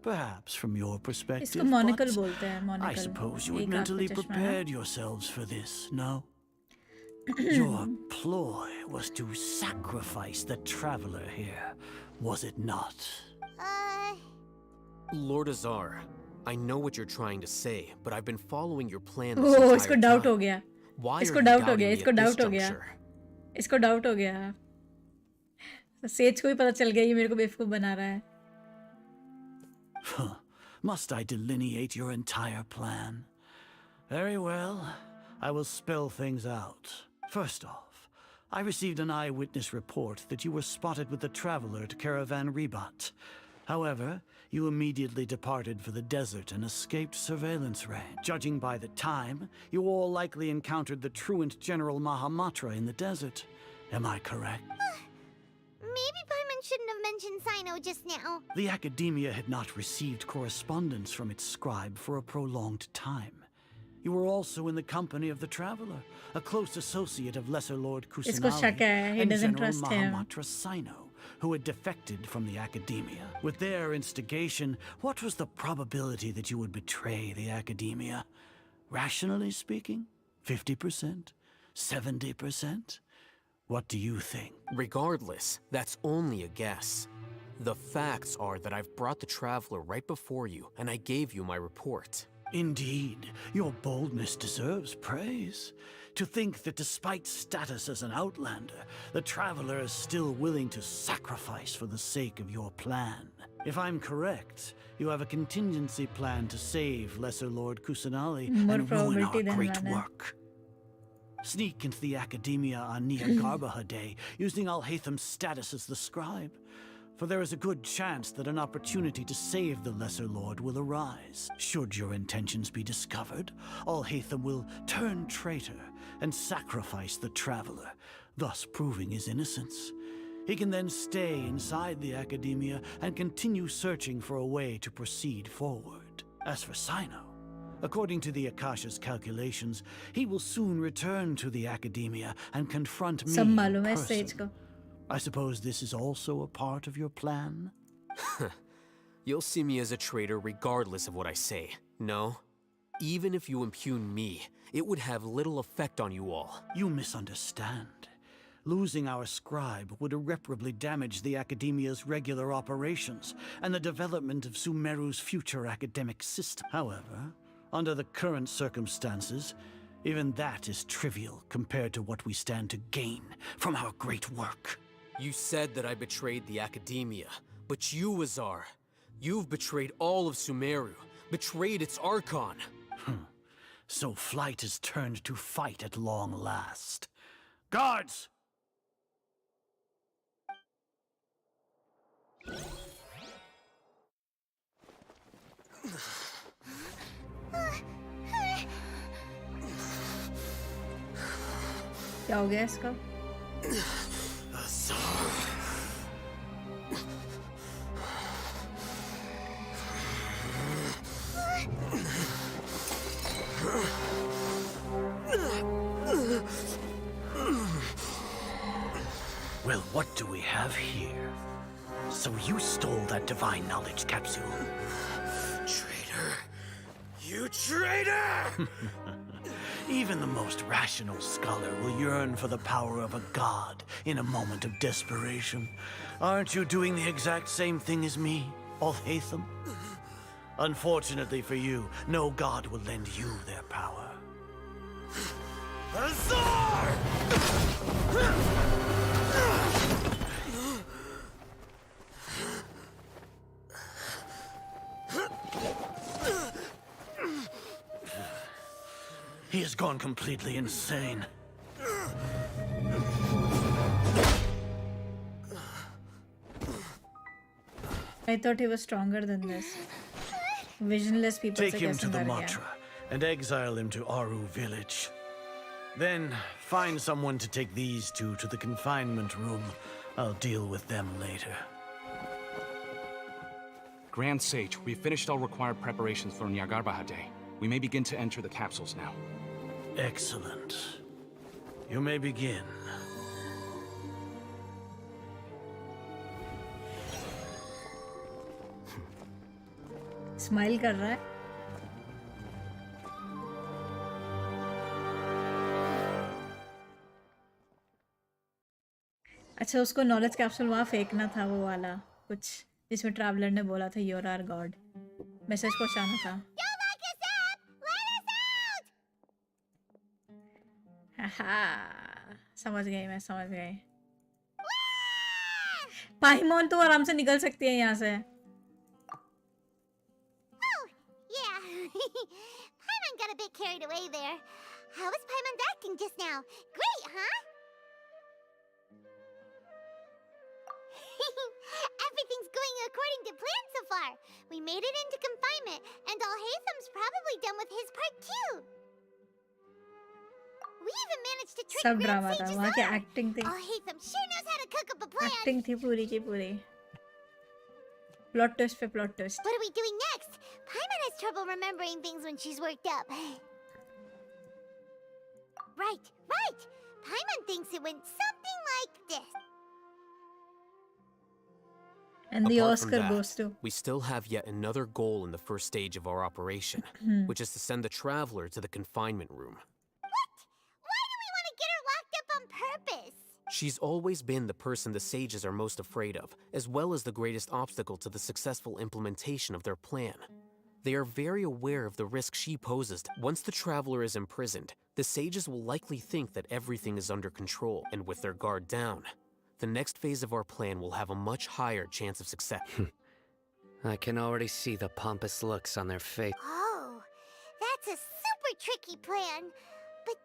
P: Perhaps from your perspective.
E: इसको monocle
P: but
E: बोलते हैं. Monocle.
P: I suppose you had
E: एक आँख
P: mentally
E: पे चश्मा है.
P: prepared yourselves for this, no? Your ploy was to sacrifice the traveler here, was it not?
F: Lord Azar, I know what you're trying to say, but I've been following your plan
E: Oh,
F: this entire
E: इसको doubt हो
F: time.
E: गया.
F: Why
E: इसको
F: are you
E: doubt हो
F: doubting
E: गया.
F: me
E: इसको
F: at this
E: doubt हो गया.
F: juncture?
E: इसको doubt हो गया. सेज को भी पता चल गया ये मेरे को बेवकूफ बना रहा है.
P: Must I delineate your entire plan? Very well. I will spell things out. First off, I received an eyewitness report that you were spotted with the traveler to Caravan Rebat. However, you immediately departed for the desert and escaped surveillance range. Judging by the time, you all likely encountered the truant General Mahamatra in the desert. Am I correct?
M: Maybe Paimon shouldn't have mentioned Sino just now.
P: The Academia had not received correspondence from its scribe for a prolonged time. You were also in the company of the Traveler, a close associate of Lesser Lord
E: इसको शक है.
P: Kusanali
E: He
P: and
E: doesn't
P: General
E: trust him.
P: Mahamatra Sino, who had defected from the Academia. With their instigation, what was the probability that you would betray the Academia? Rationally speaking, 50%? 70%? What do you think?
F: Regardless, that's only a guess. The facts are that I've brought the Traveler right before you, and I gave you my report.
P: Indeed, your boldness deserves praise. To think that despite status as an outlander, the Traveler is still willing to sacrifice for the sake of your plan. If I'm correct, you have a contingency plan to save Lesser Lord Kusanali
E: More
P: and ruin our
E: probability than
P: great
E: one,
P: work. Sneak into the Academia on Nia Garbaha Day, using Alhaitham's status as the scribe. For there is a good chance that an opportunity to save the Lesser Lord will arise. Should your intentions be discovered, Alhaitham will turn traitor and sacrifice the Traveler, thus proving his innocence. He can then stay inside the Academia and continue searching for a way to proceed forward. As for Sino, according to the Akasha's calculations, he will soon return to the Academia and confront me
E: सब
P: in
E: मालूम है
P: person.
E: Says को.
P: I suppose this is also a part of your plan?
F: You'll see me as a traitor regardless of what I say. No? Even if you impugn me, it would have little effect on you all.
P: You misunderstand. Losing our scribe would irreparably damage the Academia's regular operations and the development of Sumeru's future academic system. However, under the current circumstances, even that is trivial compared to what we stand to gain from our great work.
F: You said that I betrayed the Academia, but you, Azar, you've betrayed all of Sumeru, betrayed its Archon.
P: So flight has turned to fight at long last. Guards!
E: क्या हो गया इसका?
P: Well, what do we have here? So you stole that divine knowledge capsule.
J: Traitor! You traitor!
P: Even the most rational scholar will yearn for the power of a god in a moment of desperation. Aren't you doing the exact same thing as me, Alhaitham? Unfortunately for you, no god will lend you their power.
J: Azar!
P: He has gone completely insane.
A: I thought he was stronger than this. Visionless people
P: Take
A: से
P: him
A: कैसे
P: to the
A: मर गया?
P: Matra and exile him to Aru village. Then find someone to take these two to the confinement room. I'll deal with them later.
G: Grand Sage, we've finished all required preparations for Nyagarbahar Day. We may begin to enter the capsules now.
P: Excellent. You may begin.
A: Smile कर रहा है. अच्छा उसको knowledge capsule वहाँ फेंकना था वो वाला कुछ जिसमें ट्रैवलर ने बोला था योर आर गॉड मैसेज पहुँचाना था. समझ गई मैं समझ गई. पाइमोन तो आराम से निकल सकती है यहाँ से.
M: Yeah. Paimon got a bit carried away there. How was Paimon's acting just now? Great, huh? Everything's going according to plan so far. We made it into confinement, and Alhaitham's probably done with his part too. We even managed to trick
A: सब
M: Grand
A: drama था
M: Sage's
A: वहाँ की
M: owner.
A: Acting थी.
M: Alhaitham sure knows how to cook up a plan.
A: Acting थी पूरी की पूरी. Plot twist पे plot twist.
M: What are we doing next? Paimon has trouble remembering things when she's worked up. Right. Paimon thinks it went something like this.
A: And the
F: Apart from
A: Oscar
F: that,
A: goes to.
F: we still have yet another goal in the first stage of our operation, which is to send the traveler to the confinement room.
M: Why do we want to get her locked up on purpose?
F: She's always been the person the sages are most afraid of, as well as the greatest obstacle to the successful implementation of their plan. They are very aware of the risk she poses. Once the traveler is imprisoned, the sages will likely think that everything is under control, and with their guard down, the next phase of our plan will have a much higher chance of success.
Q: I can already see the pompous looks on their face.
M: Oh, that's a super tricky plan. But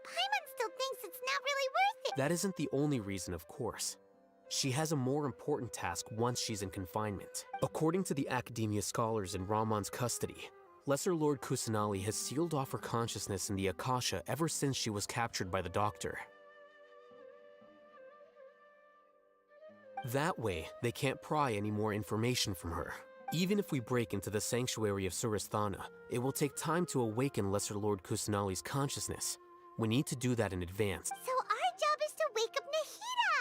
M: Paimon still thinks it's not really worth it.
F: That isn't the only reason, of course. She has a more important task once she's in confinement. According to the Academia scholars in Ramon's custody, Lesser Lord Kusanali has sealed off her consciousness in the Akasha ever since she was captured by the Doctor. That way, they can't pry any more information from her. Even if we break into the sanctuary of Suristhana, it will take time to awaken Lesser Lord Kusanali's consciousness. We need to do that in advance.
M: So our job is to wake up Nahida.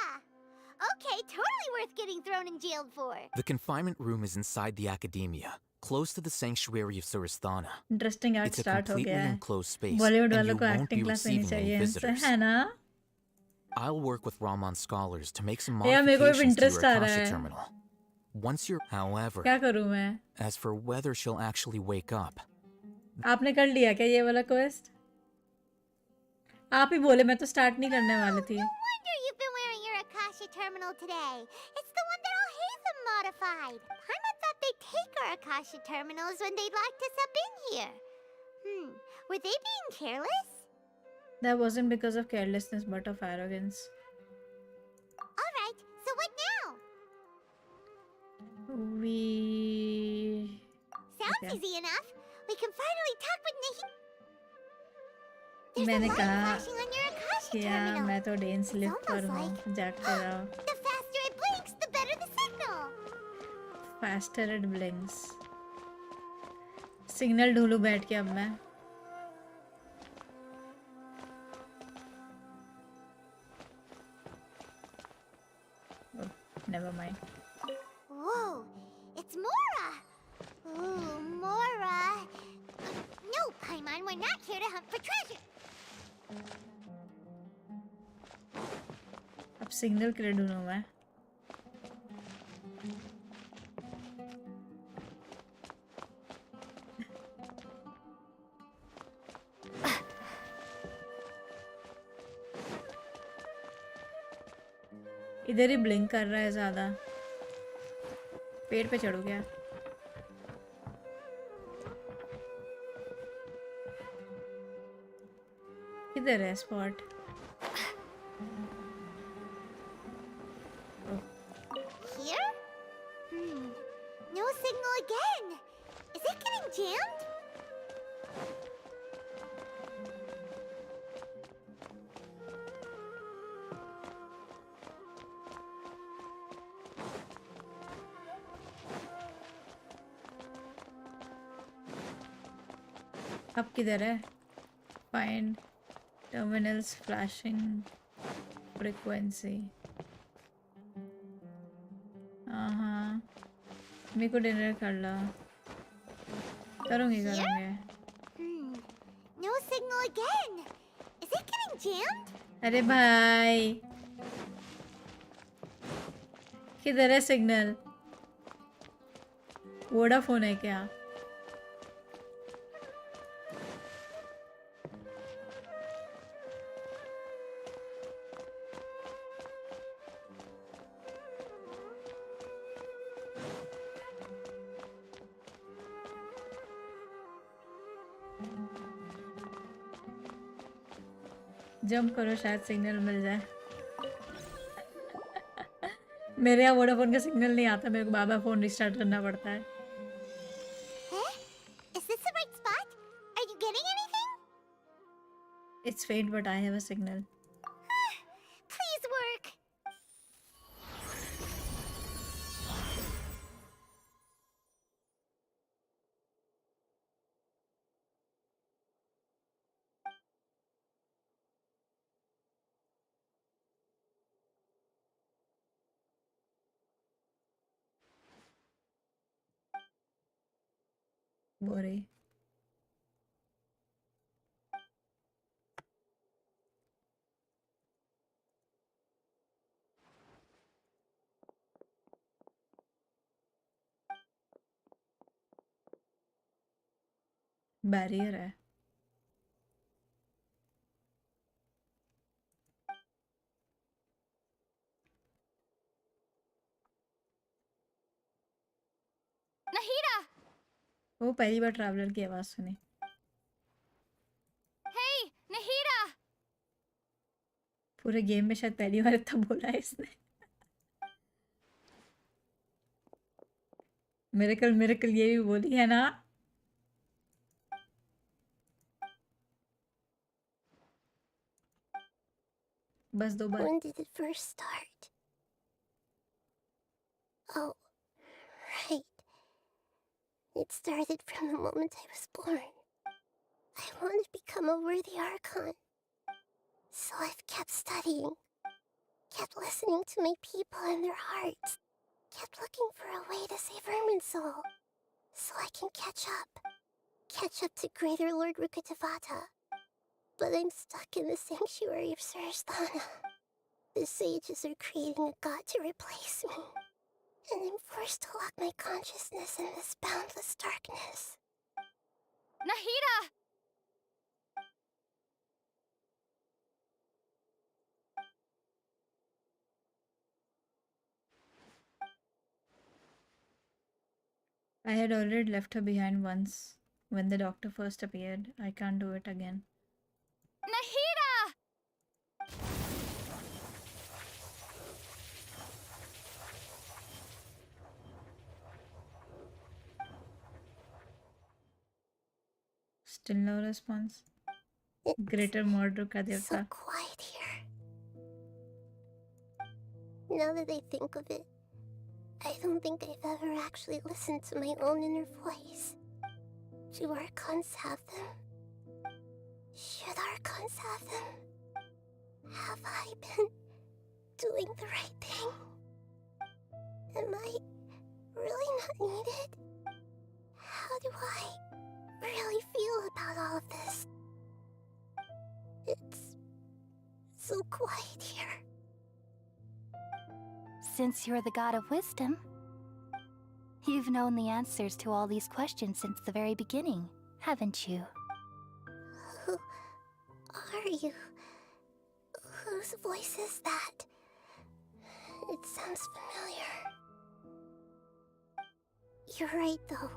M: Okay, totally worth getting thrown in jail for.
V: The confinement room is inside the Academia, close to the sanctuary of Suristhana.
A: Interesting art
V: It's a
A: start हो
V: completely
A: गया है.
V: enclosed space,
A: Bollywood
V: and
A: वालों
V: you
A: को
V: won't
A: acting
V: be
A: class लेनी
V: receiving any
A: चाहिए इनसे
V: visitors.
A: है ना.
V: I'll work with Ramon's scholars to make some
A: यार मेरे को भी
V: modifications to
A: इंटरेस्ट
V: your
A: आ रहा
V: Akasha
A: है.
V: terminal. Once you're, however,
A: क्या करूँ मैं?
V: as for whether she'll actually wake up,
A: आपने कर लिया क्या ये वाला क्वेस्ट? आप ही बोले मैं तो स्टार्ट नहीं करने वाली थी.
M: Wonder you've been wearing your Akasha terminal today. It's the one that Alhaitham modified. Paimon thought they'd take our Akasha terminals when they locked us up in here. Were they being careless?
A: That wasn't because of carelessness but of arrogance.
M: Alright, so what now?
A: We...
M: Sounds
A: Okay.
M: easy enough. We can finally talk with Nahida.
A: मैंने कहा
M: Flashing on your Akasha
A: कि
M: terminal.
A: मैं तो dense lift पर हूँ. जागते रहो.
M: The faster it blinks, the better the signal.
A: Faster it blinks. Signal ढूंढूं बैठ के अब मैं. Oh, never mind.
M: Whoa, it's Mora. Ooh, Mora. No, Paimon, we're not here to hunt for treasure.
A: अब सिग्नल के लिए ढूंढूं मैं. इधर ही ब्लिंक कर रहा है ज्यादा. पेड़ पे चढ़ो क्या? किधर है spot?
M: Here? signal again. Is it getting jammed?
E: अब किधर है? Find terminals flashing frequency. हाँ मेरे को डिनर कर ला करूँगी
M: No signal again. Is it getting jammed?
E: अरे भाई किधर है सिग्नल? वोडाफोन है क्या? जंप करो शायद सिग्नल मिल जाए मेरे यहाँ वोडाफोन का सिग्नल नहीं आता मेरे को बाबा फोन रिस्टार्ट करना पड़ता है
M: Is this the right spot? Are you getting anything?
E: It's faint but I have a signal.
M: Please work.
E: बोरे बैरियर है
M: Nahida!
E: वो पहली बार ट्रैवलर की आवाज सुनी
M: Hey, Nahida!
E: पूरे गेम में शायद पहली बार इतना बोला है इसने मेरे कल ये भी बोली है ना बस दो बार
C: When did it first start? Oh, right. It started from the moment I was born. I wanted to become a worthy Archon. So I've kept studying, kept listening to my people and their hearts, kept looking for a way to save Irminsul, so I can catch up to Greater Lord Rukkhadevata. But I'm stuck in the sanctuary of Sarasthana. The sages are creating a god to replace me, and I'm forced to lock my consciousness in this boundless darkness.
M: Nahida!
E: I had already left her behind once when the doctor first appeared. I can't do it again.
M: Nahida!
E: Still no response. Greater murder ka devta.
C: So quiet here. Now that I think of it, I don't think I've ever actually listened to my own inner voice. Do Archons have them? Should Archons have them? Have I been doing the right thing? Am I really not needed? How do I really feel about all of this? It's so quiet here.
D: Since you're the god of wisdom, you've known the answers to all these questions since the very beginning, haven't you?
C: Who are you? Whose voice is that? It sounds familiar. You're right, though.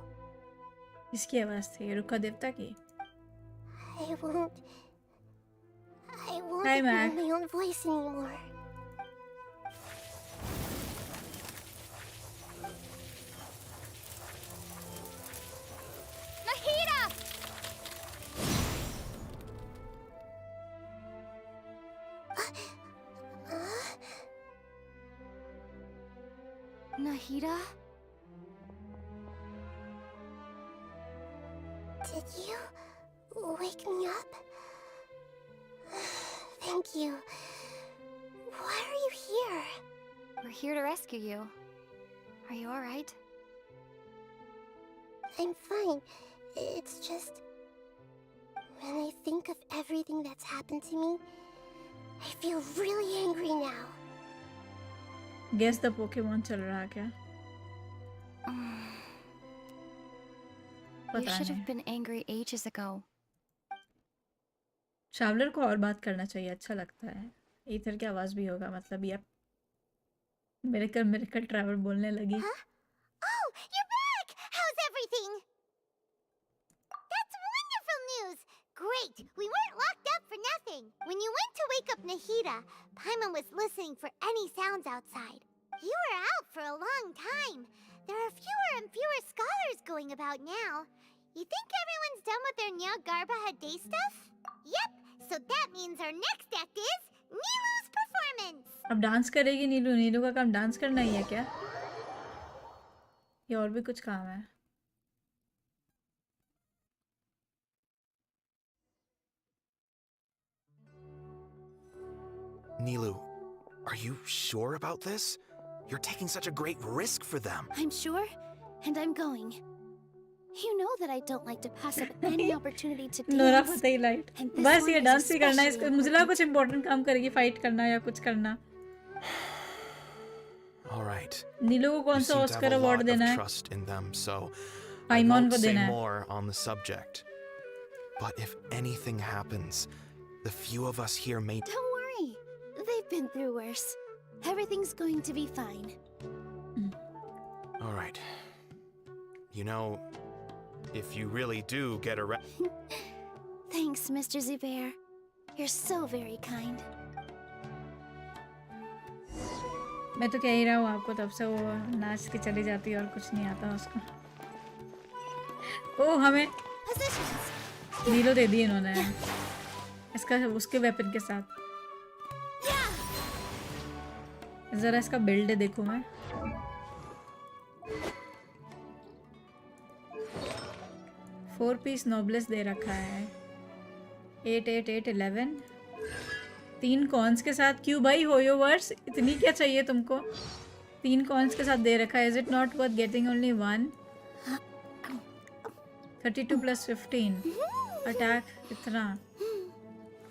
E: किसकी आवाज थी? रुका देवता की?
C: I won't
E: Hi,
C: ignore
E: Mac.
C: my own voice anymore. Nahida? Did you wake me up? Thank you. Why are you here?
D: We're here to rescue you. Are you alright?
C: I'm fine. It's just... when I think of everything that's happened to me, I feel really angry now.
E: Guess the Pokemon चल रहा क्या?
D: You
E: पता
D: should
E: नहीं.
D: have been angry ages ago.
E: Traveller को और बात करना चाहिए, अच्छा लगता है. ईथर की आवाज भी होगा, मतलब ये मिरेकल ट्रैवल बोलने लगी.
M: Oh, you're back! How's everything? That's wonderful news! Great! We weren't locked up for nothing. When you went to wake up Nahida, Paimon was listening for any sounds outside. You were out for a long time. There are fewer and fewer scholars going about now. You think everyone's done with their Nyagarbaha Day stuff? Yep, so that means our next act is Nilu's performance.
E: अब dance करेगी नीलू. नीलू का काम dance करना ही है क्या? या और भी कुछ काम है?
J: Nilu, are you sure about this? You're taking such a great risk for them.
C: I'm sure, and I'm going. You know that I don't like to pass up any opportunity to
E: Nora
C: dance.
E: Fatehi light.
C: And this
E: बस
C: one
E: ये
C: is
E: dance ही करना है.
C: especially
E: इसका मुझे लगा कुछ important काम करेगी, फाइट करना या कुछ करना.
J: All right.
E: नीलू को कौन
J: You
E: सा
J: seem to
E: Oscar
J: have a
E: award
J: lot
E: देना
J: of
E: है?
J: trust in them, so I
E: पाइमॉन
J: won't
E: को
J: say
E: देना है.
J: more on the subject. But if anything happens, the few of us here may...
C: Don't worry. They've been through worse. Everything's going to be fine.
J: All right. You know, if you really do get arrested...
C: Thanks, Mr. Zubair. You're so very kind.
E: मैं तो कह ही रहा हूँ आपको, तब से वो नाच के चली जाती है और कुछ नहीं आता उसको. ओ हमें नीलो दे दी इन्होंने इसका उसके वेपन के साथ. जरा इसका बिल्ड देखूं मैं. फोर पीस नोबलेस दे रखा है. 8 8 8 11 3 कॉन्स के साथ. क्यों भाई हो यो वर्स, इतनी क्या चाहिए तुमको? 3 कॉन्स के साथ दे रखा है. Is it not worth getting only 1? 32 + 15 attack इतना.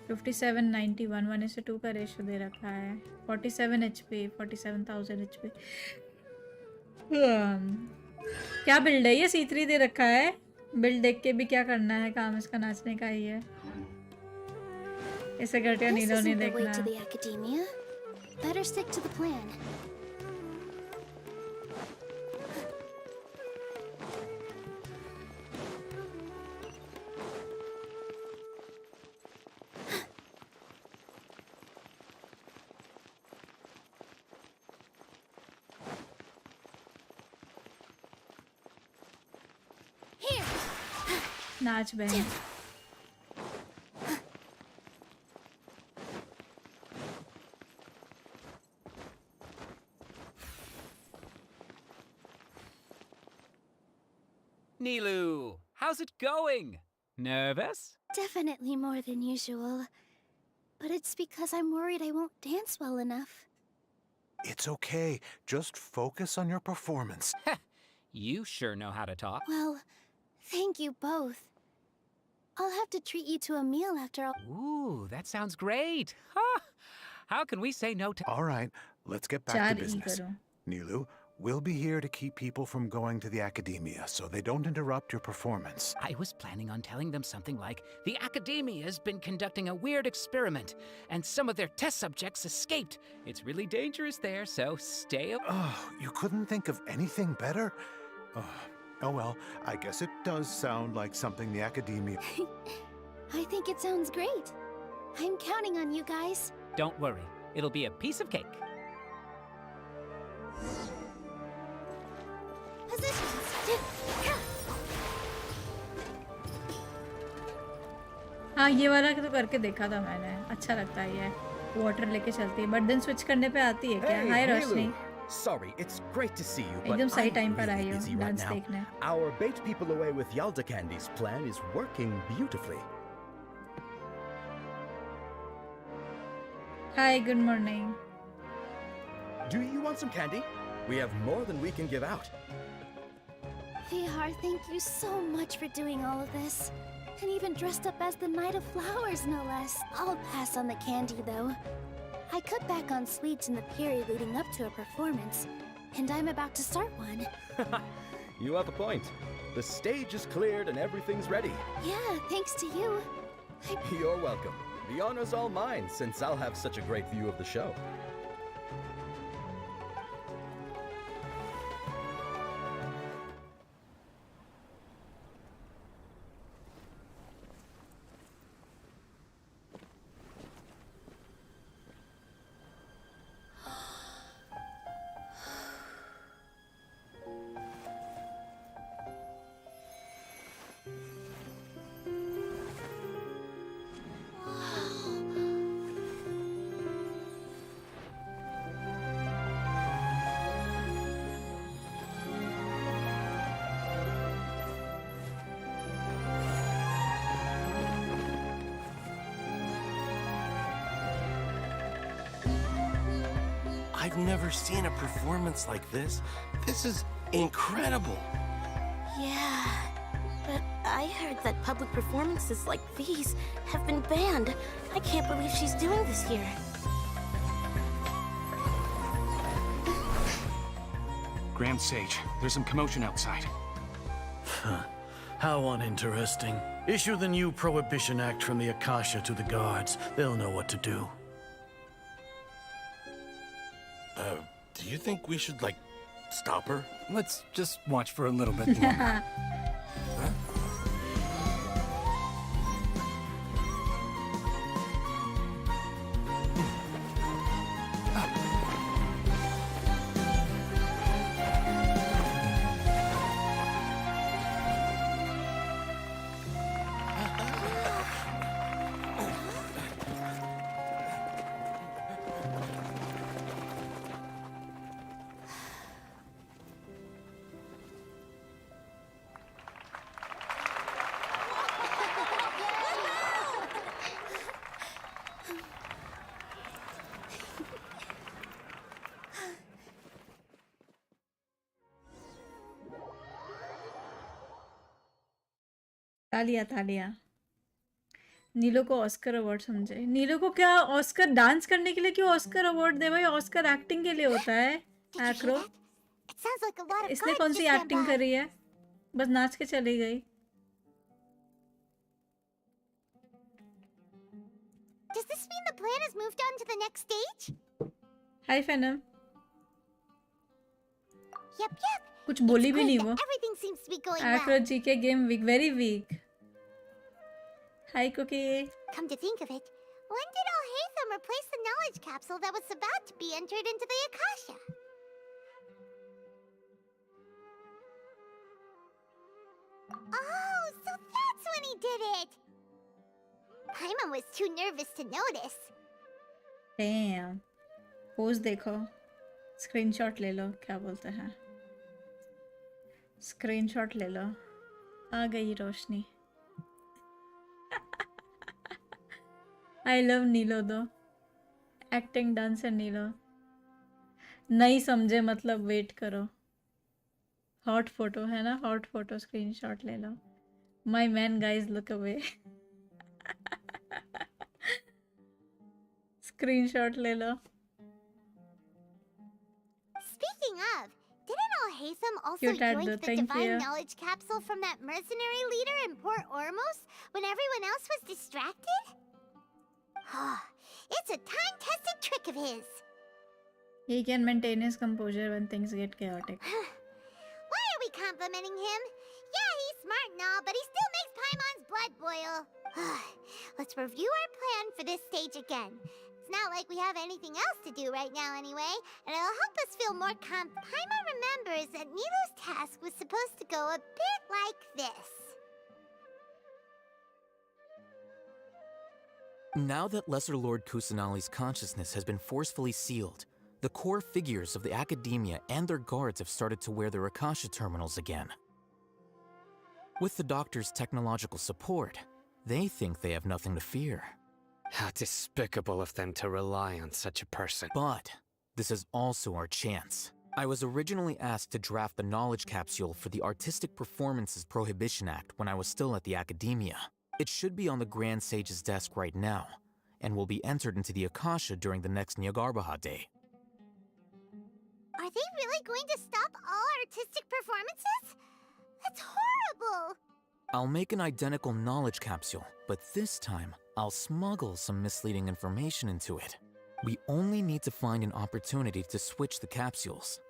E: 57 91 1:2 का रेशो दे रखा है. 47 HP 47,000 HP. क्या बिल्ड है ये? C3 दे रखा है. बिल्ड देख के भी क्या करना है, काम इसका नाचने का ही है. इसे घटिया
C: This
E: नीलो नहीं
C: isn't the way
E: देखना.
C: to the academia. Better stick to the plan.
E: नाच बहन.
H: Nilu, how's it going? Nervous?
C: Definitely more than usual. But it's because I'm worried I won't dance well enough.
K: It's okay. Just focus on your performance.
H: You sure know how to talk.
C: Well, thank you both. I'll have to treat you to a meal after all.
H: Ooh, that sounds great. Huh? How can we say no to...
K: All right, let's get back to business. Nilu, we'll be here to keep people from going to the academia so they don't interrupt your performance.
H: I was planning on telling them something like, the Academia's been conducting a weird experiment, and some of their test subjects escaped. It's really dangerous there, so stay away.
K: Oh, you couldn't think of anything better? Oh well, I guess it does sound like something the Academia...
C: I think it sounds great. I'm counting on you guys.
H: Don't worry, it'll be a piece of cake.
E: हाँ ये वाला तो करके देखा था मैंने. अच्छा लगता है ये. वाटर लेके चलती है, बट देन स्विच करने पे आती है क्या? हाय रोशनी.
B: Sorry, it's great to see you, but
A: एकदम सही
B: I'm
A: टाइम पर आई
B: really
A: हो
B: busy right
A: डांस
B: now.
A: देखने.
B: Our bait people away with Yalda Candy's plan is working beautifully.
A: Hi, good morning.
B: Do you want some candy? We have more than we can give out.
C: VR, thank you so much for doing all of this. And even dressed up as the Knight of Flowers, no less. I'll pass on the candy, though. I cut back on sweets in the period leading up to a performance, and I'm about to start one.
B: You have a point. The stage is cleared and everything's ready.
C: Yeah, thanks to you.
B: You're welcome. The honor's all mine, since I'll have such a great view of the show.
J: I've never seen a performance like this. This is incredible.
O: Yeah, but I heard that public performances like these have been banned. I can't believe she's doing this here.
G: Grand Sage, there's some commotion outside.
P: How uninteresting. Issue the new Prohibition Act from the Akasha to the guards. They'll know what to do.
J: Do you think we should, like, stop her?
W: Let's just watch for a little bit longer.
A: तालिया तालिया. नीलो को Oscar award समझे. नीलो को क्या Oscar dance करने के लिए क्यों ऑस्कर अवार्ड दे भाई? ऑस्कर एक्टिंग के लिए होता है. एक्रो इसने कौन सी एक्टिंग कर रही है? बस नाच के चली गई.
M: Does this mean the plan has moved on to the next stage?
A: Hi फैनम.
M: Yep.
A: कुछ बोली भी नहीं वो.
M: Everything seems to be going
A: एक्रो
M: well.
A: जी के game weak very weak. Hi Cookie.
M: Come to think of it, when did Alhaitham replace the knowledge capsule that was about to be entered into the Akasha? Oh, so that's when he did it! Paimon was too nervous to notice.
A: Dam. Pose देखो. Screenshot ले लो. क्या बोलते हैं? Screenshot ले लो. आ गई रोशनी. I love नीलो दो. Acting dancer नीलो. नहीं समझे मतलब वेट करो. हॉट फोटो है ना? हॉट फोटो स्क्रीनशॉट ले लो. My man guys look away. Screenshot ले लो.
M: Speaking of, didn't Alhaitham also
A: Cute ad
M: yoink
A: though,
M: the
A: thank
M: divine
A: you.
M: knowledge capsule from that mercenary leader in Port Ormos when everyone else was distracted? It's a time-tested trick of his.
A: He can maintain his composure when things get chaotic.
M: Why are we complimenting him? Yeah, he's smart and all, but he still makes Paimon's blood boil. Let's review our plan for this stage again. It's not like we have anything else to do right now anyway, and it'll help us feel more Paimon remembers that Nilo's task was supposed to go a bit like this.
V: Now that Lesser Lord Kusanali's consciousness has been forcefully sealed, The core figures of the academia and their guards have started to wear their Akasha terminals again. With the doctor's technological support, they think they have nothing to fear.
Q: How despicable of them to rely on such a person.
V: But this is also our chance. I was originally asked to draft the knowledge capsule for the Artistic Performances Prohibition Act when I was still at the academia. It should be on the Grand Sage's desk right now, and will be entered into the Akasha during the next Nyargarbaha Day.
M: Are they really going to stop all artistic performances? That's horrible!
V: I'll make an identical knowledge capsule, but this time, I'll smuggle some misleading information into it. We only need to find an opportunity to switch the capsules.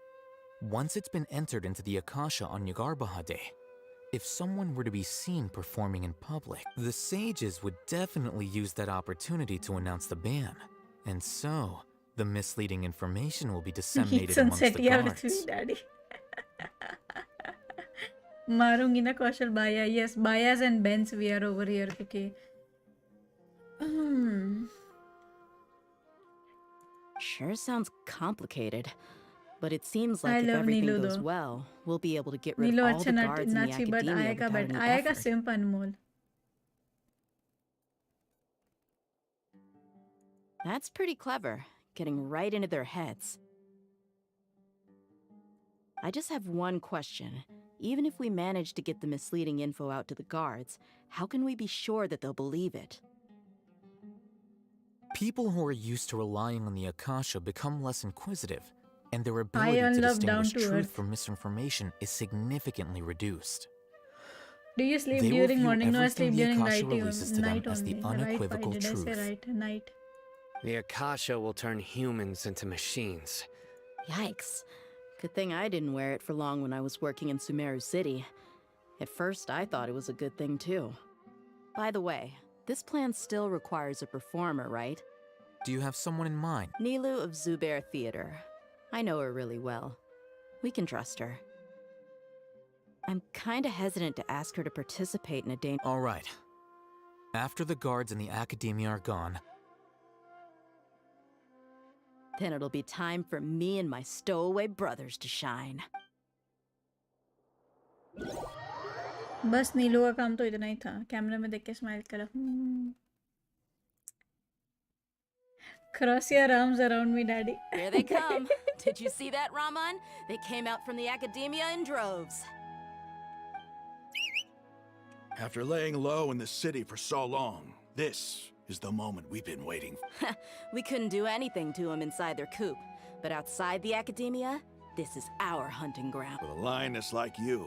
V: Once it's been entered into the Akasha on Nyargarbaha Day, if someone were to be seen performing in public, the sages would definitely use that opportunity to announce the ban. And so, the misleading information will be disseminated amongst the guards.
A: Daddy. मारूंगी ना कौशल बाया. Yes, Bayas and Bens we are over here. Okay.
R: Sure sounds complicated, but it seems
A: I
R: like if
A: love
R: everything
A: Nilo
R: goes
A: though.
R: well, we'll be able to get rid
A: Nilo
R: of all
A: अच्छा
R: the guards in the
A: nachi but
R: academia
A: आएगा
R: without
A: but
R: any
A: आएगा
R: effort.
A: simp Anmol.
R: That's pretty clever, getting right into their heads. I just have one question. Even if we manage to get the misleading info out to the guards, how can we be sure that they'll believe it?
V: People who are used to relying on the Akasha become less inquisitive, and their
A: I
V: ability to
A: unlove down
V: distinguish
A: to
V: truth
A: earth.
V: from misinformation is significantly reduced.
A: Do you sleep
V: They will
A: during
V: view
A: morning? No, I
V: everything
A: sleep
V: the
A: during
V: Akasha
A: night,
V: releases to them
A: night
V: as the
A: only. Right? Why
V: unequivocal
A: did I say
V: truth.
A: right? Night.
Q: The Akasha will turn humans into machines.
R: Yikes. Good thing I didn't wear it for long when I was working in Sumeru City. At first, I thought it was a good thing too. By the way, this plan still requires a performer, right?
V: Do you have someone in mind?
R: Nilu of Zubair Theater. I know her really well. We can trust her. I'm kinda hesitant to ask her to participate in a
V: All right. After the guards and the academia are gone,
R: then it'll be time for me and my stowaway brothers to shine.
A: बस नीलू का काम तो इतना ही था. Camera में देख के smile करा. Cross your arms around me, daddy.
R: Here they come. Did you see that, Raman? They came out from the academia in droves.
L: After laying low in the city for so long, this is the moment we've been waiting for.
R: We couldn't do anything to them inside their coop. But outside the academia, this is our hunting ground.
L: With a lioness like you,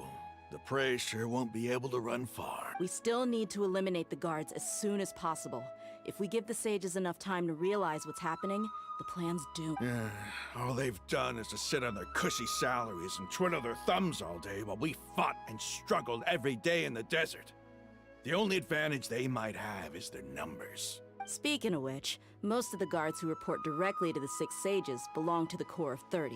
L: the prey sure won't be able to run far.
R: We still need to eliminate the guards as soon as possible. If we give the sages enough time to realize what's happening, the plan's doomed.
L: Yeah, all they've done is to sit on their cushy salaries and twiddle their thumbs all day while we fought and struggled every day in the desert. The only advantage they might have is their numbers.
R: Speaking of which, most of the guards who report directly to the Six Sages belong to the Corps of 30.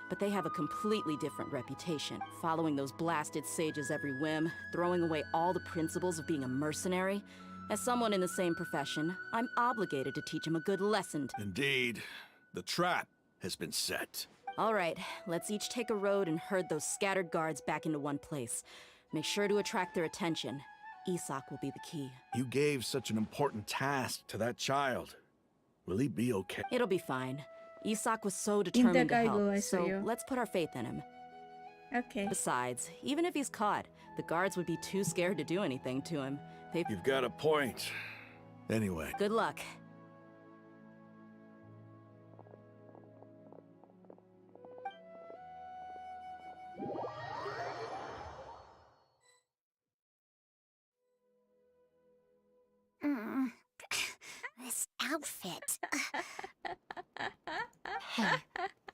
R: But they have a completely different reputation, following those blasted sages every whim, throwing away all the principles of being a mercenary. As someone in the same profession, I'm obligated to teach them a good lesson.
L: Indeed, the trap has been set.
R: All right, let's each take a road and herd those scattered guards back into one place. Make sure to attract their attention. Isak will be the key.
L: You gave such an important task to that child. Will he be okay?
R: It'll be fine. Isak was so determined to help, so
A: you.
R: let's put our faith in him.
A: Okay.
R: Besides, even if he's caught, the guards would be too scared to do anything to him.
L: You've got a point. Anyway.
R: Good luck.
M: This outfit.
D: Hey,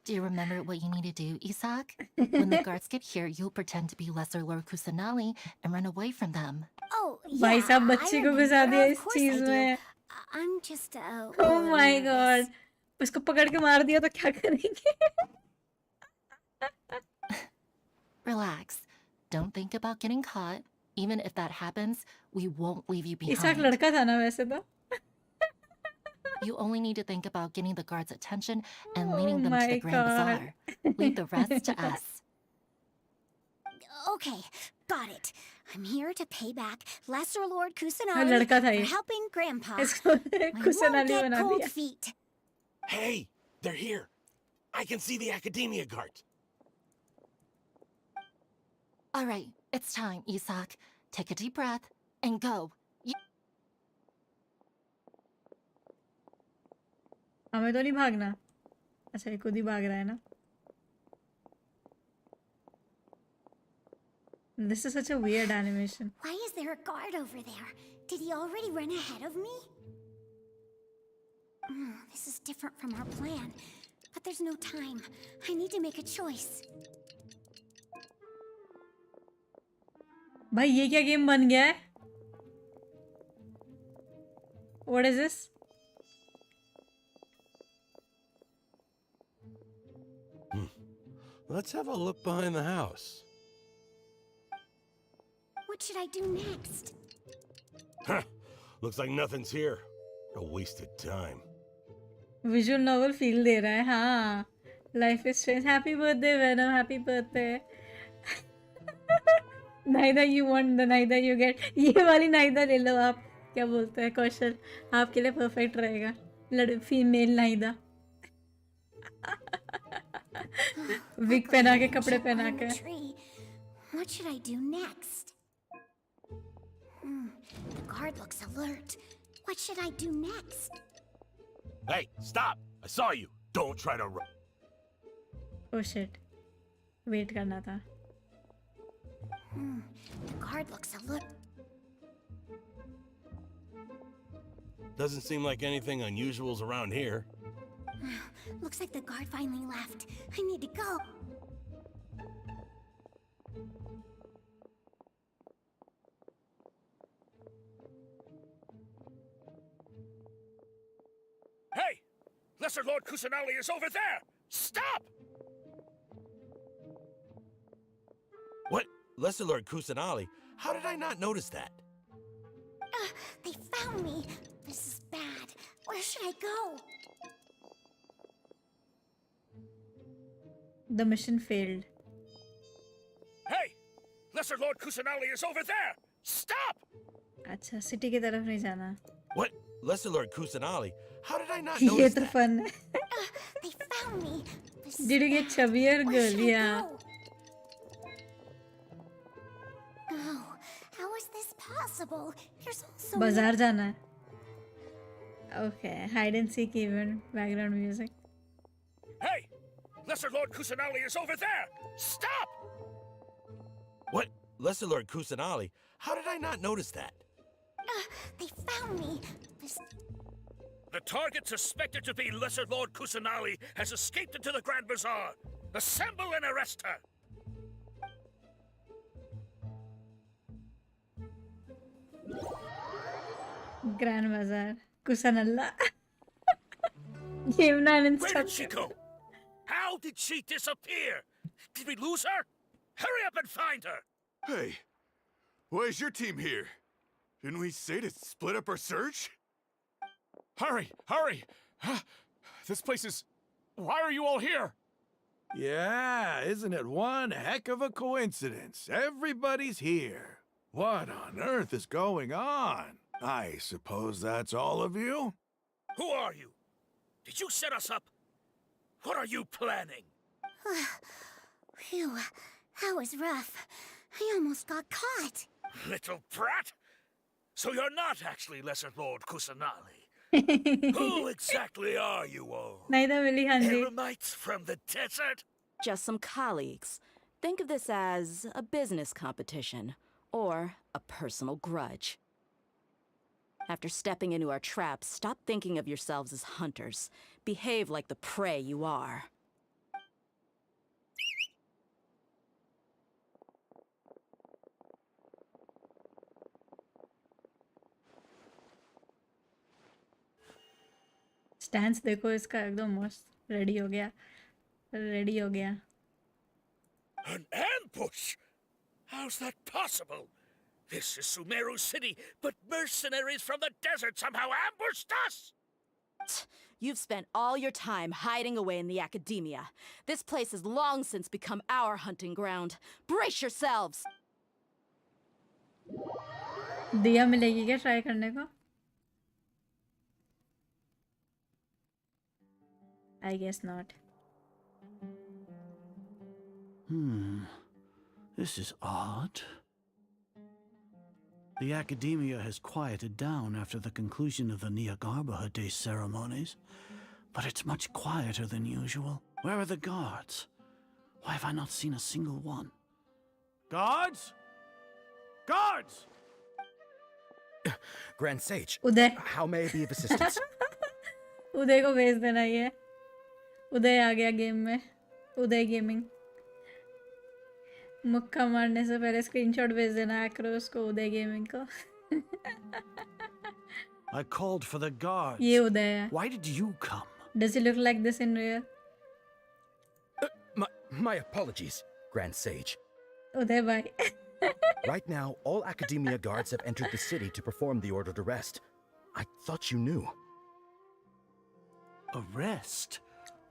D: do you remember what you need to do, Isak? When the guards get here, you'll pretend to be Lesser Lord Kusanali and run away from them.
M: Oh, yeah,
A: भाई साहब बच्ची को घुसा दिया इस चीज में.
M: I'm just
A: Oh my god. उसको पकड़ के मार दिया तो क्या करेंगे?
D: Relax. Don't think about getting caught. Even if that happens, we won't leave you behind.
A: Isaac लड़का था ना वैसे तो.
N: You only need to think about getting the guards' attention and leading
A: Oh
N: them to
A: my
N: the Grand Bazaar. Leave the rest to us.
C: Okay, got it. I'm here to pay back Lesser Lord
A: हाँ,
C: Kusanali
A: लड़का था
C: for
A: ये
C: helping Grandpa.
A: इसको
C: I won't
A: कुसनाली
C: get
A: बना
C: cold
A: दिया
C: feet.
J: Hey, they're here. I can see the Academia guards.
N: All right, it's time, Isak. Take a deep breath and go.
A: हमें तो नहीं भागना अच्छा ये खुद ही भाग रहा है ना This is such a weird animation.
C: Why is there a guard over there? Did he already run ahead of me? This is different from our plan. But there's no time. I need to make a choice.
A: भाई ये क्या game बन गया है What is this?
J: Let's have a look behind the house.
C: What should I do next?
J: Huh. Looks like nothing's here. A wasted time.
A: Visual novel feel दे रहा है हाँ Life is strange. Happy birthday Venom. Happy birthday. Neither you want the neither you get. ये वाली neither ले लो आप क्या बोलते हैं कौशल आपके लिए perfect रहेगा फीमेल neither विग पहना के कपड़े पहना के
C: What should I do next? The guard looks alert. What should I do next?
J: Hey, stop! I saw you. Don't try to run.
A: Oh shit. Wait करना था.
C: The guard looks alert.
J: Doesn't seem like anything unusual's around here.
C: Looks like the guard finally left. I need to go.
T: Hey! Lesser Lord Kusanali is over there! Stop!
J: What? Lesser Lord Kusanali? How did I not notice that?
C: They found me. This is bad. Where should I go?
A: The mission failed.
T: Hey! Lesser Lord Kusanali is over there! Stop!
A: अच्छा city की तरफ नहीं जाना.
J: What? Lesser Lord Kusanali? How did I not
A: ये
J: notice
A: तो
J: that?
A: fun है.
C: They found me. This is
A: Did you get chubbier
C: Where
A: girl?
C: should I
A: Yeah.
C: go? Oh, how is this possible? There's also
A: बाजार जाना है. Okay, hide and seek event, background music.
T: Hey! Lesser Lord Kusanali is over there! Stop!
J: What? Lesser Lord Kusanali? How did I not notice that?
C: They found me. This
T: The target suspected to be Lesser Lord Kusanali has escaped into the Grand Bazaar. Assemble and arrest her!
A: Grand Bazaar. Kusanalla. Game 9 and
T: Where
A: stuff.
T: did she go? How did she disappear? Did we lose her? Hurry up and find her!
U: Hey, why is your team here? Didn't we say to split up our search?
W: Hurry, hurry! Huh? This place is... Why are you all here?
L: Yeah, isn't it one heck of a coincidence? Everybody's here. What on earth is going on? I suppose that's all of you?
T: Who are you? Did you set us up? What are you planning?
C: Phew, that was rough. I almost got caught.
T: Little brat? So you're not actually Lesser Lord Kusanali. Who exactly are you all?
A: Neither will he, Hanji.
T: Eremites from the desert?
R: Just some colleagues. Think of this as a business competition or a personal grudge. After stepping into our traps, stop thinking of yourselves as hunters. Behave like the prey you are.
A: Stance देखो इसका एकदम मस्त ready हो गया
T: An ambush? How's that possible? This is Sumeru City, but mercenaries from the desert somehow ambushed us!
R: You've spent all your time hiding away in the academia. This place has long since become our hunting ground. Brace yourselves!
A: दिया मिलेगी क्या try करने को? I guess not.
P: This is odd. The academia has quieted down after the conclusion of the Niagarbaha Day ceremonies, but it's much quieter than usual. Where are the guards? Why have I not seen a single one? Guards? Guards!
B: Grand Sage,
A: Uday.
B: how may I be of assistance?
A: उदय को भेज देना ये. उदय आ गया game में. उदय gaming. मुक्का मारने से पहले स्क्रीनशॉट भेज देना एक्रोस को उदय गेमिंग को.
P: I called for the guards.
A: ये उदय है.
P: Why did you come?
A: Does he look like this in real?
B: My apologies, Grand Sage.
A: उदय भाई.
B: Right now, all Academia guards have entered the city to perform the ordered arrest. I thought you knew.
P: Arrest?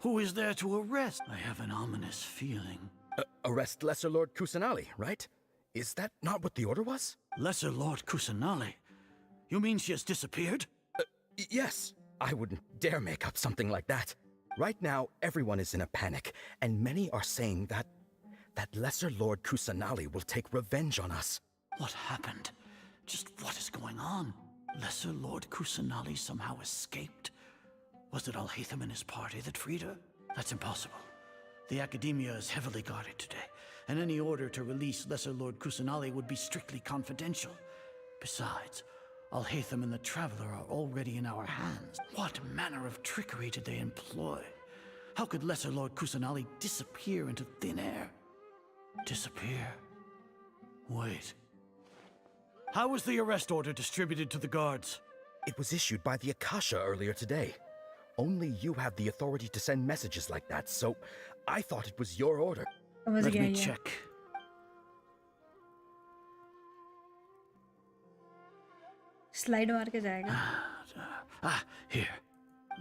P: Who is there to arrest? I have an ominous feeling.
B: Arrest Lesser Lord Kusanali, right? Is that not what the order was?
P: Lesser Lord Kusanali? You mean she has disappeared?
B: Yes. I wouldn't dare make up something like that. Right now, everyone is in a panic, and many are saying that Lesser Lord Kusanali will take revenge on us.
P: What happened? Just what is going on? Lesser Lord Kusanali somehow escaped? Was it Alhaitham and his party that freed her? That's impossible. The Academia is heavily guarded today, and any order to release Lesser Lord Kusanali would be strictly confidential. Besides, Alhaitham and the Traveler are already in our hands. What manner of trickery did they employ? How could Lesser Lord Kusanali disappear into thin air? Disappear? Wait. How was the arrest order distributed to the guards?
B: It was issued by the Akasha earlier today. Only you have the authority to send messages like that, so I thought it was your order.
P: Let me check.
A: Slide मार के जाएगा.
P: Here.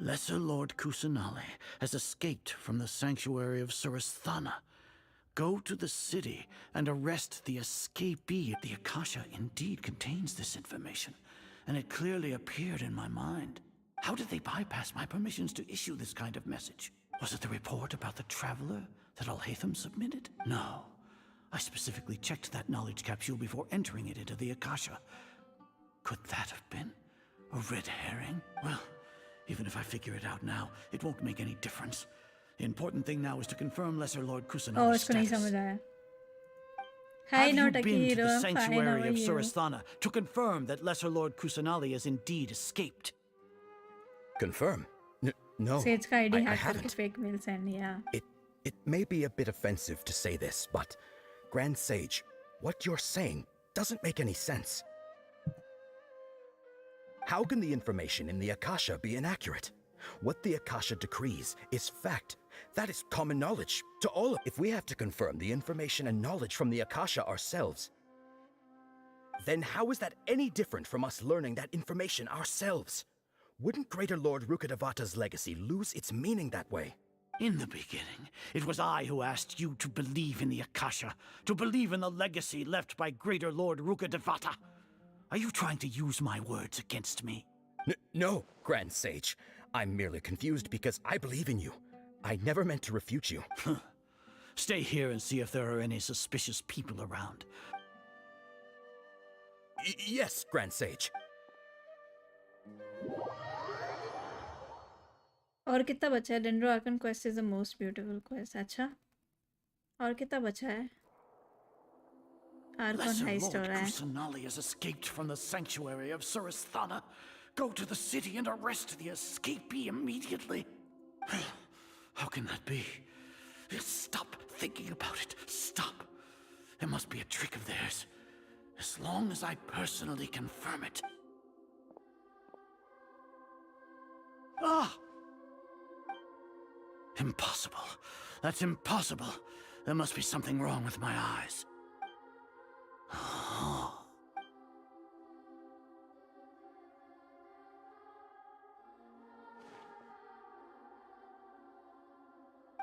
P: Lesser Lord Kusanali has escaped from the sanctuary of Surasthana. Go to the city and arrest the escapee. The Akasha indeed contains this information, and it clearly appeared in my mind. How did they bypass my permissions to issue this kind of message? Was it the report about the Traveler that Alhaitham submitted? No. I specifically checked that knowledge capsule before entering it into the Akasha. Could that have been a red herring? Well, even if I figure it out now, it won't make any difference. The important thing now is to confirm Lesser Lord Kusanali's
A: इसको नहीं
P: status.
A: समझ आया. Hi,
P: Have you
A: not a
P: been to
A: hero.
P: the
A: I'm fine. How
P: sanctuary
A: are
P: of
A: you?
P: Surasthana to confirm that Lesser Lord Kusanali has indeed escaped?
B: Confirm? No,
A: Sage का ID
B: I
A: hack करके
B: haven't.
A: fake mail send. Yeah.
B: It may be a bit offensive to say this, but Grand Sage, what you're saying doesn't make any sense. How can the information in the Akasha be inaccurate? What the Akasha decrees is fact. That is common knowledge to all. If we have to confirm the information and knowledge from the Akasha ourselves, then how is that any different from us learning that information ourselves? Wouldn't Greater Lord Rukkhadevata's legacy lose its meaning that way?
P: In the beginning, it was I who asked you to believe in the Akasha, to believe in the legacy left by Greater Lord Rukkhadevata. Are you trying to use my words against me?
B: No, Grand Sage. I'm merely confused because I believe in you. I never meant to refute you.
P: Stay here and see if there are any suspicious people around.
B: Yes, Grand Sage.
A: और कितना बचा है? Dendro Archon quest is the most beautiful quest. अच्छा. और कितना बचा है? Archon
P: Lesser
A: heist हो
P: Lord
A: रहा है.
P: Kusanali has escaped from the sanctuary of Surasthana. Go to the city and arrest the escapee immediately. How can that be? Stop thinking about it. Stop. It must be a trick of theirs. As long as I personally confirm it. Ah! Impossible. That's impossible. There must be something wrong with my eyes.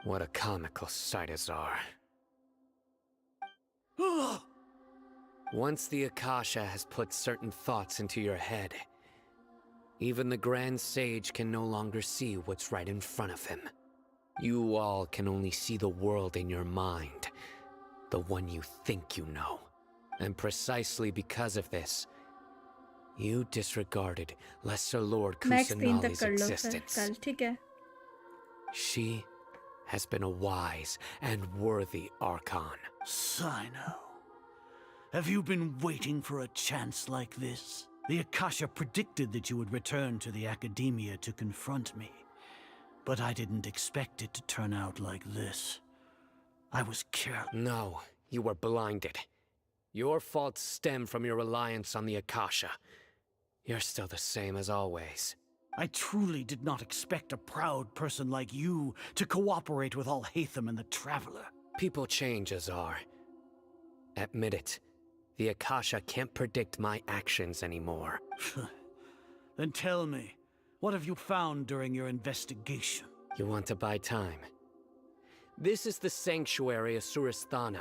Q: What a comical sight is our. Once the Akasha has put certain thoughts into your head, even the Grand Sage can no longer see what's right in front of him. You all can only see the world in your mind, the one you think you know. And precisely because of this, you disregarded Lesser Lord
A: Max 3 तक
Q: Kusanali's
A: कर लो फिर
Q: existence.
A: कल, ठीक है?
Q: She has been a wise and worthy Archon.
P: Sino, have you been waiting for a chance like this? The Akasha predicted that you would return to the Academia to confront me. But I didn't expect it to turn out like this. I was careless.
Q: No, you were blinded. Your faults stem from your reliance on the Akasha. You're still the same as always.
P: I truly did not expect a proud person like you to cooperate with Alhaitham and the Traveler.
Q: People change, Azar. Admit it. The Akasha can't predict my actions anymore.
P: Then tell me, what have you found during your investigation?
Q: You want to buy time? This is the sanctuary of Surasthana.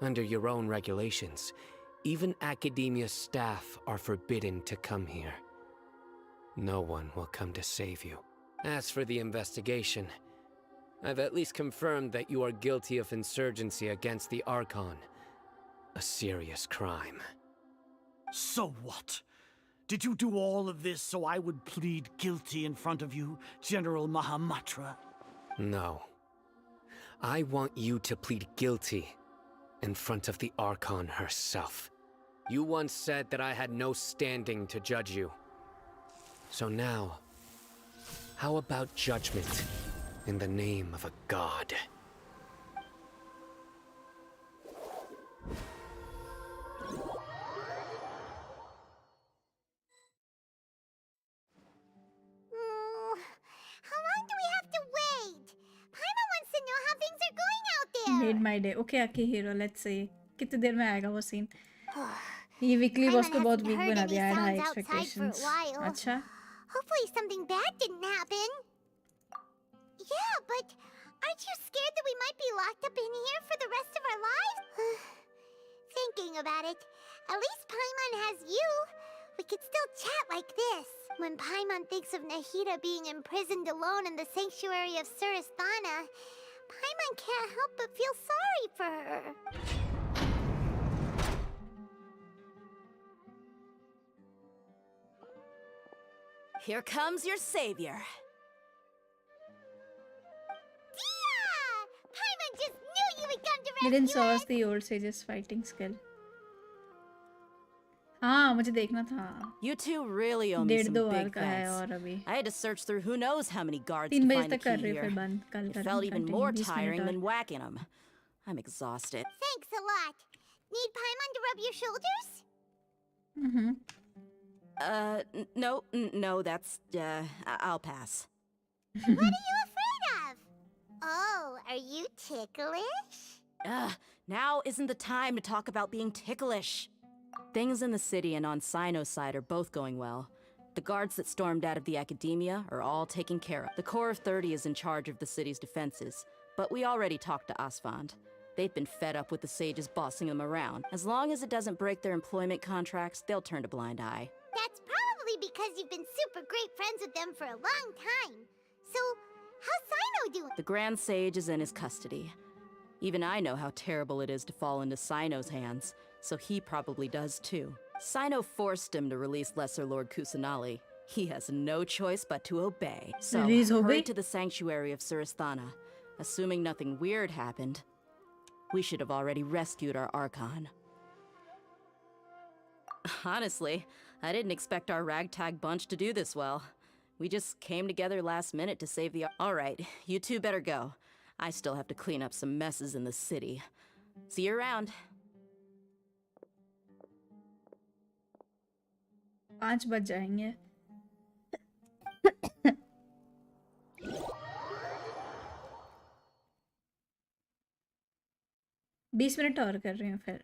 Q: Under your own regulations, even Academia staff are forbidden to come here. No one will come to save you. As for the investigation, I've at least confirmed that you are guilty of insurgency against the Archon. A serious crime.
P: So what? Did you do all of this so I would plead guilty in front of you, General Mahamatra?
Q: No. I want you to plead guilty in front of the Archon herself. You once said that I had no standing to judge you. So now, how about judgment in the name of a god?
M: How long do we have to wait? Paimon wants to know how things are going out there.
A: Made my day. Okay, Aki hero. Let's see. कितने देर में आएगा वो scene? ये weekly boss को बहुत week बना दिया है. High expectations. अच्छा.
M: Hopefully something bad didn't happen. Yeah, but aren't you scared that we might be locked up in here for the rest of our lives? Thinking about it, at least Paimon has you. We could still chat like this. When Paimon thinks of Nahida being imprisoned alone in the sanctuary of Surasthana, Paimon can't help but feel sorry for her.
R: Here comes your savior.
M: Dia! Paimon just knew you would come to
A: Didn't
M: rescue
A: show
M: us.
A: us the old sage's fighting skill. हाँ मुझे देखना था.
R: You two really owe me
A: डेढ़
R: some
A: दो
R: big
A: बार का है
R: thanks.
A: और अभी.
R: I had to search through who knows how many guards
A: 3
R: to
A: बजे
R: find the
A: तक कर
R: key
A: रही हूँ फिर
R: here.
A: बंद. कल
R: It
A: करेंगे.
R: felt even
A: continue,
R: more
A: 20 minute
R: tiring
A: और.
R: than whacking them. I'm exhausted.
M: Thanks a lot. Need Paimon to rub your shoulders?
A: Mm-hmm.
R: No, that's, I'll pass.
M: What are you afraid of? Oh, are you ticklish?
R: Now isn't the time to talk about being ticklish. Things in the city and on Sino's side are both going well. The guards that stormed out of the Academia are all taken care of. The Corps of 30 is in charge of the city's defenses, but we already talked to Asfand. They've been fed up with the sages bossing them around. As long as it doesn't break their employment contracts, they'll turn a blind eye.
M: That's probably because you've been super great friends with them for a long time. So, how's Sino doing?
R: The Grand Sage is in his custody. Even I know how terrible it is to fall into Sino's hands, so he probably does too. Sino forced him to release Lesser Lord Kusanali. He has no choice but to obey. So, hurry to the sanctuary of Surasthana. Assuming nothing weird happened, we should have already rescued our Archon. Honestly, I didn't expect our ragtag bunch to do this well. We just came together last minute to save the... Alright, you two better go. I still have to clean up some messes in the city. See you around.
A: 5 बज जाएंगे. बीस minute और कर रही हूँ फिर.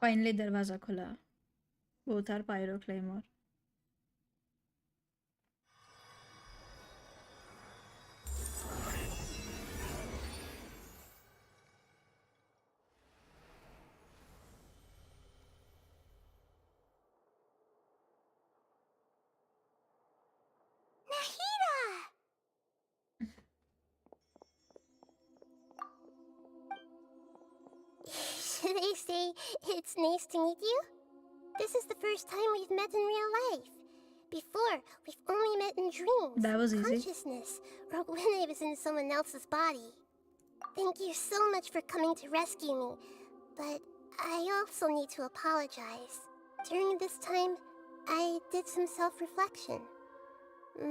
A: Finally दरवाजा खुला। Both are pyro claymore.
M: Should I say it's nice to meet you? This is the first time we've met in real life. Before, we've only met in dreams,
A: That was easy.
M: consciousness, or when I was in someone else's body. Thank you so much for coming to rescue me, but I also need to apologize. During this time, I did some self-reflection.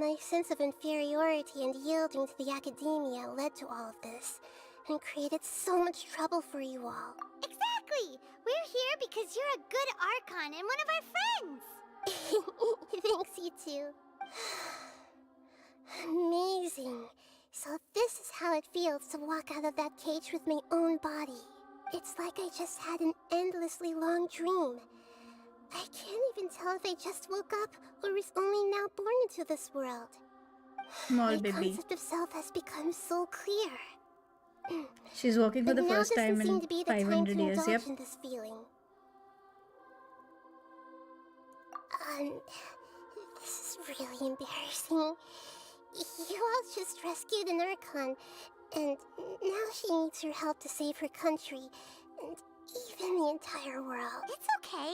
M: My sense of inferiority and yielding to the academia led to all of this, and created so much trouble for you all. Exactly! We're here because you're a good Archon and one of our friends! Thanks, you too. Amazing. So this is how it feels to walk out of that cage with my own body. It's like I just had an endlessly long dream. I can't even tell if I just woke up or was only now born into this world.
A: Small
M: My
A: baby.
M: concept of self has become so clear.
A: She's walking for
M: But
A: the
M: now
A: first time
M: doesn't seem
A: in
M: to be the time
A: 500
M: to
A: years.
M: indulge
A: Yep.
M: in this feeling. This is really embarrassing. You all just rescued an Archon, and now she needs your help to save her country, and even the entire world. It's okay.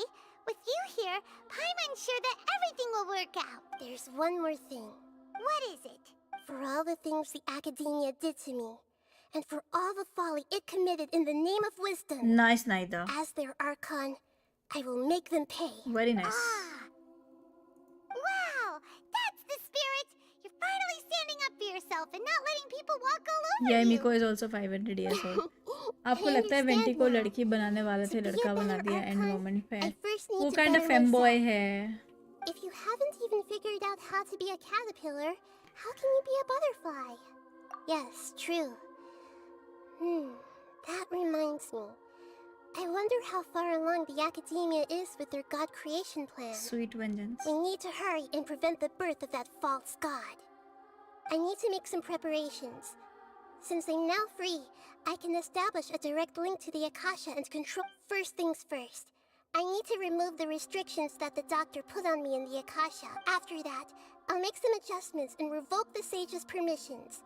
M: With you here, Paimon's sure that everything will work out. There's one more thing. What is it? For all the things the academia did to me, and for all the folly it committed in the name of wisdom.
A: Nice, Naida.
M: As their Archon, I will make them pay.
A: Very nice.
M: Wow! That's the spirit! You're finally standing up for yourself and not letting people walk all over
A: Yeah,
M: you!
A: Miko is also 500 years old. आपको लगता है vanity को लड़की बनाने वाले थे, लड़का बना दिया एंड मोमेंट पे। वो काइंड ऑफ फेमबॉय है।
M: If you haven't even figured out how to be a caterpillar, how can you be a butterfly? Yes, true. That reminds me. I wonder how far along the academia is with their god creation plan.
A: Sweet vengeance.
M: We need to hurry and prevent the birth of that false god. I need to make some preparations. Since I'm now free, I can establish a direct link to the Akasha and control. First things first. I need to remove the restrictions that the doctor put on me in the Akasha. After that, I'll make some adjustments and revoke the sage's permissions.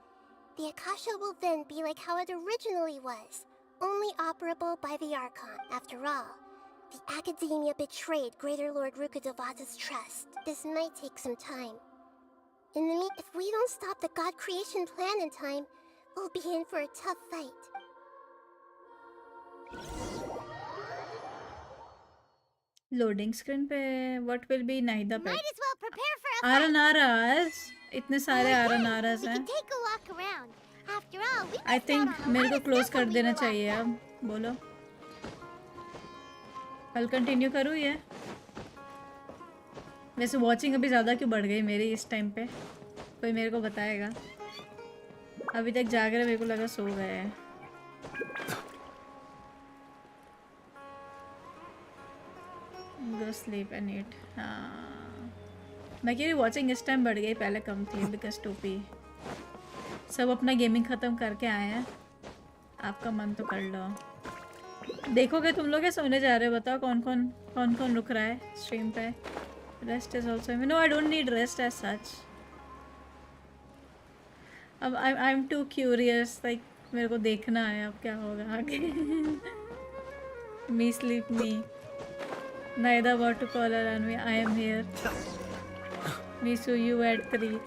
M: The Akasha will then be like how it originally was, only operable by the Archon. After all, the academia betrayed Greater Lord Rukudavata's trust. This might take some time. In the meantime, if we don't stop the god creation plan in time, we'll be in for a tough fight.
A: Loading screen पे what will be नाइदा पे
M: Might as well prepare for a fight.
A: आरएनआरएस इतने सारे आरएनआरएस
M: We
A: हैं।
M: can take a walk around. After all, we
A: I think मेरे को close कर देना चाहिए अब। बोलो कल कंटिन्यू करूँ ये? वैसे वॉचिंग अभी ज़्यादा क्यों बढ़ गई मेरी इस टाइम पे? कोई मेरे को बताएगा? अभी तक जाग रहे, मेरे को लगा सो गए हैं। Go sleep and eat. हाँ मैं कह रही वॉचिंग इस टाइम बढ़ गई, पहले कम थी बिकॉज टोपी सब अपना गेमिंग ख़त्म करके आए हैं। आपका मन तो कर लो। देखोगे तुम लोग या सोने जा रहे हो? बताओ कौन कौन रुक रहा है स्ट्रीम पे? Rest is also no, I don't need rest as such. अब I am too curious, like मेरे को देखना है अब क्या होगा आगे। Me sleep me Naida about to call her on me. I am here. Misu, you at 3.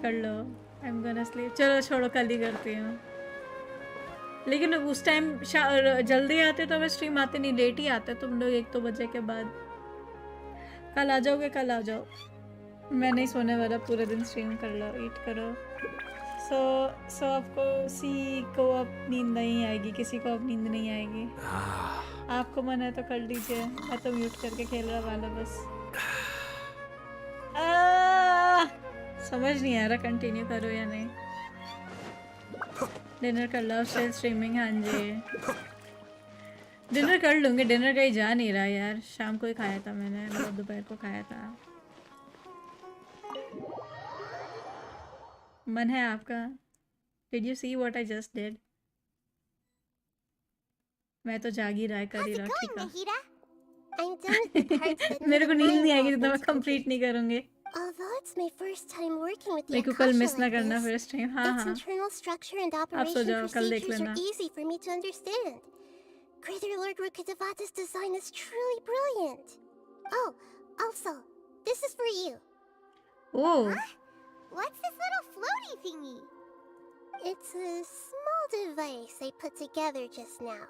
A: कर लो. I'm gonna sleep. चलो छोड़ो, कल ही करती हूँ। लेकिन उस टाइम जल्दी आते तो मैं स्ट्रीम आते नहीं, लेट ही आते तुम लोग 1-2 बजे के बाद। कल आ जाओगे? कल आ जाओ। मैं नहीं सोने वाला पूरे दिन, स्ट्रीम कर लो, ईट करो। सो आपको को अब नींद नहीं आएगी, किसी को अब नींद नहीं आएगी। आपको मन है तो कर लीजिए, मैं तो म्यूट करके खेल रहा वाला बस। समझ नहीं आ रहा कंटिन्यू करो या नहीं। डिनर कर लो, स्टिल स्ट्रीमिंग। हाँ जी डिनर कर लूँगी, डिनर कहीं जा नहीं रहा यार, शाम को ही खाया था मैंने, मतलब दोपहर को खाया था। मन है आपका? Did you see what I just did? मैं तो जाग ही रहा है, कर ही रहा, ठीक है।
C: I'm done with the parts that
A: मेरे को
C: need
A: नींद
C: my
A: नहीं आएगी जब तक मैं
C: involvement to
A: कंप्लीट नहीं करूँगी।
C: Although it's my first time working with the
A: मेरे को कल
C: Akasha
A: मिस ना
C: like
A: करना
C: this,
A: फर्स्ट टाइम। हाँ
C: its
A: हाँ,
C: internal structure and
A: आप सो
C: operation
A: जाओ, कल देख
C: procedures
A: लेना।
C: are easy for me to understand. Greater Lord Rukkhadevata's design is truly brilliant. Oh, also, this is for you.
A: Oh.
M: Huh? What's this little floaty thingy?
C: It's a small device I put together just now.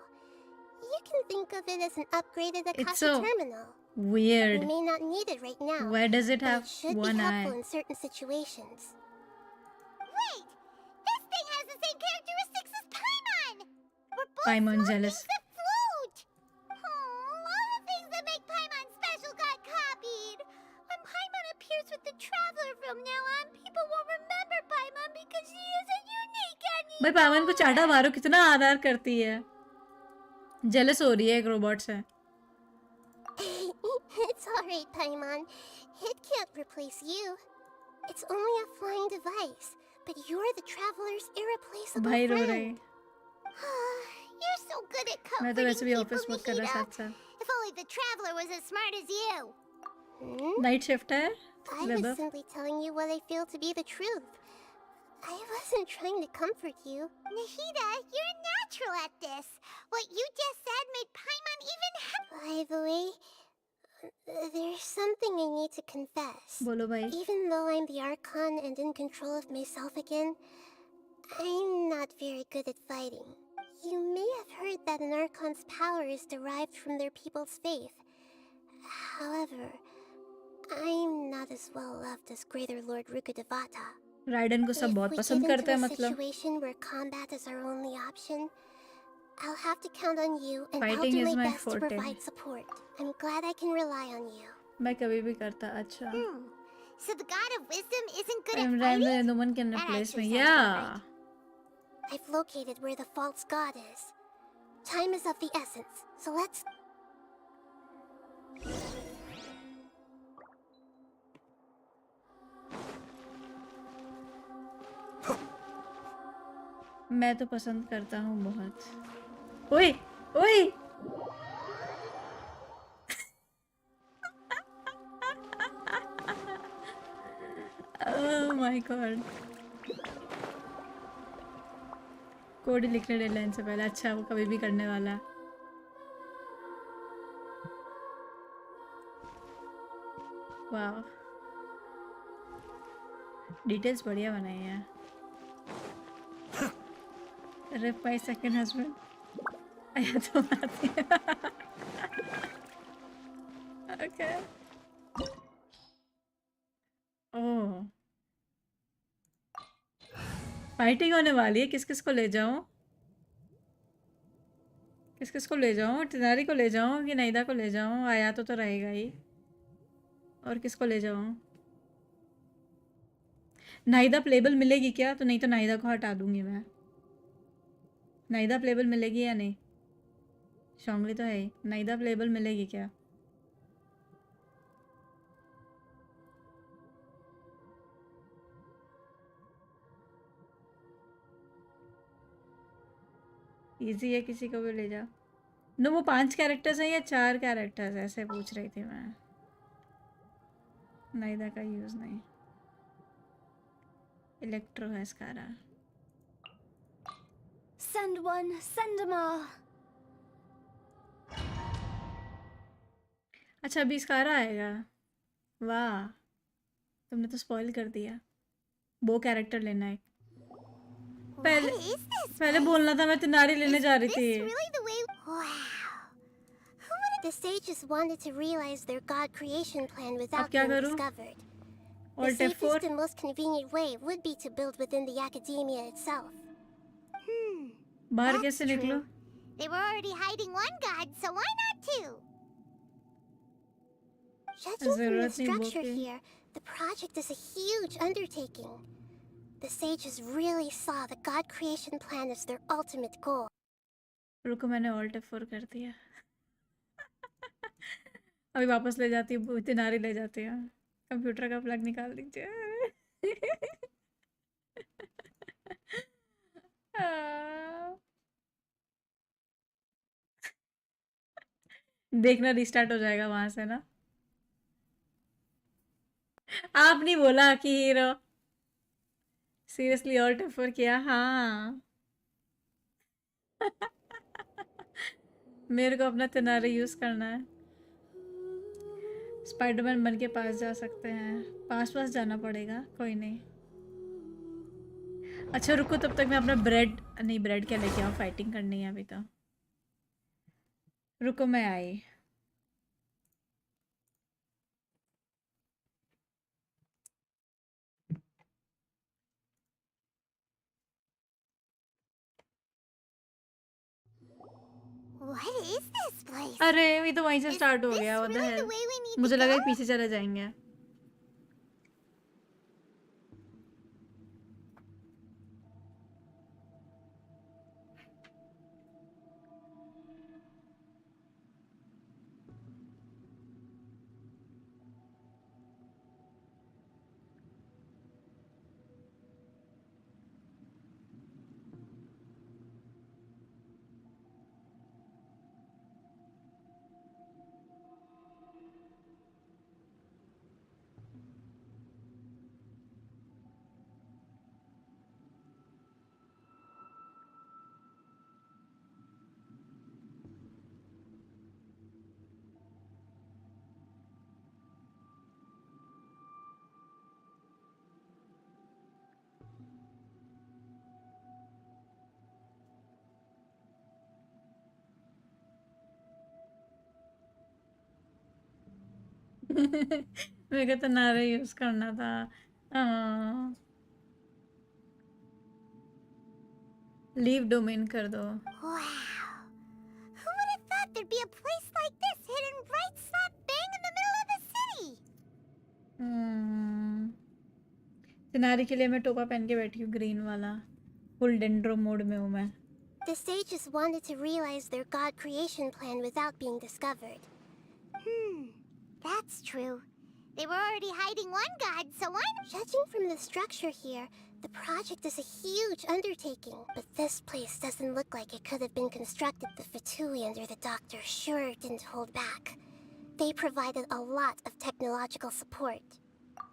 C: You can think of it as an upgraded Akasha
A: It's so
C: terminal.
A: weird.
C: You may not need it right now.
A: Why does it
C: but
A: have
C: it should
A: one
C: be helpful
A: eye?
C: in certain situations.
M: Wait! This thing has the same characteristics as Paimon! We're both
A: Paimon
M: small
A: jealous.
M: things that float! Oh, all the things that make Paimon special got copied! When Paimon appears with the Traveler from now on, people will remember Paimon because she isn't unique anymore!
A: भाई पावन को चाटा मारो, कितना आदर करती है। Jealous हो रही है एक रोबोट से।
C: It's alright, Paimon. It can't replace you. It's only a flying device, but you're the Traveler's irreplaceable
A: भाई रो
C: friend.
A: रहे।
M: You're so good at
A: मैं तो वैसे भी
M: comforting
A: ऑफिस
M: people,
A: वर्क कर रहा
M: Nahida.
A: साथ साथ।
M: If only the Traveler was as smart as you!
A: Night shift है।
C: I was simply telling you what I feel to be the truth. I wasn't trying to comfort you.
M: Nahida, you're natural at this. What you just said made Paimon even
C: By the way, there's something I need to confess.
A: बोलो भाई।
C: Even though I'm the Archon and in control of myself again, I'm not very good at fighting. You may have heard that an Archon's power is derived from their people's faith. However, I'm not as well loved as Greater Lord Rukkhadevata.
A: Ridden को सब बहुत पसंद करते हैं
C: If we get
A: मतलब।
C: into a situation where combat is our only option, I'll have to count on you, and I'll
A: Fighting
C: do
A: is
C: my
A: my
C: best to
A: forte.
C: provide support. I'm glad I can rely on you.
A: मैं कभी भी करता। अच्छा।
M: So the God of Wisdom isn't good
A: I'm
M: at
A: Randall
M: fighting?
A: and no one can
M: That
A: replace me.
M: actually sounds about
A: Yeah.
M: right.
C: I've located where the false god is. Time is of the essence, so let's...
A: मैं तो पसंद करता हूँ बहुत। ओए ओए ओह my God, code लिखने deadline से पहले। अच्छा, वो कभी भी करने वाला है। वाह, डिटेल्स बढ़िया बनाई है। Rip my second husband. आया तो बात है। Okay. ओह, फाइटिंग होने वाली है। किस किस को ले जाऊं? किस किस को ले जाऊं? टिनारी को ले जाऊं कि नाइदा को ले जाऊं? आया तो रहेगा ही। और किसको ले जाऊं? नाइदा प्लेबल मिलेगी क्या? तो नहीं तो नाइदा को हटा दूंगी मैं। नाइदा प्लेबल मिलेगी या नहीं? शोंगली तो है ही। नाइदा प्लेबल मिलेगी क्या? इजी है, किसी को भी ले जाओ। नो, वो 5 कैरेक्टर्स हैं या 4 कैरेक्टर्स ऐसे पूछ रही थी मैं। नाइदा का यूज़ नहीं। इलेक्ट्रो है स्कारा।
D: Send one, send them all.
A: अच्छा, अभी स्कारा आएगा। वाह, तुमने तो स्पॉइल कर दिया। वो कैरेक्टर लेना है। पहले बोलना था, मैं तिनारी लेने जा रही थी।
C: Who would have... The sages wanted to realize their god creation plan without
A: क्या
C: being
A: करूं?
C: discovered. The
A: Alt F4?
C: safest and most convenient way would be to build within the academia itself.
A: बाहर कैसे निकलो?
M: They were already hiding one god, so why not two?
C: Judging from the
A: जरूरत नहीं
C: structure
A: बोलती।
C: here, the project is a huge undertaking. The sages really saw the god creation plan as their ultimate goal.
A: रुको, मैंने Alt F4 कर दिया। अभी वापस ले जाती हूँ, तिनारी ले जाती है। कंप्यूटर का प्लग निकाल दीजिए। देखना रिस्टार्ट हो जाएगा वहां से ना। आप नहीं बोला कि हीरो सीरियसली और टफर किया। हाँ मेरे को अपना तिनारे यूज करना है। स्पाइडरमैन बन के पास जा सकते हैं, पास जाना पड़ेगा, कोई नहीं। अच्छा रुको, तब तक मैं अपना ब्रेड नहीं, ब्रेड क्या लेके आऊँ, फाइटिंग करनी है अभी तो। रुको मैं आई।
M: What is this place?
A: अरे ये तो वहीं से स्टार्ट हो गया।
M: This really the way we need
A: मुझे
M: to
A: लगा
M: go?
A: कि पीछे चले जाएंगे। मेरे को तो नारे यूज करना था। लीव डोमेन कर दो।
M: Wow. Who would have thought there'd be a place like this hidden right slap bang in the middle of the city?
A: तिनारी के लिए मैं टोपा पहन के बैठी हूँ, ग्रीन वाला। फुल डेंड्रो मोड में हूँ मैं।
C: The sages wanted to realize their god creation plan without being discovered.
M: That's true. They were already hiding one god, so why not?
C: Judging from the structure here, the project is a huge undertaking. But this place doesn't look like it could have been constructed. The Fatui under the doctor sure didn't hold back. They provided a lot of technological support.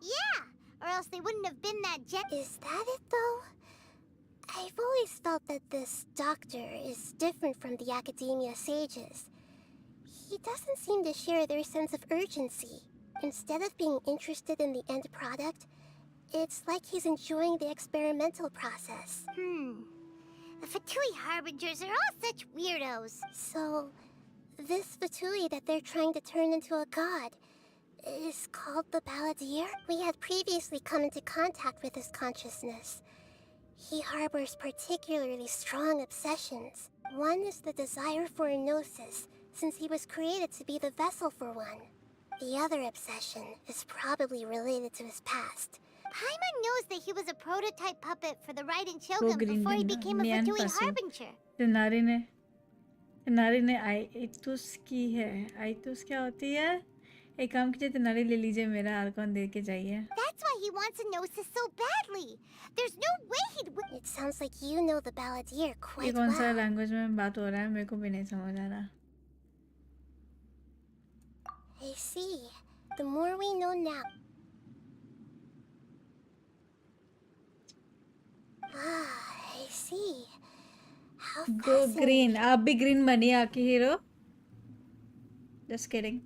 M: Yeah, or else they wouldn't have been that
C: Is that it, though? I've always felt that this doctor is different from the academia sages. He doesn't seem to share their sense of urgency. Instead of being interested in the end product, it's like he's enjoying the experimental process.
M: The Fatui Harbingers are all such weirdos.
C: So, this Fatui that they're trying to turn into a god is called the Balladeer? We had previously come into contact with his consciousness. He harbors particularly strong obsessions. One is the desire for a gnosis, since he was created to be the vessel for one. The other obsession is probably related to his past.
M: Paimon knows that he was a prototype puppet for the Raiden Shogun before he became a Fatui Harbinger.
A: तिनारी ने आइतुस की है। आइतुस क्या होती है? एक काम कीजिए, तिनारी ले लीजिए, मेरा आर्कॉन दे के जाइए।
M: That's why he wants a gnosis so badly. There's no way he'd.
C: It sounds like you know the Balladeer
A: ये
C: quite
A: कौन सा
C: well.
A: लैंग्वेज में बात हो रहा है? मेरे को भी नहीं समझ आ रहा।
C: I see. The more we know now. I see. How
A: Go green. आप भी green बनिए आके hero. Just kidding.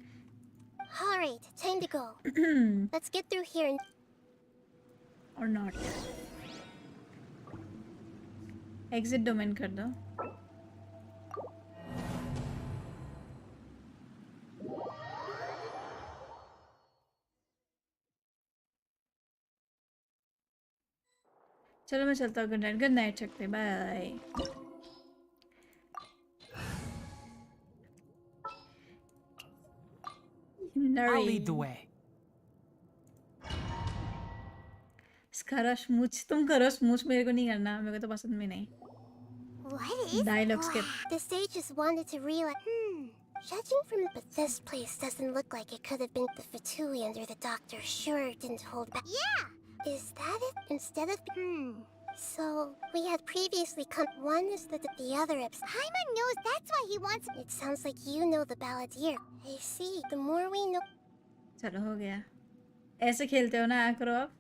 C: All right, time to go. Let's get through here and.
A: Or not. Exit domain कर दो। चलो मैं चलता हूँ। गुड नाइट सकते, bye.
H: I'll lead the way.
A: Scara smooch तुम करो, स्मूच मेरे को नहीं करना, मेरे को तो पसंद भी नहीं।
M: What is
A: Dialogue skip.
C: The sages wanted to realize.
M: Judging from but this place doesn't look like it could have been the Fatui under the doctor sure didn't hold back. Yeah! Is that it? Instead of So, we had previously come. One is the other is. Paimon knows that's why he wants. It sounds like you know the balladeer. I see. The more we know.
E: चलो हो गया. ऐसे खेलते हो ना करो आप?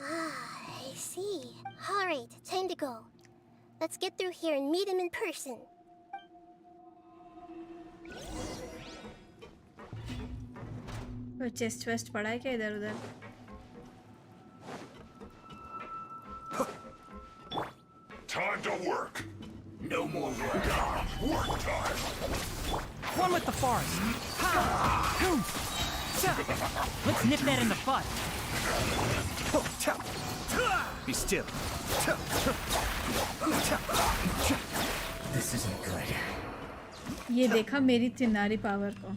M: I see. Alright, time to go. Let's get through here and meet him in person.
E: वो चेस्ट वेस्ट पड़ा है क्या इधर उधर?
T: Time to work. No more work. Work time.
H: One with the forest. Ha! Boom! Let's nip that in the bud.
P: Be still.
H: This isn't good.
E: ये देखा मेरी Chinari power को.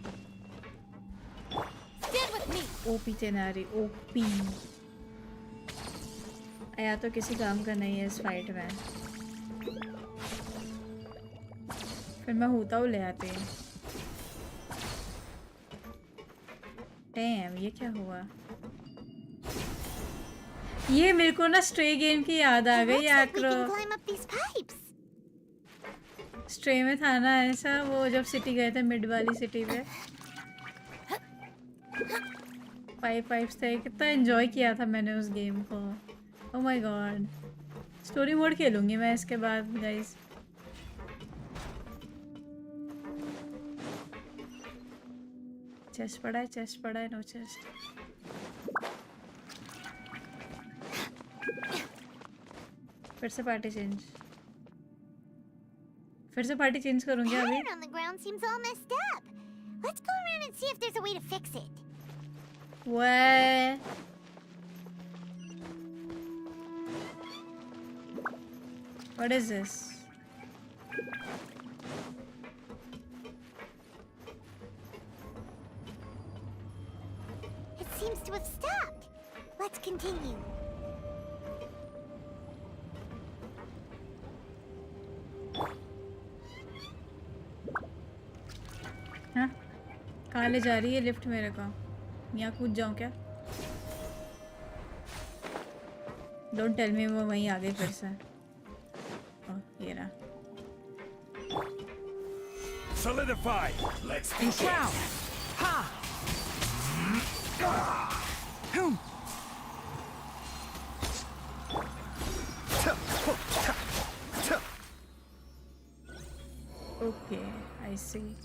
O: Stand with me.
E: OP Chinari OP. आया तो किसी काम का नहीं है इस फाइट में. फिर मैं होता हूँ ले आते हैं. डैम ये क्या हुआ? ये मेरे को ना स्ट्रे गेम की याद आ गई. आक्रो स्ट्रे में था ना ऐसा, वो जब सिटी गए थे मिड वाली सिटी पे 5 थे. कितना एंजॉय किया था मैंने उस गेम को. Oh my God. Story mode खेलूंगी मैं इसके बाद गाइस. चेस्ट पड़ा है नो चेस्ट. फिर से पार्टी चेंज करूंगी अभी.
M: Pattern on the ground seems all messed up. Let's go around and see if there's a way to fix it.
E: What? What is this?
M: It seems to have stopped. Let's continue.
E: हाँ? कहाँ ले जा रही है lift मेरे को? यहाँ कूद जाऊँ क्या? Don't tell me वो वहीं आ गई फिर से. ओह ये रहा.
T: Solidify. Let's
H: And drown. Ha! Boom!
E: Okay, I see.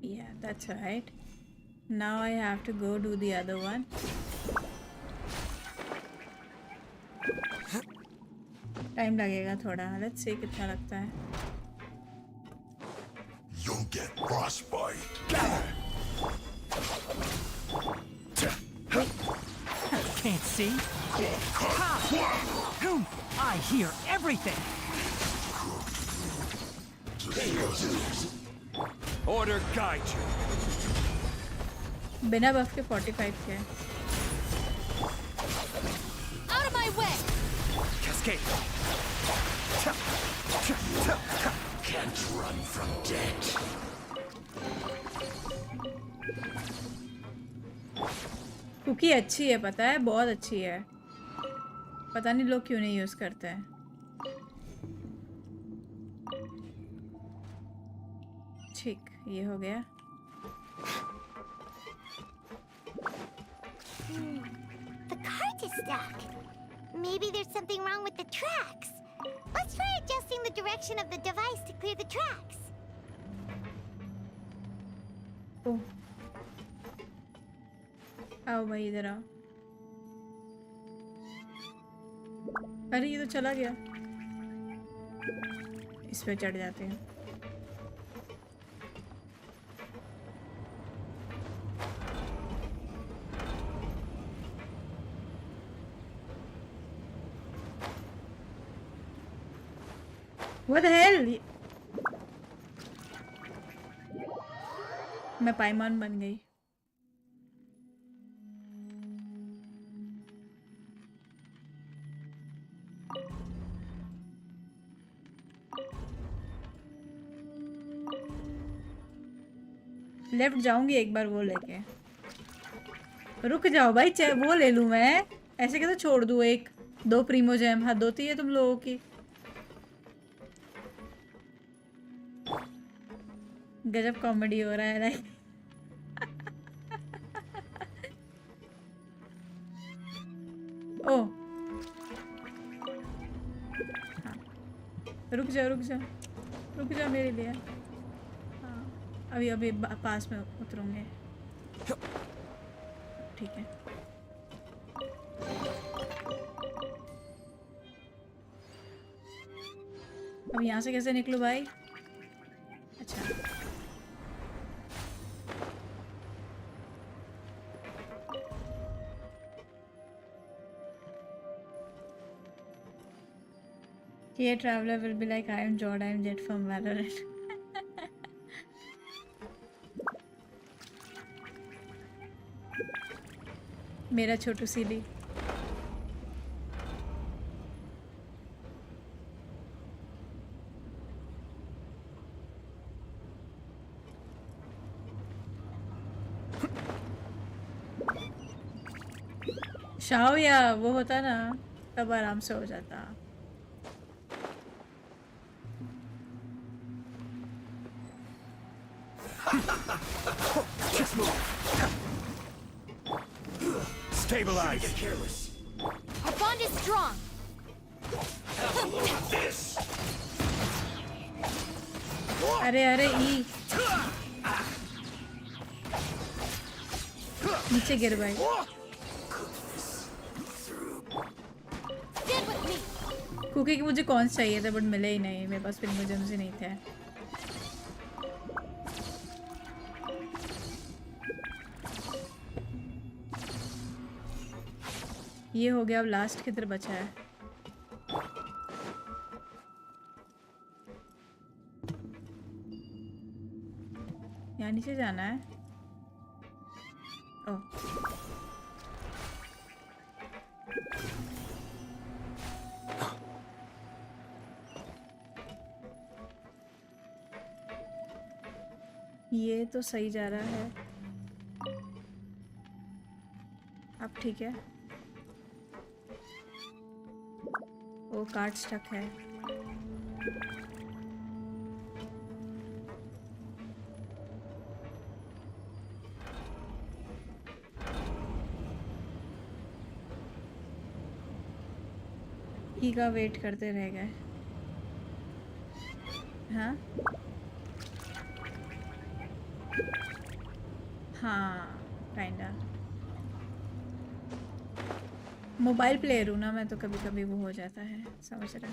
E: Yeah, that's right. Now I have to go do the other one. Time लगेगा थोड़ा. Let's see कितना लगता है.
T: You'll get frostbite.
H: Can't see. Ha! Boom! I hear everything.
T: Order guide you.
E: बिना बफ के 45 के.
O: Out of my way.
T: Cascade. Can't run from death.
E: Cookie अच्छी है पता है, बहुत अच्छी है. पता नहीं लोग क्यों नहीं यूज करते हैं. ठीक ये हो गया.
M: The cart is stuck. Maybe there's something wrong with the tracks. Let's try adjusting the direction of the device to clear the tracks.
E: ओह आओ भाई इधर आओ. अरे ये तो चला गया. इस पे चढ़ जाते हैं. What the hell? मैं पाइमान बन गई.
A: लेफ्ट जाऊंगी एक बार वो लेके। रुक जाओ भाई, चाहे वो ले लूं मैं, ऐसे कैसे छोड़ दूं? एक दो प्रीमो जैम हद होती है तुम लोगों की। गजब कॉमेडी हो रहा है लाइक। ओ रुक जा रुक जा रुक जा मेरे लिए। हाँ अभी अभी पास में उतरूंगे। ठीक है। अब यहाँ से कैसे निकलूं भाई? अच्छा Here traveler will be like, I am Jod, I am Jet from Valorant. मेरा छोटू सीली। शाओ या वो होता ना तब आराम से हो जाता।
J: Stabilize.
C: Our bond is strong.
T: Have a look at this.
A: अरे अरे ई नीचे गिर भाई। कुकी के मुझे कौन चाहिए था बट मिले ही नहीं, मेरे पास फिर मुझे नहीं थे। ये हो गया, अब लास्ट किधर बचा है? यहाँ नीचे जाना है। ओह ये तो सही जा रहा है। अब ठीक है। वो कार्ड स्टक है। की का वेट करते रह गए। हाँ हाँ काइंडा। मोबाइल प्लेयर हूँ ना मैं, तो कभी कभी वो हो जाता है, समझ रहा।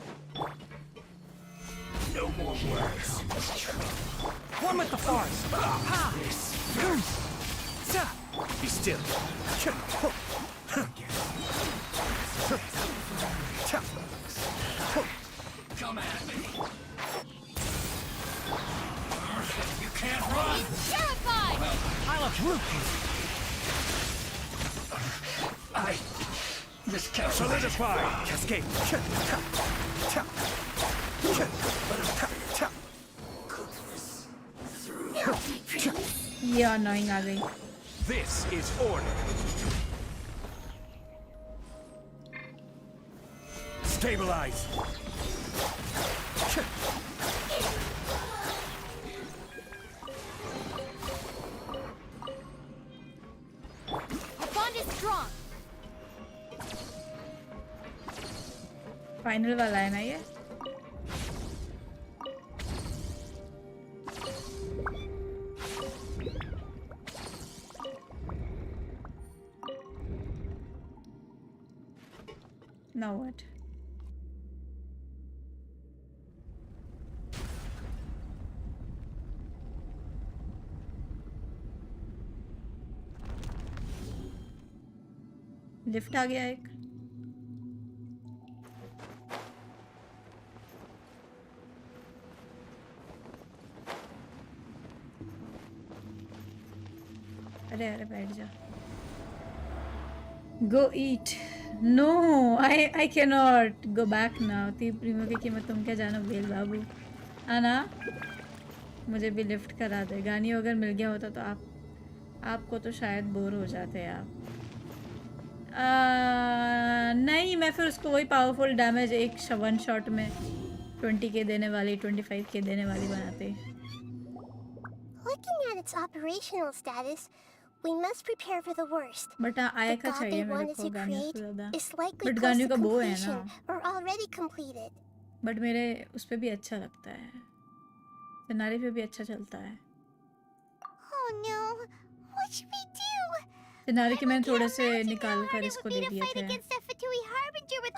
T: No more words.
H: One with the force. Ha!
T: Be still. Come at me. You can't run.
C: Terrified.
H: I'll uproot you.
T: This counts.
J: Solidify. Cascade.
A: ये annoying आ गई।
J: This is order. Stabilize.
C: Our bond is strong.
A: Final वाला है ना ये? Now what? Lift आ गया एक। अरे अरे बैठ जा। Go eat. No, I cannot go back now. ती प्रीमो की कीमत तुम क्या जानो बेल बाबू। आना मुझे भी लिफ्ट करा दे। गानी अगर मिल गया होता तो आपको तो शायद बोर हो जाते आप। नहीं, मैं फिर उसको वही पावरफुल डैमेज एक 1 शॉट में 20k देने वाली 25k देने वाली बनाते।
M: Looking at its operational status, we must prepare for the worst.
A: But आया
M: The
A: का
M: god
A: चाहिए
M: they
A: मेरे
M: wanted
A: को
M: to
A: गानियों से
M: create
A: ज़्यादा।
M: is likely
A: but
M: close
A: गानियों
M: to
A: का वो है ना,
M: completion or already completed.
A: But मेरे उस पे भी अच्छा लगता है, सिनारी पे भी अच्छा चलता है।
M: Oh no, what should we do?
A: Scenery के मैंने थोड़े से निकाल कर इसको दे दिए थे।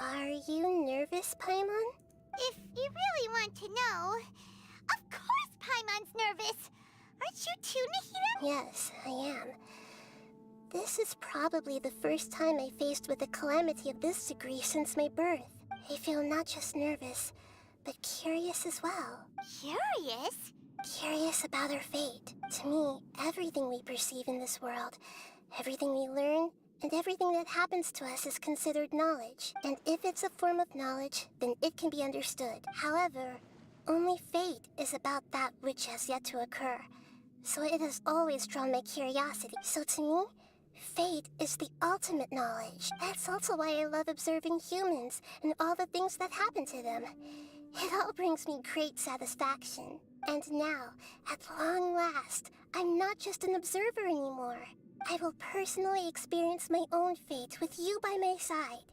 M: Are you nervous, Paimon?
F: If you really want to know, of course Paimon's nervous. Aren't you too, Nahida?
M: Yes, I am. This is probably the first time I faced with a calamity of this degree since my birth. I feel not just nervous, but curious as well.
F: Curious?
M: Curious about our fate. To me, everything we perceive in this world, everything we learn, and everything that happens to us is considered knowledge. And if it's a form of knowledge, then it can be understood. However, only fate is about that which has yet to occur. So it has always drawn my curiosity. So to me, fate is the ultimate knowledge. That's also why I love observing humans and all the things that happen to them. It all brings me great satisfaction. And now, at long last, I'm not just an observer anymore. I will personally experience my own fate with you by my side.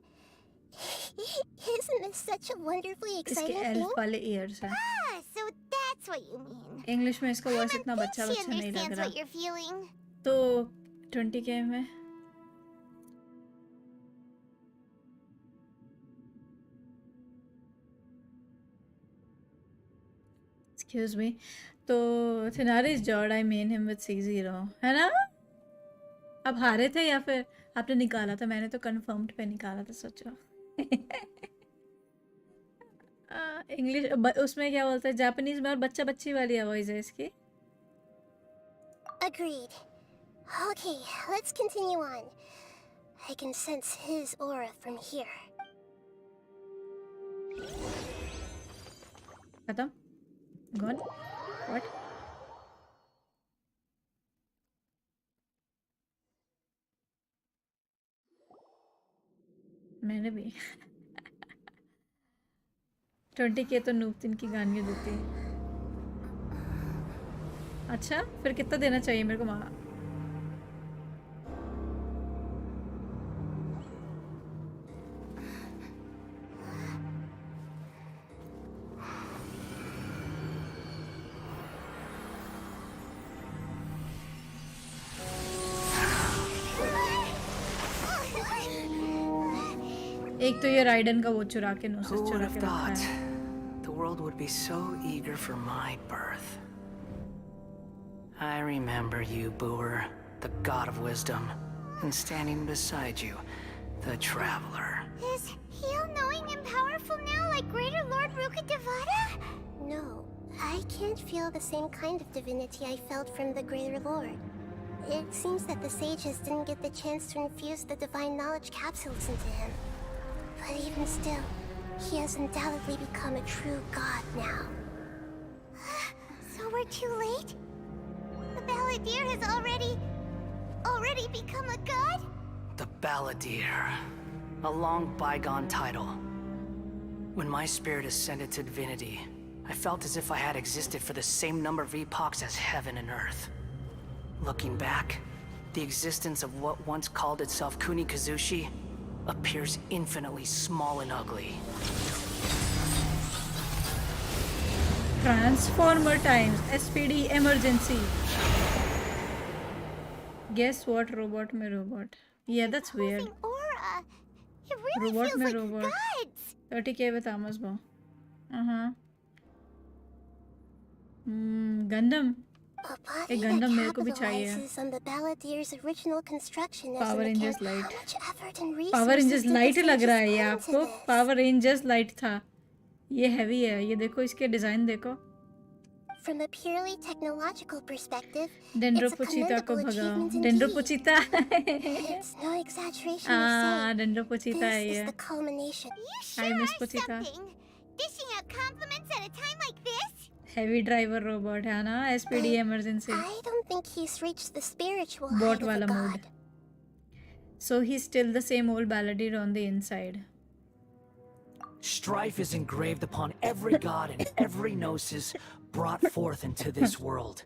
M: Isn't this such a wonderfully exciting
A: इसके
M: thing?
A: Elf वाले years हैं।
F: Ah, so that's what you mean.
A: English में इसका voice इतना बच्चा
F: She
A: बच्चा नहीं लग
F: understands
A: रहा।
F: what you're feeling.
A: तो 20k में एक्सक्यूज मी, तो थिनारिस जॉर्ड आई मेन हिम विद C0 है ना? अब हारे थे या फिर आपने निकाला था? मैंने तो कंफर्म्ड पे निकाला था, सोचो। इंग्लिश उसमें क्या बोलते हैं जापानीज में, और बच्चा बच्ची वाली आवाज़ है इसकी।
M: Agreed. Okay, let's continue on. I can sense his aura from here.
A: खत्म? Gone? What? मैंने भी 20k तो नूबतिन की गानियाँ देती है। अच्छा, फिर कितना देना चाहिए मेरे को? एक तो ये राइडन का वो चुरा के नोसेस
I: Who would
A: चुरा
I: have
A: के रखा
I: thought
A: है।
I: the world would be so eager for my birth? I remember you, Booer, the god of wisdom, and standing beside you, the traveler.
F: Is he all-knowing and powerful now, like Greater Lord Rukkhadevata?
M: No, I can't feel the same kind of divinity I felt from the Greater Lord. It seems that the sages didn't get the chance to infuse the divine knowledge capsules into him. But even still, he has undoubtedly become a true god now.
F: So we're too late? The Balladeer has already become a god?
I: The Balladeer. A long bygone title. When my spirit ascended to divinity, I felt as if I had existed for the same number of epochs as heaven and earth. Looking back, the existence of what once called itself Kunikazushi appears infinitely small and ugly.
A: Transformer times. SPD emergency. Guess what robot में robot? Yeah, that's weird.
F: Aura. It really
A: Robot
F: feels
A: में
F: like
A: robot.
F: gods.
A: 30k with Amos Bow. Gundam.
M: A body
A: एक गंदम मेरे
M: that
A: को भी चाहिए।
M: capitalizes on the Balladeer's original construction
A: Power
M: doesn't
A: Rangers
M: care
A: light.
M: how much effort and
A: Power
M: resources
A: Rangers
M: did the
A: light लग रहा है
M: sages
A: ये
M: put
A: आपको?
M: into this.
A: Power Rangers light था। ये heavy है। ये देखो इसके डिजाइन देखो।
M: From a purely technological perspective,
A: Dendro
M: it's a
A: पुचीता को
M: commendable
A: भगाओ।
M: achievement
A: Dendro
M: indeed.
A: पुचीता।
M: It's no exaggeration to say.
A: Dendro पुचीता है
M: This
A: ये।
M: is the culmination.
A: I miss पुचीता।
F: Dishing out compliments at a time like this?
A: heavy driver robot है ना, SPD emergency.
F: I don't think he's reached the spiritual
A: Bot
F: height of
A: wala
F: a god.
A: mood. So he's still the same old balladeer on the inside.
I: Strife is engraved upon every god and every gnosis brought forth into this world.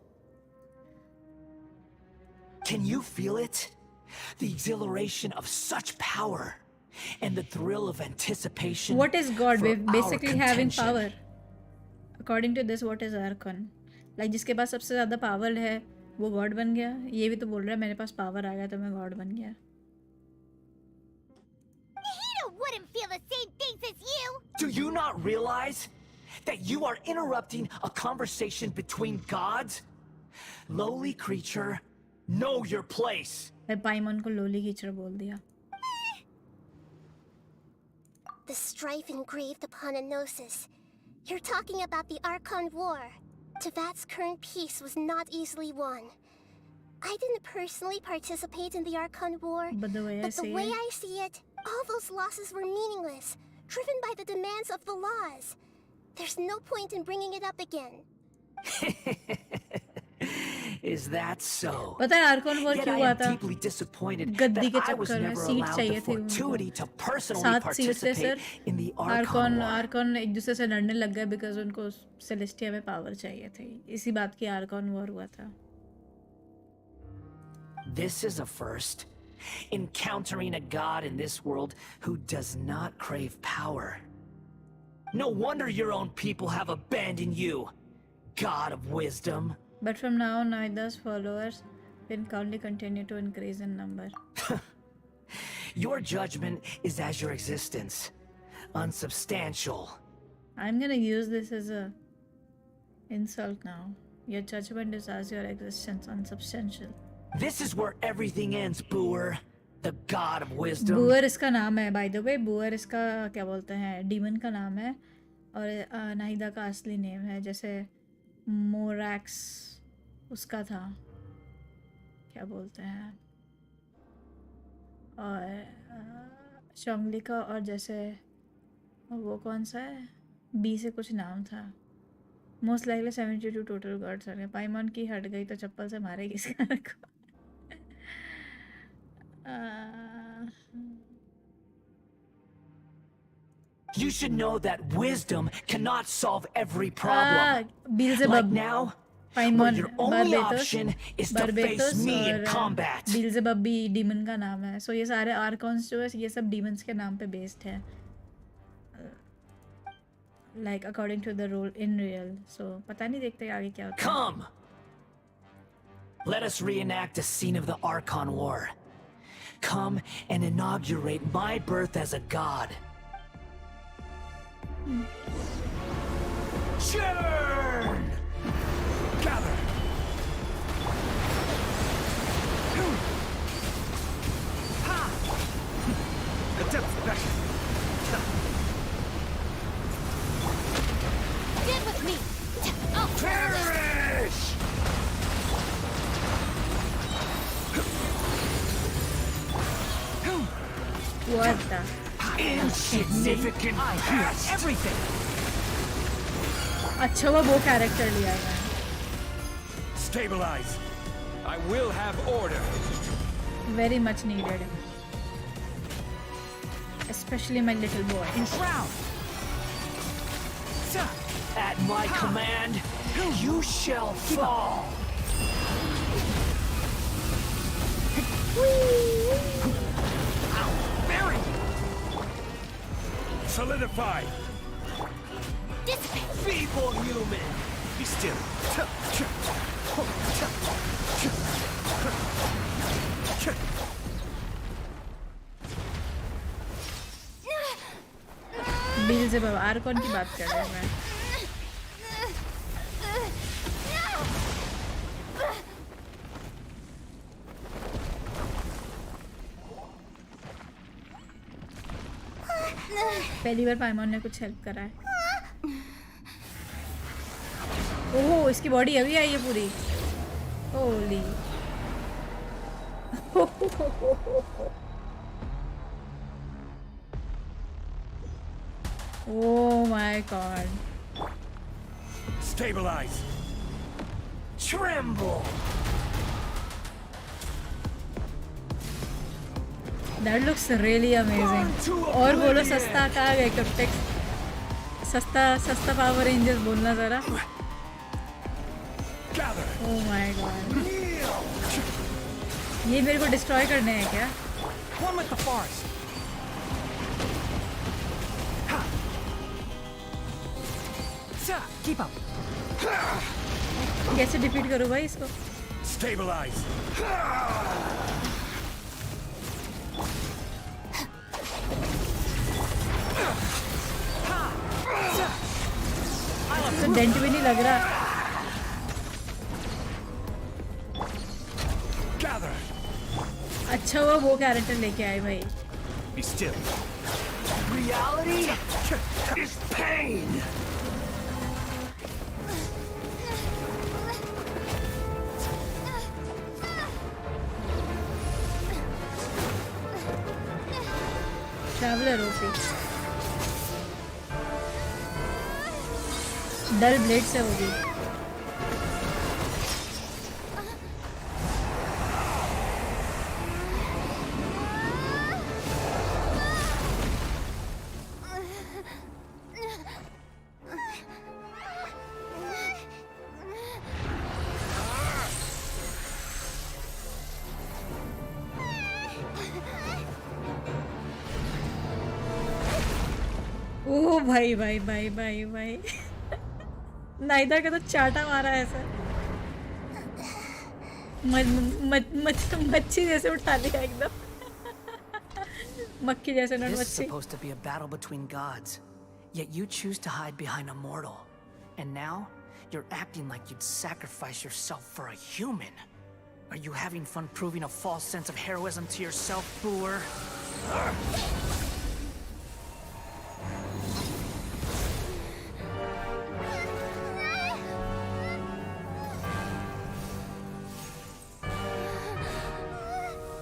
I: Can you feel it? The exhilaration of such power and the thrill of anticipation.
A: What is God?
I: for
A: Basically
I: our
A: having
I: contention.
A: power. According to this, what is Archon? Like जिसके पास सबसे ज़्यादा power है, वो God बन गया. ये भी तो बोल रहा है मेरे पास power आ गया तो मैं God बन गया.
M: He wouldn't feel the same things as you.
I: Do you not realize that you are interrupting a conversation between gods? Lowly creature, know your place.
A: मैं पाइमन को लोली कीचड़ बोल दिया.
F: The strife engraved upon a gnosis. You're talking about the Archon War. Tevat's current peace was not easily won. I didn't personally participate in the Archon War,
A: But the way I
F: see it, all those losses were meaningless, driven by the demands of the laws. There's no point in bringing it up again.
I: Is that so?
A: पता है Arcon war
I: Yet
A: क्यों
I: I
A: हुआ
I: am
A: था?
I: deeply disappointed
A: गद्दी के
I: that I was
A: चक्कर में
I: never
A: seat
I: allowed
A: चाहिए
I: the
A: थी उनको.
I: fortuity to personally
A: 7 सीट थे sir.
I: participate in the Archon War.
A: Arcon एक दूसरे से लड़ने लग गए बिकॉज उनको सेलेस्टिया में पावर चाहिए थी. इसी बात की आर्कॉन वॉर हुआ था.
I: This is a first. Encountering a god in this world who does not crave power. No wonder your own people have abandoned you, God of wisdom.
A: But from now on, Naida's followers will only continue to increase in number.
I: Your judgment is as your existence, unsubstantial.
A: I'm gonna use this as a insult now. Your judgment is as your existence, unsubstantial.
I: This is where everything ends, Booer, the god of wisdom.
A: Booer इसका नाम है, by the way. Booer इसका क्या बोलते हैं? Demon का नाम है और नाहिदा का असली नेम है. जैसे मोरैक्स उसका था, क्या बोलते हैं, और शोंगली का, और जैसे वो कौन सा है, बी से कुछ नाम था. मोस्ट लाइकली 72 टोटल गॉड्स हैं. पाइमॉन की हट गई तो चप्पल से मारेगी इसका को.
I: You should know that wisdom cannot solve every problem.
A: Beelzebub.
I: Like now,
A: पाइमॉन,
I: your only option is to face me in combat.
A: बील्जेबब भी डीमन का नाम है. सो ये सारे आर्कॉन्स जो है ये सब डीमंस के नाम पे बेस्ड है, like according to the role in real. So पता नहीं, देखते आगे क्या होता है.
I: Come! Let us reenact a scene of the Archon War. Come and inaugurate my birth as a god. Churn! Gather! Ha!
T: Adept back!
O: Get with me! I'll
I: perish!
A: What the?
I: Insignificant pest!
T: Everything!
A: अच्छा वो character लिया है.
T: Stabilize! I will have order!
A: Very much needed. Especially my little boy.
T: Enshroud!
I: At my command, you shall fall!
T: Bury! Solidify!
O: Dissipate!
I: Feeble human!
T: Be still!
A: बील्जेबब, Arcon की बात कर रहा हूँ मैं. पहली बार पाइमॉन ने कुछ हेल्प करा है. ओह, इसकी बॉडी अभी आई है पूरी. Holi. Oh my god.
T: Stabilize. Tremble.
A: That looks really amazing. और बोलो सस्ता कहाँ गए ऑप्टिक्स? सस्ता पावर रेंजर्स बोलना जरा. Oh my god. ये मेरे को डिस्ट्रॉय करने हैं क्या?
I: One with the forest. Keep up.
A: कैसे डिफीट करूँ भाई इसको?
T: Stabilize.
A: तो डेंट भी नहीं लग रहा. अच्छा हुआ वो कैरेक्टर लेके आए भाई.
T: Be still. Reality is pain.
A: Traveller OP. Dull blade से होगी. ओ भाई भाई भाई भाई भाई. नाइदा का तो चाटा मारा ऐसा. मच्छी जैसे उठा लिया एकदम. मक्खी जैसे नट
I: This is
A: मच्छी.
I: supposed to be a battle between gods, yet you choose to hide behind a mortal. And now, you're acting like you'd sacrifice yourself for a human. Are you having fun proving a false sense of heroism to yourself, Booer?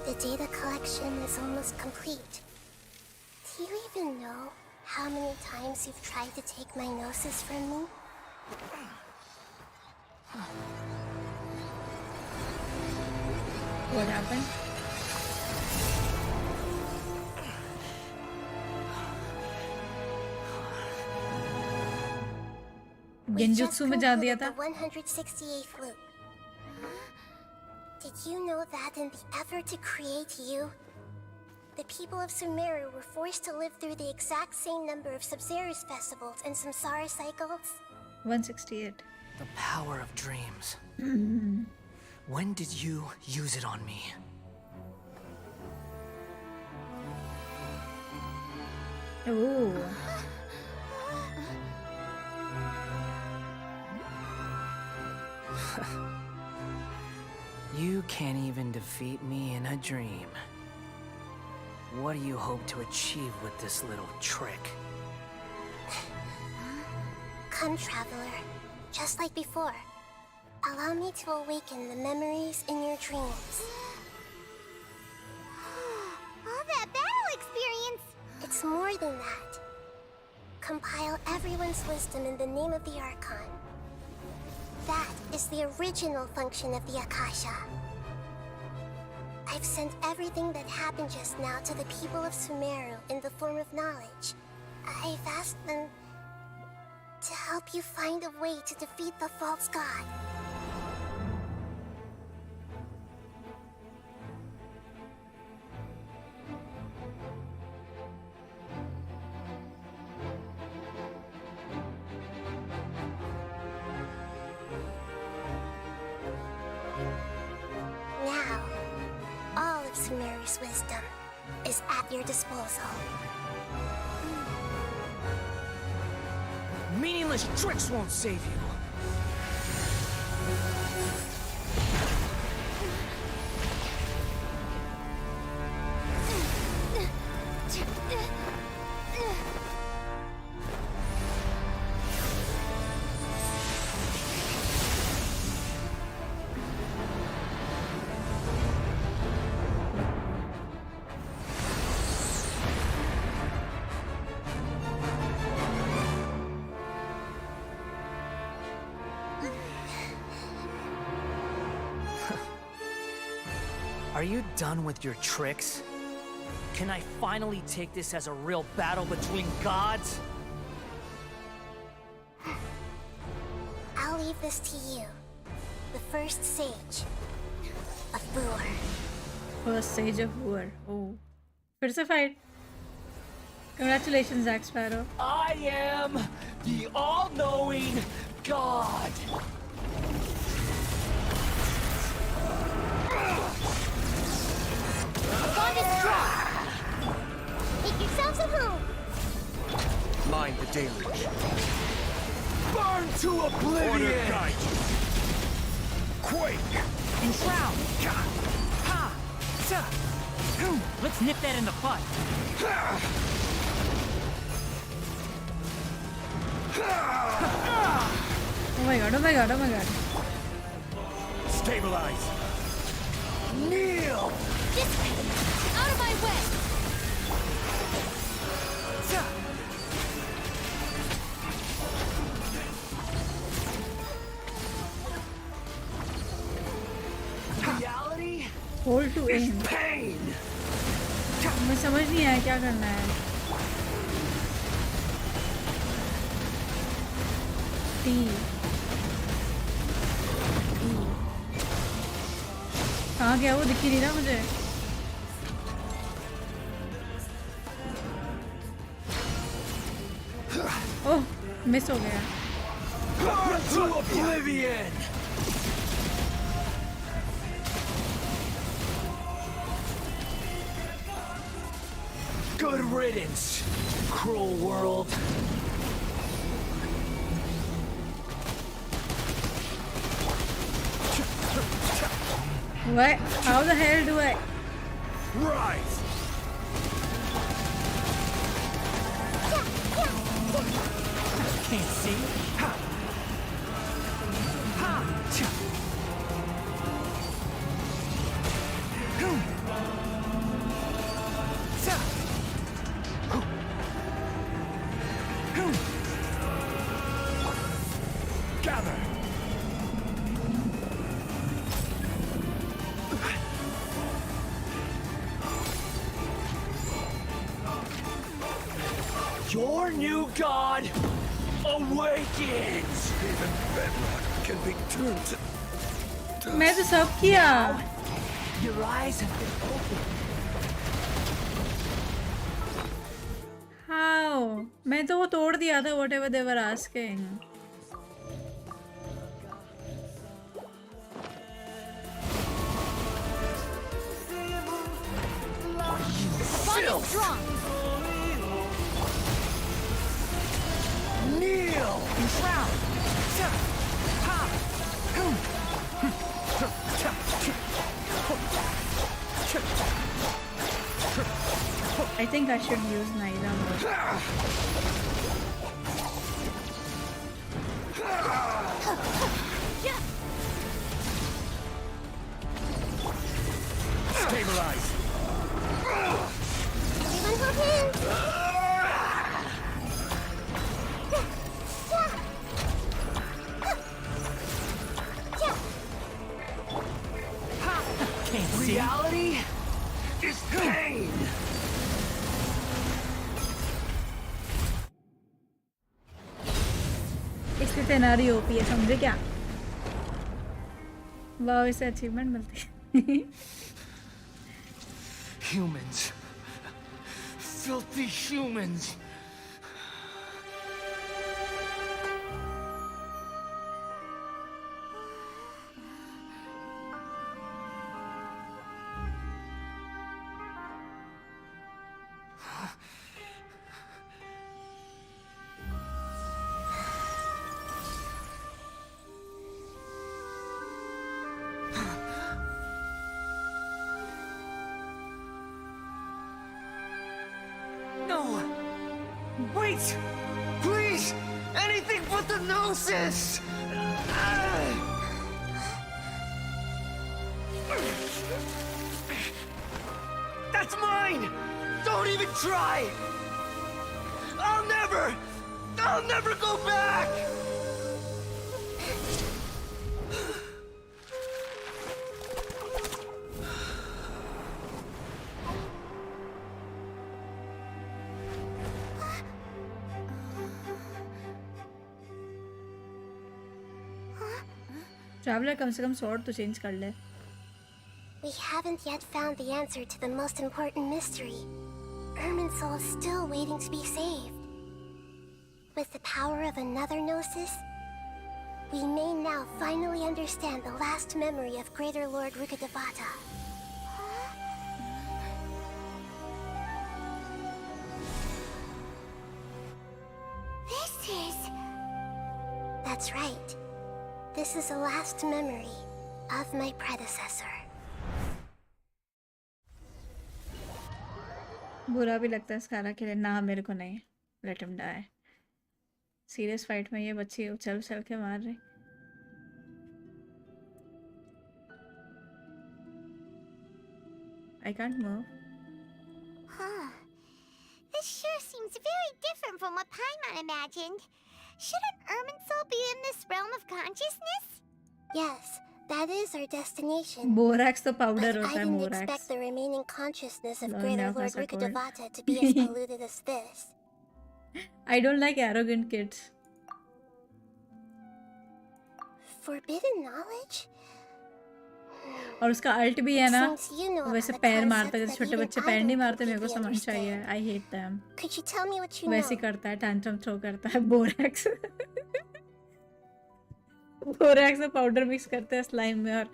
F: The data collection is almost complete. Do you even know how many times you've tried to take my gnosis from me?
A: What happened? Genjutsu में जा दिया था.
F: 168th loop. Did you know that in the effort to create you, the people of Sumeru were forced to live through the exact same number of Sub-Zerus festivals and Samsara cycles?
A: 168.
I: The power of dreams. When did you use it on me?
A: Ooh.
I: You can't even defeat me in a dream. What do you hope to achieve with this little trick?
F: Come, traveler. Just like before. Allow me to awaken the memories in your dreams.
M: All that battle experience!
F: It's more than that. Compile everyone's wisdom in the name of the Archon. That is the original function of the Akasha. I've sent everything that happened just now to the people of Sumeru in the form of knowledge. I've asked them to help you find a way to defeat the false god. Now, all of Sumeru's wisdom is at your disposal.
I: Meaningless tricks won't save you. Are you done with your tricks? Can I finally take this as a real battle between gods?
F: I'll leave this to you. The first sage of Boor.
E: First sage of war. Oh. फिर से fight. Congratulations, Zack Sparrow.
I: I am the all-knowing god.
M: God is strong. Make yourselves at home.
J: Mind the deluge.
T: Burn to oblivion!
J: Order guide you. Quake!
H: Enshroud! Ha! Sa! Let's nip that in the bud.
E: Oh my god, oh my god, oh my god.
T: Stabilize! Kneel!
M: This way. Out of my way.
I: Reality
E: Hold to
I: is
E: aim.
I: pain.
E: मैं समझ नहीं आया क्या करना है. T. E. कहाँ गया वो, दिख ही नहीं रहा मुझे. ओह, मिस हो गया.
T: Burn to oblivion! Good riddance, cruel world.
E: What? How the hell do I?
T: Rise!
H: Can't see.
T: Gather!
I: Your new god awakens!
T: Even bedrock can be turned to dust.
E: मैं तो सब किया.
I: Your eyes have been opened.
E: How? मैं तो वो तोड़ दिया था. Whatever they were asking.
M: God is strong.
T: Kneel!
H: Enshroud!
E: I think I should use Naida more.
T: Stabilize!
F: Everyone hold hands.
H: Can't see.
T: Reality is pain!
E: इसलिए तेनारी OP है, समझे क्या? वाह, इसे अचीवमेंट मिलती है.
T: Humans. Filthy humans.
I: Wait! Please! Anything but the gnosis! That's mine! Don't even try! I'll never go back!
E: Traveller कम से कम स्वॉर्ड तो चेंज कर ले.
F: We haven't yet found the answer to the most important mystery. Irminsul is still waiting to be saved. With the power of another Gnosis, we may now finally understand the last memory of Greater Lord Rukkhadevata.
M: This is...
F: That's right. This is the last memory of my predecessor.
E: बुरा भी लगता है स्कारा के लिए. ना मेरे को नहीं. Let him die. Serious fight में ये बच्ची उछल उछल के मार रही. I can't move.
M: Huh. This sure seems very different from what Paimon imagined. Shouldn't Irminsul be in this realm of consciousness?
F: Yes, that is our destination.
E: Borax तो powder
F: But
E: होता
F: I
E: है.
F: didn't
E: borax.
F: expect the remaining consciousness of
E: Lol,
F: Greater
E: now
F: Lord
E: that's awkward.
F: Rukkhadevata to be as polluted as this.
E: I don't like arrogant kids.
F: Forbidden knowledge?
E: और उसका alt भी है ना.
F: Since you know
E: वैसे
F: about the
E: पैर मारता है.
F: concepts
E: जैसे
F: that
E: छोटे
F: even
E: बच्चे
F: I
E: पैर नहीं
F: don't
E: मारते. मेरे को
F: completely
E: समझ चाहिए.
F: understand.
E: I hate them.
F: Could you tell me what you know?
E: वैसे करता है. टैंट्रम थ्रो करता है. बोराक्स. बोराक्स में पाउडर मिक्स करते हैं स्लाइम में. और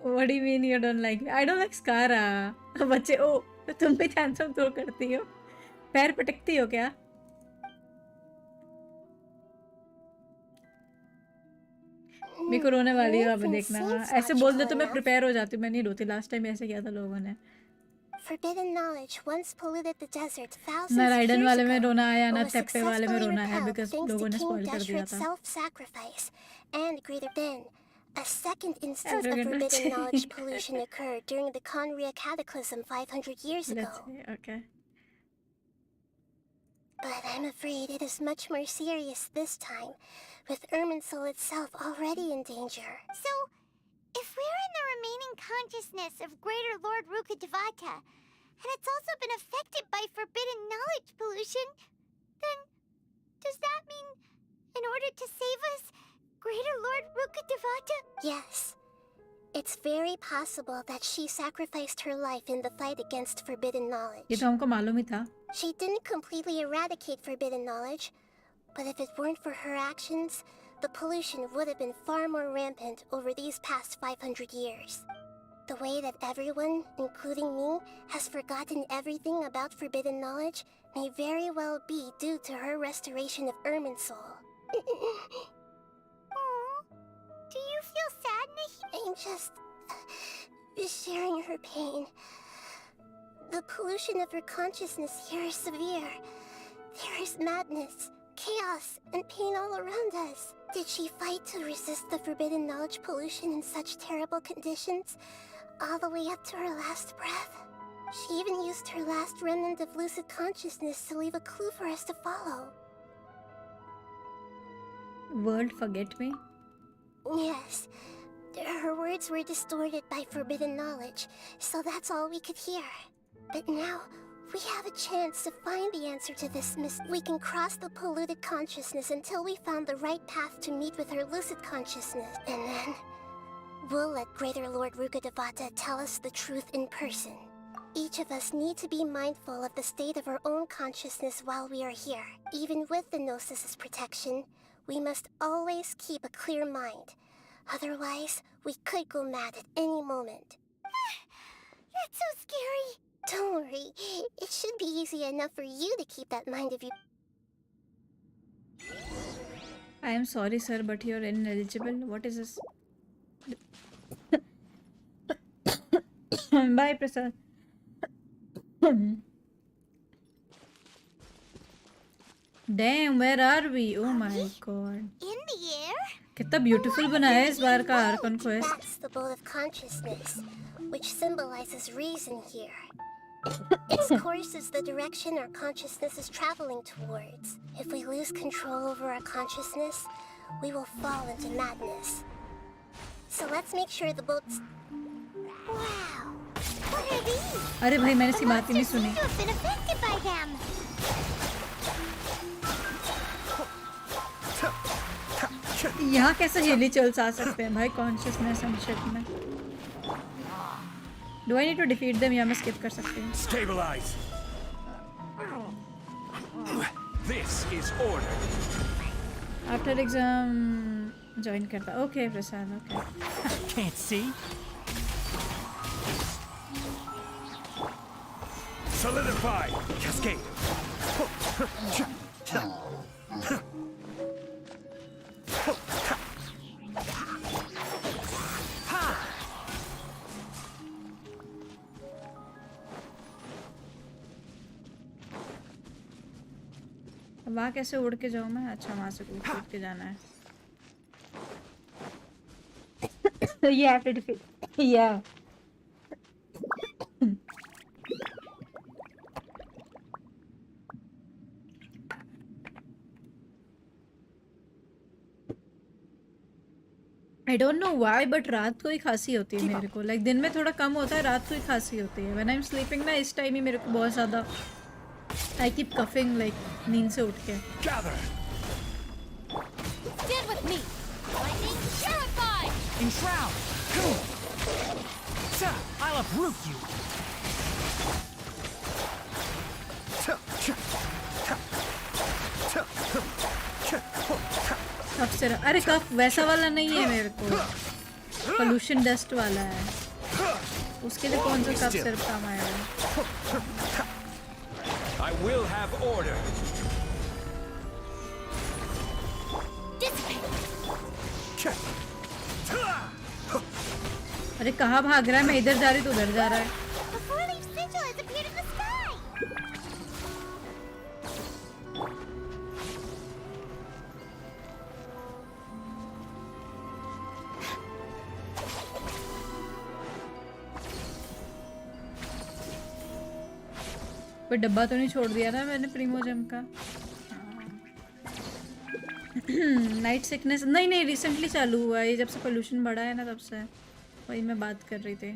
E: What do you mean you don't like me? I don't like Skara. बच्चे ओ तुम भी टैंट्रम थ्रो करती हो. पैर पटकती हो क्या? मेरे को रोने वाली हो. अब देखना. ऐसे बोल दे तो मैं प्रिपेयर हो जाती हूँ. मैं नहीं रोती. लास्ट टाइम ऐसे किया था लोगों ने.
F: Forbidden knowledge once polluted the desert thousands
E: ना
F: of
E: राइडन
F: years
E: वाले में
F: ago,
E: रोना आया.
F: but
E: ना
F: was
E: तेप्पे वाले में
F: successfully
E: रोना आया.
F: repelled
E: बिकॉज
F: thanks
E: लोगों
F: to
E: ने
F: King
E: स्पॉइल कर दिया
F: Deshret's
E: था.
F: self-sacrifice. And greater than, a second instance of
E: Arrogant
F: forbidden
E: बच्चे.
F: knowledge pollution occurred during the Conria Cataclysm 500 years ago.
E: Let's see. Okay.
F: But I'm afraid it is much more serious this time, with Irminsul itself already in danger.
M: So, if we're in the remaining consciousness of Greater Lord Rukkhadevata, and it's also been affected by forbidden knowledge pollution, then does that mean, in order to save us, Greater Lord Rukkhadevata?
F: Yes. It's very possible that she sacrificed her life in the fight against forbidden knowledge.
E: ये तो हमको मालूम ही था.
F: She didn't completely eradicate forbidden knowledge, but if it weren't for her actions, the pollution would have been far more rampant over these past 500 years. The way that everyone, including me, has forgotten everything about forbidden knowledge may very well be due to her restoration of Irminsul.
M: Do you feel sad, Nahi?
F: I'm just sharing her pain. The pollution of her consciousness here is severe. There is madness, chaos, and pain all around us. Did she fight to resist the forbidden knowledge pollution in such terrible conditions, all the way up to her last breath? She even used her last remnant of lucid consciousness to leave a clue for us to follow.
E: World forget me?
F: Yes. Her words were distorted by forbidden knowledge, so that's all we could hear. But now, we have a chance to find the answer to this We can cross the polluted consciousness until we found the right path to meet with her lucid consciousness. And then, we'll let Greater Lord Rukkhadevata tell us the truth in person. Each of us need to be mindful of the state of our own consciousness while we are here. Even with the Gnosis' protection, we must always keep a clear mind. Otherwise, we could go mad at any moment.
M: That's so scary.
F: Don't worry. It should be easy enough for you to keep that mind of you.
E: I am sorry, sir, but you're ineligible. What is this? Bye, Prasad. Damn, where are we? Oh my god.
M: In the air?
E: कितना beautiful बनाया है इस बार का Archon quest.
F: That's the boat of consciousness, which symbolizes reason here. Its course is the direction our consciousness is traveling towards. If we lose control over our consciousness, we will fall into madness. So let's make sure the boat's...
M: Wow. What are these?
E: अरे भाई मैंने इसकी बात ही नहीं सुनी.
M: You have been affected by them.
A: यहाँ कैसे heli चल्स आ सकते हैं भाई कॉन्शियसनेस एंड शिट में? Do I need to defeat them? या मैं skip कर सकती हूँ?
T: Stabilize. This is order.
A: After exam join करता. Okay, Prasad. Okay.
G: Can't see.
T: Solidify. Cascade.
A: वहाँ कैसे उड़ के जाऊँ मैं? अच्छा वहाँ से कूद के जाना है. So you have to defeat. Yeah. I don't know why, but रात को ही खांसी होती है मेरे को. Like दिन में थोड़ा कम होता है, रात को ही खांसी होती है. When I'm sleeping ना इस टाइम ही मेरे को बहुत ज़्यादा I keep coughing like नींद से उठ के.
T: Gather.
M: Stand with me. Lightning purified.
G: Enshroud. I'll uproot you.
A: कफ से अरे कफ वैसा वाला नहीं है मेरे को. पोल्यूशन डस्ट वाला है. उसके लिए कौन सा कफ सिर्फ काम आएगा?
T: I will have order.
A: अरे कहाँ भाग रहा है? मैं इधर जा रही तो उधर जा रहा है. कोई डब्बा तो नहीं छोड़ दिया ना मैंने प्रीमोजेम का? नाइट सिकनेस नहीं रिसेंटली चालू हुआ है. जब से पोल्यूशन बढ़ा है ना तब से. वही मैं बात कर रही थी.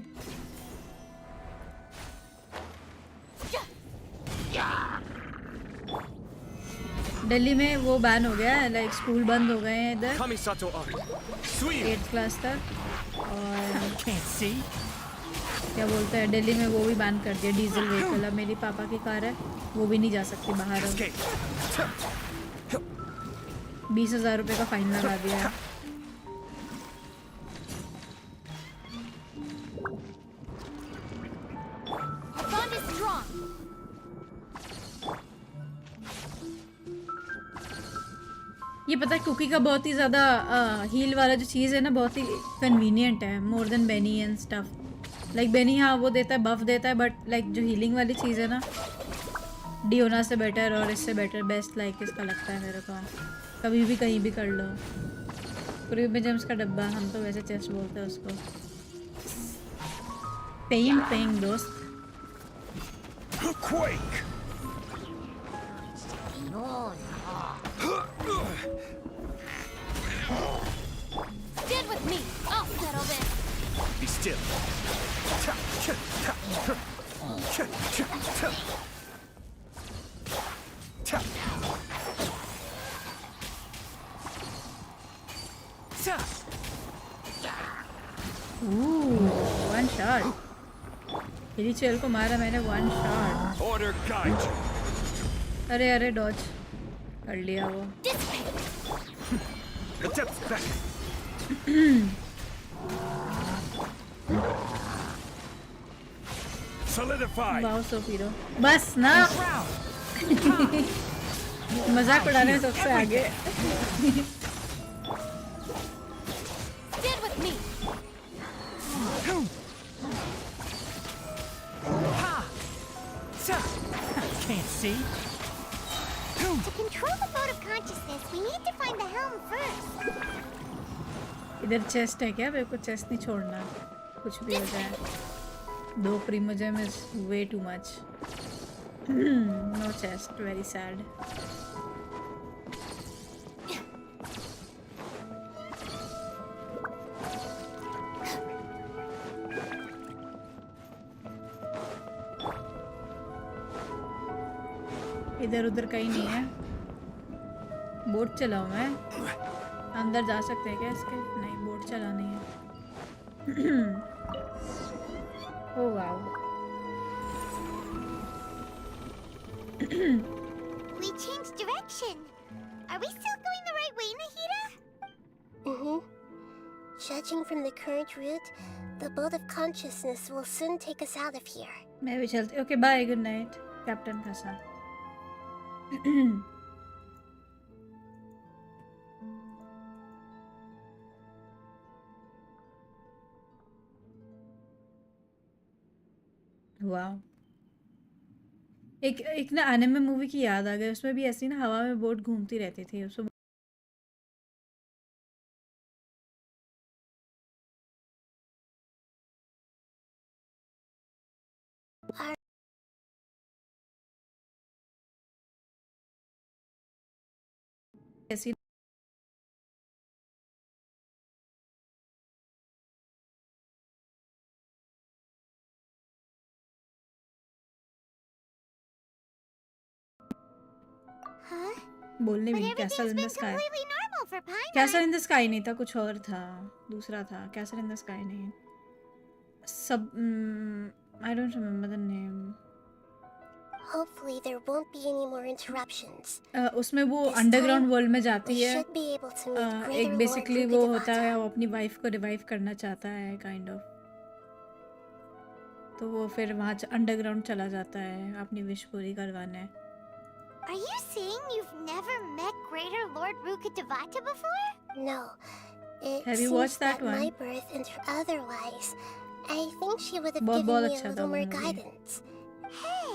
A: दिल्ली में वो बैन हो गया है. लाइक स्कूल बंद हो गए हैं इधर 8th क्लास तक. और क्या बोलते हैं दिल्ली में वो भी बैन कर दिया डीजल व्हीकल. अब मेरी पापा की कार है वो भी नहीं जा सकती बाहर. 20,000 रुपये का फाइन लगा दिया है. ये पता है कुकी का बहुत ही ज़्यादा हील वाला जो चीज़ है ना बहुत ही कन्वीनियंट है. More than Benny and stuff. Like Benny हाँ वो देता है बफ देता है बट लाइक जो हीलिंग वाली चीज़ है ना डियोना से बेटर और इससे बेटर बेस्ट लाइक इसका लगता है मेरे को. कभी भी कहीं भी कर लो. प्रीमियम्स का डब्बा हम तो वैसे चेस्ट बोलते हैं उसको. पेइंग दोस्त.
M: Stand with me. I'll settle this.
T: Be still.
A: One shot. मेरी चेल को मारा मैंने. 1 shot.
T: Order guide.
A: अरे डॉज कर लिया वो.
T: Solidify.
A: वाओ सो पीरो. बस ना मजाक उड़ाने में सबसे आगे.
M: Stand with me.
G: Can't see.
M: To control the mode of consciousness, we need to find the helm first.
A: इधर चेस्ट है क्या? मेरे को चेस्ट नहीं छोड़ना कुछ भी हो जाए. 2 primogem is way too much. No chest. Very sad. इधर उधर कहीं नहीं है. बोट चलाऊं मैं? अंदर जा सकते हैं क्या इसके? नहीं, बोट चलानी है। Oh wow.
M: We changed direction. Are we still going the right way, Nahida?
F: Judging from the current route, the boat of consciousness will soon take us out of here.
A: मैं भी चलती। Okay bye, good night captain का साथ। Wow. एक ना anime movie की याद आ गई, उसमें भी ऐसी ना हवा में बोट घूमती रहती थी उसमें। ऐसी
M: Huh?
A: बोलने
M: But
A: भी नहीं।
M: everything's
A: castle in the
M: been
A: sky.
M: completely normal for Paimon.
A: Castle in the sky नहीं था, कुछ और था, दूसरा था। कैसल इन द स्काई नहीं। सब I don't remember the name.
F: Hopefully there won't be any more interruptions.
A: उसमें वो
F: This
A: अंडरग्राउंड
F: time,
A: वर्ल्ड में
F: We
A: जाती है।
F: should be able to meet Greater
A: एक
F: Lord
A: बेसिकली वो होता
F: Rukadevata.
A: है, वो अपनी वाइफ को रिवाइव करना चाहता है काइंड ऑफ। तो वो फिर वहाँ अंडरग्राउंड चला जाता है अपनी विश पूरी करवाने।
M: Are you saying you've never met Greater Lord Rukadevata before?
F: No. It
A: Have you
F: seems
A: watched that
F: my
A: one?
F: birth and otherwise. I think she would have
A: बहुत
F: given
A: बहुत
F: me a
A: अच्छा था
F: little
A: वो
F: more
A: movie.
F: guidance.
M: Hey,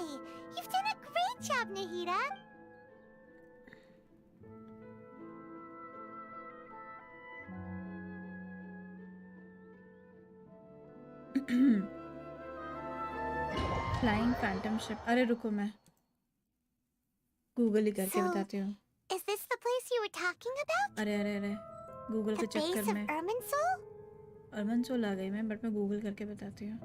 M: you've done a great job, Nahida.
A: Flying Phantom ship. अरे रुको, मैं Google ही करके
M: So,
A: बताती हूँ।
M: Is this the place you were talking about?
A: अरे अरे अरे, गूगल
M: The
A: के
M: base
A: चक्कर
M: of
A: में
M: Erminsul?
A: अर्मनसोल आ गई मैं, बट मैं गूगल करके बताती हूँ।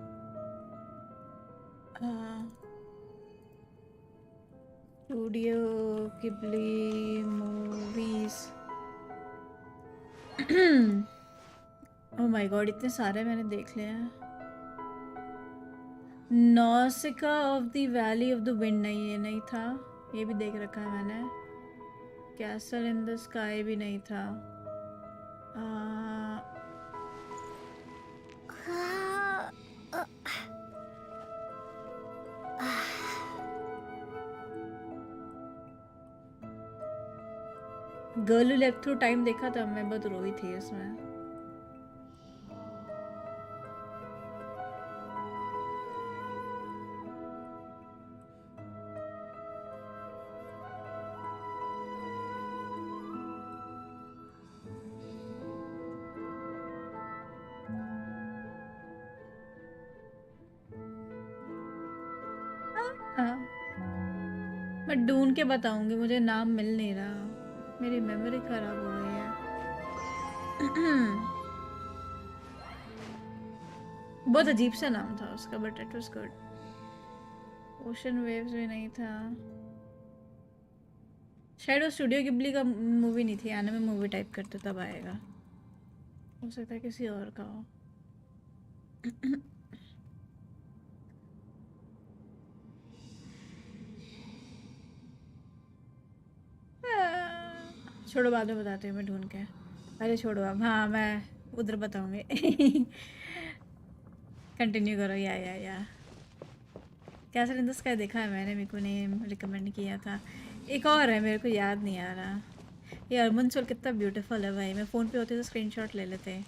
A: Studio Ghibli movies. Oh my God, इतने सारे मैंने देख लिए हैं। Nausicaa of the valley of the wind, नहीं ये नहीं था, ये भी देख रखा है मैंने। कैसल इन द स्काई भी नहीं था। Girl who left through time देखा था मैं, बहुत रोई थी उसमें। हाँ, मैं ढूंढ के बताऊंगी, मुझे नाम मिल नहीं रहा, मेरी मेमोरी खराब हो गई है। बहुत अजीब सा नाम था उसका, but it was good. Ocean waves भी नहीं था शायद, वो स्टूडियो गिबली का मूवी नहीं थी, एनिमे मूवी टाइप करते तब आएगा, हो सकता है किसी और का हो। छोड़ो, बाद में बताती हूँ मैं ढूंढ के। अरे छोड़ो अब, हाँ मैं उधर बताऊँगी। कंटिन्यू करो। या कैसल इन द स्काई देखा है मैंने, मेरे को ने रिकमेंड किया था। एक और है, मेरे को याद नहीं आ रहा। ये अर्मनसोल कितना ब्यूटीफुल है भाई, मैं फ़ोन पे होती तो स्क्रीनशॉट ले लेते।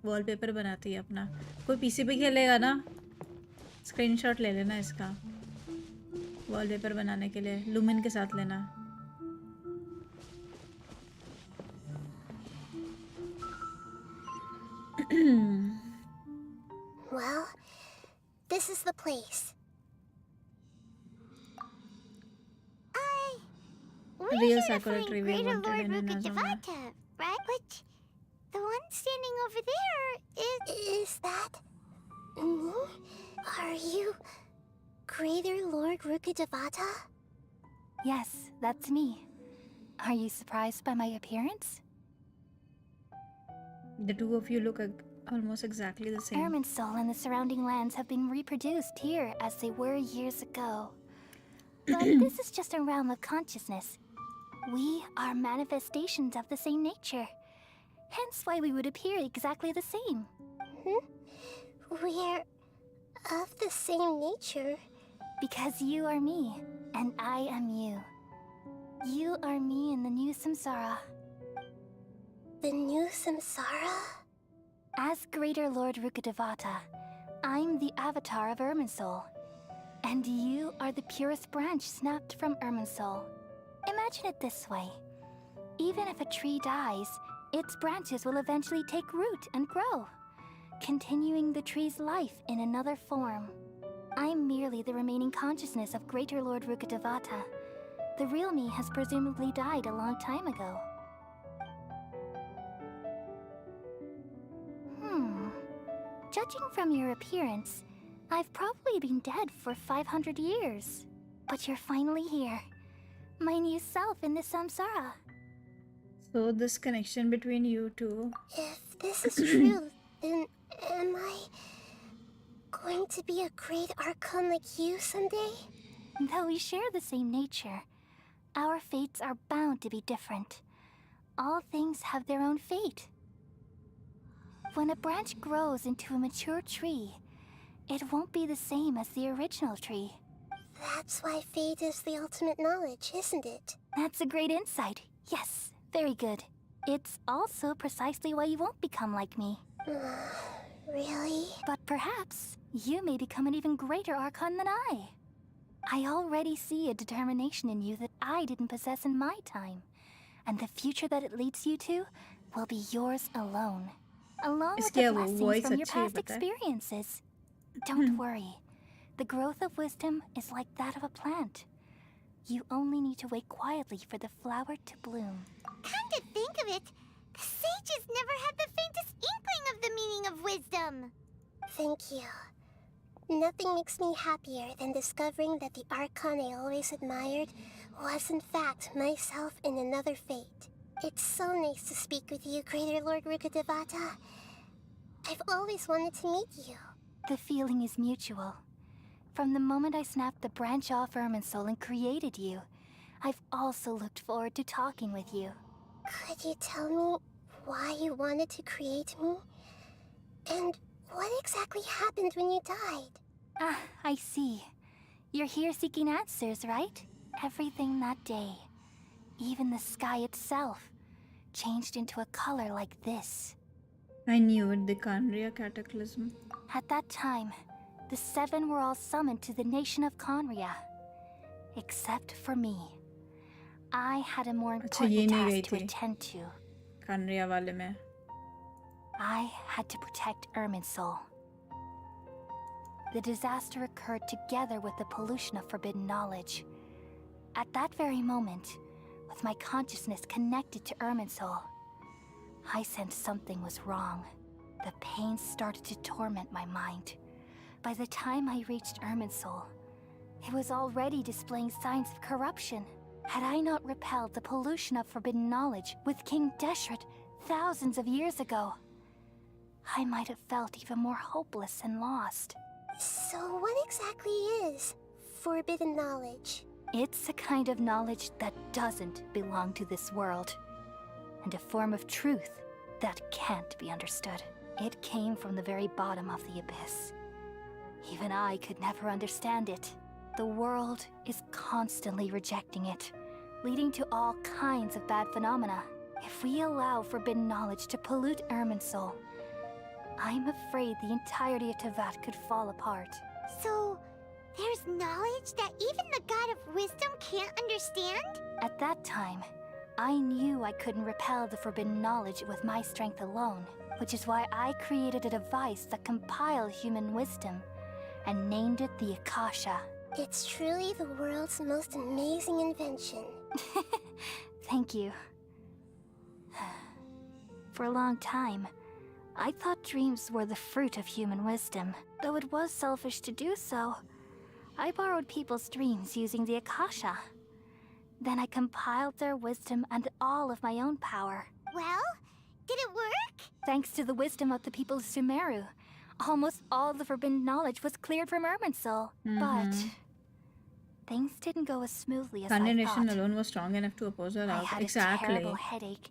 A: वॉलपेपर बनाती है अपना। कोई पीसी पे खेलेगा ना, स्क्रीनशॉट ले लेना इसका वॉलपेपर बनाने के लिए, लुमिन के साथ लेना।
F: Well, this is the place.
M: We're
A: Real
M: here to
A: Sakura
M: find
A: trivia
M: Greater
A: wanted
M: Lord
A: in Inazuma.
M: Rukadevata, right? But the one standing over there
F: Is that me? Are you Greater Lord Rukadevata?
D: Yes, that's me. Are you surprised by my appearance?
A: The two of you look almost exactly the same.
D: Irminsul and the surrounding lands have been reproduced here as they were years ago. But this is just a realm of consciousness. We are manifestations of the same nature. Hence why we would appear exactly the same.
F: We're of the same nature.
D: Because you are me, and I am you. You are me in the new samsara.
F: The new samsara?
D: As Greater Lord Rukkhadevata, I'm the avatar of Irminsul. And you are the purest branch snapped from Irminsul. Imagine it this way. Even if a tree dies, its branches will eventually take root and grow, continuing the tree's life in another form. I'm merely the remaining consciousness of Greater Lord Rukkhadevata. The real me has presumably died a long time ago. Judging from your appearance, I've probably been dead for 500 years. But you're finally here. My new self in the samsara.
A: So this connection between you two.
F: If this is true, then am I going to be a great Archon like you someday?
D: Though we share the same nature, our fates are bound to be different. All things have their own fate. When a branch grows into a mature tree, it won't be the same as the original tree.
F: That's why fate is the ultimate knowledge, isn't it?
D: That's a great insight. Yes, very good. It's also precisely why you won't become like me.
F: Really?
D: But perhaps you may become an even greater Archon than I. I already see a determination in you that I didn't possess in my time. And the future that it leads you to will be yours alone. Along with the blessings from your past experiences. Don't worry. The growth of wisdom is like that of a plant. You only need to wait quietly for the flower to bloom.
M: Come to think of it, the sages never had the faintest inkling of the meaning of wisdom.
F: Thank you. Nothing makes me happier than discovering that the Archon I always admired was in fact myself in another fate. It's so nice to speak with you, Greater Lord Rukkhadevata. I've always wanted to meet you.
D: The feeling is mutual. From the moment I snapped the branch off Irminsul and created you, I've also looked forward to talking with you.
F: Could you tell me why you wanted to create me? And what exactly happened when you died?
D: Ah, I see. You're here seeking answers, right? Everything that day, even the sky itself, changed into a color like this.
A: I knew it, the Khaenri'ah cataclysm.
D: At that time, the seven were all summoned to the nation of Khaenri'ah. Except for me. I had a more important task to attend to.
A: Khaenri'ah wale mein.
D: I had to protect Irminsul. The disaster occurred together with the pollution of forbidden knowledge. At that very moment, with my consciousness connected to Irminsul, I sensed something was wrong. The pain started to torment my mind. By the time I reached Irminsul, it was already displaying signs of corruption. Had I not repelled the pollution of forbidden knowledge with King Deshret thousands of years ago, I might have felt even more hopeless and lost.
F: So what exactly is forbidden knowledge?
D: It's a kind of knowledge that doesn't belong to this world, and a form of truth that can't be understood. It came from the very bottom of the abyss. Even I could never understand it. The world is constantly rejecting it, leading to all kinds of bad phenomena. If we allow forbidden knowledge to pollute Irminsul, I'm afraid the entirety of Teyvat could fall apart.
M: So, there's knowledge that even the God of Wisdom can't understand?
D: At that time, I knew I couldn't repel the forbidden knowledge with my strength alone, which is why I created a device that compiled human wisdom and named it the Akasha.
F: It's truly the world's most amazing invention.
D: Thank you. For a long time, I thought dreams were the fruit of human wisdom. Though it was selfish to do so, I borrowed people's dreams using the Akasha. Then I compiled their wisdom and all of my own power.
M: Well, Did it work?
D: Thanks to the wisdom of the people of Sumeru, almost all the forbidden knowledge was cleared from Irminsul. But things didn't go as smoothly as I
A: Condemnation
D: thought.
A: alone was strong enough to oppose her
D: I
A: out.
D: had
A: Exactly.
D: a terrible headache,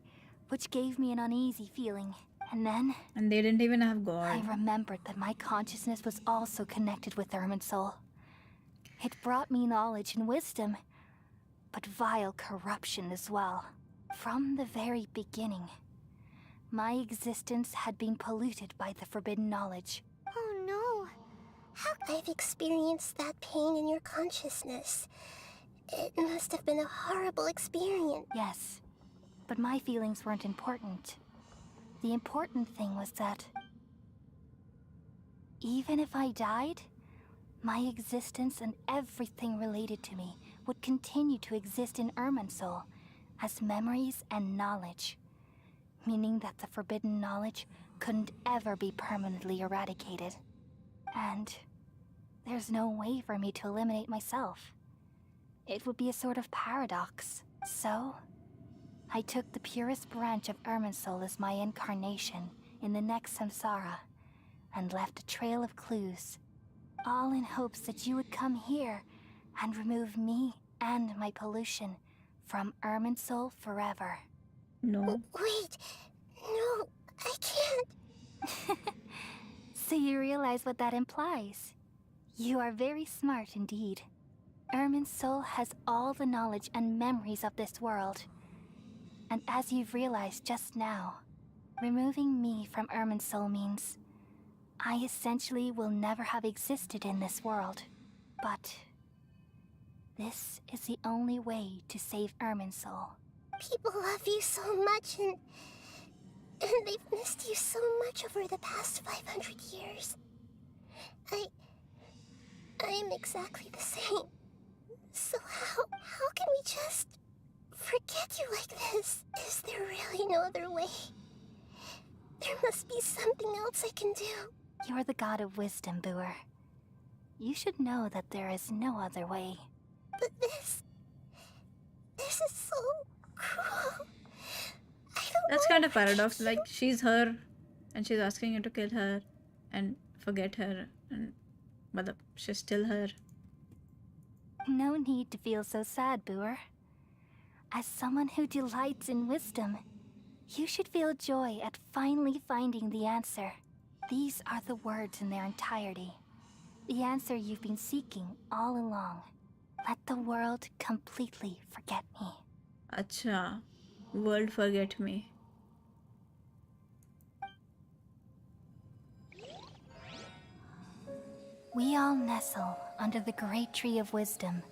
D: which gave me an uneasy feeling. And then...
A: And they didn't even have God.
D: I remembered that my consciousness was also connected with Irminsul. It brought me knowledge and wisdom, but vile corruption as well. From the very beginning, my existence had been polluted by the forbidden knowledge.
F: Oh no. I've experienced that pain in your consciousness. It must have been a horrible experience.
D: Yes, but my feelings weren't important. The important thing was that even if I died, my existence and everything related to me would continue to exist in Irminsul as memories and knowledge, meaning that the forbidden knowledge couldn't ever be permanently eradicated. And there's no way for me to eliminate myself. It would be a sort of paradox. So, I took the purest branch of Irminsul as my incarnation in the next samsara, and left a trail of clues, all in hopes that you would come here and remove me and my pollution from Irminsul forever.
A: No.
F: Wait, no, I can't.
D: So you realize what that implies? You are very smart indeed. Irminsul has all the knowledge and memories of this world. And as you've realized just now, removing me from Irminsul means I essentially will never have existed in this world. But this is the only way to save Irminsul.
F: People love you so much, and they've missed you so much over the past 500 years. I am exactly the same. So how can we just forget you like this? Is there really no other way? There must be something else I can do.
D: You're the god of wisdom, Booer. You should know that there is no other way.
F: But this is so cruel.
A: That's kind of paradox. Like, she's her, and she's asking you to kill her and forget her, but she's still her.
D: No need to feel so sad, Booer. As someone who delights in wisdom, you should feel joy at finally finding the answer. These are the words in their entirety. The answer you've been seeking all along. Let the world completely forget me.
A: Acha. World forget me.
D: We all nestle under the great tree of wisdom,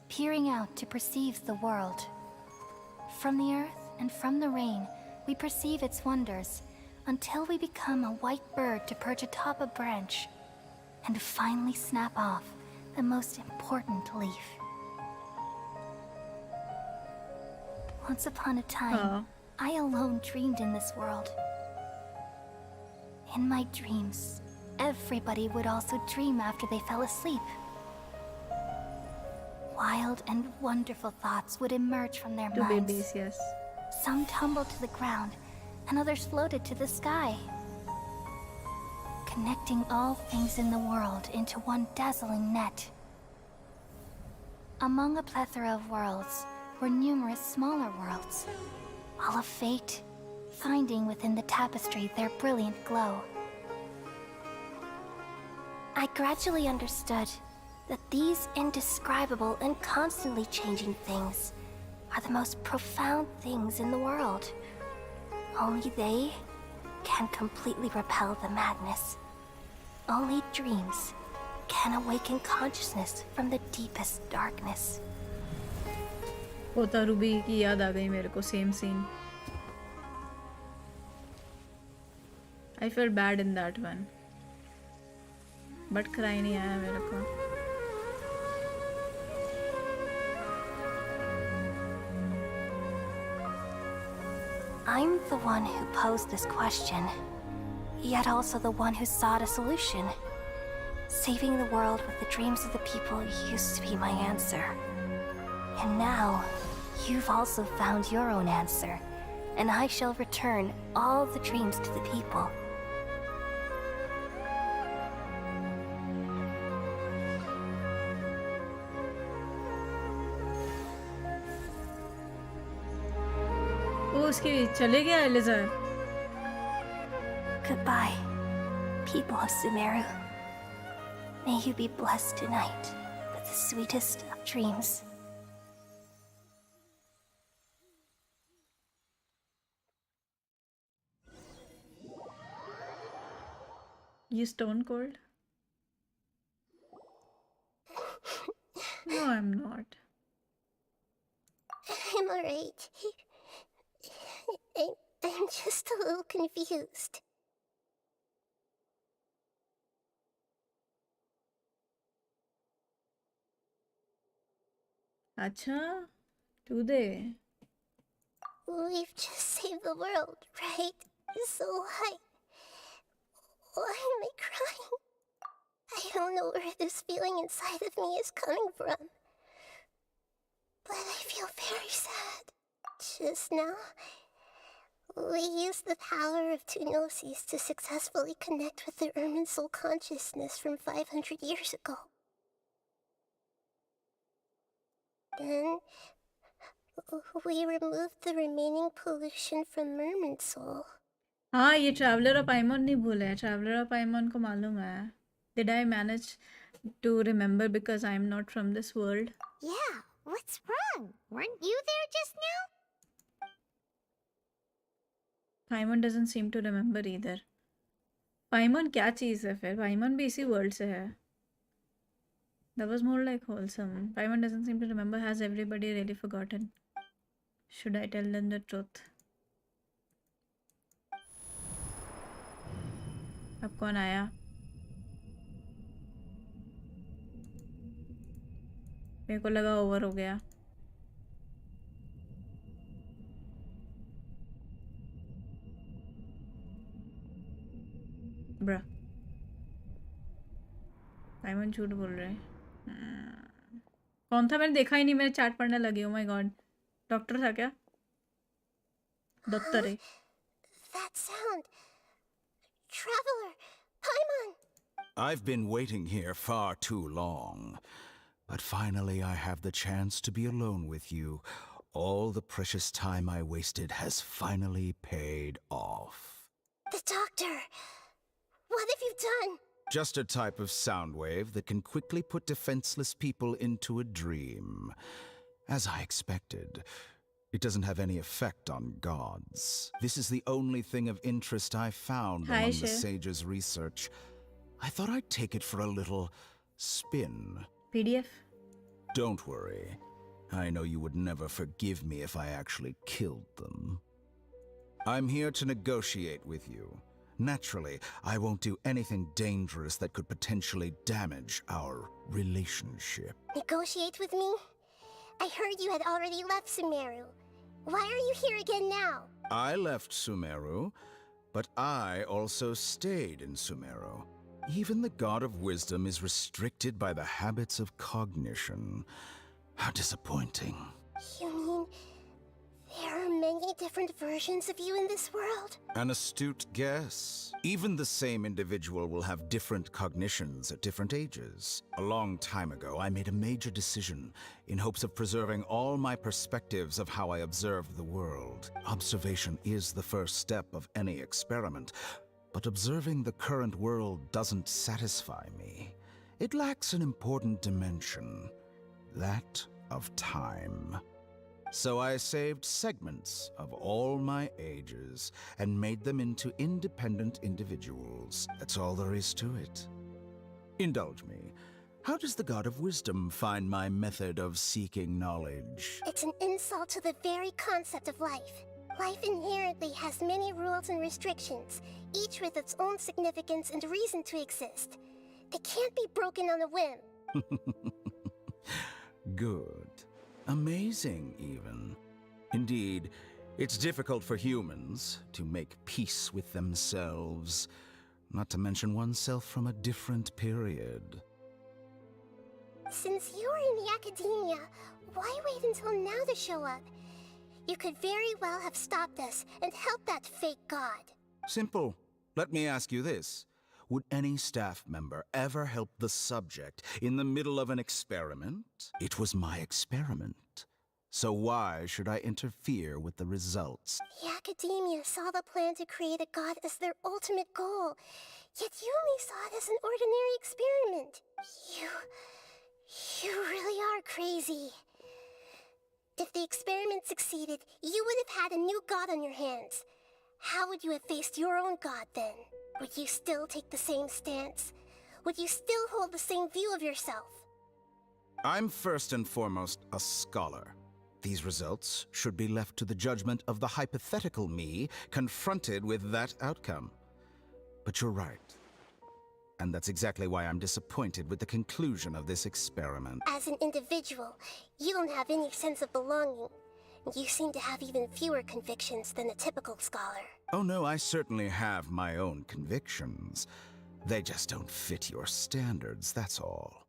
D: peering out to perceive the world. From the earth and from the rain, we perceive its wonders, until we become a white bird to perch atop a branch, and finally snap off the most important leaf. Once upon a time, I alone dreamed in this world. In my dreams, everybody would also dream after they fell asleep. Wild and wonderful thoughts would emerge from their minds.
A: Babies, yes.
D: Some tumbled to the ground, and others floated to the sky, connecting all things in the world into one dazzling net. Among a plethora of worlds were numerous smaller worlds, all of fate, finding within the tapestry their brilliant glow. I gradually understood that these indescribable and constantly changing things are the most profound things in the world. Only they can completely repel the madness. Only dreams can awaken consciousness from the deepest darkness.
A: पोता Ruby की याद आ गई मेरे को same scene. I felt bad in that one. But cry नहीं आया मेरे को.
D: I'm the one who posed this question, yet also the one who sought a solution. Saving the world with the dreams of the people used to be my answer. And now, you've also found your own answer, and I shall return all the dreams to the people.
A: वो उसके चले गया Eliza.
D: Goodbye, people of Sumeru. May you be blessed tonight with the sweetest of dreams.
A: You stone cold? No, I'm not.
F: I'm alright. I'm just a little confused.
A: अच्छा, do they?
F: We've just saved the world, right? So why am I crying? I don't know where this feeling inside of me is coming from. But I feel very sad. Just now, we used the power of two gnosis to successfully connect with the Ermin soul consciousness from 500 years ago. Then, we removed the remaining pollution from Merman soul.
A: हाँ, ये traveller of Aiman नहीं भूला है. Traveller of Aiman को मालूम है. Did I manage to remember because I'm not from this world?
M: Yeah, what's wrong? Weren't you there just now?
A: Paimon doesn't seem to remember either. Paimon क्या चीज़ है फिर? Paimon भी इसी world से है. That was more like wholesome. Paimon doesn't seem to remember. Has everybody really forgotten? Should I tell them the truth? अब कौन आया? मेरे को लगा ओवर हो गया. ब्रा, पाइमन झूठ बोल रहे हैं. कौन था? मैंने देखा ही नहीं. मैंने चैट पढ़ने लगी. ओ माय गॉड, डॉक्टर था क्या? डॉक्टर है.
F: That sound. Traveler, Paimon.
L: I've been waiting here far too long. But finally I have the chance to be alone with you. All the precious time I wasted has finally paid off.
F: The doctor. What have you done?
L: Just a type of sound wave that can quickly put defenseless people into a dream. As I expected, it doesn't have any effect on gods. This is the only thing of interest I found among the sage's research. I thought I'd take it for a little spin.
A: PDF?
L: Don't worry. I know you would never forgive me if I actually killed them. I'm here to negotiate with you. Naturally, I won't do anything dangerous that could potentially damage our relationship.
F: Negotiate with me? I heard you had already left Sumeru. Why are you here again now?
L: I left Sumeru, but I also stayed in Sumeru. Even the God of Wisdom is restricted by the habits of cognition. How disappointing.
F: You mean there are many different versions of you in this world?
L: An astute guess. Even the same individual will have different cognitions at different ages. A long time ago, I made a major decision in hopes of preserving all my perspectives of how I observed the world. Observation is the first step of any experiment, but observing the current world doesn't satisfy me. It lacks an important dimension, that of time. So I saved segments of all my ages and made them into independent individuals. That's all there is to it. Indulge me. How does the God of Wisdom find my method of seeking knowledge?
F: It's an insult to the very concept of life. Life inherently has many rules and restrictions, each with its own significance and reason to exist. They can't be broken on a whim.
L: Good. Amazing, even. Indeed, it's difficult for humans to make peace with themselves, not to mention oneself from a different period.
F: Since you were in the academia, why wait until now to show up? You could very well have stopped us and helped that fake god.
K: Simple. Let me ask you this. Would any staff member ever help the subject in the middle of an experiment? It was my experiment. So why should I interfere with the results?
F: The Academia saw the plan to create a god as their ultimate goal, yet you only saw it as an ordinary experiment. You really are crazy. If the experiment succeeded, you would have had a new god on your hands. How would you have faced your own god then? Would you still take the same stance? Would you still hold the same view of yourself?
K: I'm first and foremost a scholar. These results should be left to the judgment of the hypothetical me confronted with that outcome. But you're right. And that's exactly why I'm disappointed with the conclusion of this experiment.
F: As an individual, you don't have any sense of belonging. You seem to have even fewer convictions than a typical scholar.
K: Oh no, I certainly have my own convictions. They just don't fit your standards, that's all.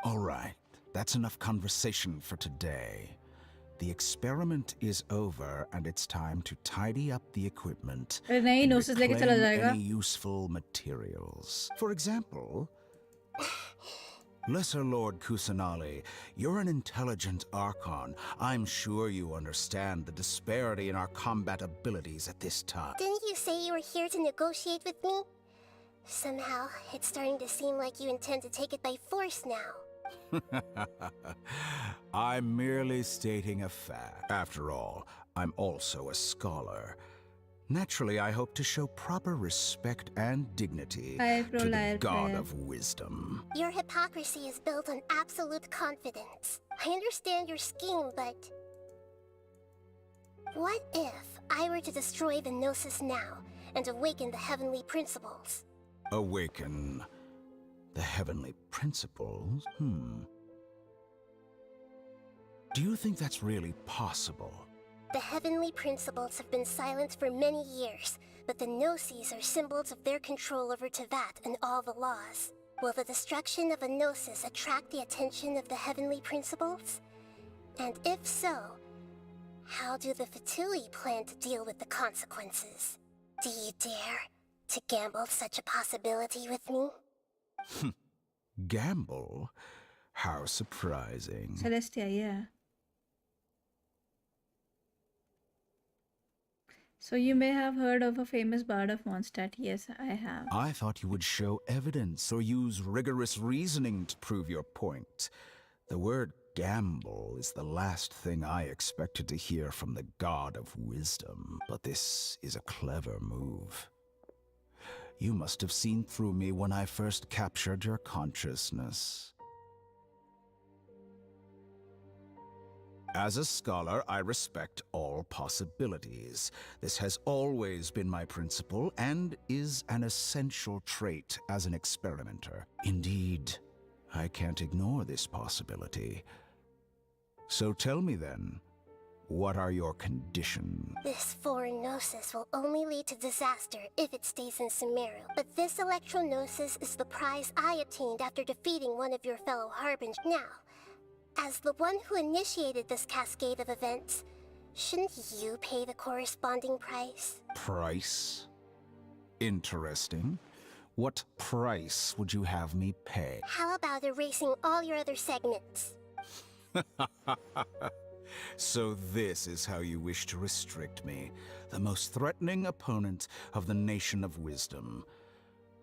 K: All right, that's enough conversation for today. The experiment is over, and it's time to tidy up the equipment and reclaim any useful materials. For example, Lesser Lord Kusanali, you're an intelligent Archon. I'm sure you understand the disparity in our combat abilities at this time.
F: Didn't you say you were here to negotiate with me? Somehow, it's starting to seem like you intend to take it by force now.
K: I'm merely stating a fact. After all, I'm also a scholar. Naturally, I hope to show proper respect and dignity to the God of wisdom.
F: Your hypocrisy is built on absolute confidence. I understand your scheme, but... what if I were to destroy the Gnosis now and awaken the heavenly principles?
K: Awaken the heavenly principles? Do you think that's really possible?
F: The heavenly principles have been silent for many years, but the Gnosis are symbols of their control over Teyvat and all the laws. Will the destruction of a Gnosis attract the attention of the heavenly principles? And if so, how do the Fatui plan to deal with the consequences? Do you dare to gamble such a possibility with me?
K: Gamble? How surprising.
E: Celestia, yeah. So you may have heard of a famous bard of Mondstadt. Yes, I have.
K: I thought you would show evidence or use rigorous reasoning to prove your point. The word gamble is the last thing I expected to hear from the God of Wisdom. But this is a clever move. You must have seen through me when I first captured your consciousness. As a scholar, I respect all possibilities. This has always been my principle and is an essential trait as an experimenter. Indeed, I can't ignore this possibility. So tell me then, what are your conditions?
F: This foreign Gnosis will only lead to disaster if it stays in Sumeru. But this Electro-Gnosis is the prize I obtained after defeating one of your fellow Harbingers. Now, as the one who initiated this cascade of events, shouldn't you pay the corresponding price?
K: Price? Interesting. What price would you have me pay?
F: How about erasing all your other segments?
K: So this is how you wish to restrict me, the most threatening opponent of the Nation of Wisdom.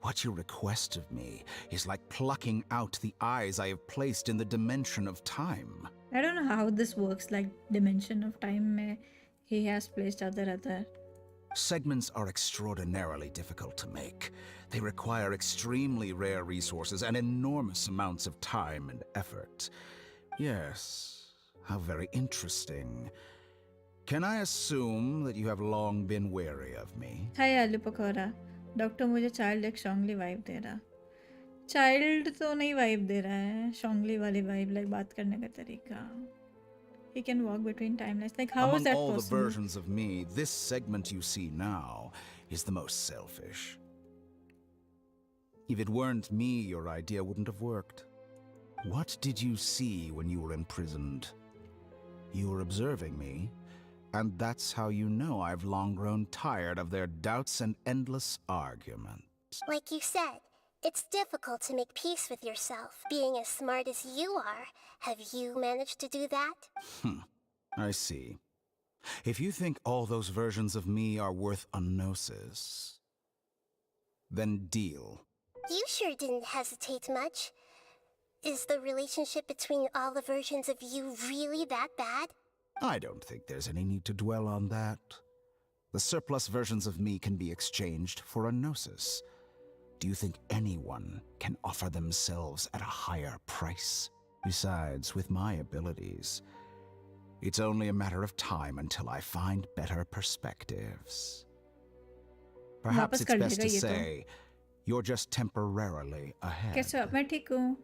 K: What you request of me is like plucking out the eyes I have placed in the dimension of time.
E: I don't know how this works, like dimension of time mein he has placed other.
K: Segments are extraordinarily difficult to make. They require extremely rare resources and enormous amounts of time and effort. Yes, how very interesting. Can I assume that you have long been wary of me?
E: Hi आलू pakora. Doctor मुझे child एक शॉन्गली vibe दे रहा. Child तो नहीं vibe दे रहा है, शॉन्गली वाली vibe, like बात करने का तरीका. He can walk between timelines. Like, how is that possible?
K: Among all the versions of me, this segment you see now is the most selfish. If it weren't me, your idea wouldn't have worked. What did you see when you were imprisoned? You were observing me, And that's how you know I've long grown tired of their doubts and endless arguments.
F: Like you said, it's difficult to make peace with yourself. Being as smart as you are, have you managed to do that?
K: I see. If you think all those versions of me are worth a gnosis, then deal.
F: You sure didn't hesitate much. Is the relationship between all the versions of you really that bad?
K: I don't think there's any need to dwell on that. The surplus versions of me can be exchanged for a gnosis. Do you think anyone can offer themselves at a higher price? Besides, with my abilities, it's only a matter of time until I find better perspectives. Perhaps it's best to say you're just temporarily ahead.
E: कैसे मैं ठीक हूँ?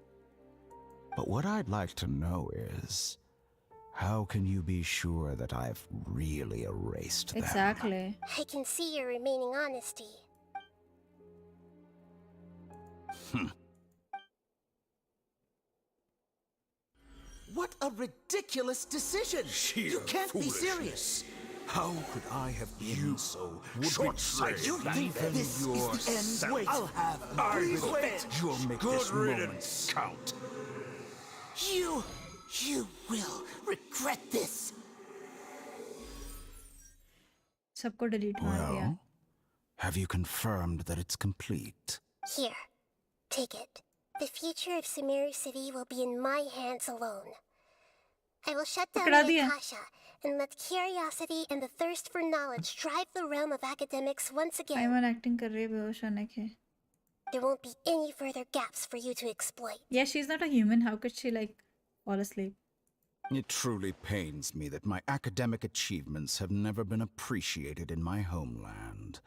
K: But what I'd like to know is, how can you be sure that I've really erased them?
E: Exactly.
F: I can see your remaining honesty.
N: What a ridiculous decision! You can't be serious!
K: How could I have been so
N: short-sighted? You think this is the end? Wait, I'll have
K: You'll make
N: good
K: this
N: riddance.
K: moment count.
N: You will regret this.
E: सबको delete मार दिया.
K: Well, have you confirmed that it's complete?
F: Here, take it. The future of Sumeru City will be in my hands alone. I will shut down
E: पकड़ा
F: the
E: दिया.
F: Akasha and let curiosity and the thirst for knowledge drive the realm of academics once again.
E: I'm acting कर रही है बेहोश होने के.
F: There won't be any further gaps for you to exploit.
E: Yeah, she's not a human. How could she like fall asleep?
K: It truly pains me that my academic achievements have never been appreciated in my homeland.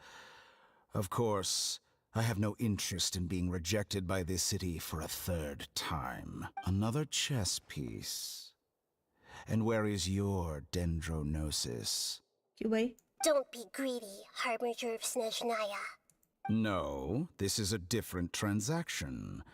K: Of course, I have no interest in being rejected by this city for a third time. Another chess piece. And where is your dendronosis?
E: क्यों भाई?
F: Don't be greedy, Harbinger of Snezhnaya.
K: No, this is a different transaction.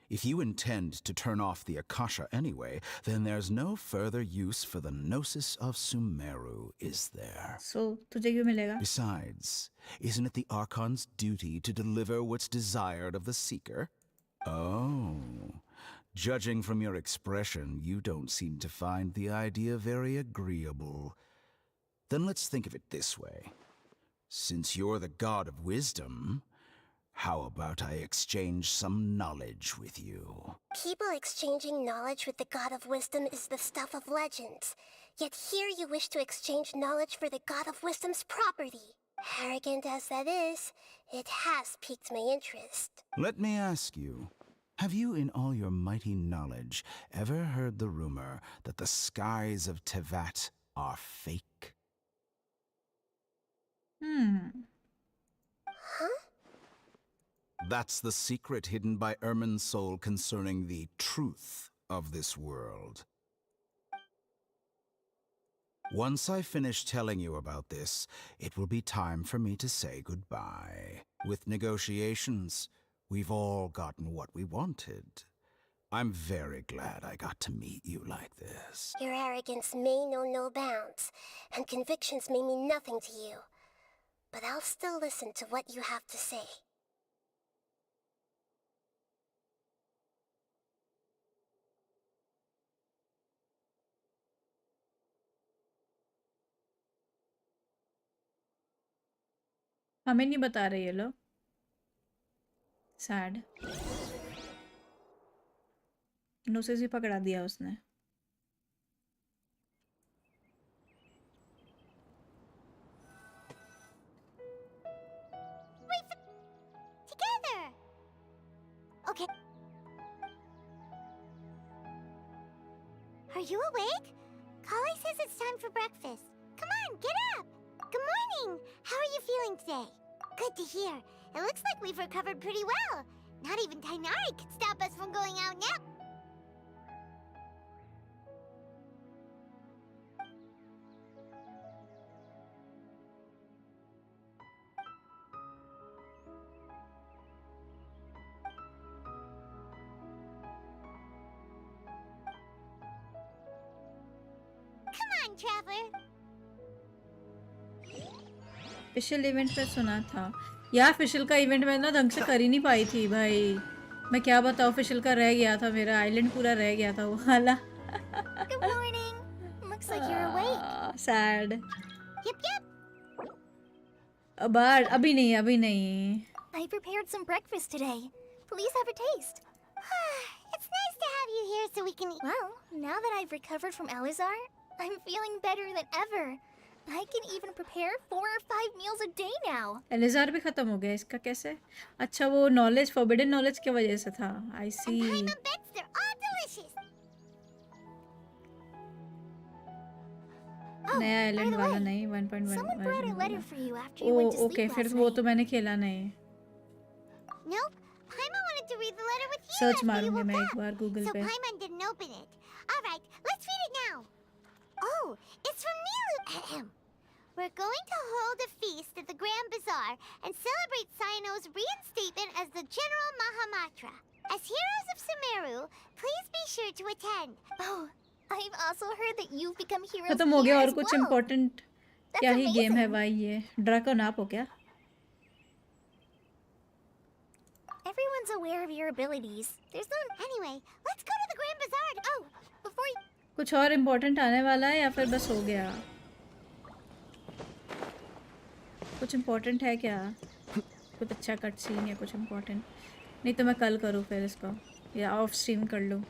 K: If you intend to turn off the Akasha anyway, then there's no further use for the Gnosis of Sumeru, is there?
E: So, तुझे क्यों मिलेगा?
K: Besides, isn't it the Archon's duty to deliver what's desired of the Seeker? Oh, judging from your expression, you don't seem to find the idea very agreeable. Then let's think of it this way. Since you're the god of wisdom, how about I exchange some knowledge with you?
F: People exchanging knowledge with the God of Wisdom is the stuff of legends. Yet here you wish to exchange knowledge for the God of Wisdom's property. Arrogant as that is, it has piqued my interest.
K: Let me ask you, have you in all your mighty knowledge ever heard the rumor that the skies of Tevat are fake?
F: Huh?
K: That's the secret hidden by Ermin's soul concerning the truth of this world. Once I finish telling you about this, it will be time for me to say goodbye. With negotiations, we've all gotten what we wanted. I'm very glad I got to meet you like this.
F: Your arrogance may know no bounds, and convictions may mean nothing to you. But I'll still listen to what you have to say.
E: हमें नहीं बता रहे ये लोग. Sad. नोसेस भी पकड़ा दिया उसने.
M: Together! Okay. Are you awake? Kali says it's time for breakfast. Come on, get up! Good morning! How are you feeling today? Good to hear. It looks like we've recovered pretty well. Not even Tainari could stop us from going out now. Come on, Traveler.
A: Fischl event पे सुना था यार। फिशल का event मैं ना ढंग से कर ही नहीं पाई थी भाई। मैं क्या बताऊँ, फिशल का रह गया था, मेरा आइलैंड पूरा रह गया था वो वाला।
M: Good morning. Looks like you're awake.
A: Sad.
M: Yep, yep.
A: अभी नहीं, अभी नहीं।
M: I prepared some breakfast today. Please have a taste. It's nice to have you here so we can eat. Well, now that I've recovered from Alizar, I'm feeling better than ever. I can even prepare 4 or 5 meals a day now.
A: एलिजार भी खत्म हो गया इसका कैसे? अच्छा वो knowledge, forbidden knowledge की वजह से था। आई सी।
M: And Paima bets they're all delicious.
A: नया आइलैंड वाला नहीं, 1.1
M: Someone brought a letter for you after you
A: oh
M: went to sleep
A: okay,
M: last
A: फिर
M: night.
A: वो तो मैंने खेला नहीं।
M: Nope. Paima wanted to read the letter with you
A: search
M: after you
A: मारूंगी
M: woke
A: मैं एक
M: up.
A: बार गूगल
M: So
A: पे।
M: Paimon didn't open it. All right, let's read it now. Oh, it's from Nilu. We're going to hold a feast at the Grand Bazaar and celebrate Sino's reinstatement as the General Mahamatra. As heroes of Sumeru, please be sure to attend. Oh, I've also heard that you've become heroes
A: खत्म हो गया
M: here
A: और
M: as
A: कुछ
M: well.
A: Important क्या ही game है भाई ये? Dragon आप हो क्या?
M: Everyone's aware of your abilities. There's no... Anyway, let's go to the Grand Bazaar. Oh, before you...
A: कुछ और इम्पोर्टेंट आने वाला है या फिर बस हो गया? कुछ इम्पोर्टेंट है क्या? कुछ अच्छा कट सीन या कुछ इम्पोर्टेंट? नहीं तो मैं कल करूँ फिर इसको, या ऑफ स्ट्रीम कर लूँ।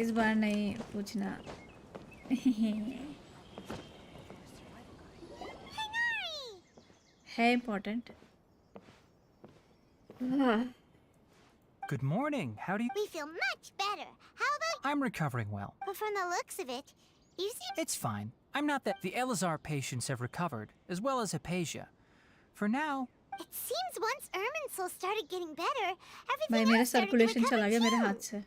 A: इस बार नहीं पूछना। है important.
G: Good morning. How do you...
M: We feel much better. How about...
G: I'm recovering well.
M: But from the looks of it, you seem...
G: It's fine. I'm not that... The Elazar patients have recovered, as well as Hypatia. For now...
M: It seems once Irminsul started getting better,
A: भाई
M: everything
A: मेरा
M: else started to
A: circulation
M: recover
A: चला गया मेरे
M: too.
A: हाथ से।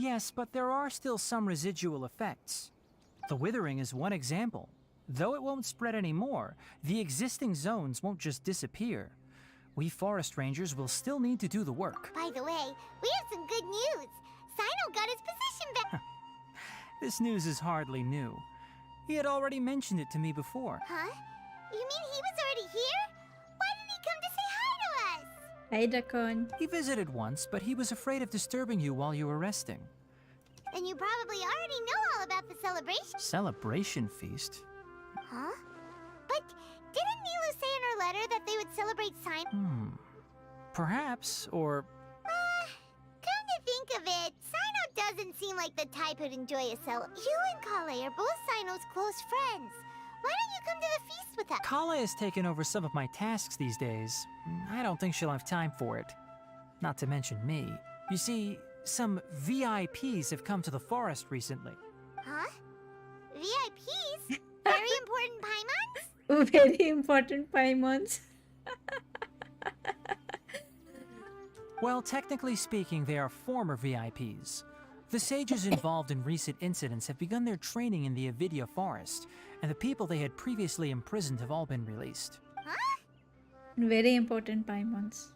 G: Yes, but there are still some residual effects. The withering is one example. Though it won't spread anymore, the existing zones won't just disappear. We forest rangers will still need to do the work.
M: By the way, we have some good news. Sino got his position back.
G: This news is hardly new. He had already mentioned it to me before.
M: Huh? You mean he was already here? Why didn't he come to say hi to us?
A: Hey, Rakon.
G: He visited once, but he was afraid of disturbing you while you were resting.
M: Then you probably already know all about the celebration.
G: Celebration feast?
M: Huh? But didn't Nilu say in her letter that they would celebrate Sino?
G: Perhaps, or...
M: Come to think of it, Sino doesn't seem like the type who'd enjoy a You and Kale are both Sino's close friends. Why don't you come to the feast with us?
G: Kala has taken over some of my tasks these days. I don't think she'll have time for it. Not to mention me. You see, some VIPs have come to the forest recently.
M: Huh? VIPs? Very important Paimons?
A: Very important Paimons.
G: Well, technically speaking, they are former VIPs. The sages involved in recent incidents have begun their training in the Avidya forest, and the people they had previously imprisoned have all been released.
M: Huh?
A: Very important Paimons.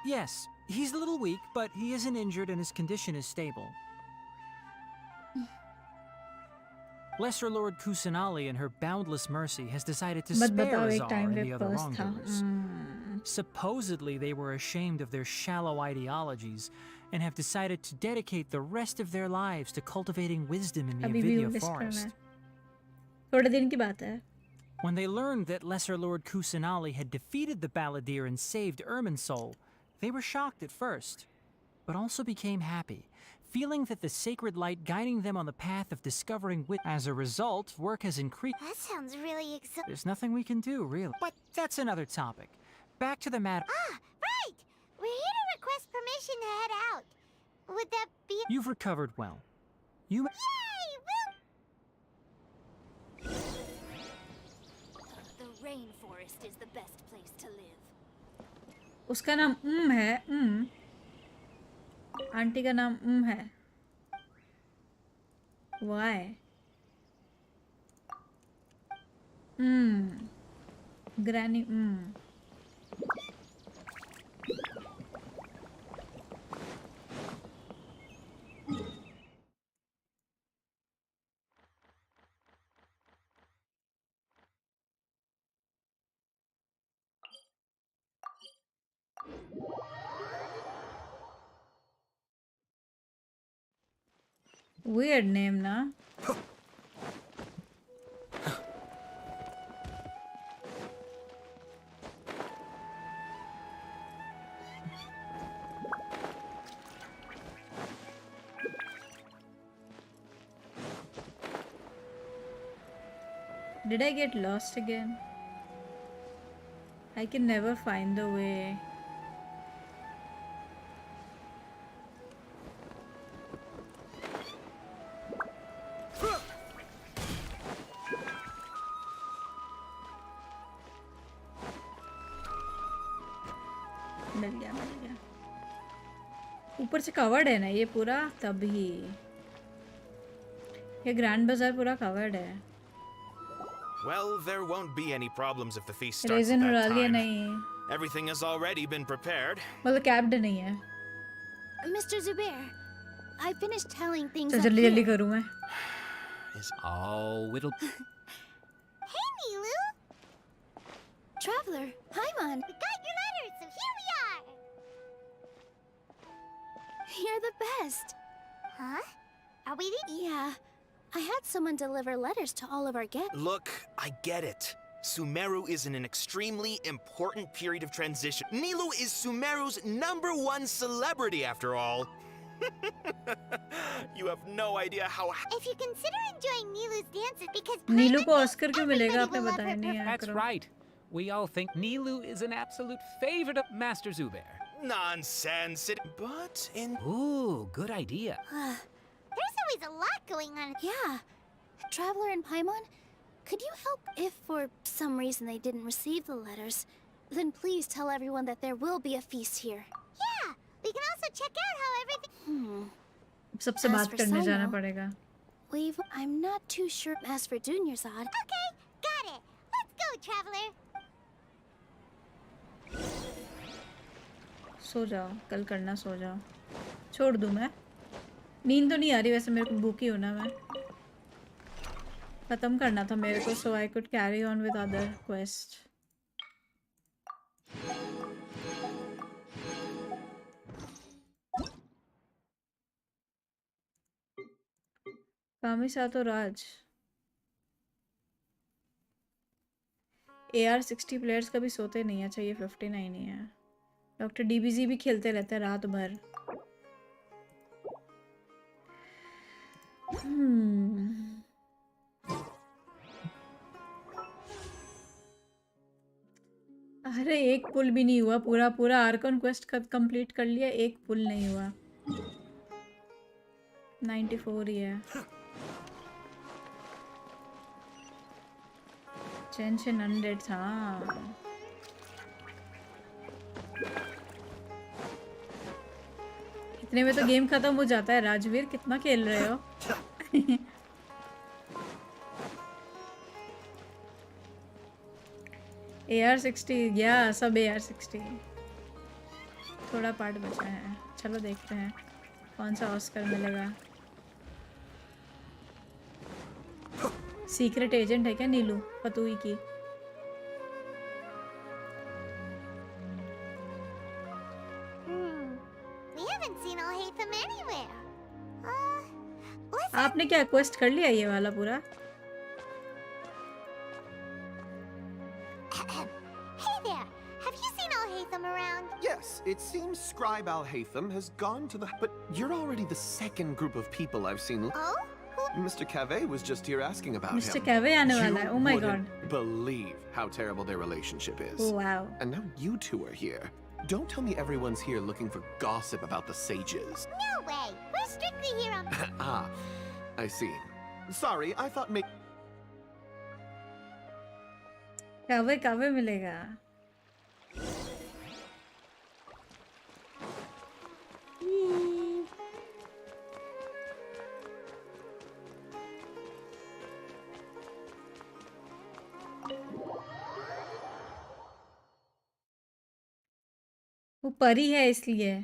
G: Yes, he's a little weak, but he isn't injured and his condition is stable. Lesser Lord Kusanali, in her boundless mercy, has decided to spare Azar and the other wrongdoers. Supposedly, they were ashamed of their shallow ideologies and have decided to dedicate the rest of their lives to cultivating wisdom in the Avidya forest.
A: थोड़े दिन की बात है.
G: When they learned that Lesser Lord Kusanali had defeated the Balladeer and saved Irminsul, they were shocked at first, but also became happy, feeling that the sacred light guiding them on the path of discovering wit. As a result, work has increased.
M: That sounds really exciting.
G: There's nothing we can do, really. But that's another topic. Back to the matter.
M: Ah, right! We're here to request permission to head out. Would that be...
G: You've recovered well. You...
M: Yay!
O: The rainforest is the best place to live.
A: उसका नाम है. Aunty का नाम है. Why? Granny. Weird name, na? Did I get lost again? I can never find the way. मिल गया ऊपर से covered है ना ये पूरा तभी ये ग्रैंड बाजार पूरा कवर्ड है
J: Well, there won't be any problems if the feast starts
A: RYZEN
J: at
A: उड़ा
J: that
A: लिया
J: time.
A: नहीं
J: Everything has already been prepared.
A: मतलब कैप्ड नहीं है
C: Mr. Zubair, I finished telling things
A: चल
C: up
A: जल्दी जल्दी
C: here.
A: करूँ मैं
H: Oh, it'll...
M: Hey, Nilu!
C: Traveler, Paimon,
M: We got your letters, so here we are!
C: you're the best.
M: Huh? Are we
C: Yeah, I had someone deliver letters to all of our guests.
J: Look, I get it. Sumeru is in an extremely important period of transition. Nilu is Sumeru's #1 celebrity, after all. You have no idea how...
M: If you consider enjoying Nilu's dances because
A: नीलू को Oscar क्यों मिलेगा आपने बताया नहीं है
H: That's right. We all think Nilu is an absolute favorite of Master Zubair.
J: Nonsense. But in...
H: Ooh, good idea.
M: there's always a lot going on.
C: Yeah. Traveler and Paimon, could you help if for some reason they didn't receive the letters? Then please tell everyone that there will be a feast here.
M: Yeah, we can also check out how everything...
A: सबसे
C: As
A: बात
C: for
A: करने जाना
C: Sino,
A: पड़ेगा
C: I'm not too sure as for Dunyarzad.
M: Okay, got it. Let's go, Traveler.
A: सो जाओ कल करना सो जाओ छोड़ दूँ मैं नींद तो नहीं आ रही वैसे मेरे को भूखी हूँ ना मैं ख़त्म करना था मेरे को so I could carry on with other quest Kamisato राज AR60 प्लेयर्स कभी सोते नहीं है चाहिए 59 ही है डॉक्टर DBZ भी खेलते रहते हैं रात भर अरे एक पुल भी नहीं हुआ पूरा पूरा आर्कन क्वेस्ट कंप्लीट कर लिया एक पुल नहीं हुआ 94 ही है Genshin undead था इतने में तो गेम खत्म हो जाता है राजवीर कितना खेल रहे हो AR60 या सब AR60 थोड़ा पार्ट बचा है चलो देखते हैं कौन सा ऑस्कर मिलेगा सीक्रेट एजेंट है क्या नीलू पतुई की
M: We haven't seen Al-Haytham anywhere.
A: आपने क्या क्वेस्ट कर लिया ये वाला पूरा
M: Hey there, have you seen Al-Haytham around?
S: Yes, it seems Scribe Al-Haytham has gone to the... But you're already the second group of people I've seen...
M: Oh?
S: Mr. Cave was just here asking about him.
A: Mr. Cave आने वाला है oh my god
S: You believe how terrible their relationship is.
A: Oh, wow.
S: And now you two are here. Don't tell me everyone's here looking for gossip about the sages.
M: No way, we're strictly here on...
S: Ah, I see. Sorry, I thought maybe...
A: कावे कावे मिलेगा वो परी है इसलिए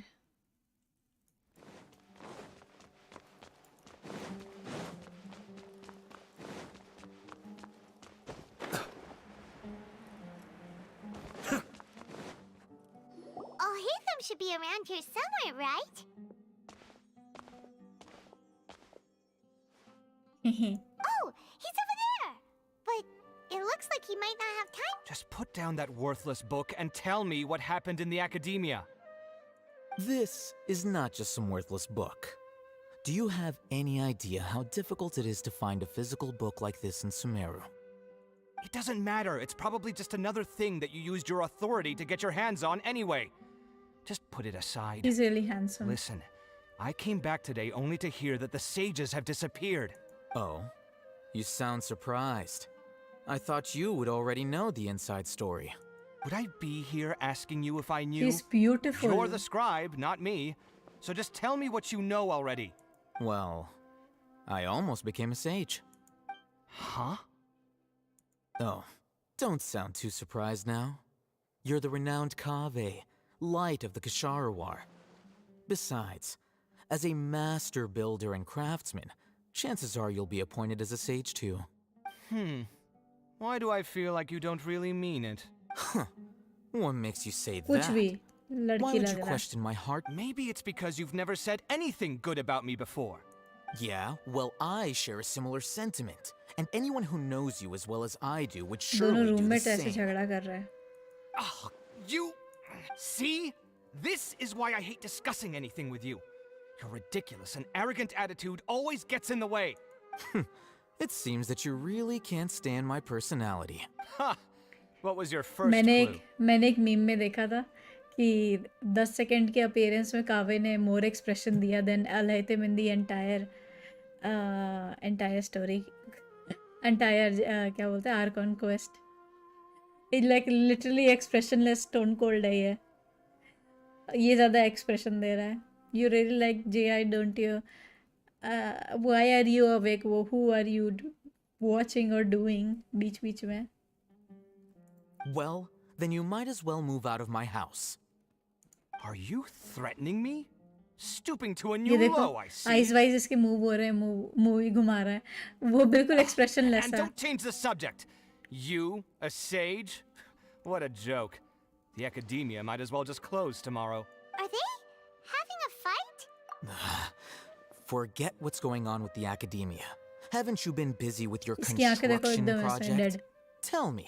M: should be around here somewhere, right? Oh, he's over there! But it looks like he might not have time.
U: Just put down that worthless book and tell me what happened in the academia.
V: This is not just some worthless book. Do you have any idea how difficult it is to find a physical book like this in Sumeru?
U: It doesn't matter. It's probably just another thing that you used your authority to get your hands on anyway. Just put it aside.
E: He's really handsome.
U: Listen, I came back today only to hear that the sages have disappeared.
V: Oh, you sound surprised. I thought you would already know the inside story.
U: Would I be here asking you if I knew?
E: He's beautiful.
U: You're the scribe, not me. So just tell me what you know already.
V: Well, I almost became a sage.
U: Huh?
V: Oh, don't sound too surprised now. You're the renowned Kaveh, light of the Kashara War. Besides, as a master builder and craftsman, chances are you'll be appointed as a sage too.
U: Why do I feel like you don't really mean it?
V: Huh. What makes you say
E: Kuch
V: that?
E: bhi. Ladki
V: Why would
E: lag
V: you
E: raha.
V: question my heart?
U: Maybe it's because you've never said anything good about me before.
V: Yeah, well, I share a similar sentiment. And anyone who knows you as well as I do would
E: दोनों
V: surely do the
E: roommate ऐसे
V: same.
E: झगड़ा कर रहे हैं.
U: Oh, you... See? This is why I hate discussing anything with you. Your ridiculous and arrogant attitude always gets in the way.
V: It seems that you really can't stand my personality.
U: Ha! What was your first clue?
E: मैंने एक meme में देखा था कि 10 second के appearance में Kaveh ने more expression दिया then Alhaitham in the entire story entire क्या बोलते हैं Archon quest it like literally expressionless stone cold है ये ज़्यादा एक्सप्रेशन दे रहा है यू रियली लाइक जे I don't you why are you awake वो हु आर यू वॉचिंग और डूइंग बीच बीच में.
V: Well, then you might as well move out of my house.
U: Are you threatening me? Stooping to a
E: ये
U: new
E: देखो
U: low, I see.
E: Eyes wise इसके move हो रहे हैं मूवी घुमा रहा है वो बिल्कुल एक्सप्रेशन लेस
U: And
E: है.
U: don't change the subject. You, a sage? What a joke. The academia might as well just close tomorrow.
M: Are they having a fight?
V: Forget what's going on with the academia. Haven't you been busy with your
E: इसकी आंखें देखो
V: construction
E: एकदम ऐसे
V: project?
E: Dead.
V: Tell me,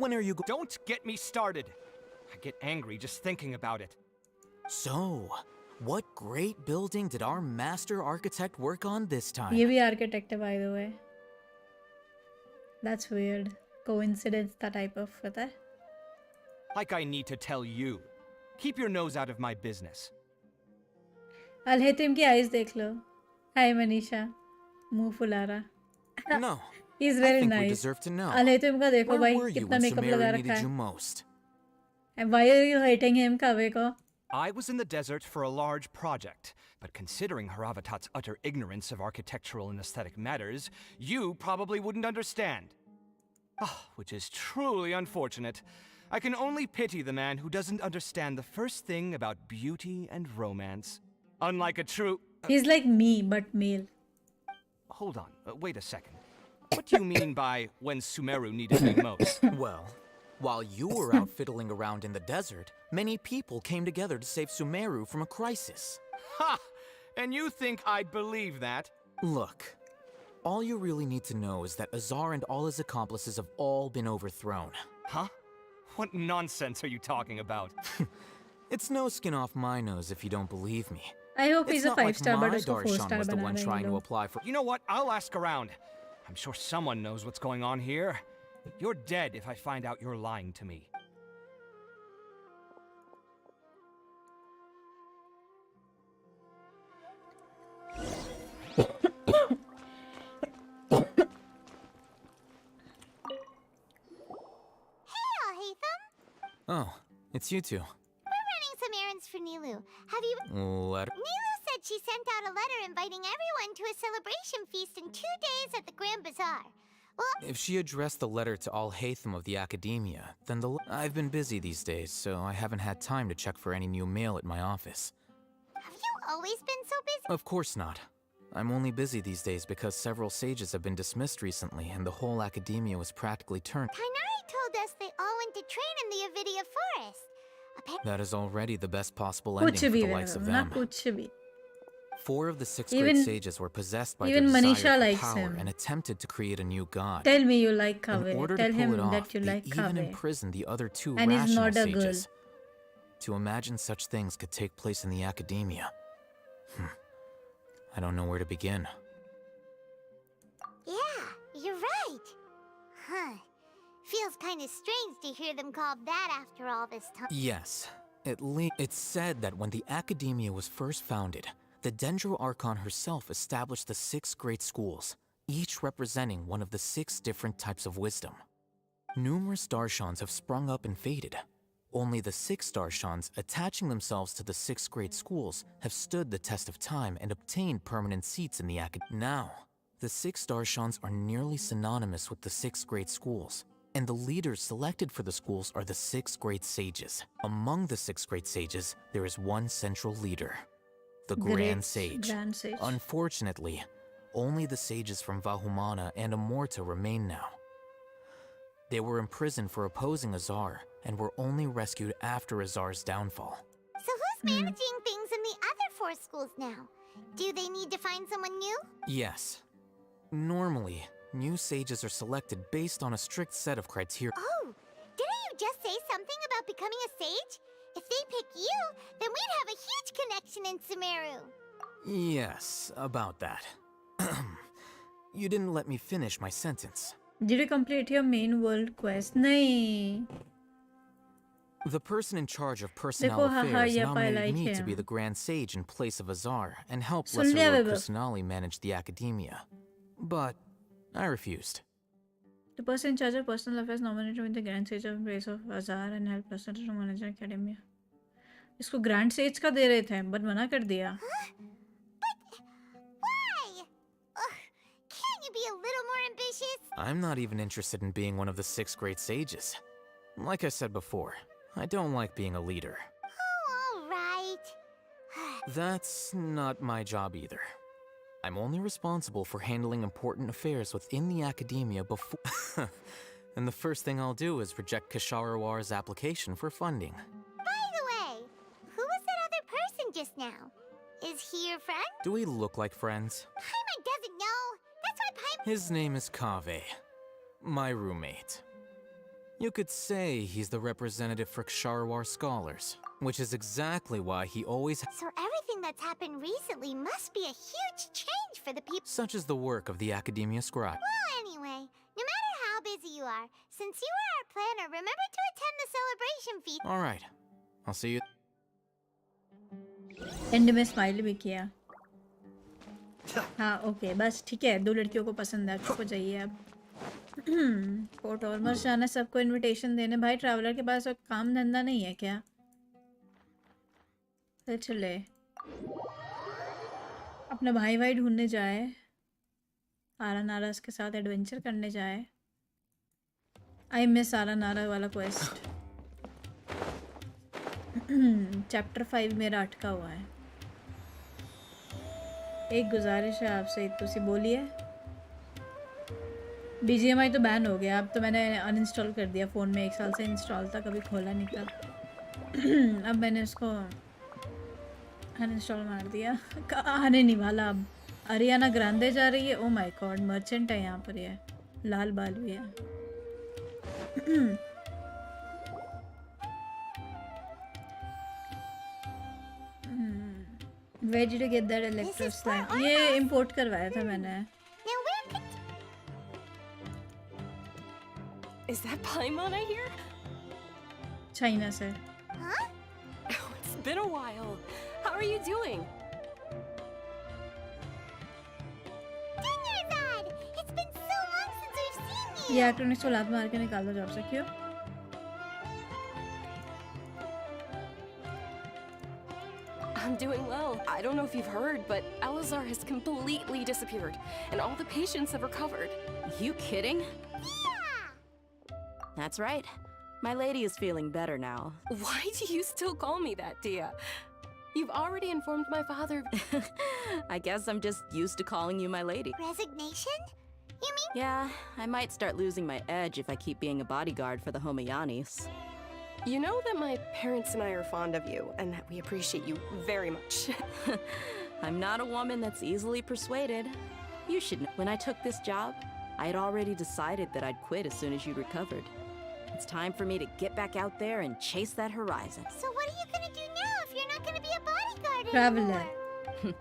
V: when are you
U: Don't get me started. I get angry just thinking about it.
V: So, what great building did our master architect work on this time?
E: ये भी architect है by the way. That's weird. Coincidence that type of पता है.
U: Like I need to tell you. Keep your nose out of my business.
E: अलहैतम की eyes देख लो. हाय मनीषा मुंह फुला रहा.
V: No.
E: He's
V: I
E: very
V: think we
E: nice.
V: deserve to know.
E: अलहैतम का देखो
V: Where
E: भाई
V: were you
E: कितना
V: when
E: मेकअप लगा
V: Sumeru
E: रखा
V: needed you
E: है.
V: most?
E: And why are you hating him कावे को?
U: I was in the desert for a large project, but considering Haravatat's utter ignorance of architectural and aesthetic matters, you probably wouldn't understand. Which is truly unfortunate. I can only pity the man who doesn't understand the first thing about beauty and romance. Unlike a true...
E: He's like me but male.
U: Hold on, wait a second. What do you mean by when Sumeru needed me most?
V: Well, while you were out fiddling around in the desert, many people came together to save Sumeru from a crisis.
U: Ha! And you think I'd believe that?
V: Look, all you really need to know is that Azar and all his accomplices have all been overthrown.
U: Huh? What nonsense are you talking about?
V: It's no skin off my nose if you don't believe me.
E: I hope
V: It's
E: he's a
V: not like
E: 5-star but
V: my
E: उसको 4
V: Darshan
E: star
V: was the
E: बना
V: one
E: रहे हैं
V: trying to
E: लोग.
V: apply for.
U: You know what? I'll ask around. I'm sure someone knows what's going on here. You're dead if I find out you're lying to me.
M: Hey, Alhaitham.
V: Oh, it's you two.
M: We're running some errands for Nilu. Have you...
V: Letter.
M: Nilu said she sent out a letter inviting everyone to a celebration feast in 2 days at the Grand Bazaar. Well,
V: If she addressed the letter to Al Haytham of the Academia, then I've been busy these days, so I haven't had time to check for any new mail at my office.
M: have you always been so busy?
V: Of course not. I'm only busy these days because several sages have been dismissed recently, and the whole Academia was practically turned.
M: Kainari told us they all went to train in the Avidia Forest.
V: That is already the best possible ending
A: कुछ
V: for
A: भी
V: the likes of
A: ना
V: them.
A: कुछ भी.
V: 4 of the 6
A: Even-
V: great sages were possessed by their
A: even
V: desire
A: Manisha
V: for
A: likes
V: power
A: him.
V: and attempted to create a new god.
A: Tell me you like
V: In
A: Kaveh.
V: order
A: Tell
V: to pull
A: him
V: it off,
A: that you
V: they
A: like
V: even
A: Kaveh.
V: imprisoned the other 2
A: And he's
V: rational
A: not a girl.
V: sages. To imagine such things could take place in the academia. I don't know where to begin.
M: Yeah, you're right. Huh. Feels kind of strange to hear them called that after all this time.
V: Yes. It's said that when the academia was first founded, the Dendro Archon herself established the 6 great schools, each representing one of the 6 different types of wisdom. Numerous Darshans have sprung up and faded. Only the 6 Darshans, attaching themselves to the 6 great schools, have stood the test of time and obtained permanent seats in the academia. Now, the 6 Darshans are nearly synonymous with the 6 great schools, and the leaders selected for the schools are the 6 great sages. Among the 6 great sages, there is one central leader, the Grand Sage.
A: Grand Sage.
V: Unfortunately, only the sages from Vahumana and Amorta remain now. They were imprisoned for opposing Azar, and were only rescued after Azar's downfall.
M: So who's managing things in the other 4 schools now? Do they need to find someone new?
V: Yes. Normally, new sages are selected based on a strict set of criteria.
M: Oh, didn't you just say something about becoming a sage? If they pick you, then we'd have a huge connection in Sumeru.
V: Yes, about that. You didn't let me finish my sentence.
A: Did you complete your main world quest? नहीं.
V: The person in charge of personnel
A: देखो, हाँ,
V: affairs
A: yep, I
V: nominated
A: like
V: me to
A: him.
V: be the Grand Sage in place of Azar and help
A: soon
V: Lesser
A: लिया
V: Lord
A: बेबे.
V: Kusanali manage the academia. But I refused.
A: The person in charge of personal affairs nominated with the Grand Sage of Race of Azar and helped Lesser to manage the academia. इसको Grand Sage का दे रहे थे, but मना कर दिया.
M: Why? Ugh, can't you be a little more ambitious?
V: I'm not even interested in being one of the 6 great sages. Like I said before, I don't like being a leader.
M: Oh, all right.
V: That's not my job either. I'm only responsible for handling important affairs within the academia before... And the first thing I'll do is reject Kasharawar's application for funding.
M: By the way, who was that other person just now? Is he your friend?
V: Do we look like friends?
M: Paimon doesn't know. That's why Paimon...
V: His name is Kaveh, my roommate. You could say he's the representative for Ksharawar scholars, which is exactly why he always...
M: So everything that's happened recently must be a huge change for the people...
V: Such is the work of the Academia Scribe.
M: Well, anyway, no matter how busy you are, since you are our planner, remember to attend the celebration feast.
V: All right, I'll see you...
A: and में smile भी किया. हाँ okay बस ठीक है. 2 लड़कियों को पसंद है, आपको चाहिए अब. कोर्ट ऑलमोस्ट जाना, सबको इनविटेशन देने. भाई ट्रैवलर के पास काम धंधा नहीं है क्या? तो चले अपना भाई भाई ढूंढने जाए. आरा नारा के साथ एडवेंचर करने जाए. आई मिस आरा नारा वाला क्वेस्ट. चैप्टर 5 मेरा अटका हुआ है. एक गुजारिश है आपसे, तुसी बोलिए. BGMI तो बैन हो गया, अब तो मैंने अनइंस्टॉल कर दिया फ़ोन में. 1 साल से इंस्टॉल था, कभी खोला नहीं था. अब मैंने उसको अनइंस्टॉल मार दिया. आने नहीं वाला अब. अरियाना ग्रांडे जा रही है. ओ माय गॉड, मर्चेंट है यहाँ पर. ये लाल बाल भी है. Where did you get that electro slime? ये import करवाया था मैंने.
M: Now where could...
B: Is that Paimon I hear?
A: China से.
M: Huh?
B: Oh, it's been a while. How are you doing?
M: Dingerzad! It's been so long since we've seen you!
A: ये electronics को लात मार के निकाल दो जॉब से. क्यों?
B: I'm doing well. I don't know if you've heard, but Alazar has completely disappeared, and all the patients have recovered.
R: You kidding?
M: Yeah!
R: That's right. My lady is feeling better now.
B: Why do you still call me that, Dia? You've already informed my father.
R: I guess I'm just used to calling you my lady.
M: Resignation? You mean...
R: Yeah, I might start losing my edge if I keep being a bodyguard for the Homayanis.
B: You know that my parents and I are fond of you, and that we appreciate you very much.
R: I'm not a woman that's easily persuaded. You should know. When I took this job, I had already decided that I'd quit as soon as you recovered. It's time for me to get back out there and chase that horizon.
M: So what are you gonna do now if you're not gonna be a bodyguard
A: Traveler.
M: anymore?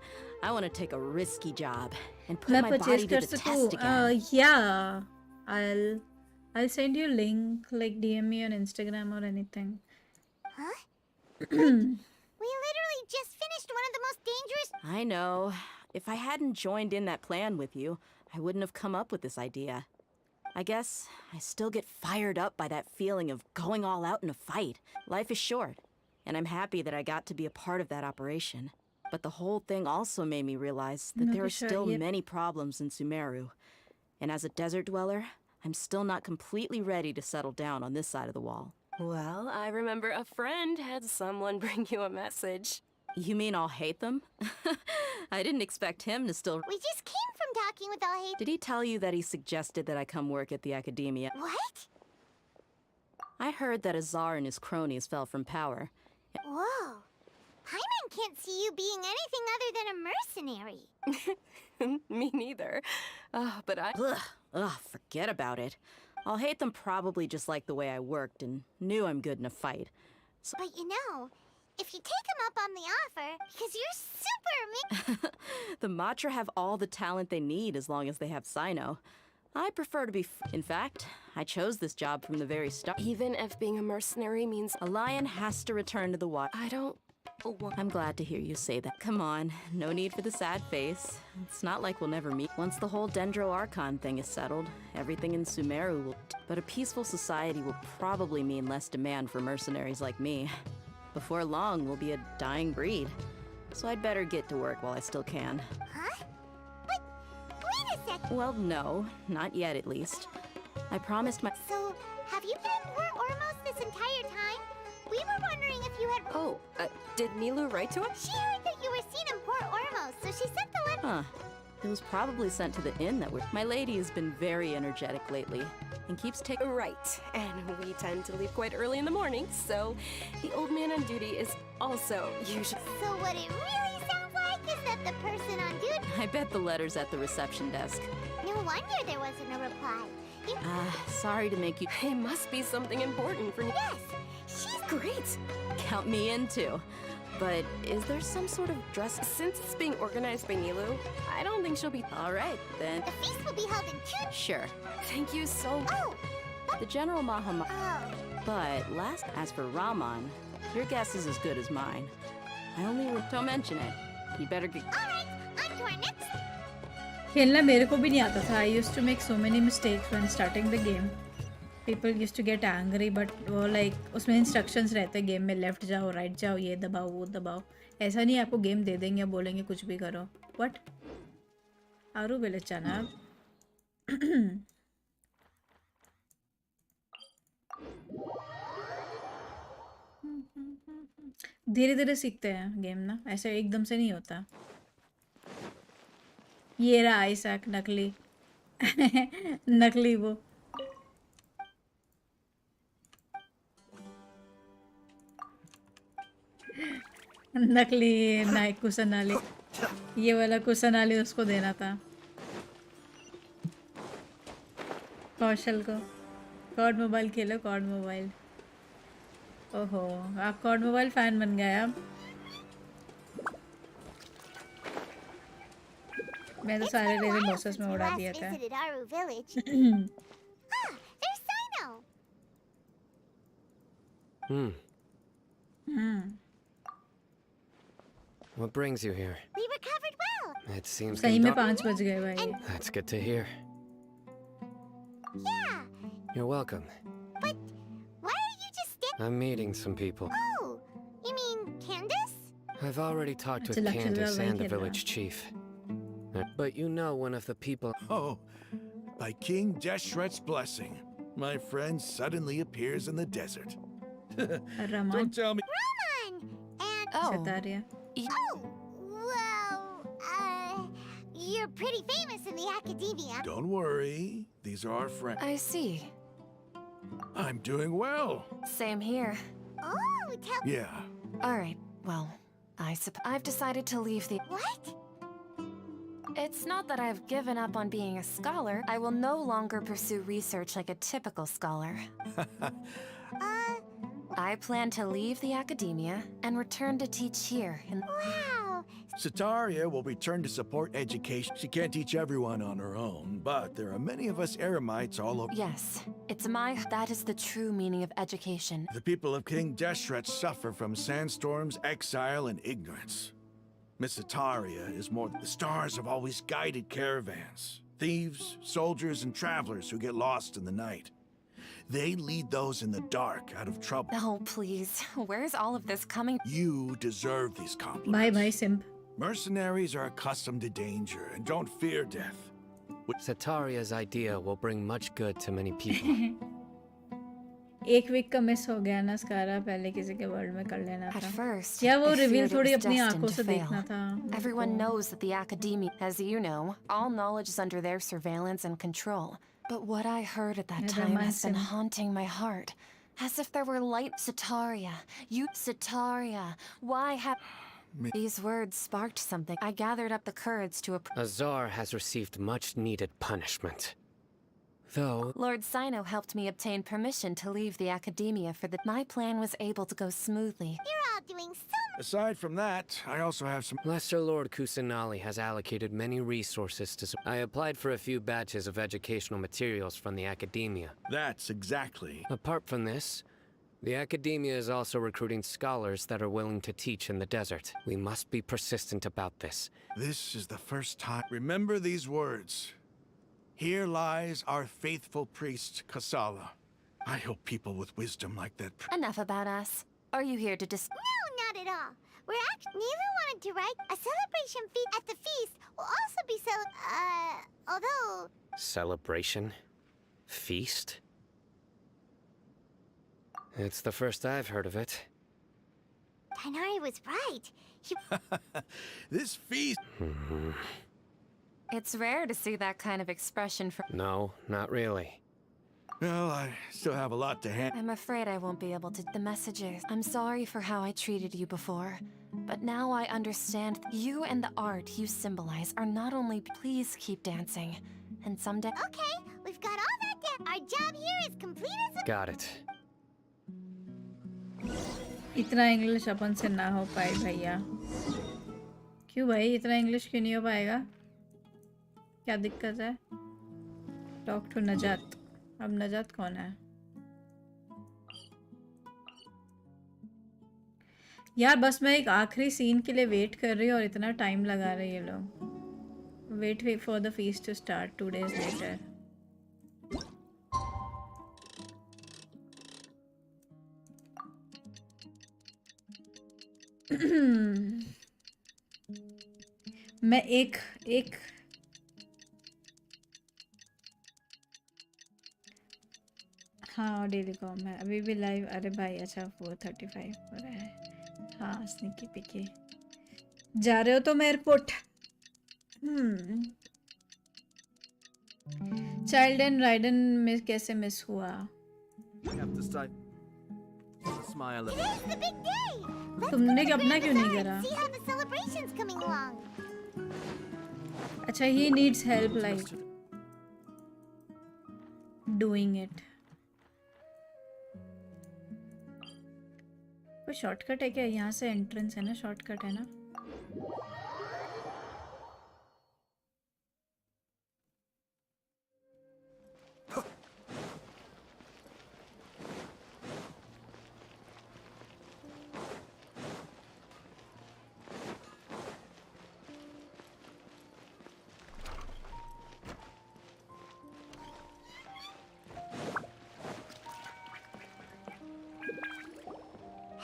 R: I want to take a risky job and put
A: मैं
R: my
A: purchase
R: body to
A: कर
R: the
A: सकूँ
R: test again.
A: yeah I'll send you link, like DM me on Instagram or anything.
M: Huh? We literally just finished one of the most dangerous.
R: I know. If I hadn't joined in that plan with you, I wouldn't have come up with this idea. I guess I still get fired up by that feeling of going all out in a fight. Life is short, and I'm happy that I got to be a part of that operation. But the whole thing also made me realize that there are still many problems in Sumeru. And as a desert dweller, I'm still not completely ready to settle down on this side of the wall.
B: Well, I remember a friend had someone bring you a message.
R: You mean I'll hate them? I didn't expect him to still...
M: We just came from talking with all hate.
R: Did he tell you that he suggested that I come work at the academia?
M: What?
R: I heard that a czar and his cronies fell from power.
M: Whoa. Hyman can't see you being anything other than a mercenary.
B: Me neither. But I...
R: Ugh, forget about it. I'll hate them probably just like the way I worked and knew I'm good in a fight. So
M: But you know, if you take him up on the offer, because you're super
R: the Matra have all the talent they need as long as they have Sino. I prefer to be... In fact, I chose this job from the very start.
B: Even if being a mercenary means...
R: A lion has to return to the water.
B: I don't...
R: I'm glad to hear you say that. Come on, no need for the sad face. It's not like we'll never meet. Once the whole Dendro Archon thing is settled, everything in Sumeru will... But a peaceful society will probably mean less demand for mercenaries like me. Before long, we'll be a dying breed. So I'd better get to work while I still can.
M: Huh? But wait a sec.
R: Well, no, not yet at least. I promised my...
M: So, have you been in Port Ormos this entire time? We were wondering if you had...
B: Oh, did Nilu write to us?
M: She heard that you were seen in Port Ormos, so she sent the letter.
R: Huh. It was probably sent to the inn that we're... My lady has been very energetic lately and keeps taking...
B: Right, and we tend to leave quite early in the morning, so the old man on duty is also usually...
M: So what it really sounds like is that the person on duty...
R: I bet the letter's at the reception desk.
M: No wonder there wasn't a reply.
R: Sorry to make you...
B: It must be something important for...
M: Yes, she's
B: great.
R: Count me in too. But is there some sort of dress...
B: Since it's being organized by Nilu, I don't think she'll be...
R: All right, then.
M: The feast will be held in 2...
R: Sure.
B: Thank you so much.
M: Oh!
R: The General Mahama...
M: Oh.
R: But as for Raman, your guess is as good as mine. I only... Don't mention it. You better get...
M: All right, on to our next...
A: खेलना मेरे को भी नहीं आता था. I used to make so many mistakes when starting the game. People used to get angry, but वो like उसमें instructions रहते हैं गेम में, लेफ्ट जाओ, राइट जाओ, ये दबाओ, वो दबाओ. ऐसा नहीं आपको गेम दे देंगे या बोलेंगे कुछ भी करो. What? आरू बेले चना. धीरे धीरे सीखते हैं गेम ना, ऐसे एकदम से नहीं होता. ये रहा आइसैक नकली. नकली वो. नकली नाइक कुसनाली. ये वाला कुसनाली उसको देना था, कौशल को. कॉर्ड मोबाइल खेलो, कॉर्ड मोबाइल. ओहो, आप कॉर्ड मोबाइल फैन बन गए अब. मैं तो सारे रेजर बॉसेस में उड़ा दिया था.
P: What brings you here?
M: We recovered well.
P: It seems
A: सही में 5 बज गए भाई.
P: That's good to hear.
M: Yeah.
P: You're welcome.
M: But why are you just standing?
P: I'm meeting some people.
M: Oh, you mean Candace?
P: I've already talked with Candace and the village chief. But you know one of the people...
L: Oh, by King DxRacer's blessing, my friend suddenly appears in the desert. Don't tell me...
M: Raman! And...
A: Sataria.
M: Oh, well, you're pretty famous in the academia.
L: Don't worry, these are our friends.
B: I see.
L: I'm doing well.
B: Same here.
M: Oh, tell
L: Yeah.
B: Alright, well, I've decided to leave the—
M: What?
B: It's not that I've given up on being a scholar. I will no longer pursue research like a typical scholar. I plan to leave the academia and return to teach here in—
M: Wow!
L: Sataria will return to support education. She can't teach everyone on her own, but there are many of us eremites all over.
B: Yes, that is the true meaning of education.
L: The people of King Deshret suffer from sandstorms, exile, and ignorance. Miss Sataria is more— the stars have always guided caravans, thieves, soldiers, and travelers who get lost in the night. They lead those in the dark out of trouble.
B: Oh, please. Where's all of this coming?
L: You deserve these compliments.
E: Bye, simp.
L: Mercenaries are accustomed to danger and don't fear death.
P: Sataria's idea will bring much good to many people.
E: एक week का miss हो गया ना स्कारा पहले किसी के world में कर लेना था.
B: At first,
E: या वो
B: I
E: रिवील
B: feared it
E: थोड़ी
B: was
E: अपनी
B: destined
E: आंखों
B: to
E: से
B: fail.
E: देखना था.
B: Everyone knows that the academia, as you know, all knowledge is under their surveillance and control. But what I heard at that
E: It
B: time
E: reminds
B: has been
E: him.
B: haunting my heart. As if there were light— Sataria, why have— These words sparked something. I gathered up the courage to
P: Azar has received much needed punishment. Though
B: Lord Sino helped me obtain permission to leave the academia my plan was able to go smoothly.
M: You're all doing so
L: Aside from that, I also have some—
P: Lesser Lord Kusanali has allocated many resources to I applied for a few batches of educational materials from the academia.
L: That's exactly—
P: Apart from this, the academia is also recruiting scholars that are willing to teach in the desert. We must be persistent about this.
L: This is the first time— Remember these words. Here lies our faithful priest, Kasala. I hope people with wisdom like that—
B: Enough about us. Are you here to
M: No, not at all. We're Neither wanted to write a celebration feast at the feast will also be although—
P: Celebration? Feast? It's the first I've heard of it.
M: Tainari was right.
L: This feast—
B: It's rare to see that kind of expression from—
P: No, not really.
L: Well, I still have a lot to hand—
B: I'm afraid I won't be able to— The messages. I'm sorry for how I treated you before. But now I understand you and the art you symbolize are not only— Please keep dancing. And someday—
M: Okay, we've got all that down. Our job here is complete as a—
P: Got it.
E: इतना English अपन से ना हो पाए भैया. क्यों भाई इतना English क्यों नहीं हो पाएगा? क्या दिक्कत है? टॉक टू नजात. अब नजात कौन है? यार बस मैं एक आखिरी सीन के लिए वेट कर रही हूँ और इतना टाइम लगा रहे हैं ये लोग. Wait for the feast to start 2 days later. मैं एक हाँ डेली कॉम है अभी भी लाइव. अरे भाई अच्छा 4:35 हो रहा है. हाँ स्निकी पिकी जा रहे हो तुम एयरपोर्ट? चाइल्ड एंड राइडन में कैसे मिस हुआ?
M: Today's the big day.
E: तुमने अपना क्यों नहीं करा?
M: See how the celebration's coming along.
E: अच्छा he needs help like doing it. कोई शॉर्टकट है क्या? यहाँ से एंट्रेंस है ना? शॉर्टकट है ना?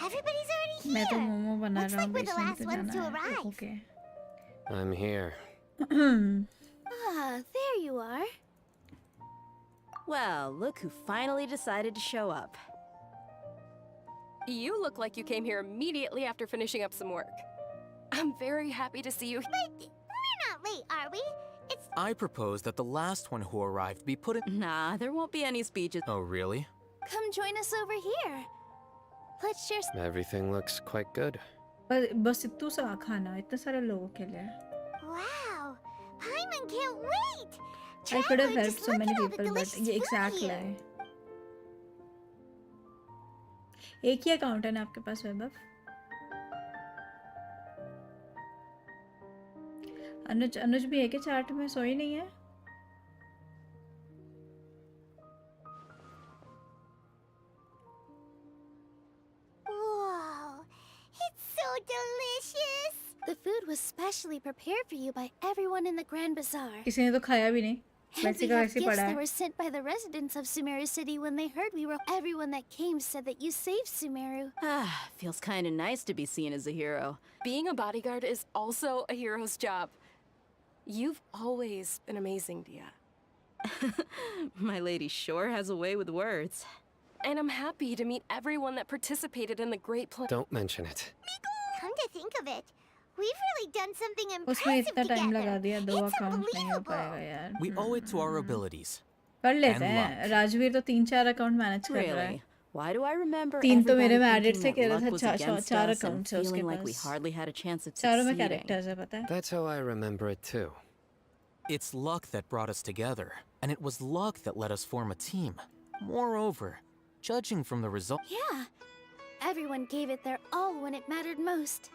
M: Everybody's already
E: मैं तो
M: here.
E: मोमो बना
M: Looks
E: रहा
M: like
E: हूँ.
M: we're the
E: बेचने
M: last
E: पे
M: ones to
E: जाना है.
M: arrive.
E: Okay.
P: I'm here.
O: There you are.
R: Well, look who finally decided to show up.
B: You look like you came here immediately after finishing up some work. I'm very happy to see you.
M: But we're not late, are we?
V: I propose that the last one who arrived be put in.
R: Nah, there won't be any speeches.
V: Oh, really?
C: Come join us over here. Let's share.
P: Everything looks quite good.
A: बस इतना सा खाना इतने सारे लोगों के लिए.
M: Wow, Paimon can't wait.
A: I could have
M: Traveler,
A: helped
M: just
A: so
M: look
A: many
M: at all the
A: people, but
M: delicious
A: ये
M: food
A: exactly.
M: here.
A: एक ही अकाउंट है ना आपके पास वैभव? अनुज भी है क्या चार्ट में? सोई नहीं है?
M: Whoa, it's so delicious.
C: The food was specially prepared for you by everyone in the Grand Bazaar.
A: किसी ने तो खाया भी नहीं.
C: And
A: वैसे
C: we
A: का
C: have
A: वैसे
C: gifts
A: पड़ा
C: that
A: है.
C: were sent by the residents of Sumeru City when they heard we were. Everyone that came said that you saved Sumeru.
R: Ah, feels kind of nice to be seen as a hero.
I: Being a bodyguard is also a hero's job. You've always been amazing, Dia.
R: My lady sure has a way with words.
I: And I'm happy to meet everyone that participated in the great plan.
P: Don't mention it.
M: Come to think of it, we've really done something
A: उसमें
M: impressive
A: इतना time लगा
M: together.
A: दिया. 2
M: It's
A: account नहीं हो
M: unbelievable.
A: पाएगा यार.
V: We owe it to our abilities.
A: कर लेते
V: And
A: हैं. राजवीर तो 3-4 अकाउंट मैनेज कर रहा है.
R: Really? Why do I remember
A: 3 तो मेरे में
R: everybody
A: एडिट से
R: thinking
A: कह
R: that
A: रहा
R: luck was
A: था.
R: against
A: 4
R: us and
A: अकाउंट्स है उसके
R: feeling like we
A: pass.
R: hardly had a chance of
A: चारों में
R: succeeding?
A: कैरेक्टर्स है पता है.
P: That's how I remember it too.
V: It's luck that brought us together, and it was luck that let us form a team. Moreover, judging from the result.
C: Yeah. Everyone gave it their all when it mattered most.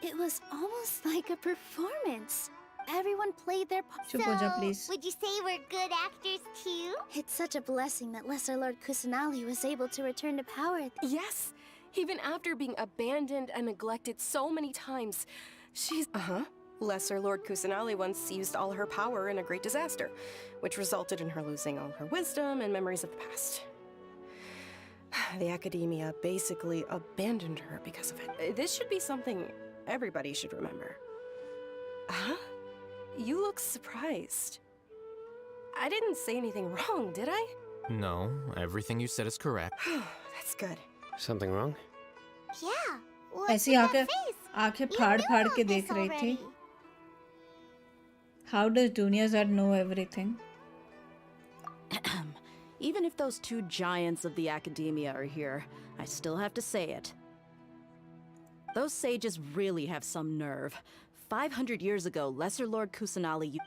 C: It was almost like a performance. Everyone played their part.
A: चुप हो जा please.
M: Would you say we're good actors too?
C: It's such a blessing that Lesser Lord Kusanali was able to return to power.
I: Yes, even after being abandoned and neglected so many times, she's... Lesser Lord Kusanali once used all her power in a great disaster, which resulted in her losing all her wisdom and memories of the past. The Academia basically abandoned her because of it. This should be something everybody should remember. Huh? You look surprised. I didn't say anything wrong, did I?
V: No, everything you said is correct.
I: That's good.
P: Something wrong?
M: Yeah. What's
A: ऐसी
M: with that
A: आंखें
M: face?
A: आंखें
M: You
A: फाड़
M: knew
A: फाड़
M: all
A: के
M: this
A: देख रही थी.
M: already.
A: How does Junior Z know everything?
R: Even if those two giants of the Academia are here, I still have to say it. Those sages really have some nerve. 500 years ago, Lesser Lord Kusanali...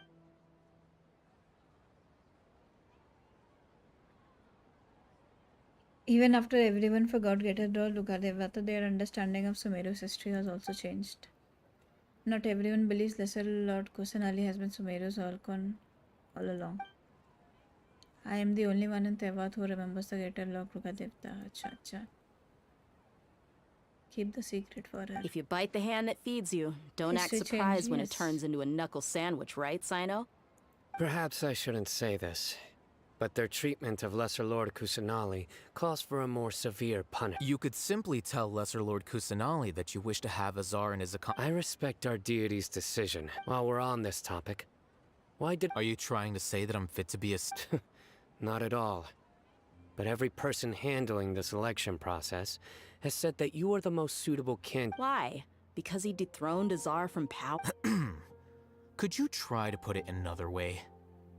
A: Even after everyone forgot Greater Draw Lugadevata, their understanding of Sumeru's history has also changed. Not everyone believes Lesser Lord Kusanali has been Sumeru's Archon all along. I am the only one in Tevat who remembers the Greater Lord Lugadevata. Acha, acha. Keep the secret for her.
R: If you bite the hand that feeds you, don't act
A: History
R: surprised when it
A: changes.
R: turns into a knuckle sandwich, right, Sino?
P: Perhaps I shouldn't say this, but their treatment of Lesser Lord Kusanali calls for a more severe punishment.
V: You could simply tell Lesser Lord Kusanali that you wish to have Azar in his account.
P: I respect our deity's decision. While we're on this topic, why did...
V: Are you trying to say that I'm fit to be a...
P: Not at all. But every person handling the selection process has said that you are the most suitable candidate.
R: Why? Because he dethroned Azar from power?
V: Could you try to put it another way?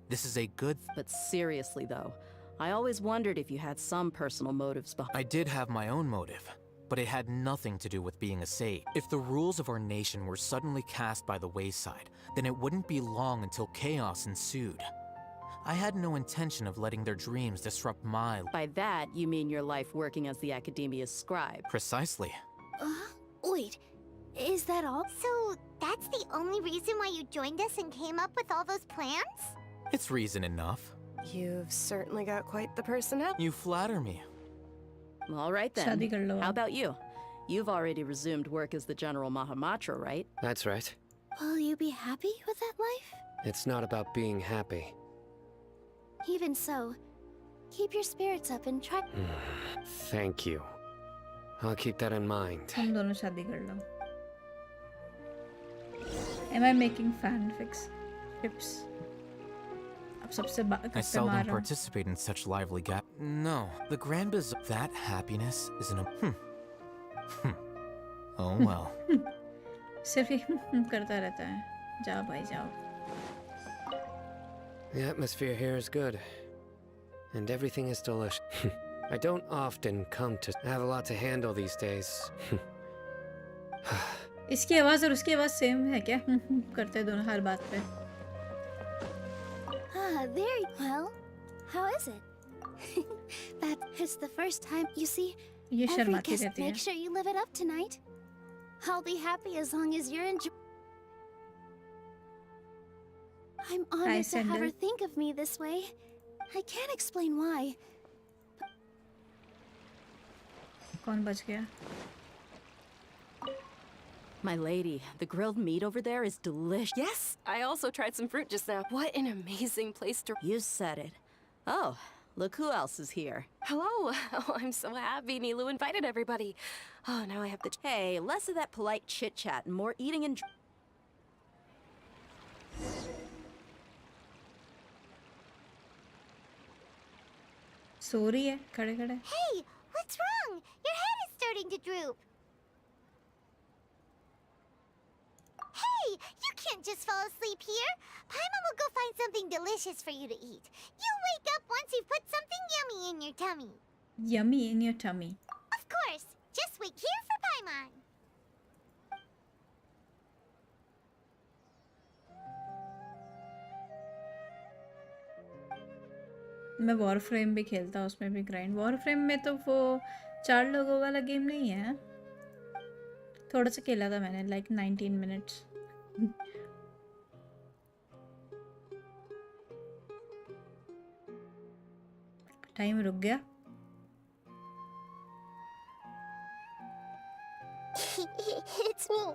V: This is a good...
R: But seriously, though, I always wondered if you had some personal motives behind...
V: I did have my own motive, but it had nothing to do with being a sage. If the rules of our nation were suddenly cast by the wayside, then it wouldn't be long until chaos ensued. I had no intention of letting their dreams disrupt my...
R: By that, you mean your life working as the Academia's scribe.
V: Precisely.
C: Wait, is that all?
M: So that's the only reason why you joined us and came up with all those plans?
V: It's reason enough.
I: You've certainly got quite the personality.
V: You flatter me.
R: All right
A: शादी कर
R: then.
A: Low.
R: How about you? You've already resumed work as the General Mahamatra, right?
P: That's right.
C: Will you be happy with that life?
P: It's not about being happy.
C: Even so, keep your spirits up and try.
P: Thank you. I'll keep that in mind.
A: हम दोनों शादी कर लो. Am I making fanfics? Tips. अब सबसे
V: I seldom participate in such lively No, the Grand Bazaar... That happiness is an... Oh well.
A: सिर्फ ही करता रहता है. जाओ भाई जाओ.
P: The atmosphere here is good. And everything is delicious. I don't often come to have a lot to handle these days.
A: इसकी आवाज और उसकी आवाज सेम है क्या? करते हैं दोनों हर बात पे.
C: Very well. How is it? That is the first time. You see,
A: ये
C: every
A: शर्माती
C: guest
A: रहती है.
C: make sure you live it up tonight. I'll be happy as long as you're enjoying. I'm honored to have her think of me this way. I can't explain why.
A: कौन बच गया?
R: My lady, the grilled meat over there is delicious.
I: Yes, I also tried some fruit just now. What an amazing place to...
R: You said it. Oh, look who else is here.
I: Hello. Oh, I'm so happy Nilu invited everybody. Oh, now I have the...
R: Hey, less of that polite chit-chat and more eating and...
A: सो रही है खड़े खड़े.
M: Hey, what's wrong? Your head is starting to droop. Hey, you can't just fall asleep here. Paimon will go find something delicious for you to eat. You'll wake up once you've put something yummy in your tummy.
A: Yummy in your tummy.
M: Of course. Just wait here for Paimon.
A: मैं वॉरफ्रेम भी खेलता हूँ, उसमें भी grind. वॉरफ्रेम में तो वो 4 लोगों वाला गेम नहीं है. थोड़ा सा खेला था मैंने, like 19 minutes. टाइम रुक गया.
F: It's me.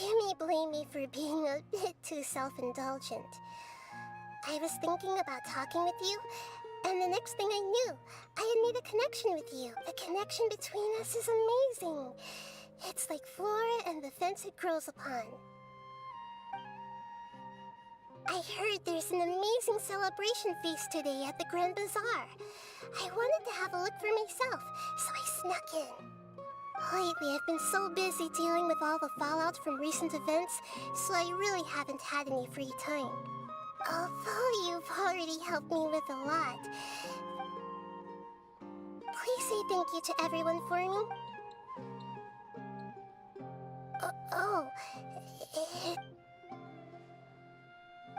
F: You may blame me for being a bit too self-indulgent. I was thinking about talking with you, and the next thing I knew, I had made a connection with you. The connection between us is amazing. It's like flora and the fence it grows upon. I heard there's an amazing celebration feast today at the Grand Bazaar. I wanted to have a look for myself, so I snuck in. Lately, I've been so busy dealing with all the fallout from recent events, so I really haven't had any free time. Although you've already helped me with a lot. Please say thank you to everyone for me.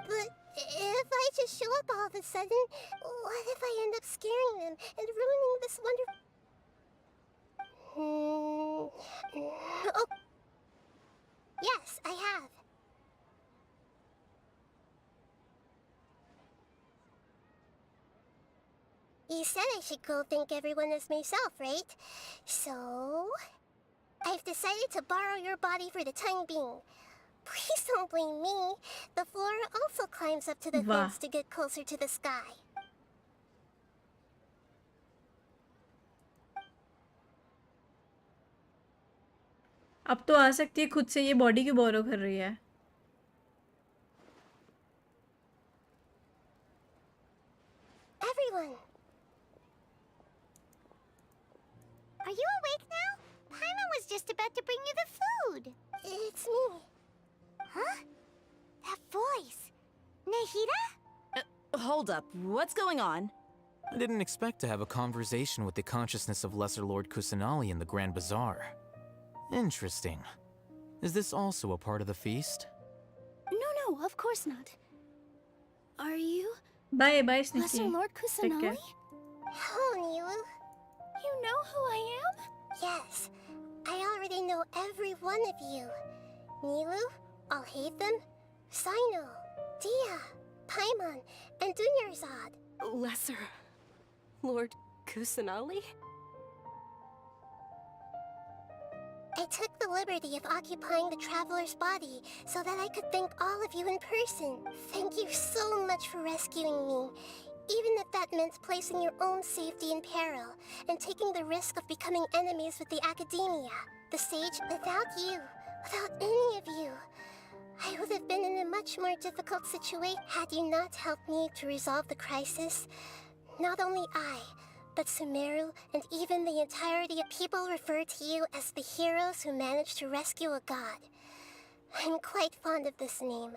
F: But if I just show up all of a sudden, what if I end up scaring them and ruining this wonderful... Oh. Yes, I have. You said I should go thank everyone as myself, right? So... I've decided to borrow your body for the time being. Please don't blame me. The flora also climbs up to the fence to get closer to the sky.
A: अब तो आ सकती है खुद से, ये body क्यों बोरो कर रही है?
F: Everyone.
M: Are you awake now? Paimon was just about to bring you the food.
F: It's me.
M: Huh? That voice. Nahida?
R: Hold up, what's going on?
V: I didn't expect to have a conversation with the consciousness of Lesser Lord Kusanali in the Grand Bazaar. Interesting. Is this also a part of the feast?
C: No, of course not. Are you?
A: Bye, Sneaky.
C: Lesser Lord Kusanali?
F: Hello, Nilu.
C: You know who I am?
F: Yes, I already know every one of you. Nilu, Alhaitham, Sino, Dia, Paimon, and Dunyarzad.
I: Lesser Lord Kusanali?
F: I took the liberty of occupying the traveler's body so that I could thank all of you in person. Thank you so much for rescuing me, even if that meant placing your own safety in peril and taking the risk of becoming enemies with the Academia. The Sage, without you, without any of you, I would have been in a much more difficult situation had you not helped me to resolve the crisis. Not only I, but Sumeru and even the entirety of people refer to you as the heroes who managed to rescue a god. I'm quite fond of this name.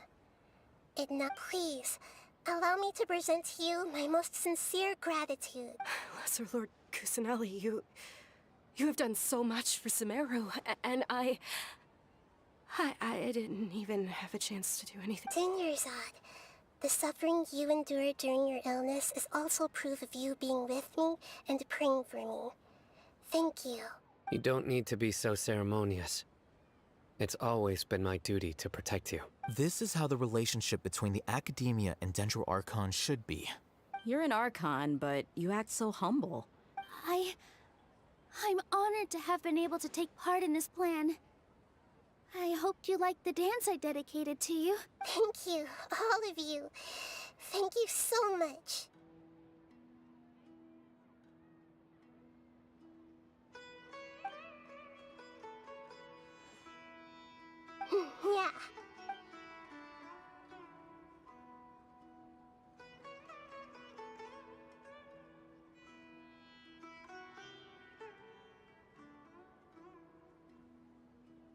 F: Edna, please, Allow me to present to you my most sincere gratitude.
I: Lesser Lord Kusanali, you have done so much for Sumeru, and I didn't even have a chance to do anything.
F: Dinyarzad, the suffering you endured during your illness is also proof of you being with me and praying for me. Thank you.
P: You don't need to be so ceremonious. It's always been my duty to protect you.
V: This is how the relationship between the Academia and Dendro Archon should be.
R: You're an Archon, but you act so humble.
C: I'm honored to have been able to take part in this plan. I hoped you liked the dance I dedicated to you.
F: Thank you, all of you. Thank you so much. Yeah.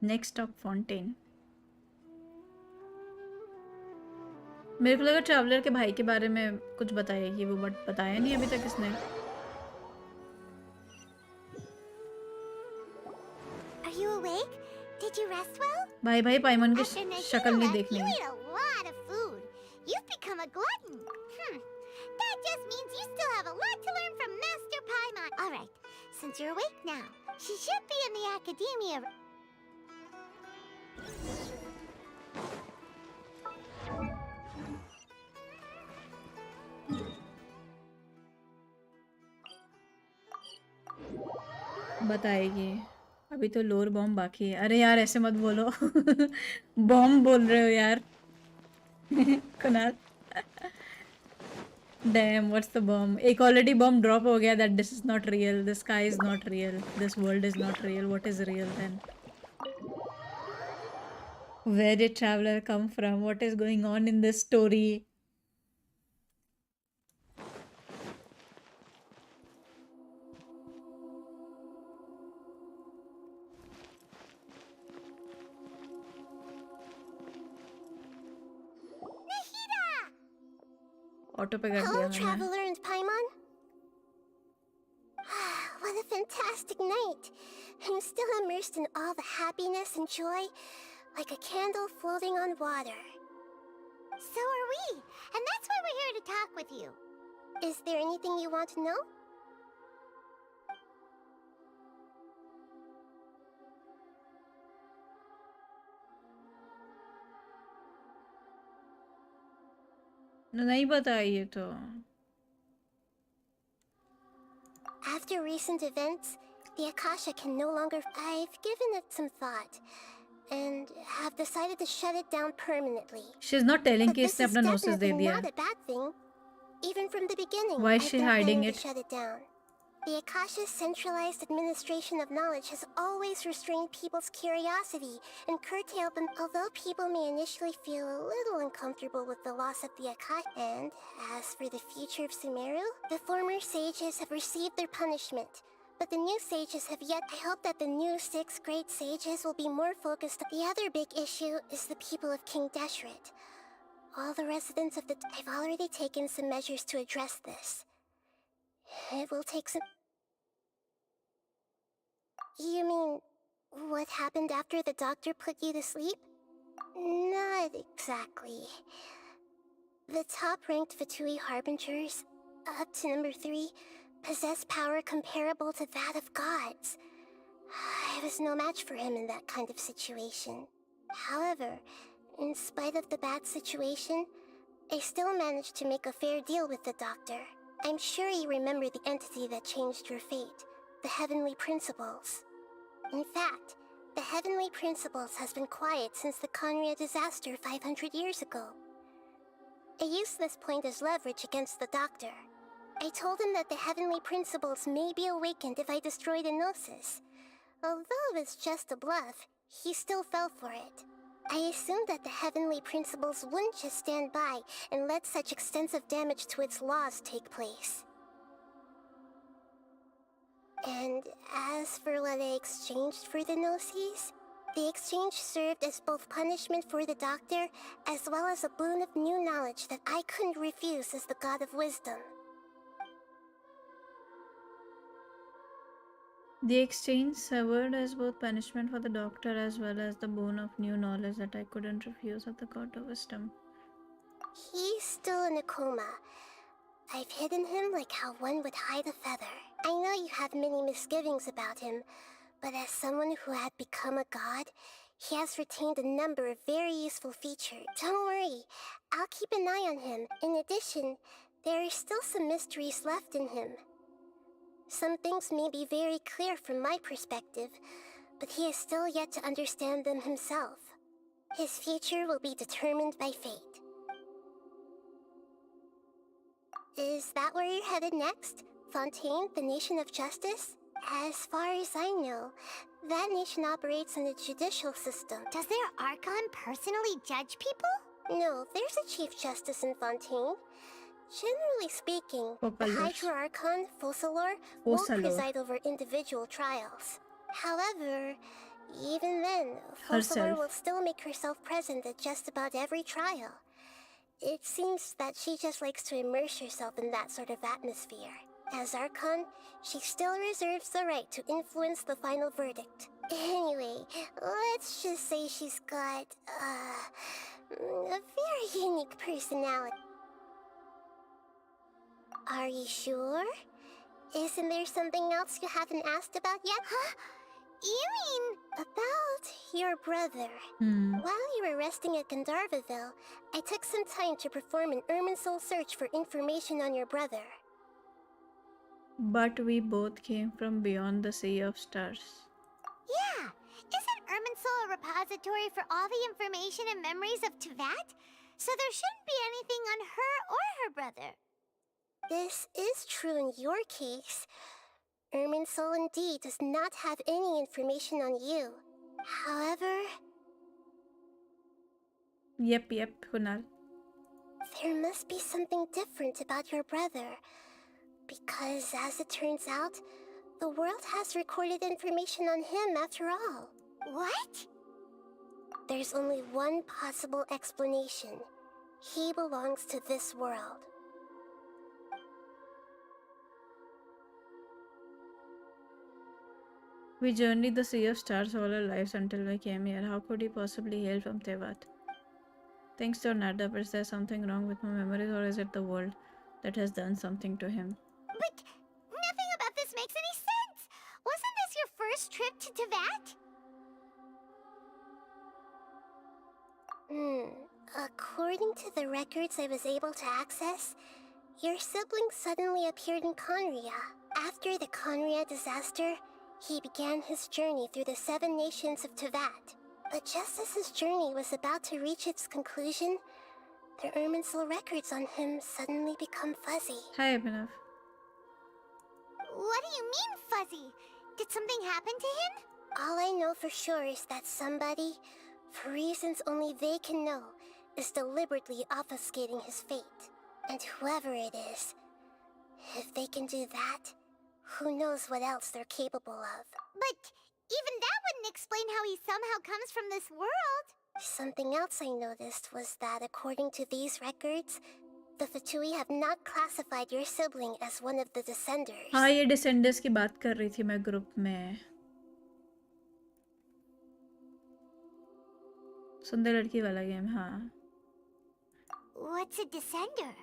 E: Next stop Fontaine. मेरे को लगा traveller के भाई के बारे में कुछ बताएगी वो, बट बताया नहीं अभी तक इसने।
M: Are you awake? Did you rest well?
E: भाई भाई पाइमन की
M: After Nahida
E: शक्ल नहीं
M: left,
E: देखनी
M: you
E: है।
M: ate a lot of food. You've become a glutton. That just means you still have a lot to learn from Master Paimon. All right, since you're awake now, she should be in the academia.
E: बताएगी अभी तो लोर bomb बाकी है। अरे यार ऐसे मत बोलो बॉम्ब बोल रहे हो यार Kunal. Damn what's the bomb? एक ऑलरेडी बॉम्ब ड्रॉप हो गया that this is not real, this sky is not real, this world is not real. What is real then? Where did Traveler come from? What is going on in this story? Auto पे कर दिया
F: Hello,
E: मैंने।
F: Traveler and Paimon. What a fantastic night. I'm still immersed in all the happiness and joy, like a candle floating on water.
M: So are we, and that's why we're here to talk with you.
F: Is there anything you want to know?
E: नहीं पता ये तो।
F: After recent events, the Akasha can no longer... I've given it some thought, and have decided to shut it down permanently.
E: She's not telling
F: But
E: कि
F: this
E: इसने
F: is
E: अपना नोसिस दे
F: definitely
E: दिया।
F: not a bad thing. Even from the beginning,
E: Why is
F: I've
E: she
F: been
E: hiding
F: planning
E: it?
F: to shut it down. The Akasha's centralized administration of knowledge has always restrained people's curiosity and curtailed them. Although people may initially feel a little uncomfortable with the loss of the Akasha, and as for the future of Sumeru, the former sages have received their punishment. But the new sages have yet. I hope that the new 6 great sages will be more focused. The other big issue is the people of King Deshret. All the residents of the... I've already taken some measures to address this. It will take some... You mean, what happened after the doctor put you to sleep? Not exactly. The top-ranked Fatui Harbingers, up to number 3, possess power comparable to that of gods. I was no match for him in that kind of situation. However, in spite of the bad situation, I still managed to make a fair deal with the doctor. I'm sure you remember the entity that changed your fate, the Heavenly Principles. In fact, the Heavenly Principles has been quiet since the Conria disaster 500 years ago. I used this point as leverage against the doctor. I told him that the Heavenly Principles may be awakened if I destroyed the Gnosis. Although it's just a bluff, he still fell for it. I assumed that the Heavenly Principles wouldn't just stand by and let such extensive damage to its laws take place. And as for what I exchanged for the Gnosis, The exchange served as both punishment for the doctor, as well as a boon of new knowledge that I couldn't refuse as the god of wisdom.
E: The exchange served as both punishment for the doctor as well as the boon of new knowledge that I couldn't refuse at the court of wisdom.
F: He's still in a coma. I've hidden him like how one would hide a feather. I know you have many misgivings about him, but as someone who had become a god, he has retained a number of very useful features. Don't worry, I'll keep an eye on him. In addition, there are still some mysteries left in him. Some things may be very clear from my perspective, but he is still yet to understand them himself. His future will be determined by fate. Is that where you're headed next? Fontaine, the nation of justice? As far as I know, that nation operates in a judicial system.
M: Does their Archon personally judge people?
F: No, there's a Chief Justice in Fontaine. Generally speaking, the Hydra Archon, Focalor, won't preside over individual trials. However, even then, Focalor will still make herself present at just about every trial. It seems that she just likes to immerse herself in that sort of atmosphere. As Archon, she still reserves the right to influence the final verdict. Anyway, let's just say she's got, a very unique personality. Are you sure? Isn't there something else you haven't asked about yet?
M: Huh? You mean...
F: About your brother. While you were resting at Gandharvaville, I took some time to perform an Irminsul search for information on your brother.
E: But we both came from beyond the Sea of Stars.
M: Yeah! Isn't Irminsul a repository for all the information and memories of Teyvat? So there shouldn't be anything on her or her brother.
F: This is true in your case. Irminsul indeed does not have any information on you. However...
E: Yep, Kunal.
F: There must be something different about your brother. Because, as it turns out, the world has recorded information on him after all.
M: What?
F: There's only one possible explanation. He belongs to this world.
E: We journeyed the Sea of Stars all our lives until we came here. How could he possibly hail from Teyvat? Thanks to Nada, is there something wrong with my memories, or is it the world that has done something to him?
M: But nothing about this makes any sense! Wasn't this your first trip to Teyvat?
F: According to the records I was able to access, your sibling suddenly appeared in Conria. After the Conria disaster, he began his journey through the 7 nations of Teyvat. But just as his journey was about to reach its conclusion, the Irminsul records on him suddenly become fuzzy.
E: Hi, Abhinav.
M: What do you mean, fuzzy? Did something happen to him?
F: All I know for sure is that somebody, for reasons only they can know, is deliberately obfuscating his fate. And whoever it is, if they can do that, who knows what else they're capable of.
M: But even that wouldn't explain how he somehow comes from this world.
F: Something else I noticed was that according to these records, the Fatui have not classified your sibling as one of the Descenders.
E: हाँ, ये Descenders की बात कर रही थी मैं group में. सुंदर लड़की वाला गेम, हाँ.
M: What's a Descender?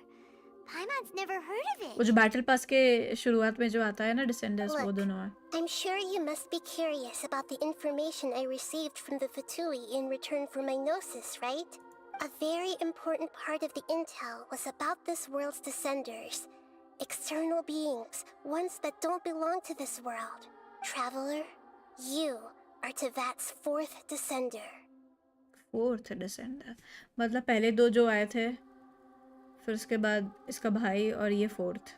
M: Paimon's never heard of it.
E: वो जो बैटल पास के शुरुआत में जो आता है ना Descenders, वो दोनों हैं.
F: I'm sure you must be curious about the information I received from the Fatui in return for my gnosis, right? A very important part of the intel was about this world's Descenders. External beings, ones that don't belong to this world. Traveler, you are Teyvat's 4th Descender.
E: 4th Descender. मतलब पहले 2 जो आए थे, फिर उसके बाद इसका भाई और ये 4th.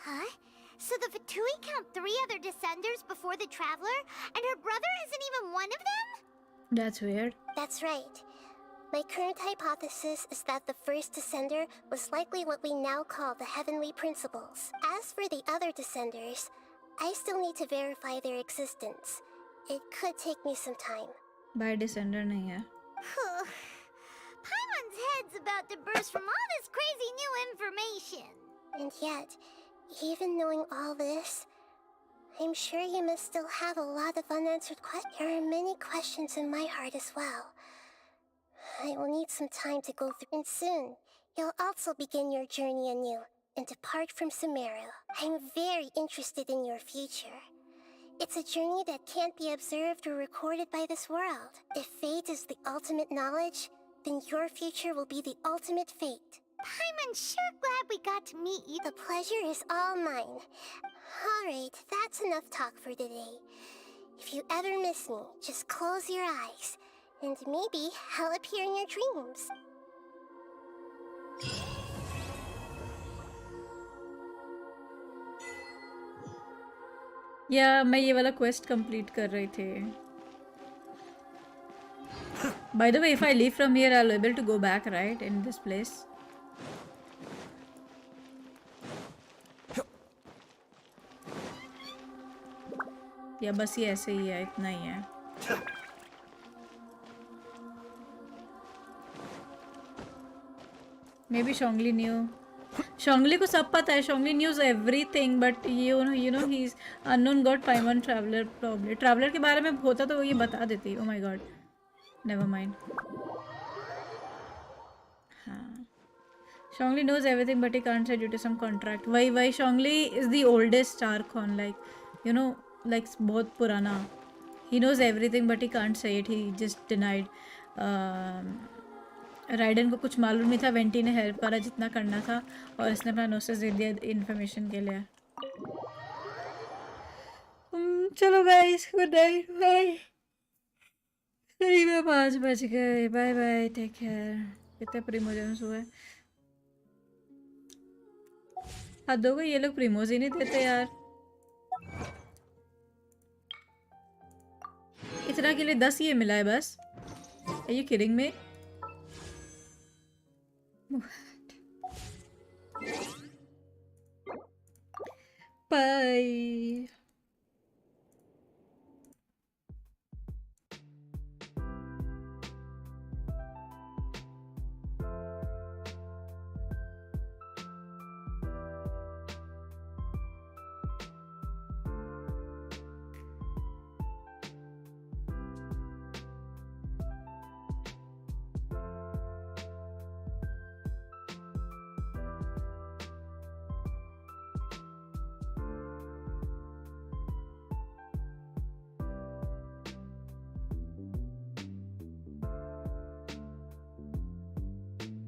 M: Huh? So the Fatui count 3 other Descenders before the Traveler, and her brother isn't even one of them?
E: That's weird.
F: That's right. My current hypothesis is that the first Descender was likely what we now call the Heavenly Principles. As for the other Descenders, I still need to verify their existence. It could take me some time.
E: Bye descender नहीं है.
M: Paimon's head's about to burst from all this crazy new information.
F: And yet, even knowing all this, I'm sure you must still have a lot of unanswered questions. There are many questions in my heart as well. I will need some time to go through, and soon, you'll also begin your journey anew and depart from Sumeru. I'm very interested in your future. It's a journey that can't be observed or recorded by this world. If fate is the ultimate knowledge, then your future will be the ultimate fate.
M: Paimon's sure glad we got to meet you.
F: The pleasure is all mine. Alright, that's enough talk for today. If you ever miss me, just close your eyes, and maybe I'll appear in your dreams.
E: या मैं ये वाला quest complete कर रही थी. By the way, if I leave from here, I'll be able to go back, right, in this place? या बस ये ऐसे ही है, इतना ही है. Maybe Shongli knew. Shongli को सब पता है. Shongli knows everything, but you know he's unknown god Paimon traveler probably. Traveler के बारे में होता तो वो ये बता देती. Oh my god. Never mind. हाँ. Shongli knows everything, but he can't say due to some contract. Why Shongli is the oldest Archon, like like बहुत पुराना. He knows everything, but he can't say it. He just denied. Ridden को कुछ मालूम नहीं था. Vanity ने help करा जितना करना था और इसने अपना नोसेस दे दिया इन्फॉर्मेशन के लिए. चलो गाइस, गुड नाइट. बाय. सही में 5 बज गए. Bye bye, take care. कितने प्रीमोजेंस हुए? हद हो गई, ये लोग प्रीमोज ही नहीं देते यार. इतना के लिए 10 ये मिला है बस. Are you kidding me? Bye.